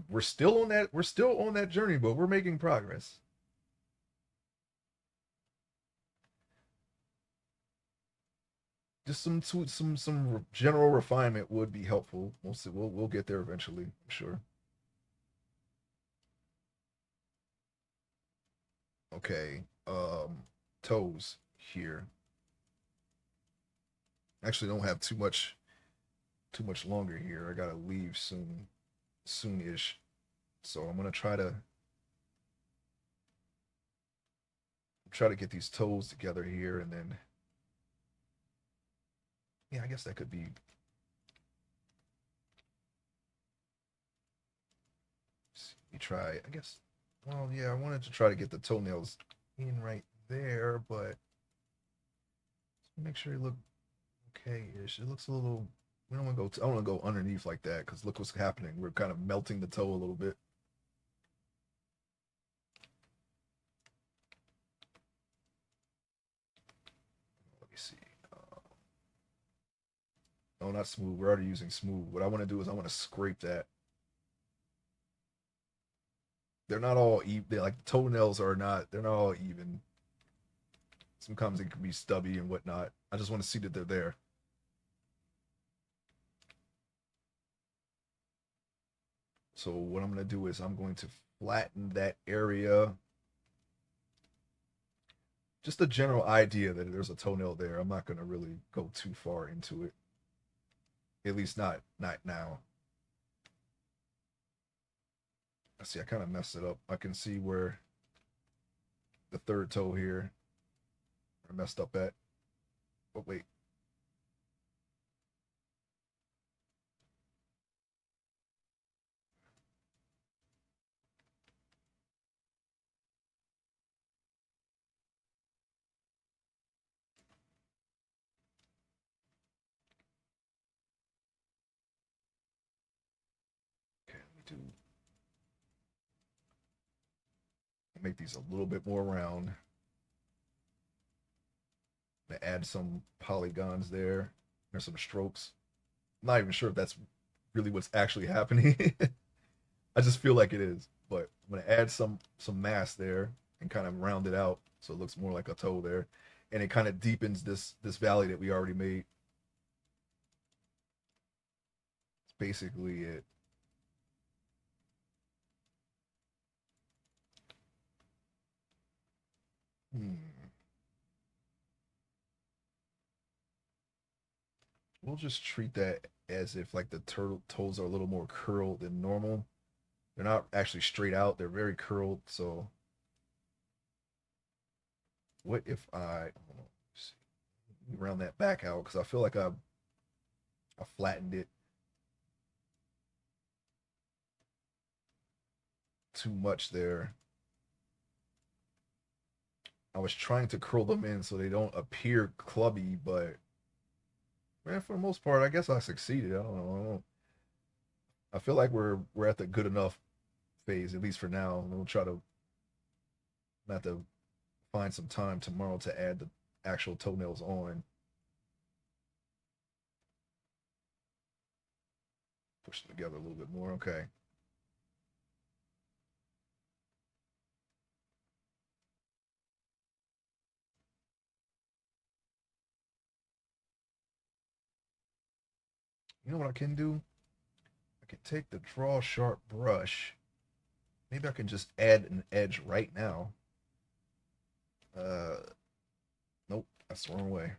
we're still on that. We're still on that journey, but we're making progress. Just some general refinement would be helpful. We'll see. We'll get there eventually, I'm sure. Okay. Toes here. Actually, don't have too much longer here. I gotta leave soon-ish. So I'm gonna try to get these toes together here, and then yeah, I guess that could be. You try. I guess. Well, yeah, I wanted to try to get the toenails in right there, but make sure you look okay-ish. It looks a little. We don't want to go. I don't want to go underneath like that, because look what's happening. We're kind of melting the toe a little bit. Let me see. No, not smooth. We're already using smooth. What I want to do is I want to scrape that. They're not all even. They like toenails are not. They're not all even. Sometimes it can be stubby and whatnot. I just want to see that they're there. So what I'm going to do is I'm going to flatten that area. Just a general idea that there's a toenail there. I'm not going to really go too far into it. At least not now. I see. I kind of messed it up. I can see where the third toe here I messed up at. Oh wait. Okay, let me make these a little bit more round. I'm gonna add some polygons there. There's some strokes. I'm not even sure if that's really what's actually happening. I just feel like it is. But I'm gonna add some mass there and kind of round it out so it looks more like a toe there, and it kind of deepens this valley that we already made. It's basically it. Hmm. We'll just treat that as if like the turtle toes are a little more curled than normal. They're not actually straight out; they're very curled. So, what if I hold on, round that back out because I feel like I flattened it too much there. I was trying to curl them in so they don't appear clubby, but man, for the most part, I guess I succeeded. I don't know. I feel like we're at the good enough phase, at least for now. And we'll try to have to find some time tomorrow to add the actual toenails on. Push them together a little bit more. Okay. You know what I can do? I can take the draw sharp brush. Maybe I can just add an edge right now. Uh, nope, that's the wrong way.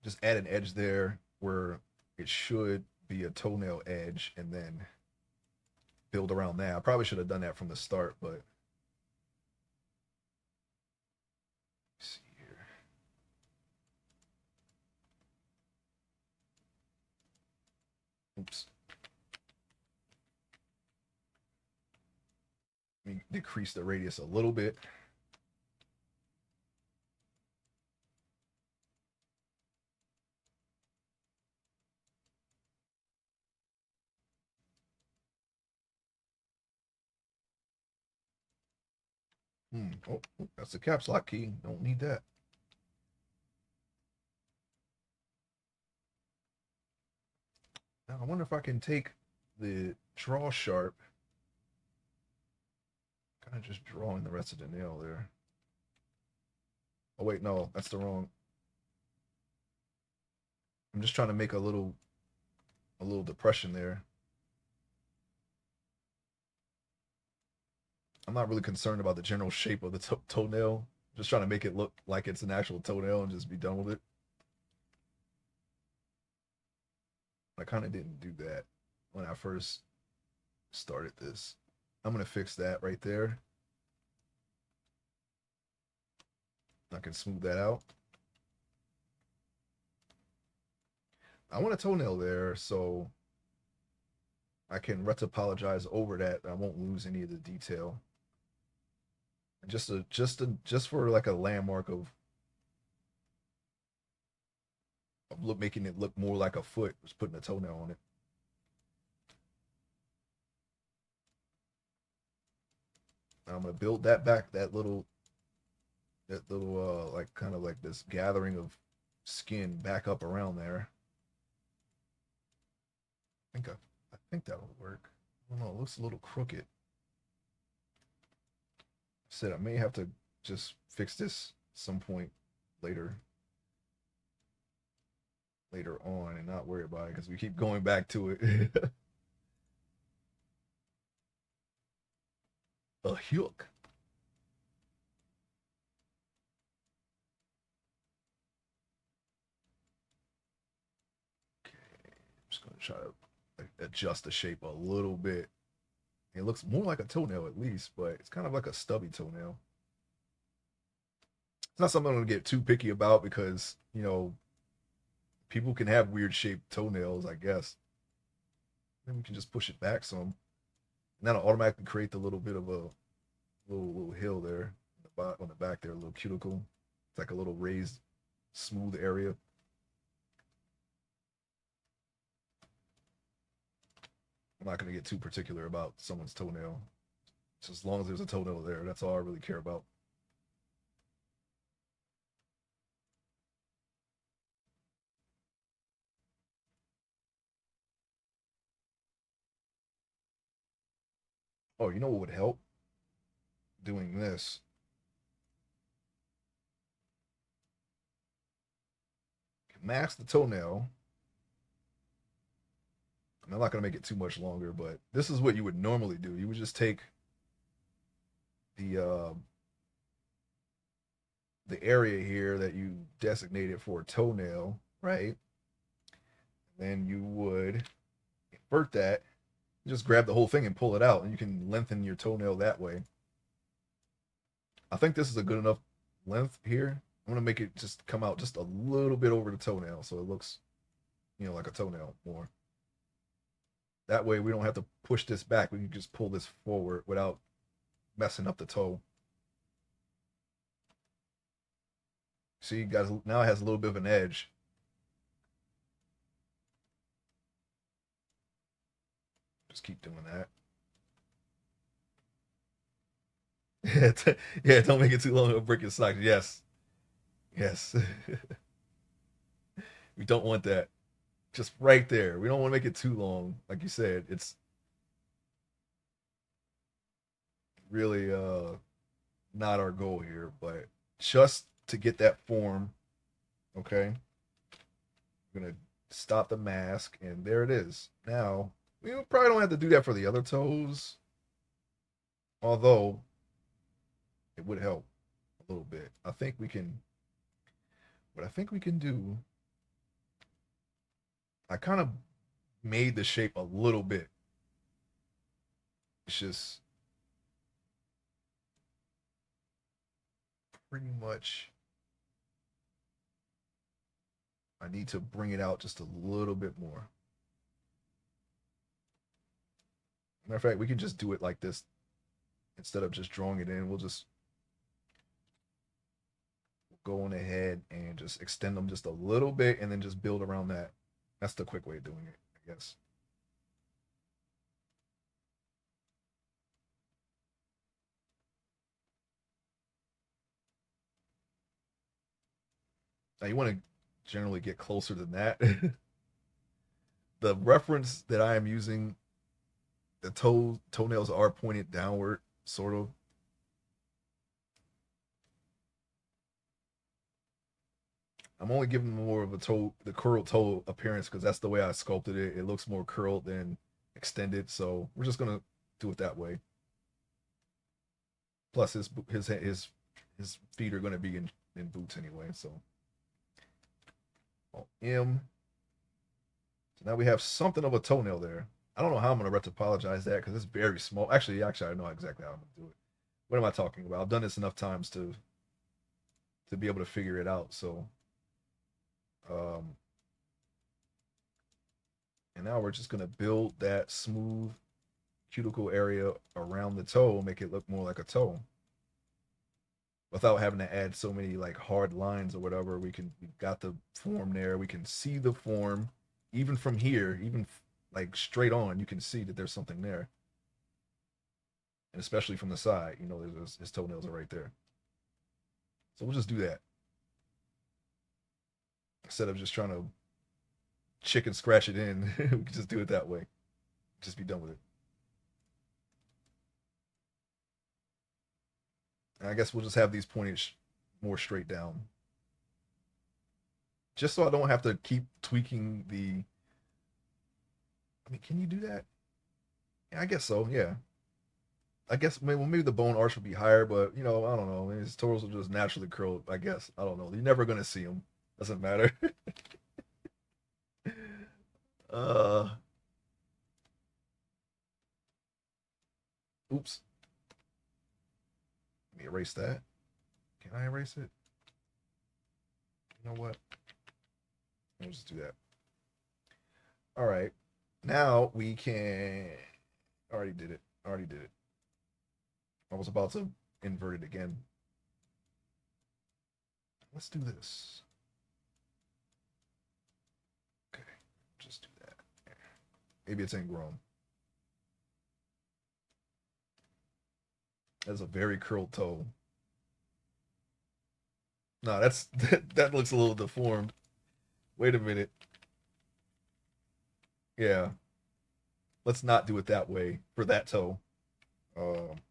Just add an edge there where it should be a toenail edge and then build around that. I probably should have done that from the start, but let's see here. Oops. Let me decrease the radius a little bit. Oh, that's the caps lock key. Don't need that. Now, I wonder if I can take the draw sharp, kind of just drawing the rest of the nail there. Oh, wait, no, that's the wrong. I'm just trying to make a little depression there. I'm not really concerned about the general shape of the toenail. Just trying to make it look like it's an actual toenail and just be done with it. I kind of didn't do that when I first started this. I'm gonna fix that right there. I can smooth that out. I want a toenail there, so I can retopologize over that. I won't lose any of the detail. Just for like a landmark of look making it look more like a foot, just putting a toenail on it. I'm gonna build that back, that little like kind of like this gathering of skin back up around there. I think that'll work. I don't know, it looks a little crooked. Said I may have to just fix this some point later later on and not worry about it because we keep going back to it. A hook. Okay, I'm just gonna try to adjust the shape a little bit. It looks more like a toenail at least, but it's kind of like a stubby toenail. It's not something I'm gonna get too picky about because people can have weird shaped toenails, I guess. Then we can just push it back some, and that'll automatically create the little bit of a little hill there on the back there, a little cuticle. It's like a little raised, smooth area. I'm not going to get too particular about someone's toenail. Just as long as there's a toenail there, that's all I really care about. Oh, you know what would help? Doing this. Mask the toenail. I'm not going to make it too much longer, but this is what you would normally do. You would just take the area here that you designated for a toenail, right? Then you would invert that, just grab the whole thing and pull it out, and you can lengthen your toenail that way. I think this is a good enough length here. I'm gonna make it just come out just a little bit over the toenail, so it looks, like a toenail more. That way we don't have to push this back. We can just pull this forward without messing up the toe. See, guys, now it has a little bit of an edge. Just keep doing that. Yeah, don't make it too long. It'll break your socks. Yes, yes. We don't want that. Just right there. We don't want to make it too long. Like you said, it's really not our goal here, but just to get that form, okay? I'm gonna stop the mask, and there it is. Now, we probably don't have to do that for the other toes, although it would help a little bit. I think we can, what I think we can do, I kind of made the shape a little bit. It's just pretty much, I need to bring it out just a little bit more. Matter of fact, we can just do it like this instead of just drawing it in. We'll just go on ahead and just extend them just a little bit and then just build around that. That's the quick way of doing it, I guess. Now you want to generally get closer than that. The reference that I am using, the toenails are pointed downward, sort of. I'm only giving more of a the curled toe appearance because that's the way I sculpted it. It looks more curled than extended, so we're just gonna do it that way. Plus, his feet are gonna be in boots anyway, so M. So now we have something of a toenail there. I don't know how I'm gonna retopologize that because it's very small. Actually, I know exactly how I'm gonna do it. What am I talking about? I've done this enough times to be able to figure it out. So, um, and now we're just gonna build that smooth cuticle area around the toe, make it look more like a toe, without having to add so many like hard lines or whatever. We got the form there. We can see the form even from here, even like straight on. You can see that there's something there, and especially from the side, there's his toenails are right there. So we'll just do that instead of just trying to chicken scratch it in. We can just do it that way. Just be done with it. And I guess we'll just have these pointed more straight down, just so I don't have to keep tweaking the. I mean, can you do that? Yeah, I guess so. Yeah, I guess maybe the bone arch would be higher, but I don't know. Maybe his toes will just naturally curl. I guess I don't know. You're never gonna see them. Doesn't matter. uh, oops. Let me erase that. Can I erase it? You know what? Let's just do that. All right. Now we can. Already did it. Already did it. I was about to invert it again. Let's do this. Okay. Just do that. Maybe it's ingrown. That's a very curled toe. No, that's that looks a little deformed. Wait a minute. Yeah, let's not do it that way for that toe.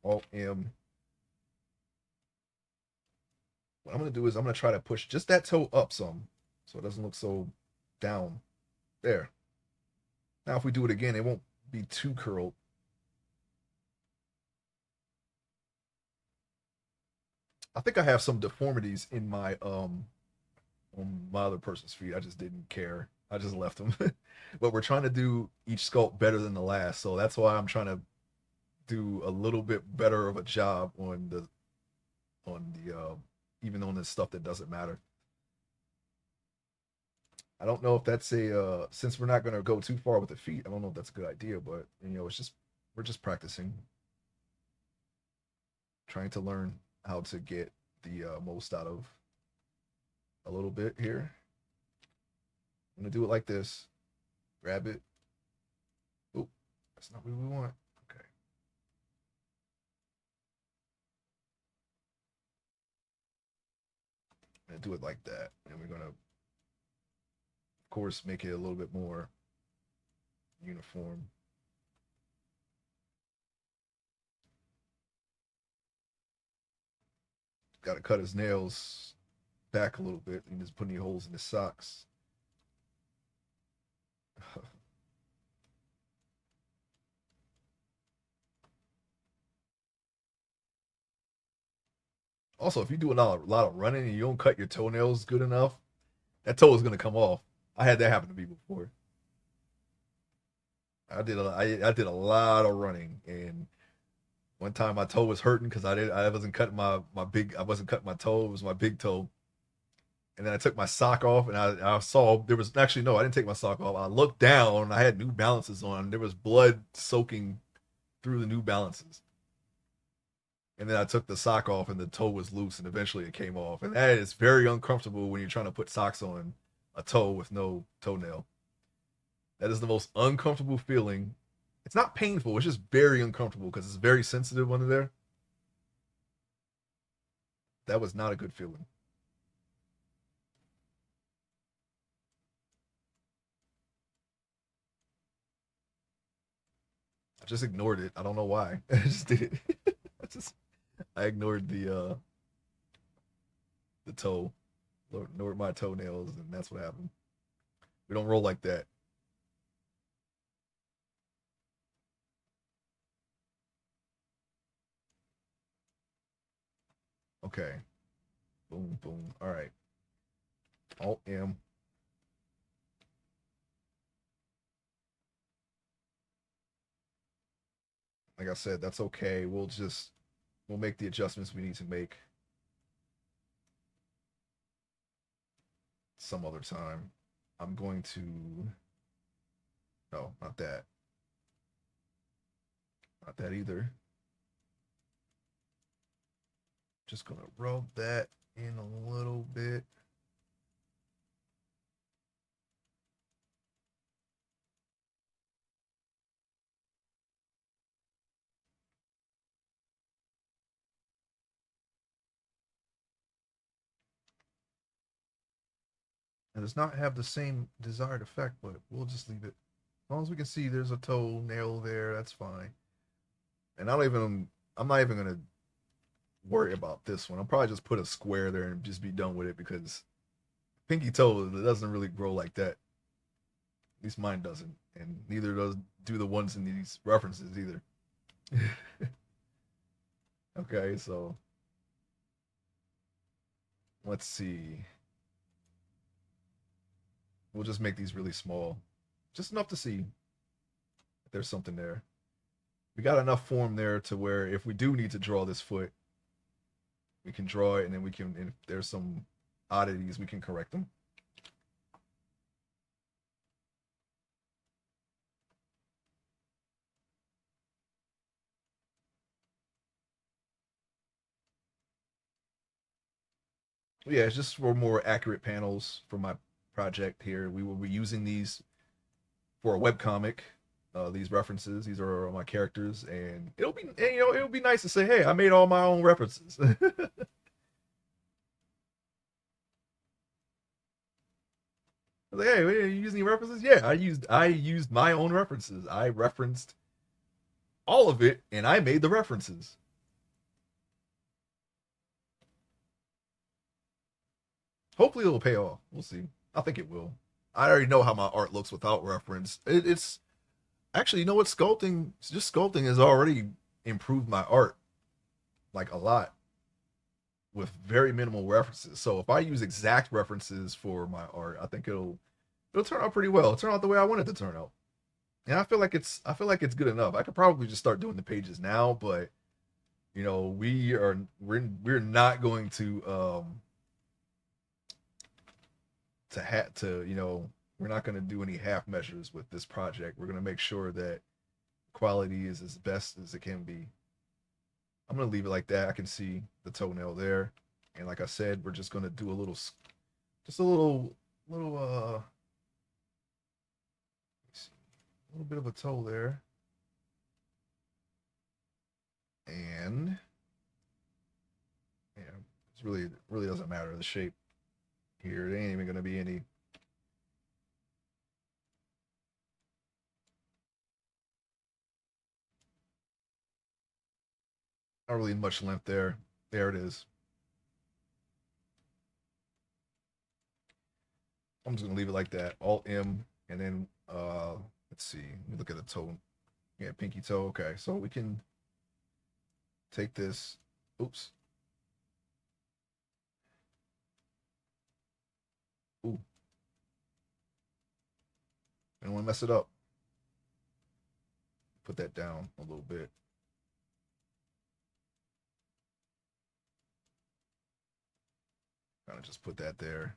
Alt M. What I'm gonna do is I'm gonna try to push just that toe up some, so it doesn't look so down. There. Now if we do it again, it won't be too curled. I think I have some deformities in my on my other person's feet. I just didn't care. I just left them. But we're trying to do each sculpt better than the last, so that's why I'm trying to do a little bit better of a job on the even on the stuff that doesn't matter. I don't know if that's a since we're not going to go too far with the feet. I don't know if that's a good idea, but you know, it's just we're just practicing, trying to learn how to get the most out of a little bit here. I'm gonna do it like this. Grab it. Oh, that's not what we want. Okay. I'm gonna do it like that, and we're gonna, of course, make it a little bit more uniform. Got to cut his nails back a little bit and just put any holes in his socks. Also, if you do a lot of running and you don't cut your toenails good enough, that toe is gonna come off. I had that happen to me before. I did a lot of running, and one time my toe was hurting because I wasn't cutting my big I wasn't cutting my toe. It was my big toe, and then I took my sock off, and I saw there was actually no, I didn't take my sock off. I looked down, and I had New Balances on. There was blood soaking through the New Balances, and then I took the sock off, and the toe was loose, and eventually it came off. And that is very uncomfortable when you're trying to put socks on a toe with no toenail. That is the most uncomfortable feeling. It's not painful. It's just very uncomfortable because it's very sensitive under there. That was not a good feeling. I just ignored it. I don't know why. I just did it. I ignored the toe, ignored my toenails, and that's what happened. We don't roll like that. Okay. Boom, boom. All right. Alt M. Like I said, that's okay. We'll make the adjustments we need to make some other time. I'm going to no, not that. Not that either. Just gonna rub that in a little bit. It does not have the same desired effect, but we'll just leave it. As long as we can see there's a toe nail there, that's fine. And I'm not even gonna worry about this one. I'll probably just put a square there and just be done with it because pinky toe doesn't really grow like that. At least mine doesn't, and neither does do the ones in these references either. Okay, so let's see. We'll just make these really small, just enough to see if there's something there. We got enough form there to where if we do need to draw this foot, we can draw it, and then we can. If there's some oddities, we can correct them. Yeah, it's just for more accurate panels for my project here. We will be using these for a web comic. these references. These are my characters, and it'll be nice to say, hey, I made all my own references. Like, hey, are you using references? Yeah, I used my own references. I referenced all of it, and I made the references. Hopefully, it'll pay off. We'll see. I think it will. I already know how my art looks without reference. It's actually, you know what? Sculpting has already improved my art like a lot with very minimal references. So if I use exact references for my art, I think it'll turn out pretty well. It'll turn out the way I want it to turn out. And I feel like it's good enough. I could probably just start doing the pages now, but we're not going to we're not going to do any half measures with this project. We're going to make sure that quality is as best as it can be. I'm going to leave it like that. I can see the toenail there. And like I said, we're just going to do just a little bit of a toe there. And yeah, it's really doesn't matter the shape here. There ain't even going to be any. Not really much length there. There it is. I'm just gonna leave it like that. Alt M, and then let's see. Let me look at the toe. Yeah, pinky toe. Okay, so we can take this. Oops. Ooh, I don't want to mess it up. Put that down a little bit. Kind of just put that there.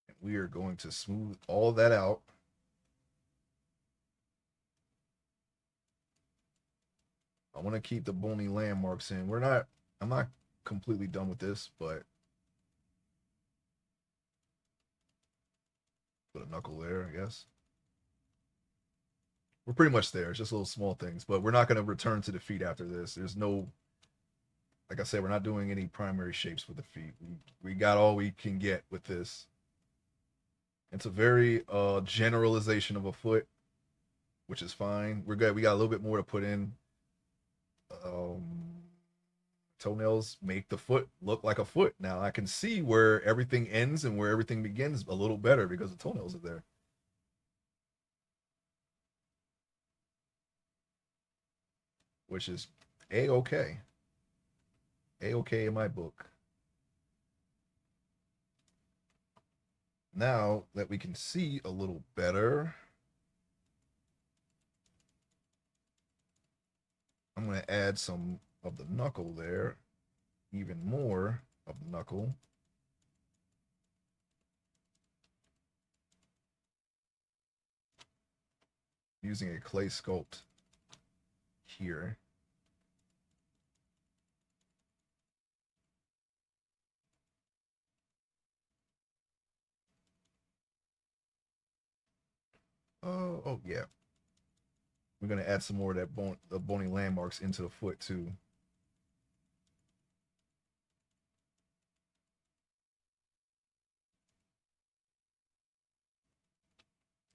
And we are going to smooth all that out. I want to keep the bony landmarks in. I'm not completely done with this, but put a knuckle there, I guess. We're pretty much there. It's just little small things, but we're not going to return to the feet after this. There's no, like I said, we're not doing any primary shapes with the feet. We got all we can get with this. It's a very generalization of a foot, which is fine. We're good. We got a little bit more to put in. Um, Toenails make the foot look like a foot. Now I can see where everything ends and where everything begins a little better because the toenails are there. Which is a-okay. A-okay in my book. Now that we can see a little better, I'm going to add some of the knuckle there, even more of the knuckle. Using a clay sculpt here. Oh yeah. We're gonna add some more of that the bony landmarks into the foot too.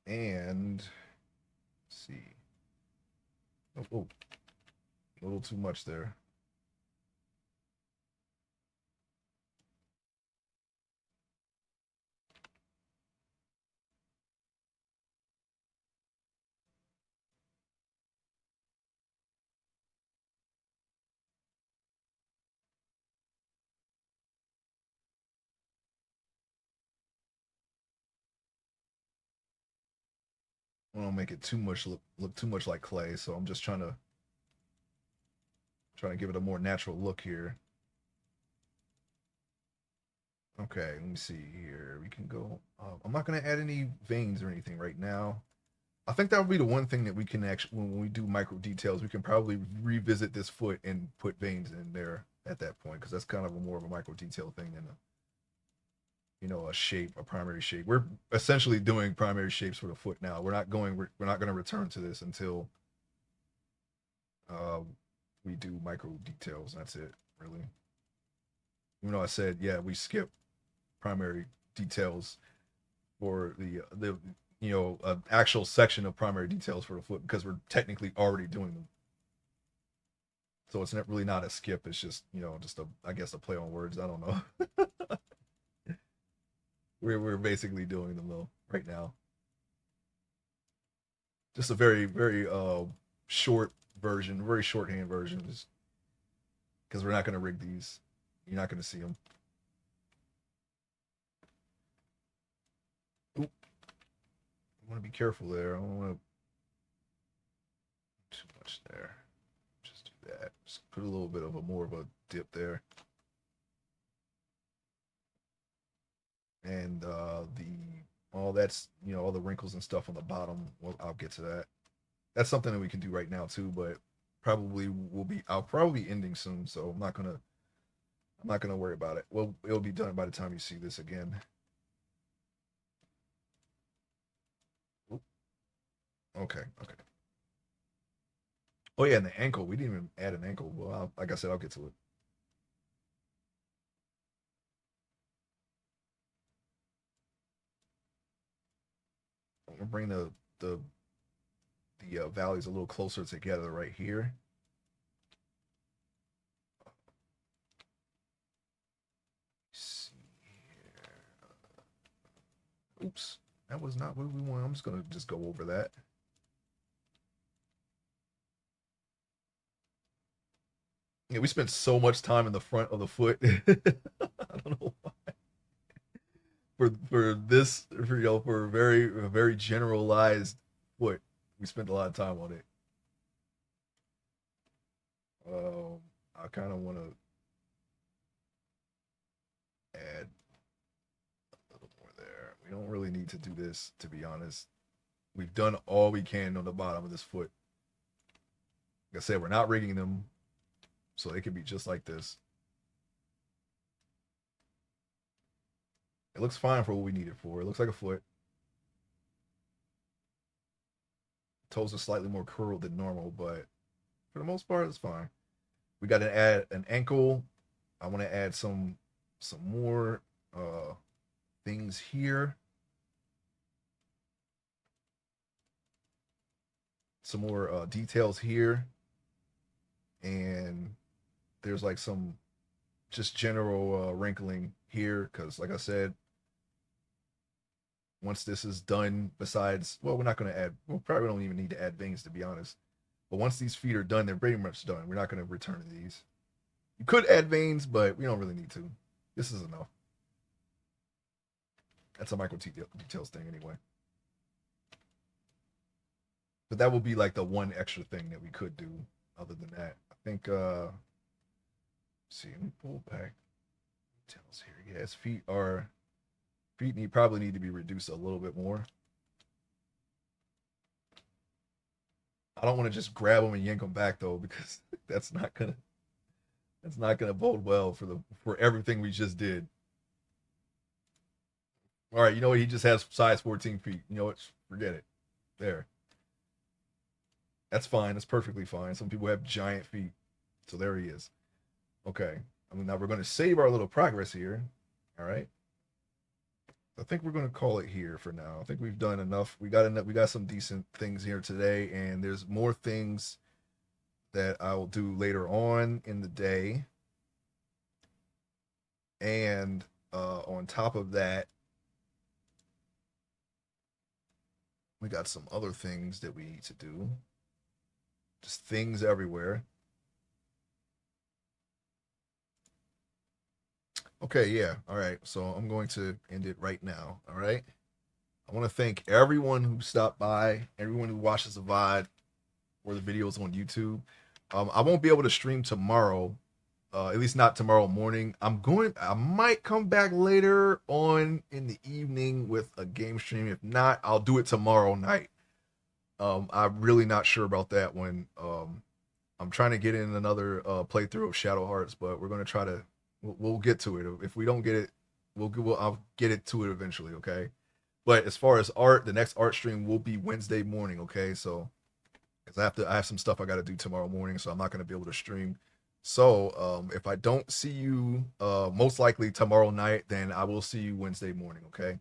And let's see. Oh, a little too much there. I don't make it too much look too much like clay, so I'm just trying to give it a more natural look here. Okay, let me see here. We can go. I'm not gonna add any veins or anything right now. I think that would be the one thing that we can actually, when we do micro details, we can probably revisit this foot and put veins in there at that point, because that's kind of a more of a micro detail thing than a shape, a primary shape. We're essentially doing primary shapes for the foot now. We're not going to return to this until uh, we do micro details. That's it, really. Even though I said, yeah, we skip primary details for the actual section of primary details for the foot because we're technically already doing them. So it's not really not a skip. It's just just a, I guess, a play on words. I don't know. We're basically doing them though right now. Just a very very short version, very shorthand version, just because we're not going to rig these. You're not going to see them. Oop. I want to be careful there. I don't want to too much there. Just do that. Just put a little bit of a more of a dip there. And all that's all the wrinkles and stuff on the bottom. Well, I'll get to that. That's something that we can do right now too, but I'll probably be ending soon, so I'm not gonna worry about it. Well, it'll be done by the time you see this again. Oop. Okay, okay. Oh yeah, and the ankle. We didn't even add an ankle. Well, like I said, I'll get to it. I'm gonna bring the values a little closer together right here. See here. Oops, that was not what we want. I'm just gonna just go over that. Yeah, we spent so much time in the front of the foot. I don't know why. For this for a very generalized foot, we spent a lot of time on it. I kind of want to add a little more there. We don't really need to do this, to be honest. We've done all we can on the bottom of this foot. Like I said, we're not rigging them, so they can be just like this. It looks fine for what we need it for. It looks like a foot. Toes are slightly more curled than normal, but for the most part, it's fine. We got to add an ankle. I want to add some more things here. Some more details here, and there's like some just general wrinkling here because, like I said, once this is done, besides, well, we're not going to add. We probably don't even need to add veins, to be honest. But once these feet are done, they're pretty much done. We're not going to return to these. You could add veins, but we don't really need to. This is enough. That's a micro details thing anyway. But that will be like the one extra thing that we could do. Other than that, I think. See, let me pull back details here. Yeah, his feet probably need to be reduced a little bit more. I don't want to just grab them and yank them back though, because that's not gonna bode well for everything we just did. All right, you know what? He just has size 14 feet. You know what? Forget it. There. That's fine. That's perfectly fine. Some people have giant feet. So there he is. Okay. I mean, now we're going to save our little progress here. All right. I think we're going to call it here for now. I think we've done enough. We got enough. We got some decent things here today, and there's more things that I will do later on in the day. And on top of that, we got some other things that we need to do. Just things everywhere. Okay, yeah. All right. So I'm going to end it right now. All right. I want to thank everyone who stopped by, everyone who watches the VOD or the videos on YouTube. I won't be able to stream tomorrow, at least not tomorrow morning. I might come back later on in the evening with a game stream. If not, I'll do it tomorrow night. I'm really not sure about that one. I'm trying to get in another playthrough of Shadow Hearts, but we're gonna try to. We'll get to it. If we don't get it, I'll get it to it eventually. Okay. But as far as art, the next art stream will be Wednesday morning. Okay, so because I have some stuff I got to do tomorrow morning, so I'm not gonna be able to stream. So if I don't see you, most likely tomorrow night, then I will see you Wednesday morning. Okay.